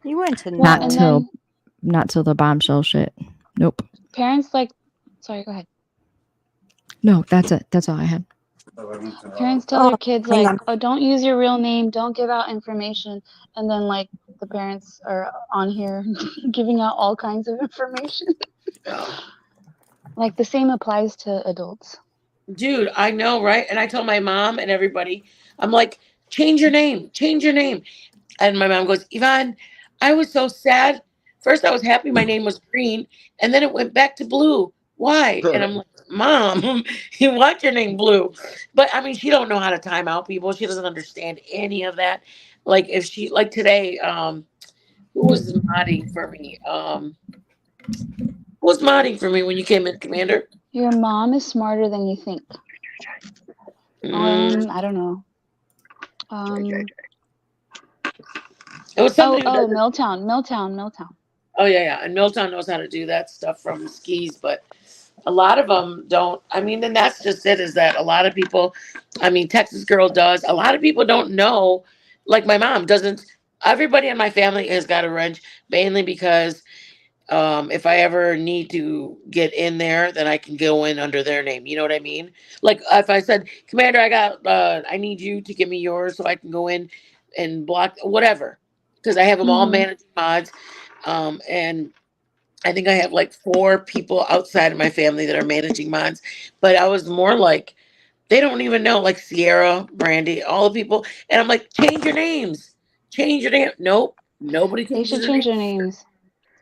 You went to know. Not till the bombshell shit. Nope. Parents sorry, go ahead. No, that's it. That's all I had. Parents tell their kids like, oh, don't use your real name, don't give out information, and then like the parents are on here giving out all kinds of information. Like the same applies to adults. Dude, I know, right? And I told my mom and everybody, I'm like, change your name. And my mom goes, Yvonne, I was so sad. First, I was happy my name was Green, and then it went back to Blue. Why? And I'm like, Mom, you want your name Blue. But I mean, she don't know how to time out people. She doesn't understand any of that. Like if she, like today, who was modding for me? Who was modding for me when you came in, Commander? Your mom is smarter than you think. I don't know. It was something. Milltown. Oh yeah. And Milltown knows how to do that stuff from skis, but a lot of them don't. I mean, and that's just it. Is that a lot of people? I mean, Texas Girl does. A lot of people don't know. Like my mom doesn't. Everybody in my family has got a wrench, mainly because if I ever need to get in there, then I can go in under their name. You know what I mean? Like if I said, Commander, I need you to give me yours so I can go in and block whatever, because I have them all Mhm. managing mods, and I think I have like 4 people outside of my family that are managing mods. But I was more like, they don't even know, like Sierra, Brandy, all the people, and I'm like, change your names, change your name. Nope, nobody They changes should their change name. their names.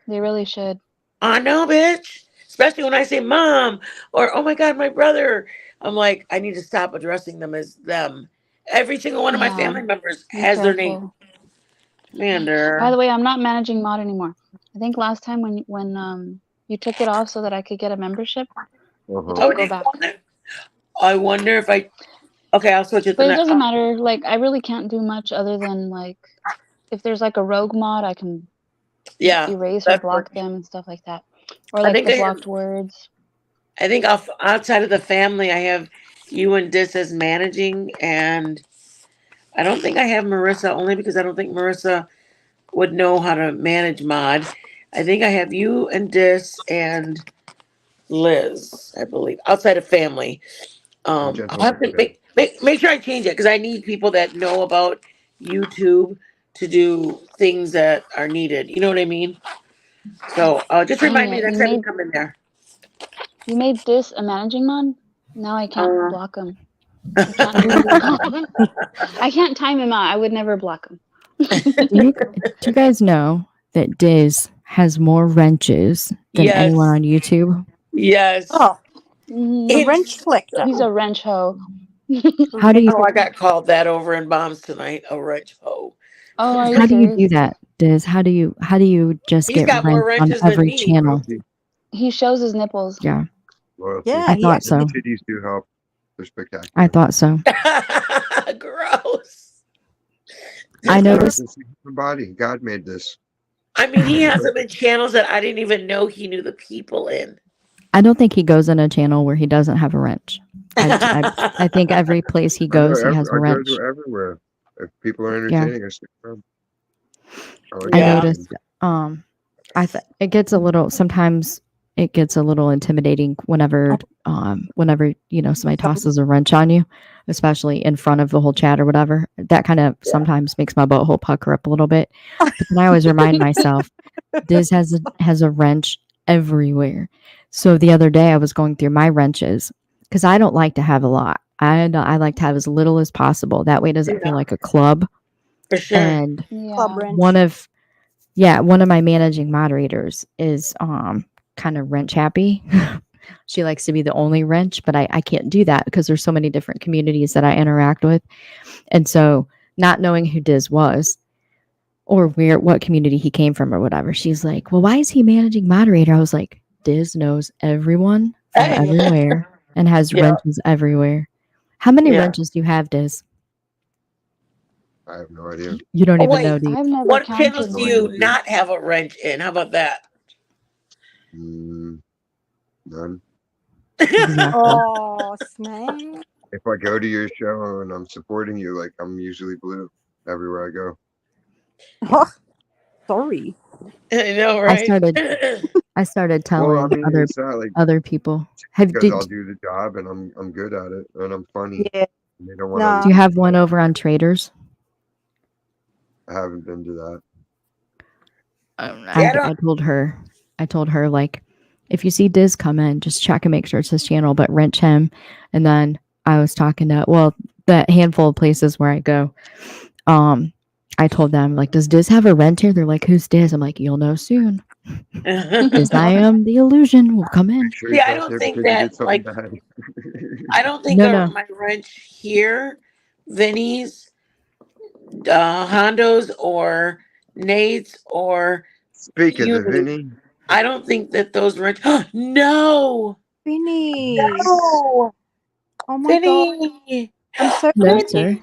They really should. I know, bitch. Especially when I say mom or oh my god, my brother. I'm like, I need to stop addressing them as them. Every single one of my Yeah. family members Be has their name. careful. By Commander. the way, I'm not managing mod anymore. I think last time when you took it off so that I could get a membership, I Uh-huh. didn't Oh, go did you back. want that? I wonder if I. Okay, I'll switch it to But it that. doesn't matter. Like I really can't do much other than like if there's like a rogue mod, I can Yeah, erase or that's what block them and stuff like that. Or I like think. the blocked words. I think outside of the family, I have you and Dis as managing, and I don't think I have Marissa only because I don't think Marissa would know how to manage mod. I think I have you and Dis and Liz, I believe, outside of family. And I'll have gentlemen, to make sure I change it because I need people that know about YouTube to do things that are needed. You know what I mean? So just Dang remind me it! next time you come in there. You made this a managing mod. Now I can't Uh, block him. I can't do I can't time him out. I would never block him. Do you guys know that Diz has more wrenches than anyone yes, on YouTube? yes. Oh, the Mhm. wrench collector. He's a wrench hoe. How do you Oh, I got called that over in bombs tonight. A wrench hoe. Oh, are you how do you serious? do that, Diz? How do you just He's get got more wrenched on wrenches than every me. channel? loyalty, He shows his nipples. Yeah, loyalty. Yeah, I he thought actually. so. Titties do help. They're spectacular. I thought so. Gross. I Just noticed. the human body. God made this. I mean, he has them in channels that I didn't even know he knew the people in. I don't think he goes in a channel where he doesn't have a wrench. I think every place he goes, he has a I go wrench. to everywhere. If people are Yeah, entertaining, I stick around. I like I Yeah. noticed. It gets a little. Sometimes it gets a little intimidating whenever somebody tosses a wrench on you, especially in front of the whole chat or whatever. That kind of sometimes makes my butthole pucker up a little bit. But then I always remind myself, Diz has a wrench everywhere. So the other day I was going through my wrenches because I don't like to have a lot. I like to have as little as possible. That way it doesn't feel like a club. For sure. And Club Yeah. wrench. one of my managing moderators is kind of wrench happy. She likes to be the only wrench, but I can't do that because there's so many different communities that I interact with. And so not knowing who Diz was or what community he came from or whatever, she's like, well, why is he managing moderator? I was like, Diz knows everyone from Hey. everywhere and has Yeah. wrenches everywhere. How many Yeah. wrenches do you have, Diz? I have no idea. You don't Oh, even know, wait. do you? I've never What counted channels do No you idea. not have a wrench in? How about that? None. Exactly. Oh, snake. If I go to your show and I'm supporting you, like I'm usually blue everywhere I go. Oh, sorry. I know, I right? started Well, I telling mean, other it's not like other people. because I'll do the job and I'm good at it and I'm funny. Yeah. And they don't want Nah. Do you have one over on Traders? I haven't been to that. I told her like, if you see Diz come in, just check and make sure it's his channel, but wrench him. And then I was talking to the handful of places where I go. I told them like, does Diz have a wrench here? They're like, who's Diz? I'm like, you'll know soon. Diz, I am the illusion. Will come in. Sure, See, he's I not don't there think because he did that something like bad. I don't think No. my wrench here, Vinny's, Hondo's, or Nate's, or Speak of the you. Vinny. I don't think that those wrench. No, Finish. no, Oh my god. Vinny. I'm so No, Vinny. sir.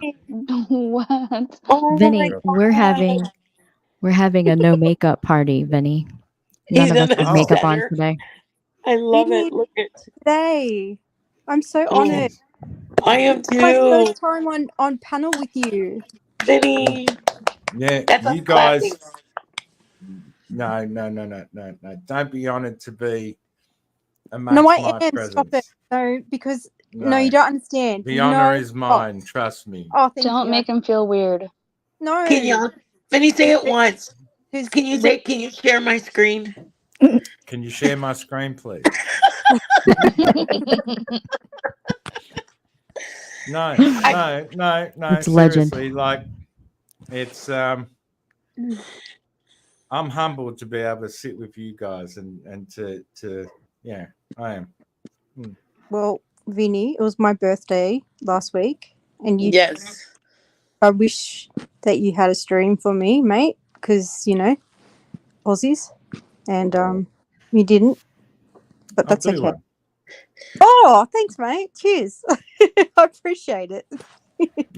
What? Oh Vinny, my we're god. having a no makeup party, Vinny. He's None of in us the have makeup on center. today. I love Vinny, it. Look at. today. I'm so Oh, honored. I am My too. first time on panel with you. Vinny. Yeah, That's you us clapping. guys. No. Don't be honoured to be No, amongst I my am. Stop it. presence. No, because no, No, you don't understand. the honour No. is Oh, mine. Trust me. oh thank Don't you. make him feel weird. No. Can y'all? Vinny, say it once. Because Can you say? Can you share my screen? Can you share my screen, please? No. It's legend. Seriously, like it's I'm humbled to be able to sit with you guys and to yeah, I am. well, Vinny, it was my birthday last week, and you. Yes. I wish that you had a stream for me, mate, because Aussies, and you didn't, but I'll that's do okay. one. Oh, thanks, mate. Cheers. I appreciate it.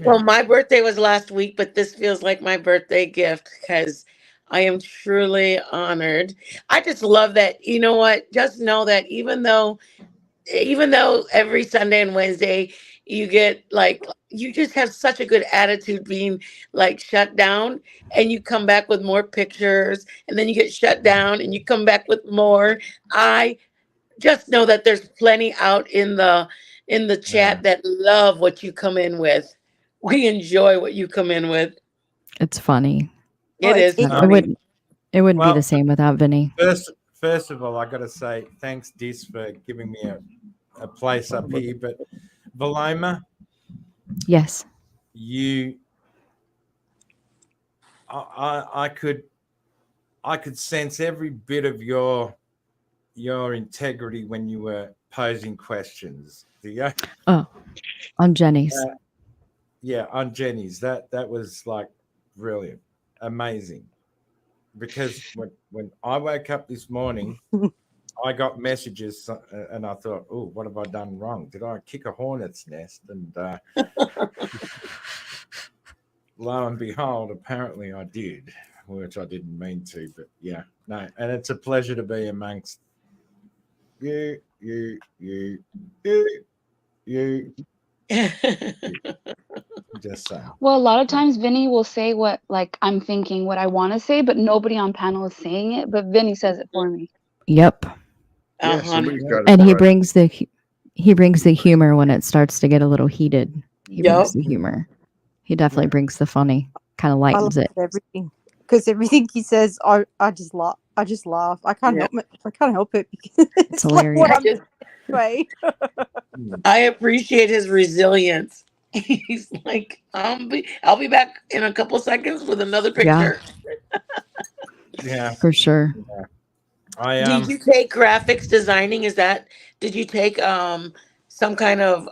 Well, my birthday was last week, but this feels like my birthday gift because I am truly honored. I just love that. You know what? Just know that even though every Sunday and Wednesday you get like you just have such a good attitude being like shut down and you come back with more pictures and then you get shut down and you come back with more. I just know that there's plenty out in the chat that love what you come in with. We enjoy what you come in with. It's funny. It is It funny. wouldn't. It wouldn't be Well, the same without Vinny. First of all, I got to say thanks, Dis, for giving me a place up here. But Valoma, Yes. I could sense every bit of your integrity when you were posing questions. Oh, on Jenny's. Yeah, on Jenny's. That was like brilliant, amazing. Because when I woke up this morning, I got messages and I thought, oh, what have I done wrong? Did I kick a hornet's nest? And lo and behold, apparently I did, which I didn't mean to. But yeah, no. And it's a pleasure to be amongst you. Just saying. Well, a lot of times Vinny will say what like I'm thinking, what I want to say, but nobody on panel is saying it. But Vinny says it for me. Yep. Yeah, somebody's got to And do he it. brings the humor when it starts to get a little heated. He brings the humor. He definitely brings the funny. Kind of I lightens love it. everything because everything he says, I just laugh. I just laugh. I can't help it. I can't help it because it's like what hilarious. I'm anyway. I appreciate his resilience. He's like, I'll be back in a couple seconds with another picture. Yeah, for sure. Yeah. Did you take graphics designing? Did you take some kind of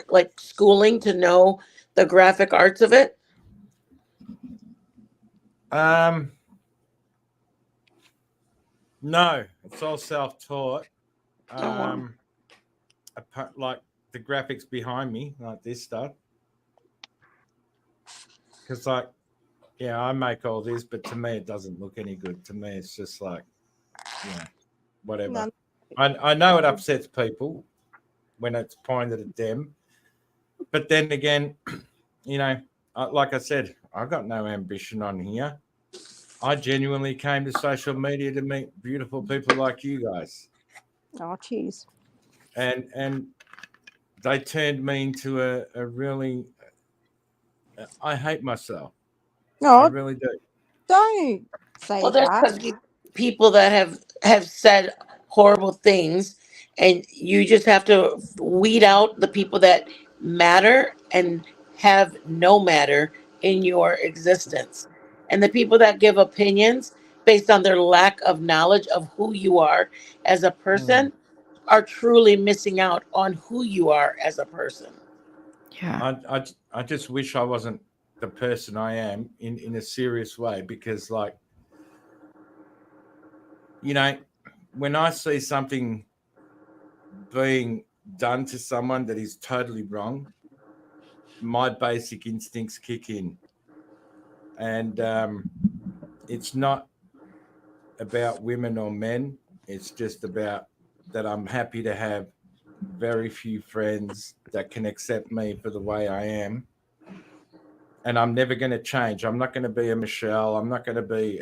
like schooling to know the graphic arts of it? No, it's all self-taught. Wow. Like the graphics behind me, like this stuff. Because I make all this, but to me it doesn't look any good. To me, it's just like, whatever. None. I know it upsets people when it's pointed at them, but then again, like I said, I got no ambition on here. I genuinely came to social media to meet beautiful people like you guys. Oh, cheers. And they turned me into a really. I hate myself. No, I really do. don't say Well, there's that. people that have said horrible things, and you just have to weed out the people that matter and have no matter in your existence, and the people that give opinions based on their lack of knowledge of who you are as a person are truly missing out on who you are as a person. Yeah. I just wish I wasn't the person I am in a serious way, because when I see something being done to someone that is totally wrong, my basic instincts kick in. And it's not about women or men. It's just about that I'm happy to have very few friends that can accept me for the way I am. And I'm never going to change. I'm not going to be a Michelle. I'm not going to be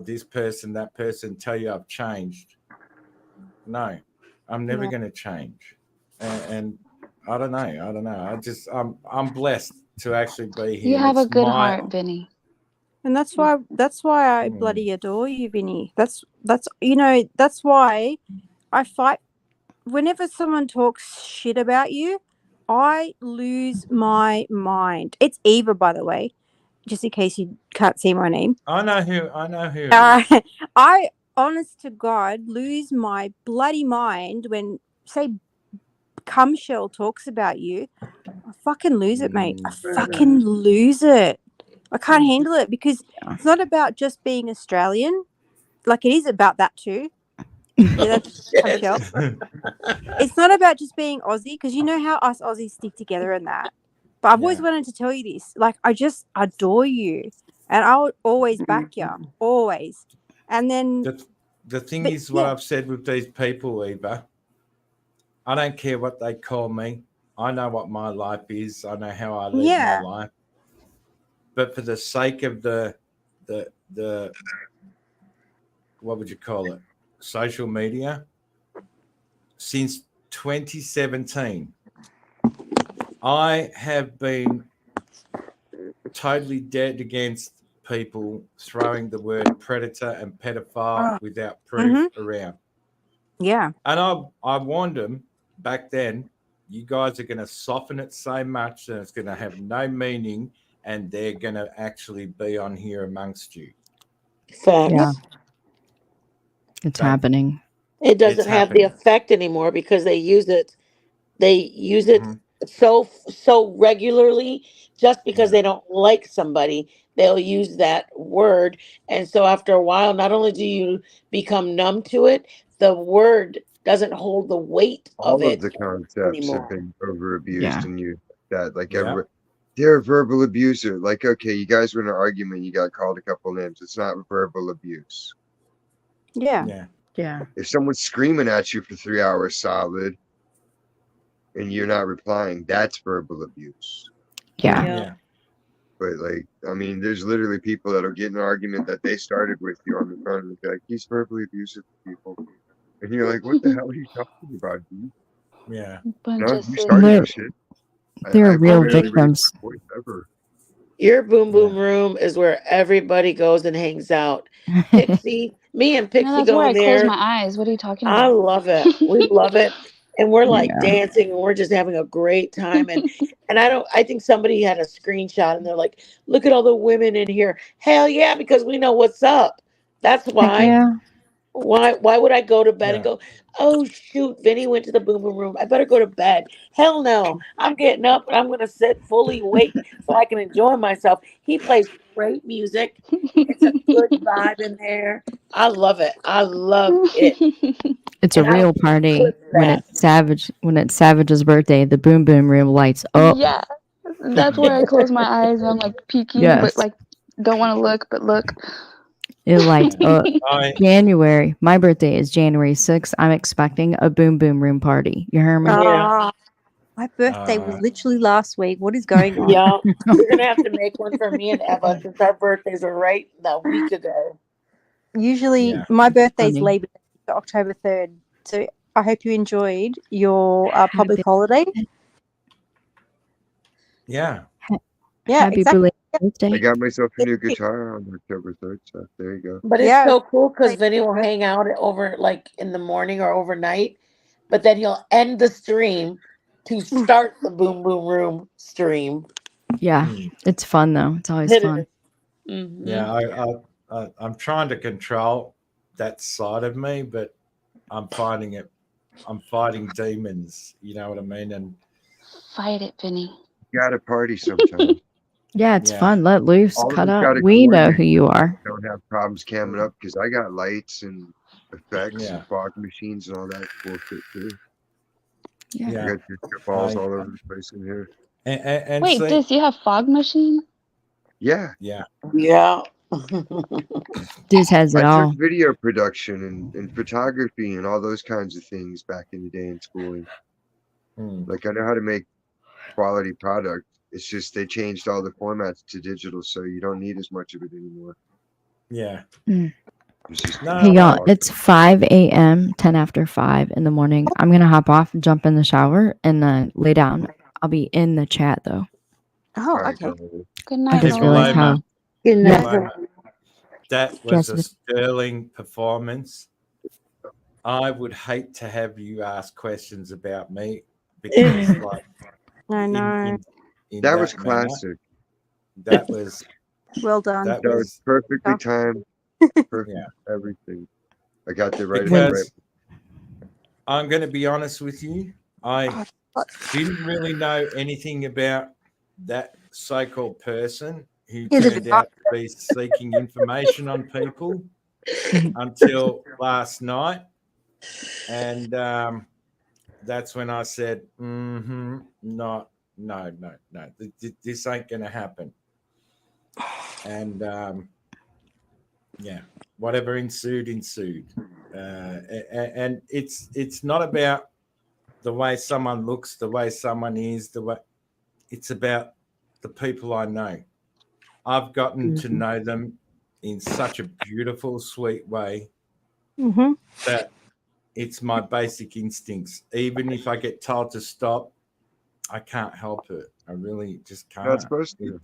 this person, that person, tell you I've changed. No, I'm never Yeah. going to change. And I don't know. I'm blessed to actually be here. You have a It's good my heart, Vinny. And that's why I bloody adore you, Vinny. That's that's why I fight whenever someone talks shit about you, I lose my mind. It's Eva, by the way, just in case you can't see my name. I know who it is. I honest to God lose my bloody mind when say Cumshell talks about you. I fucking lose it, mate. I fucking lose it. I can't handle it because it's not about just being Australian. Like it is about that too. Yeah, that's Cumshell. It's not about just being Aussie because you know how us Aussies stick together and that. But I've always wanted to tell you this. Like I just adore you, and I'll always back you, always. And then The thing is, what I've said with these people, Eva, I don't care what they call me. I know what my life is. I know how I live my life. But for the sake of the what would you call it? Social media. Since 2017, I have been totally dead against people throwing the word predator and pedophile without proof around. Yeah. And I warned them back then, you guys are going to soften it so much that it's going to have no meaning and they're going to actually be on here amongst you. Facts. Yeah. It's happening. It doesn't It's have the effect anymore because they use it. They use it so regularly just because they don't like somebody. They'll use that word, and so after a while, not only do you become numb to it, the word doesn't hold the weight All of of it the concepts anymore. have been over abused Yeah. and used that. Like Yeah. they're a verbal abuser. Like, okay, you guys were in an argument, you got called a couple names. It's not verbal abuse. Yeah. Yeah. If someone's screaming at you for 3 hours solid and you're not replying, that's verbal abuse. Yeah. But like, I mean, there's literally people that'll get in an argument that they started with you on the phone and be like, he's verbally abusive to people. And you're like, what the hell are you talking about, dude? Yeah. Bunch No, of you started They're, the shit. they're I've real barely raised victims. my voice ever. Your boom boom room is where everybody goes and hangs out. Pixie, me and No, Pixie that's go where in I close there. my eyes. What are you talking I about? love it. We love it. And we're like Yeah. dancing and we're just having a great time. And I think somebody had a screenshot and they're like, look at all the women in here. Hell yeah, because we know what's up. That's Heck why. yeah. Why would I go to bed and Yeah. go, oh shoot, Vinny went to the boom boom room. I better go to bed. Hell no. I'm getting up and I'm gonna sit fully awake so I can enjoy myself. He plays great music. It's a good vibe in there. I love it. I love it. It's a And I real don't party clip when that. it's Savage's birthday. The boom boom room lights up. Yeah, that's where I close my eyes and I'm like peeking, but Yes. like don't want to look, but look. It lights up. I January. My birthday is January 6th. I'm expecting a boom boom room party. You hear me? Yeah. My birthday was literally last week. What is going on? Yeah. You're gonna have to make one for me and Eva since our birthdays are right a week ago. Usually, Yeah. my birthday's Funny. Labor Day, October 3rd. So I hope you enjoyed your public Happy, holiday. yeah. Yeah, happy exactly. belated I birthday. got myself a new guitar on October 3rd, so there you go. But it's Yeah. so cool because Vinny will hang out over like in the morning or overnight, but then he'll end the stream to start the Boom Boom Room stream. Yeah. Mm. It's fun though. It's always It fun. is. Mm-hmm. Yeah. I'm trying to control that side of me, but I'm finding it. I'm fighting demons. You know what I mean? And Fight it, Vinny. You gotta party sometimes. Yeah, it's yeah. fun. Let loose. All of Cut us up. gotta We know coordinate. who you are. Don't have problems camming up because I got lights and effects Yeah. and fog machines and all that cool shit too. Yeah. I Yeah. got disco balls I- all over the place in here. And Wait, see, Dis, you have fog machine? Yeah. yeah. Yeah. Diz has it I took all. video production and photography and all those kinds of things back in the day in schooling. Like I know how to make quality product. It's just they changed all the formats to digital, so you don't need as much of it anymore. Yeah. It's just Hey y'all, it's 5 a.m., 10 after 5 in the morning. I'm gonna hop off and jump in the shower and then lay down. I'll be in the chat though. Oh, Alright, okay. Good I night, just Hey, realized Paloma. how. Good Yeah. night. That Yes, was a but- sterling performance. I would hate to have you ask questions about me because, like, I know. in that was manner, classic. that was Well done. that That was was perfectly timed, perfect yeah. everything. I got there right at the Because right. I'm going to be honest with you, I didn't really know anything about that so-called person who turned out to be seeking information on people until last night, and that's when I said, no, this ain't going to happen. And yeah, whatever ensued. And it's not about the way someone looks, the way someone is, it's about the people I know. I've gotten to know them in such a beautiful, sweet way that it's my basic instincts. Even if I get told to stop, I can't help it. I really just can't. Not supposed to.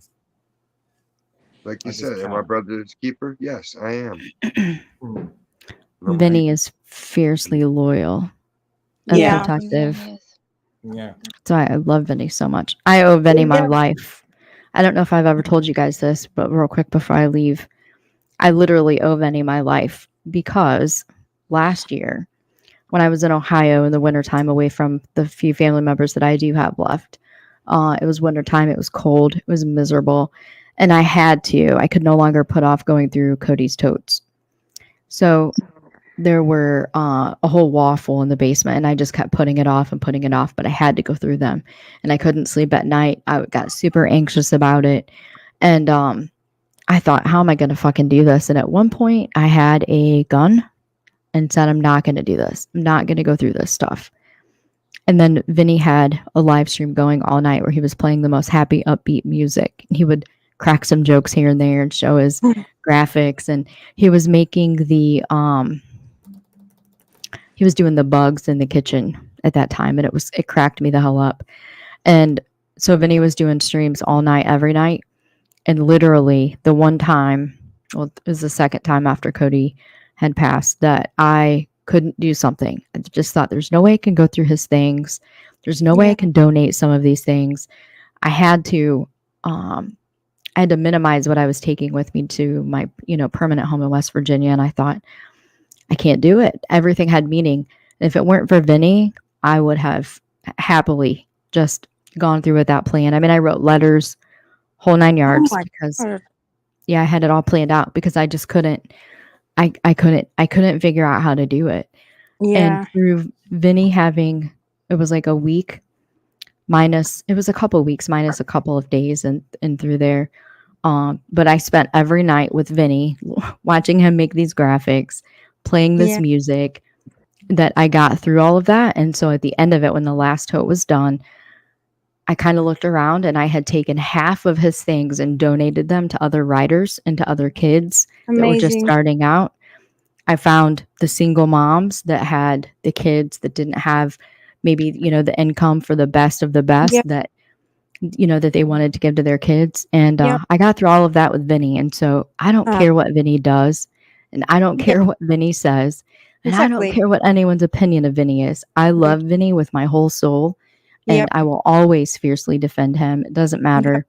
Like I you just said, am I can't. brother's keeper? Yes, I am. Vinny is fiercely loyal and Yeah. protective. Yeah. So I love Vinny so much. I owe Vinny my life. I don't know if I've ever told you guys this, but real quick before I leave, I literally owe Vinny my life because last year when I was in Ohio in the wintertime away from the few family members that I do have left, it was wintertime. It was cold. It was miserable. And I could no longer put off going through Cody's totes. So there were a whole wall full in the basement, and I just kept putting it off, but I had to go through them, and I couldn't sleep at night. I got super anxious about it, and I thought, how am I going to fucking do this? And at one point, I had a gun and said, I'm not going to do this. I'm not going to go through this stuff. And then Vinny had a live stream going all night where he was playing the most happy, upbeat music. He would crack some jokes here and there and show his graphics, and he was making the he was doing the bugs in the kitchen at that time, and it cracked me the hell up. And so Vinny was doing streams all night, every night, and literally the one time, well, it was the second time after Cody had passed that I couldn't do something. I just thought there's no way I can go through his things. There's no way I can donate some of these things. I had to minimize what I was taking with me to my, permanent home in West Virginia. And I thought, I can't do it. Everything had meaning. If it weren't for Vinny, I would have happily just gone through with that plan. I mean, I wrote letters, whole 9 yards, because I had it all planned out because I just couldn't. I couldn't figure out how to do it. Yeah. And through Vinny having, it was like a week minus, it was a couple of weeks minus a couple of days and through there. But I spent every night with Vinny watching him make these graphics, playing this music, that I got through all of that. And so at the end of it, when the last tote was done, I kind of looked around and I had taken half of his things and donated them to other writers and to other kids that were just Amazing. starting out. I found the single moms that had the kids that didn't have maybe, the income for the best of the best that, that they wanted to give to their kids. And I got through all of that with Vinny. And so I don't care what Vinny does, and I don't care what Vinny says, and I don't care what anyone's opinion of Vinny is. I love Vinny with my whole soul, and I will always fiercely defend him. It doesn't matter.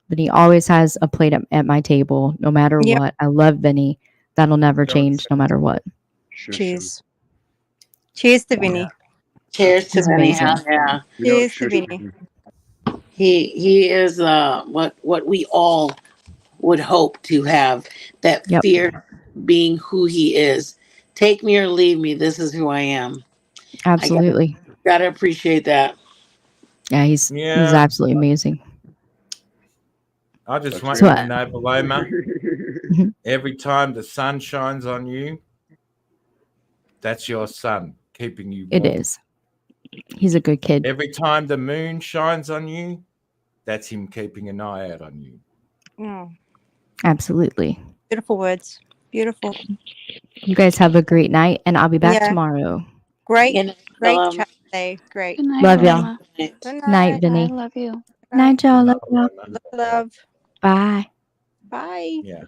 But he always has a plate at my table, no matter what. I love Vinny. That'll never change, no matter what. Cheers. Cheers to Vinny. Cheers to He's Vinny. amazing. Yeah. Cheers to Vinny. He is what we all would hope to have, that fear being who he is. Take me or leave me, this is who I am. Absolutely. Gotta appreciate that. Yeah, he's absolutely amazing. I just want So, you to know, Paloma, Every time the sun shines on you, that's your sun keeping you warm. It is. He's a good kid. Every time the moon shines on you, that's him keeping an eye out on you. Oh, Absolutely. beautiful words. Beautiful. You guys have a great night, and I'll be back Yeah. tomorrow. Great, And, great um, chat today. Great. Good night, Love y'all. Grandma. Good Night, night. Vinny. I love you. Night, y'all. Love y'all. Love. Bye. Bye. Yeah.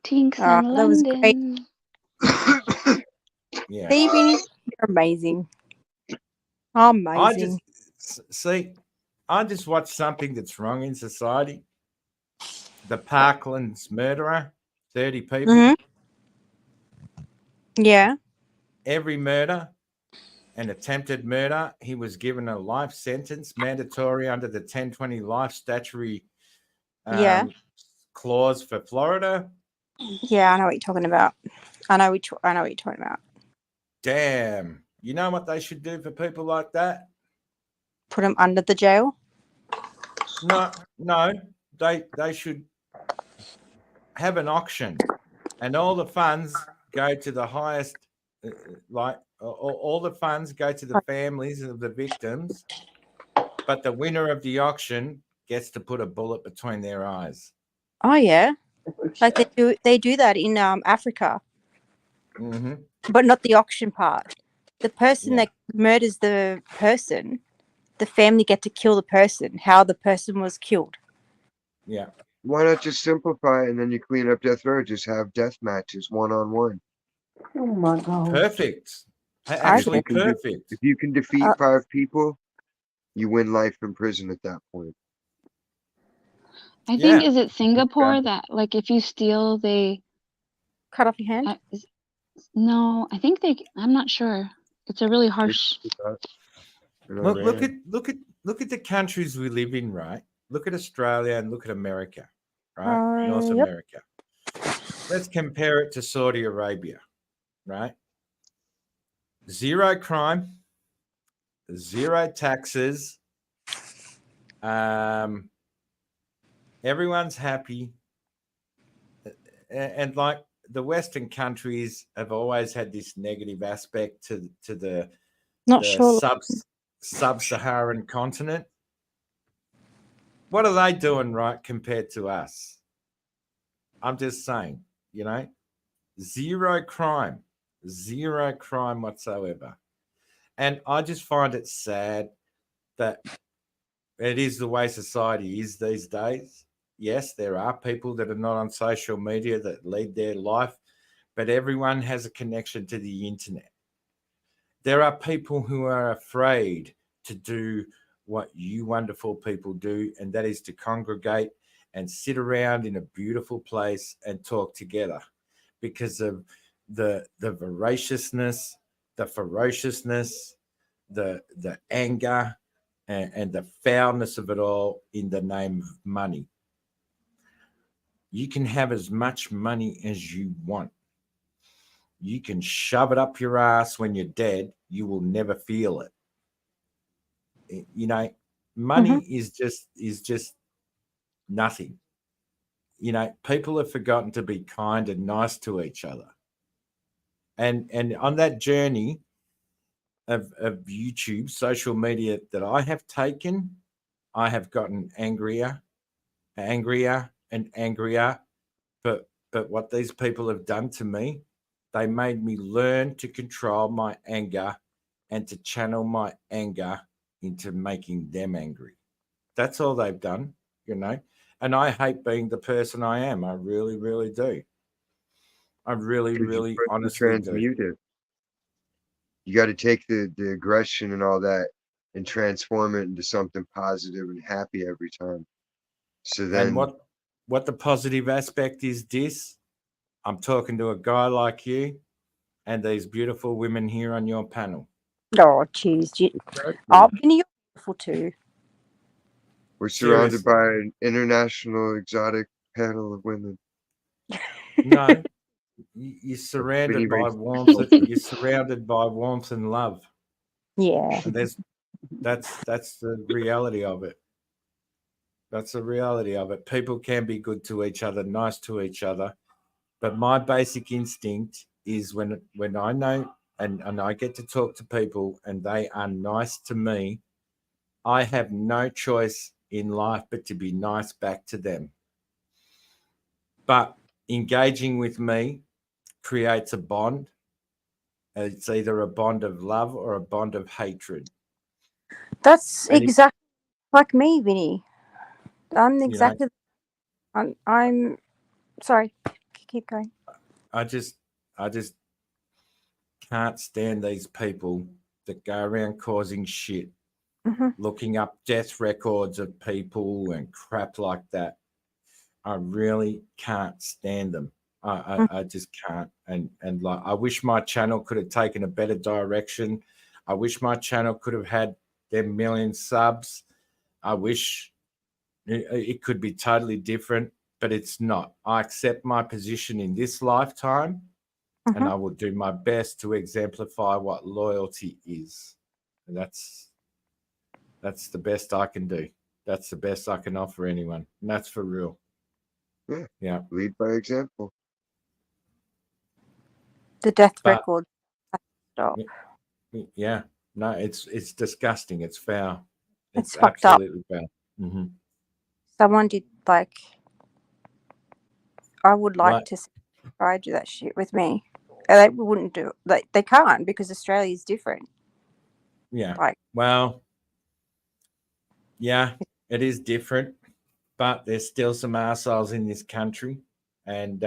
Tinks Oh, in that was great. London. Yeah. See, Vinny, you're amazing. Amazing. I just watched something that's wrong in society. The Parklands murderer, 30 people. Mm-hmm. Yeah. Every murder and attempted murder, he was given a life sentence, mandatory under the 1020 life statutory Yeah. clause for Florida. Yeah, I know what you're talking about. I know what you're talking about. Damn. You know what they should do for people like that? Put them under the jail. No. They should have an auction, and all the funds go to the highest, all the funds go to the families of the victims, but the winner of the auction gets to put a bullet between their eyes. Oh yeah, like they do that in Africa, Mm-hmm. but not the auction part. The person Yeah. that murders the person, the family get to kill the person. How the person was killed. Yeah. Why not just simplify it and then you clean up death row? Just have death matches 1-on-1. Oh my God. Perfect. If Actually, you can perfect. if you can defeat 5 people, you win life in prison at that point. I think, Yeah. is it Singapore that, like, if you steal, they cut off your hand? No, I think I'm not sure. It's a really harsh. Look at the countries we live in, right? Look at Australia and look at America, right? North Yep. America. Let's compare it to Saudi Arabia, right? 0 crime, 0 taxes. Everyone's happy, and like the Western countries have always had this negative aspect to the sub-Saharan continent. What are they doing right compared to us? I'm just saying, 0 crime whatsoever. And I just find it sad that it is the way society is these days. Yes, there are people that are not on social media that lead their life, but everyone has a connection to the internet. There are people who are afraid to do what you wonderful people do, and that is to congregate and sit around in a beautiful place and talk together because of the voraciousness, the ferociousness, the anger, and the foulness of it all in the name of money. You can have as much money as you want. You can shove it up your ass when you're dead. You will never feel it. Money is just nothing. People have forgotten to be kind and nice to each other. And on that journey of YouTube, social media that I have taken, I have gotten angrier and angrier. But what these people have done to me, they made me learn to control my anger and to channel my anger into making them angry. That's all they've done, And I hate being the person I am. I really, really do. I really, really honestly transmute it. You got to take the aggression and all that and transform it into something positive and happy every time. So then, and what the positive aspect is this, I'm talking to a guy like you and these beautiful women here on your panel. Oh, cheers. Oh, Vinny, you're beautiful too. We're surrounded by an international exotic panel of women. No, you're surrounded by warmth. You're surrounded by warmth and love. Yeah. And that's the reality of it. That's the reality of it. People can be good to each other, nice to each other, But my basic instinct is when I know and I get to talk to people and they are nice to me, I have no choice in life but to be nice back to them. But engaging with me creates a bond. It's either a bond of love or a bond of hatred. That's And exactly like me, Vinny. I'm you know, exactly. I'm sorry. Keep going. I just can't stand these people that go around causing shit, Hmm. looking up death records of people and crap like that. I really can't stand them. I just can't. And like I wish my channel could have taken a better direction. I wish my channel could have had them million subs. I wish it could be totally different, but it's not. I accept my position in this lifetime, and I will do my best to exemplify what loyalty is. And that's the best I can do. That's the best I can offer anyone, and that's for real. Yeah. Lead by example. The death But record. Stop. yeah, no, it's disgusting. It's foul. It's It's fucked up. absolutely foul. Mm-hmm. Someone did like. I would like Like, to try to do that shit with me. And they wouldn't do it. They can't because Australia is different. yeah. Like, Well, yeah, it is different, but there's still some assholes in this country, and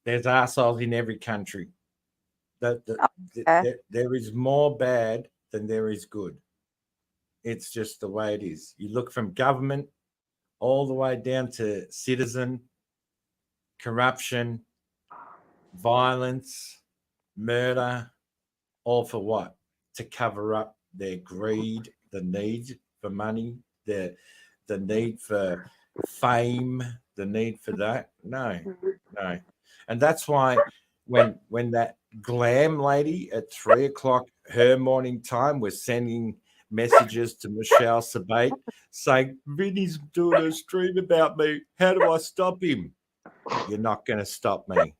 there's assholes in every country. There is more bad than there is good. It's just the way it is. You look from government all the way down to citizen, corruption, violence, murder, all for what? To cover up their greed, the need for money, the need for fame, the need for that. No. And that's why when that glam lady at 3:00 her morning time was sending messages to Michelle Sabate saying, Vinny's doing a stream about me. How do I stop him? You're not going to stop me.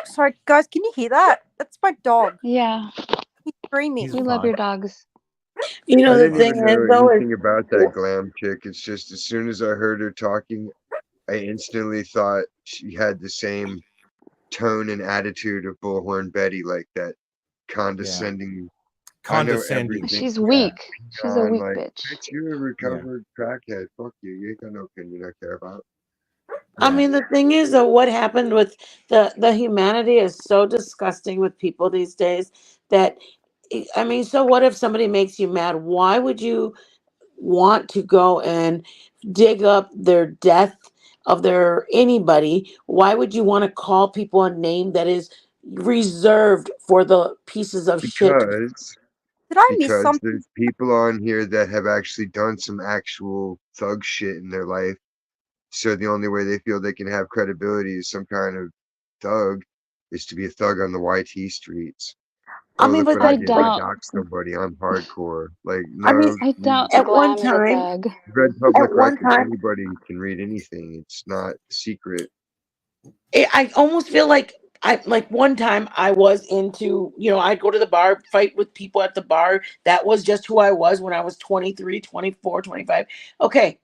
sorry, guys, can you hear that? That's my dog. Yeah. He's screaming. We love your dogs. You I know, the didn't thing even is, know though, is anything about that glam chick. It's just as soon as I heard her talking, I instantly thought she had the same tone and attitude of Bullhorn Betty, like that condescending. I know Condescending. everything. She's weak. She's a On weak like, bitch. bitch, you're a recovered crackhead. Fuck you. You ain't got no opinion I care about. I mean, the thing is, though, what happened with the humanity is so disgusting with people these days that, I mean, so what if somebody makes you mad? Why would you want to go and dig up their death of their anybody? Why would you want to call people a name that is reserved for the pieces of shit? Did I miss Because something? there's people on here that have actually done some actual thug shit in their life. So the only way they feel they can have credibility as some kind of thug is to be a thug on the YT streets. I Oh, mean, look but what I I did. I doubt. doxed somebody. I'm hardcore. Like, I mean, no. I doubt at one Glam is a time, thug. Read public at one records. time, Anybody can read anything. It's not secret. I almost feel like one time I was into, I'd go to the bar, fight with people at the bar. That was just who I was when I was 23, 24, 25. Okay.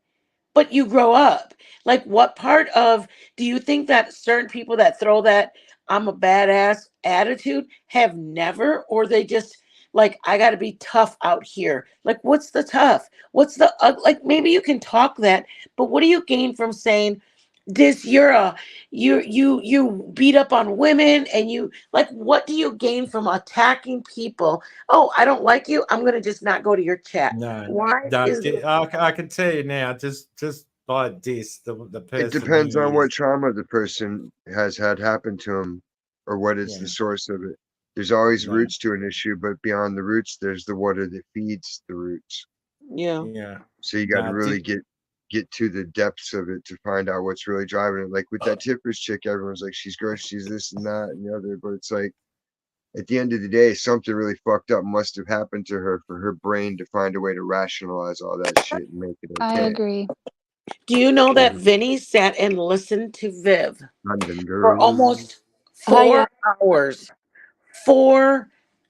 But you grow up. Like, what part of, do you think that certain people that throw that I'm a badass attitude have never, or they just like, I got to be tough out here? Like, what's the tough? What's the, like, maybe you can talk that, but what do you gain from saying, you beat up on women and you like, what do you gain from attacking people? Oh, I don't like you, I'm gonna just not go to your chat. No, Why is I can tell you now, just by this, the person. It depends on he what is. trauma the person has had happen to them or what is the Yeah. source of it. There's always No. roots to an issue, but beyond the roots, there's the water that feeds the roots. Yeah. So you got to No, really get to the depths of it to find out what's really driving it. Like with that Tippers chick, everyone's like, she's gross, she's this and that and the other. But it's like, at the end of the day, something really fucked up must have happened to her for her brain to find a way to rationalize all that shit and make it I okay. agree. Do you know that Vinny sat and listened to Viv London for girl. almost Oh, yeah. 4 hours? 4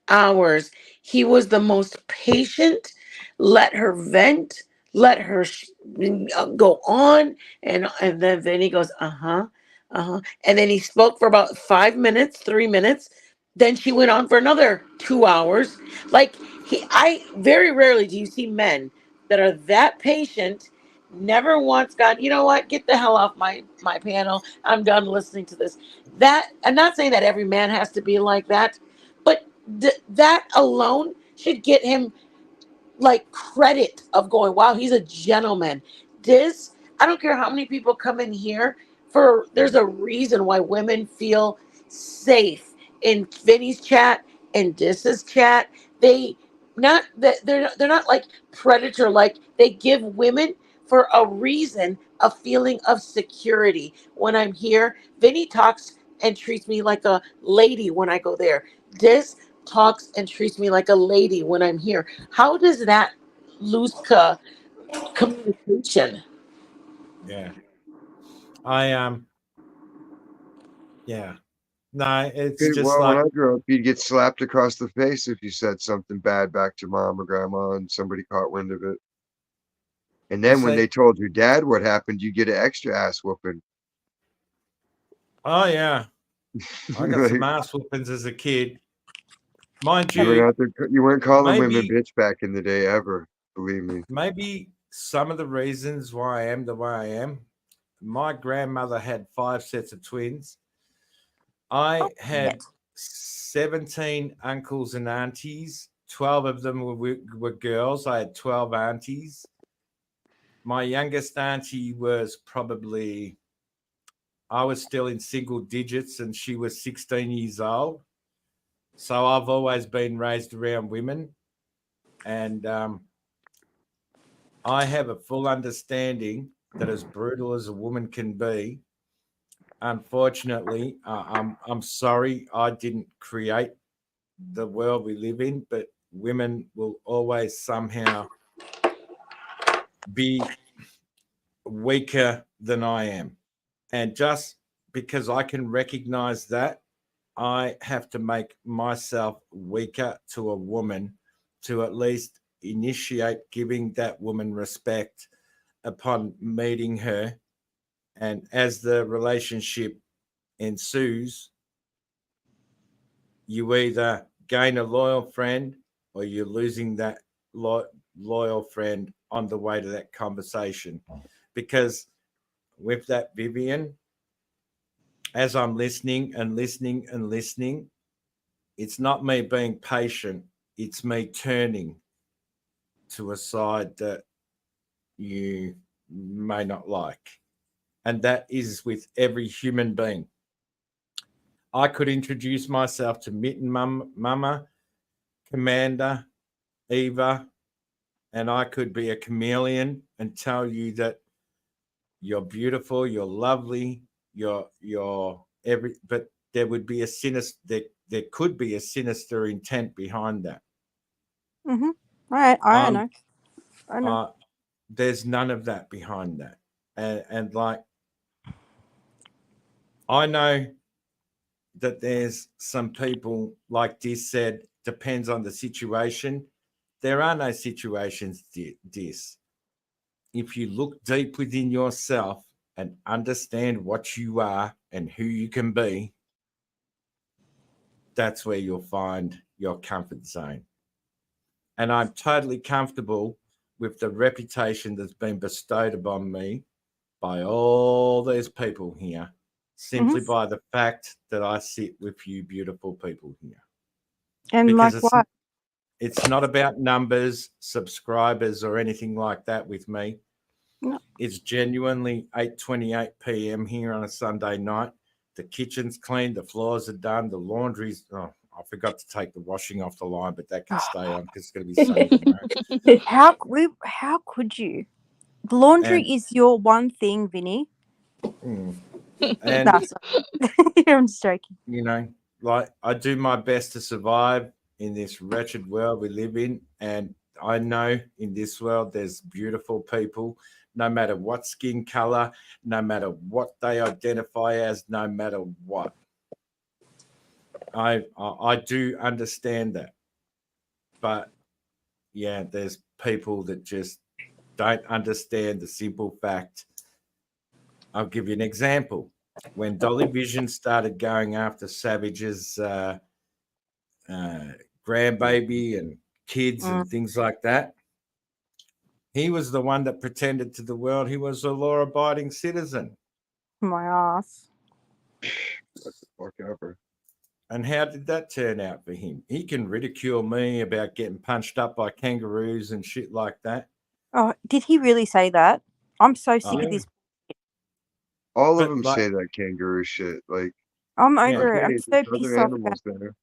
hours. He was the most patient, let her vent, let her go on. And then Vinny goes, uh-huh, uh-huh. And then he spoke for about 5 minutes, 3 minutes. Then she went on for another 2 hours. Like I very rarely do you see men that are that patient, never once gone, you know what, get the hell off my panel. I'm done listening to this. That I'm not saying that every man has to be like that, but that alone should get him like credit of going, wow, he's a gentleman. This, I don't care how many people come in here for, there's a reason why women feel safe in Vinny's chat and Dis's chat. They not that they're not like predator, like they give women for a reason a feeling of security. When I'm here, Vinny talks and treats me like a lady when I go there. Dis talks and treats me like a lady when I'm here. How does that lose communication? Yeah. Yeah. No, it's just Well, when like I grew up, you'd get slapped across the face if you said something bad back to mom or grandma and somebody caught wind of it. And then when see, they told your dad what happened, you get an extra ass whooping. oh yeah. I got some Like, ass whoopings as a kid. Mind you weren't you, out there, you weren't calling women maybe bitch back in the day ever. Believe me. maybe some of the reasons why I am the way I am. My grandmother had 5 sets of twins. I had 17 uncles and aunties. 12 of them were girls. I had 12 aunties. My youngest auntie was probably, I was still in single digits and she was 16 years old. So I've always been raised around women. And I have a full understanding that as brutal as a woman can be, unfortunately, I'm sorry I didn't create the world we live in, but women will always somehow be weaker than I am. And just because I can recognize that, I have to make myself weaker to a woman to at least initiate giving that woman respect upon meeting her. And as the relationship ensues, you either gain a loyal friend or you're losing that loyal friend on the way to that conversation. Because with that, Vivian, as I'm listening and listening and listening, it's not me being patient, it's me turning to a side that you may not like. And that is with every human being. I could introduce myself to Mitten Mama, Commander, Eva, and I could be a chameleon and tell you that you're beautiful, you're lovely, you're every, but there would be a sinister, there could be a sinister intent behind that. Mm-hmm. Right. I Um, know. I know. there's none of that behind that, and like I know that there's some people, like this said, depends on the situation. There are no situations, this. If you look deep within yourself and understand what you are and who you can be, that's where you'll find your comfort zone. And I'm totally comfortable with the reputation that's been bestowed upon me by all these people here, Mm-hmm. simply by the fact that I sit with you beautiful people here. And Because like what? it's not about numbers, subscribers, or anything like that with me. No. It's genuinely 8:28 p.m. here on a Sunday night. The kitchen's clean, the floors are done, the laundry's. Oh, I forgot to take the washing off the line, but that can stay on because it's going to be sunny tomorrow. How could you? Laundry And is your one thing, Vinny. and No, sorry. I'm just joking. you know, like I do my best to survive in this wretched world we live in, and I know in this world there's beautiful people, no matter what skin color, no matter what they identify as, no matter what. I do understand that. But yeah, there's people that just don't understand the simple fact. I'll give you an example. When Dolly Vision started going after Savage's grandbaby and kids and things like that, he was the one that pretended to the world he was a law-abiding citizen. My ass. What the fuck ever. And how did that turn out for him? He can ridicule me about getting punched up by kangaroos and shit like that. Oh, did he really say that? I'm so sick of this. All of But, them like- say that kangaroo shit. Like, I'm over okay, it. I'm there's so other pissed off about animals there.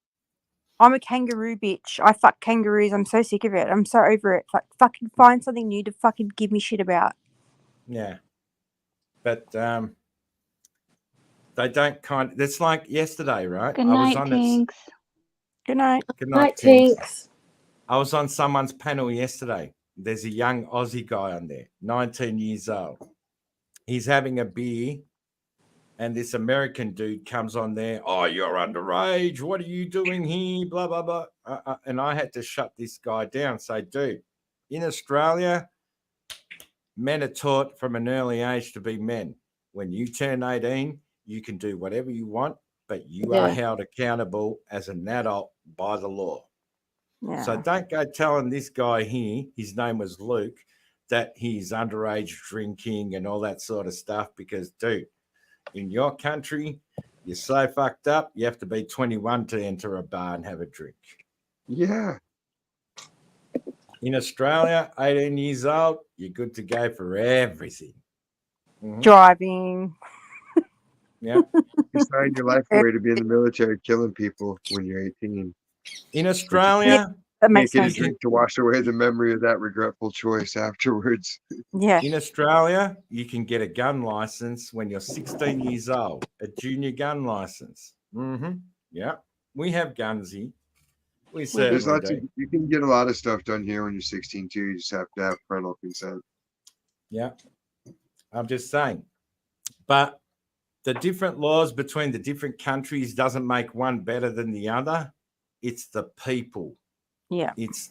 I'm a kangaroo bitch. I fuck kangaroos. I'm so sick of it. I'm so over it. Like, fucking find something new to fucking give me shit about. Yeah. But they don't it's like yesterday, right? Good night, Tinks. Good night. Good night, Tinks. I was on someone's panel yesterday. There's a young Aussie guy on there, 19 years old. He's having a beer, and this American dude comes on there. Oh, you're underage. What are you doing here? Blah, blah, blah. And I had to shut this guy down. Say, dude, in Australia, men are taught from an early age to be men. When you turn 18, you can do whatever you want, but you are held accountable as an adult by the law. Yeah. So don't go telling this guy here, his name was Luke, that he's underage drinking and all that sort of stuff, because, dude, in your country, you're so fucked up, you have to be 21 to enter a bar and have a drink. Yeah. In Australia, 18 years old, you're good to go for everything. Driving. Yeah. You sign your life away to be in the military killing people when you're 18. In Australia, that makes get a sense. drink to wash away the memory of that regretful choice afterwards. Yeah. In Australia, you can get a gun license when you're 16 years old, a junior gun license. Yeah. We have guns here. We There's certainly lots do. of, you can get a lot of stuff done here when you're 16 too. You just have to have parental consent. Yeah. I'm just saying. But the different laws between the different countries doesn't make one better than the other. It's the people. Yeah. It's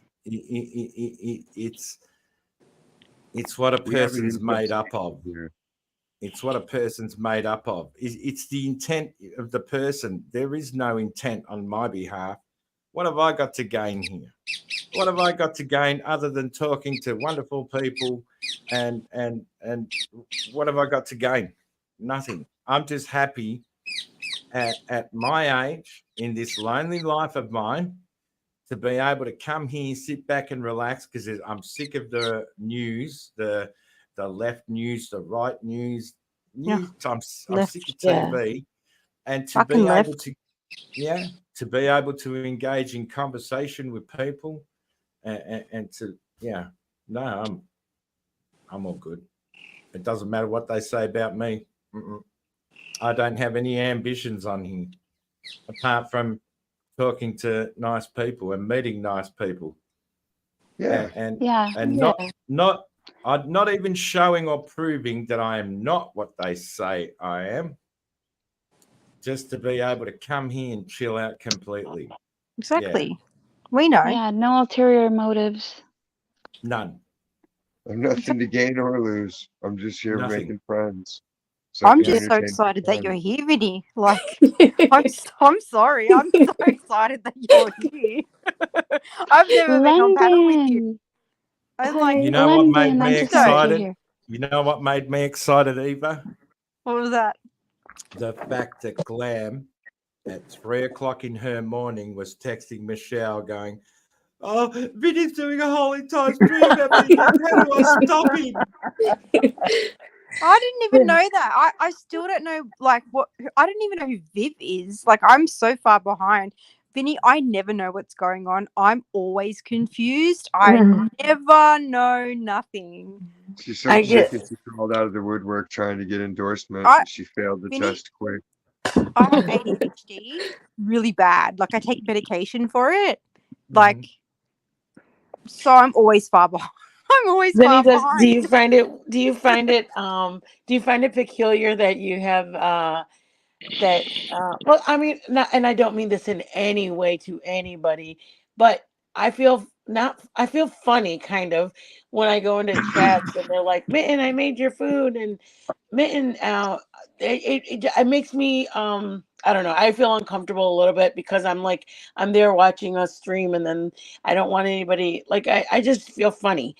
what a person's made up of. It's what a person's made up of. It's the intent of the person. There is no intent on my behalf. What have I got to gain here? What have I got to gain other than talking to wonderful people and what have I got to gain? Nothing. I'm just happy at my age in this lonely life of mine to be able to come here, sit back and relax, because I'm sick of the news, the left news, the right news. I'm sick of TV, and to Fucking be able left. to be able to engage in conversation with people, and to I'm all good. It doesn't matter what they say about me. I don't have any ambitions on here, apart from talking to nice people and meeting nice people. And not even showing or proving that I am not what they say I am. Just to be able to come here and chill out completely. Exactly. We know. Yeah, no ulterior motives. None. I'm nothing to gain or lose. I'm just here Nothing. making friends. I'm just so excited that you're here, Vinny. Like, I'm sorry. I'm so excited that you're here. I've never been on panel with you. I was like, You know what made London, I'm me so glad you're excited? here. You know what made me excited, Eva? what was that? The fact that Glam at 3 o'clock in her morning was texting Michelle going, "Oh, Vinny's doing a holy time stream about me. How do I stop him?" I didn't even know that. I still don't know, like, what. I don't even know who Viv is. Like, I'm so far behind. Vinny, I never know what's going on. I'm always confused. I never know nothing. She's so sick and she crawled out of the woodwork trying to get endorsement. She failed the Vinny, test quick. I have ADHD really bad. Like, I take medication for it. Like, so I'm always far behind. I'm always Vinny, far do you behind. find it do you find it peculiar that you have that well, I mean, not, and I don't mean this in any way to anybody, but I feel funny kind of when I go into chats and they're like, Mitten, I made your food, and Mitten, it makes me I don't know, I feel uncomfortable a little bit because I'm like, I'm there watching us stream, and then I don't want anybody, like, I just feel funny.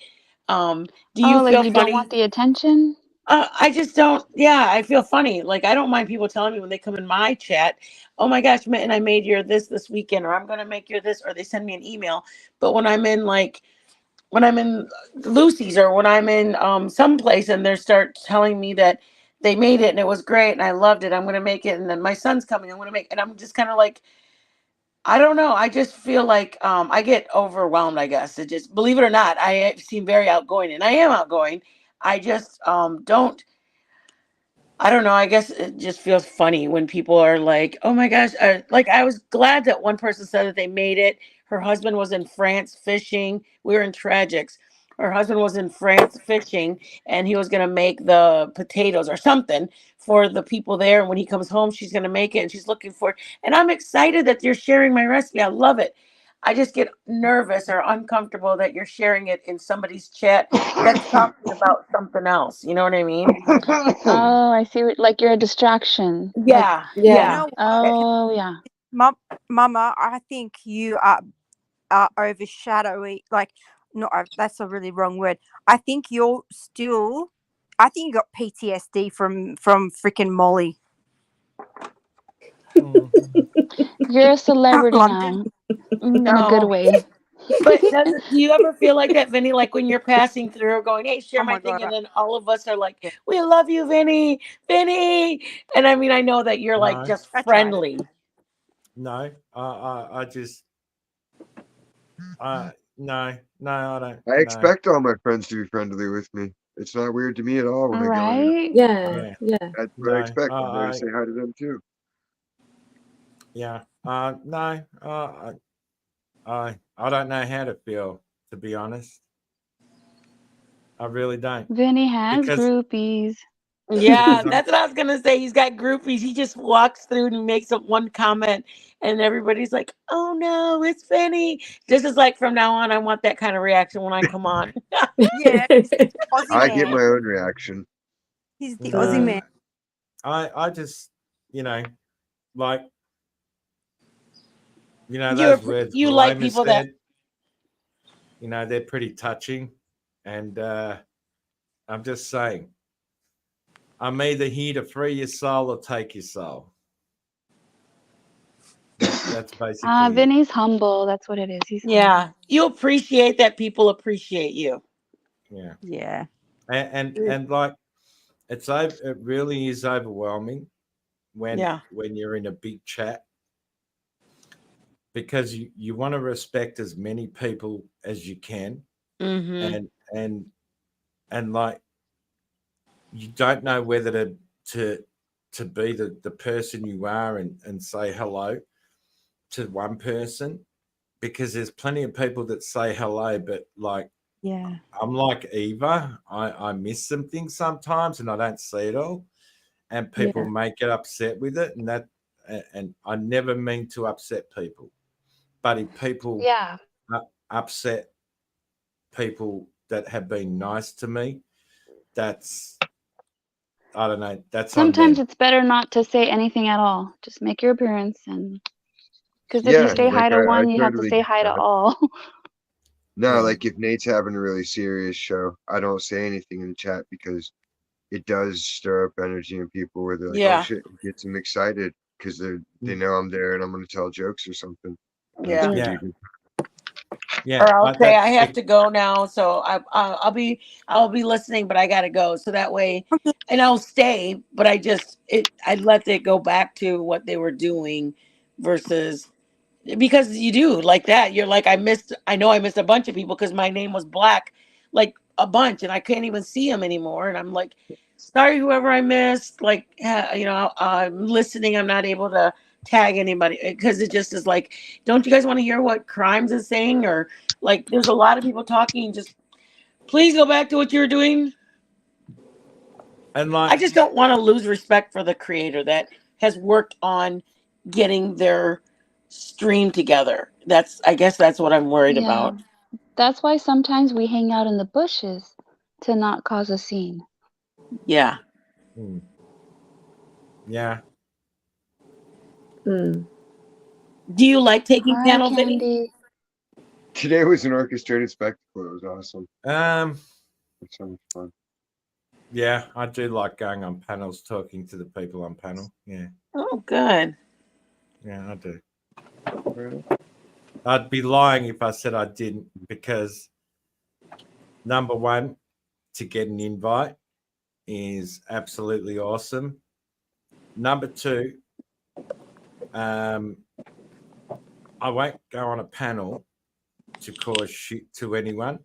Do you Oh, like feel you don't funny? want the attention? I just don't. Yeah, I feel funny. Like, I don't mind people telling me when they come in my chat, "Oh my gosh, Mitten, I made your this weekend," or "I'm gonna make your this," or they send me an email. But when I'm in Lucy's, or when I'm in someplace, and they start telling me that they made it and it was great and I loved it, I'm gonna make it, and then my son's coming, I'm gonna make, and I'm just kind of like, I don't know. I just feel like I get overwhelmed, I guess. It just, believe it or not, I seem very outgoing, and I am outgoing. I just don't. I don't know. I guess it just feels funny when people are like, "Oh my gosh!" Like, I was glad that one person said that they made it. Her husband was in France fishing. We were in Tragics. Her husband was in France fishing, and he was gonna make the potatoes or something for the people there. And when he comes home, she's gonna make it, and she's looking for it. And I'm excited that you're sharing my recipe. I love it. I just get nervous or uncomfortable that you're sharing it in somebody's chat that's talking about something else. You know what I mean? Oh, I see. Like you're a distraction. Like, Yeah, You yeah. know what? oh yeah. Mama, I think you are overshadowing. Like, no, that's a really wrong word. I think you're still. I think you got PTSD from freaking Molly. You're a celebrity London. now, in a good No. way. But do you ever feel like that, Vinny? Like when you're passing through, going, "Hey, share Oh my my thing," god. and then all of us are like, Yeah, "We love you, Vinny, Vinny." And I mean, I know that you're like No, just I tried. friendly. no. I just, no, no, I don't. I No. expect all my friends to be friendly with me. It's not weird to me at all when I go in. Right? Yeah. That's what I No. expect. I'm there to say hi to them too. Yeah. No. I don't know how to feel, to be honest. I really don't, Vinny has because groupies. Yeah, I'm. that's what I was gonna say. He's got groupies. He just walks through and makes up one comment, and everybody's like, "Oh no, it's Vinny." This is like, from now on, I want that kind of reaction when I come on. Yeah, he's the Aussie I get man. my own reaction. He's the Aussie No. man. I just, you know, like, You're those words you like Roma people that. said. They're pretty touching, and I'm just saying, I'm either here to free your soul or take your soul. That's basically it. Vinny's humble. That's what it is. He's humble. Yeah, you appreciate that people appreciate you. Yeah, Yeah. and like, it really is overwhelming when Yeah. you're in a big chat, because you want to respect as many people as you can, Mm-hmm. and like, you don't know whether to be the person you are, and say hello to one person, because there's plenty of people that say hello, but like, Yeah. I'm like Eva, I miss some things sometimes and I don't see it all, and people Yeah. may get upset with it, and I never mean to upset people, but if people Yeah. upset people that have been nice to me, that's, I don't know, that's on Sometimes them. it's better not to say anything at all. Just make your appearance, and because if you Yeah, say Yeah. like hi to I one, you have to totally say get hi to that. all. No, Yeah. like if Nate's having a really serious show, I don't say anything in the chat because it does stir up energy in people where they're like, "Oh Yeah. shit," it gets them excited because they know I'm there and I'm going to tell jokes or something. And it's Yeah. going to be Yeah. a good. Yeah. Or I'll say, I have It, to go now, so I'll be listening, but I gotta go. So that way, and I'll stay, but I let it go back to what they were doing, versus, because you do like that. You're like, I know I missed a bunch of people because my name was black, like a bunch, and I can't even see them anymore. And I'm like, sorry, whoever I missed. Like, I'm listening. I'm not able to tag anybody because it just is like, don't you guys want to hear what Crimes is saying? Or like, there's a lot of people talking. Just Please go back to what you were doing. And like, I just don't want to lose respect for the creator that has worked on getting their stream together. I guess that's what I'm worried about. That's why sometimes we hang out in the bushes to not cause a scene. Yeah. Yeah. Do you like taking Hi, panels, Vinny? Candy. Today was an orchestrated spectacle. It was awesome. It's so much fun. Yeah, I do like going on panels, talking to the people on panel. Yeah. Oh, good. Yeah, I do. I'd be lying if I said I didn't, because number one, to get an invite is absolutely awesome. Number two, I won't go on a panel to cause shit to anyone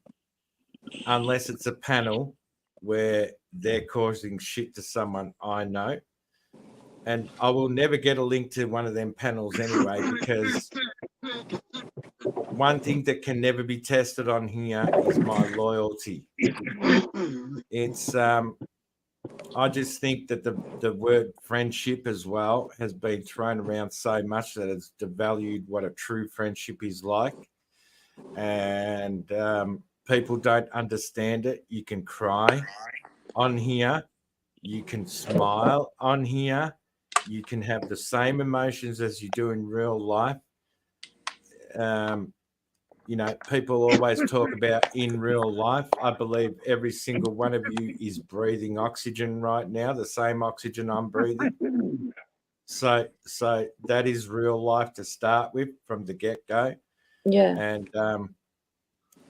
unless it's a panel where they're causing shit to someone I know. And I will never get a link to one of them panels anyway, because one thing that can never be tested on here is my loyalty. It's I just think that the word friendship as well has been thrown around so much that it's devalued what a true friendship is like. And people don't understand it. You can cry on here. You can smile on here. You can have the same emotions as you do in real life. You know, people always talk about in real life. I believe every single one of you is breathing oxygen right now, the same oxygen I'm breathing. So that is real life to start with from the get-go. Yeah. And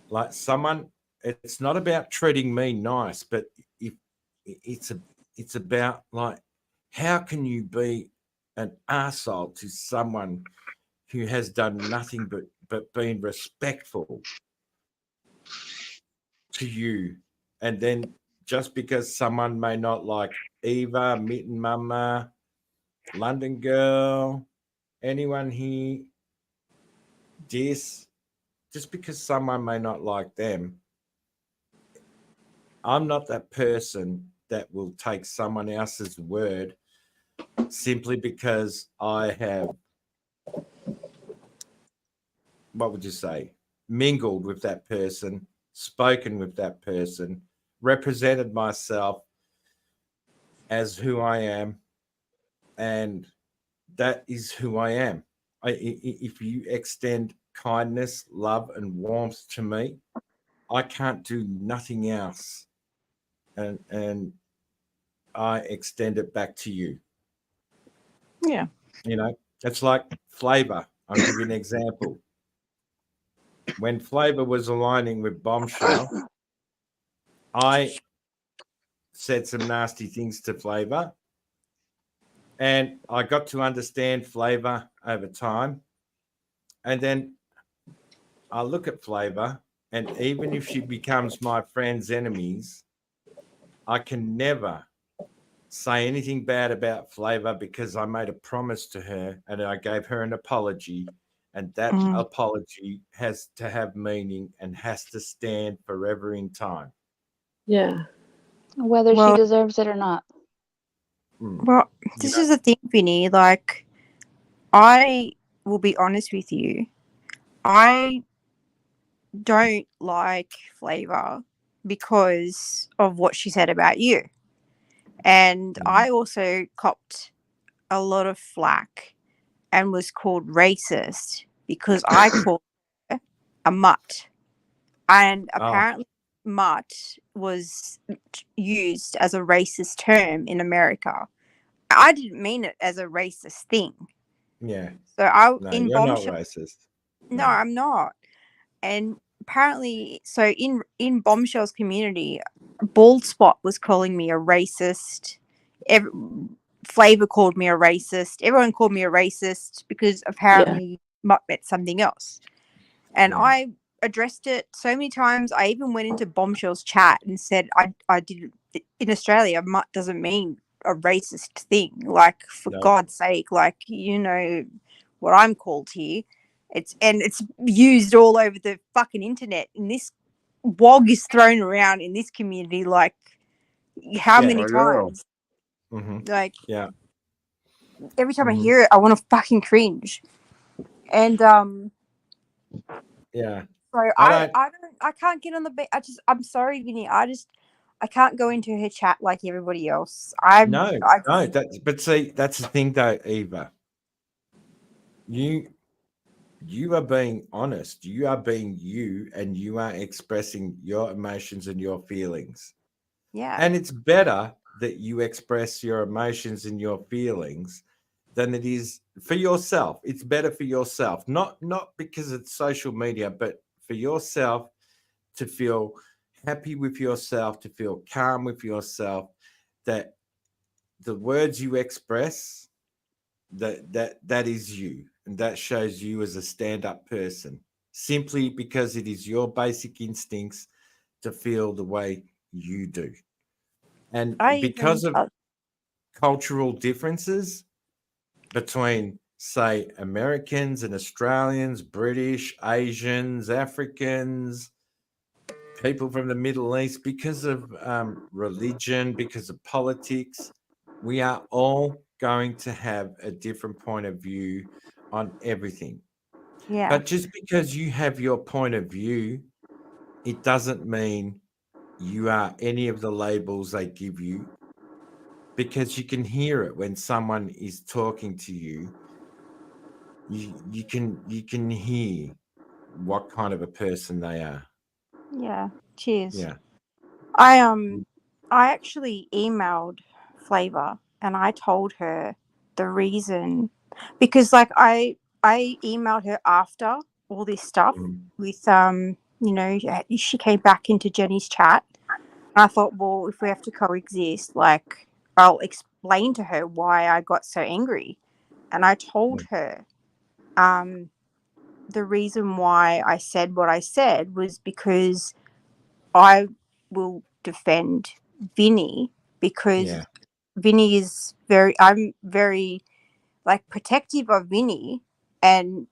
like someone, it's not about treating me nice, but if it's about like, how can you be an arsehole to someone who has done nothing but been respectful to you? And then just because someone may not like Eva, Mitten Mama, London Girl, anyone here, just because someone may not like them, I'm not that person that will take someone else's word simply because I have, what would you say, mingled with that person, spoken with that person, represented myself as who I am, and that is who I am. If you extend kindness, love, and warmth to me, I can't do nothing else, and I extend it back to you. Yeah. You know, it's like Flavor. I'll give you an example. When Flavor was aligning with Bombshell, I said some nasty things to Flavor, and I got to understand Flavor over time. And then I look at Flavor, and even if she becomes my friend's enemies, I can never say anything bad about Flavor because I made a promise to her and I gave her an apology, and that apology has to have meaning and has to stand forever in time. Yeah. Whether she deserves it or not. Well, this is the thing, Vinny. Like, I will be honest with you. I don't like Flavor because of what she said about you. And I also copped a lot of flack and was called racist because I called her a mutt. And apparently, mutt was used as a racist term in America. I didn't mean it as a racist thing. Yeah. So in you're not Bombshell. racist. No, I'm not. And apparently, so in Bombshell's community, Bald Spot was calling me a racist. Flavor called me a racist. Everyone called me a racist because apparently Mutt meant something else. And I addressed it so many times. I even went into Bombshell's chat and said, I did in Australia, Mutt doesn't mean a racist thing. Like, for God's sake, like, you know what I'm called here. It's used all over the fucking internet in this wog is thrown around in this community like how Yeah. many I know. times? Hmm. Like Yeah. every time I Hmm. hear it, I want to fucking cringe. And Yeah. so I don't. I can't get on the I'm sorry, Vinny. I can't go into her chat like everybody else. No. No. But see, that's the thing, though, Eva. You are being honest. You are being you, and you are expressing your emotions and your feelings. yeah. And it's better that you express your emotions and your feelings than it is for yourself. It's better for yourself, not because it's social media, but for yourself to feel happy with yourself, to feel calm with yourself, that the words you express, that is you, and that shows you as a stand-up person, simply because it is your basic instincts to feel the way you do. And I even because of cultural differences between, say, Americans and Australians, British, Asians, Africans, people from the Middle East, because of religion, because of politics, we are all going to have a different point of view on everything. yeah. But just because you have your point of view, it doesn't mean you are any of the labels they give you, because you can hear it when someone is talking to you. You can hear what kind of a person they are. Yeah. Cheers. Yeah. I actually emailed Flavor and I told her the reason because like I emailed her after all this stuff with she came back into Jenny's chat and I thought, well, if we have to coexist, like I'll explain to her why I got so angry. And I told her the reason why I said what I said was because I will defend Vinny because Yeah. Vinny is I'm very like protective of Vinny, and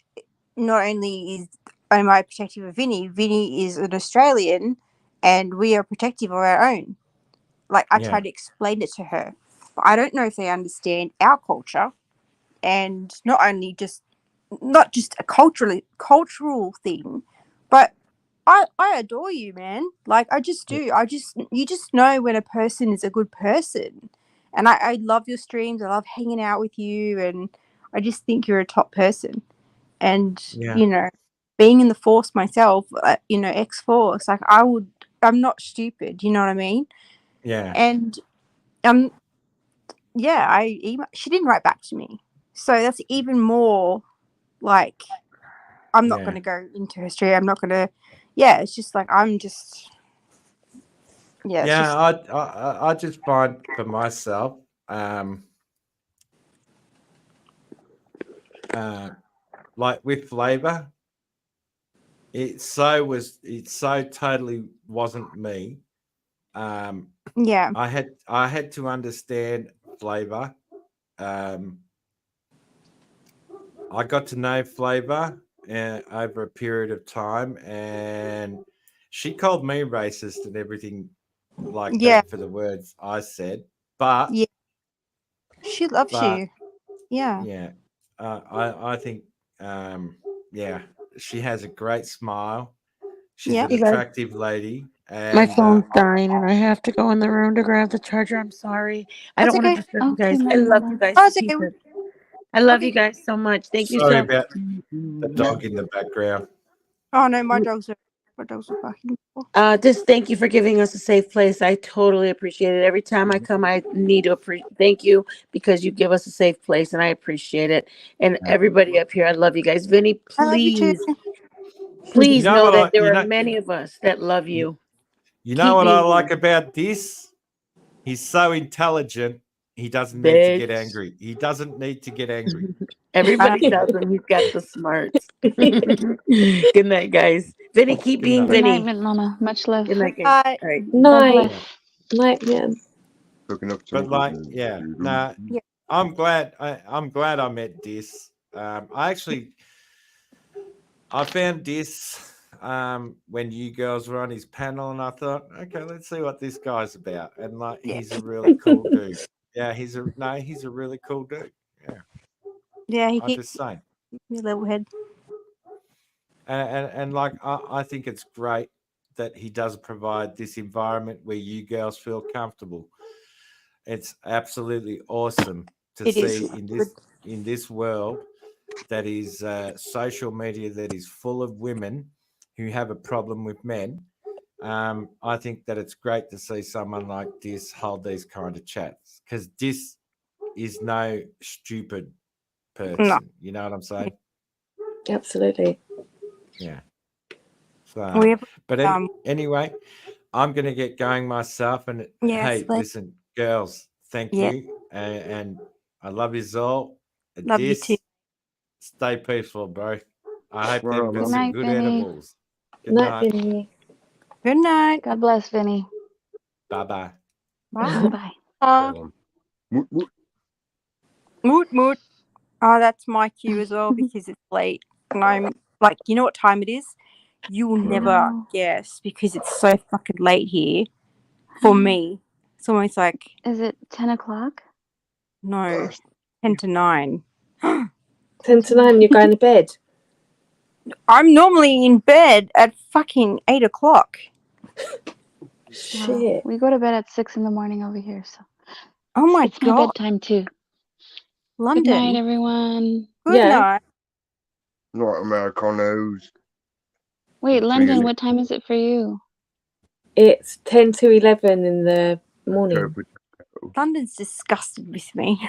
not only am I protective of Vinny, Vinny is an Australian and we are protective of our own. Like I Yeah. tried to explain it to her. But I don't know if they understand our culture, and not just a cultural thing, but I adore you, man. Like I just do. You just know when a person is a good person. And I love your streams. I love hanging out with you, and I just think you're a top person. And Yeah. being in the force myself, X Force, like I'm not stupid. You know what I mean? Yeah. And yeah, she didn't write back to me, so that's even more like I'm not going Yeah. to go into her stream. I'm not going to. Yeah, it's just like I'm just. Yeah, it's Yeah. just. I just find for myself, like with Flavor, it so totally wasn't me. Yeah. I had to understand Flavor. I got to know Flavor over a period of time, and she called me racist and everything like Yeah. that for the words I said. But Yeah. She loves but you. Yeah. yeah, I think yeah, she has a great smile. She's Yeah. an You guys, attractive lady, my and phone's dying and I have to go in the room to grab the charger. I'm sorry. I That's don't want okay. to disturb you Okay, guys. I love you Manuela. guys Oh, to it's okay. pieces. I love you Okay. guys so much. Thank you sorry so about the dog in the background. Oh no, my dogs are fucking. Just thank you for giving us a safe place. I totally appreciate it. Every time I come, I need to thank you because you give us a safe place, and I appreciate it. And everybody up here, I love you guys. Vinny, I love you too. You please know know what that I there are many of us that love you. you know Keep what I being like you, about this? He's so intelligent. He doesn't need to bitch. get angry. He doesn't need to get angry. Everybody tells him he's got the smarts. Good night, guys. Vinny, keep Good being night. Good night, Vinny. Mama. Much love. Good night, guys. Bye. All right. God Night. bless. Yeah. Night, man. Cooking up some But like, good. yeah, nah. Yeah. I'm glad. I'm glad I met Dis. I found Dis when you girls were on his panel, and I thought, okay, let's see what this guy's about. And like, he's a really cool dude. Yeah, he's a really cool dude. Yeah, Yeah, I'm just saying. level head. And like, I think it's great that he does provide this environment where you girls feel comfortable. It's absolutely awesome to It see is. in this world that is social media that is full of women who have a problem with men. I think that it's great to see someone like this hold these kind of chats, because this is no stupid person. No. You know what I'm saying? Absolutely. Yeah. We have, But anyway, I'm going to get going myself. And Yes, hey, listen, girls, thank Yeah. you. And I love you all. Love you too. Stay peaceful, bro. I hope Well, you've got Good some night, good Vinny. edibles. Good night. Vinny. Good night. God bless, Vinny. Bye-bye. Bye. Bye. Woot, woot. Moot moot. Oh, that's my cue as well because it's late. And I'm like, you know what time it is? You will never No. guess because it's so fucking late here for me. It's almost like, Is it 10 o'clock? no, 10 to 9. 10 to 9, you're going to bed. I'm normally in bed at fucking 8 o'clock. Shit. We go to bed at 6 in the morning over here, so Oh my it's my God. bedtime too. London. Good night, everyone. Good night. Not Americanos. Wait, It's London, really what time is it for you? It's 10 to 11 in the morning. London's disgusted with me.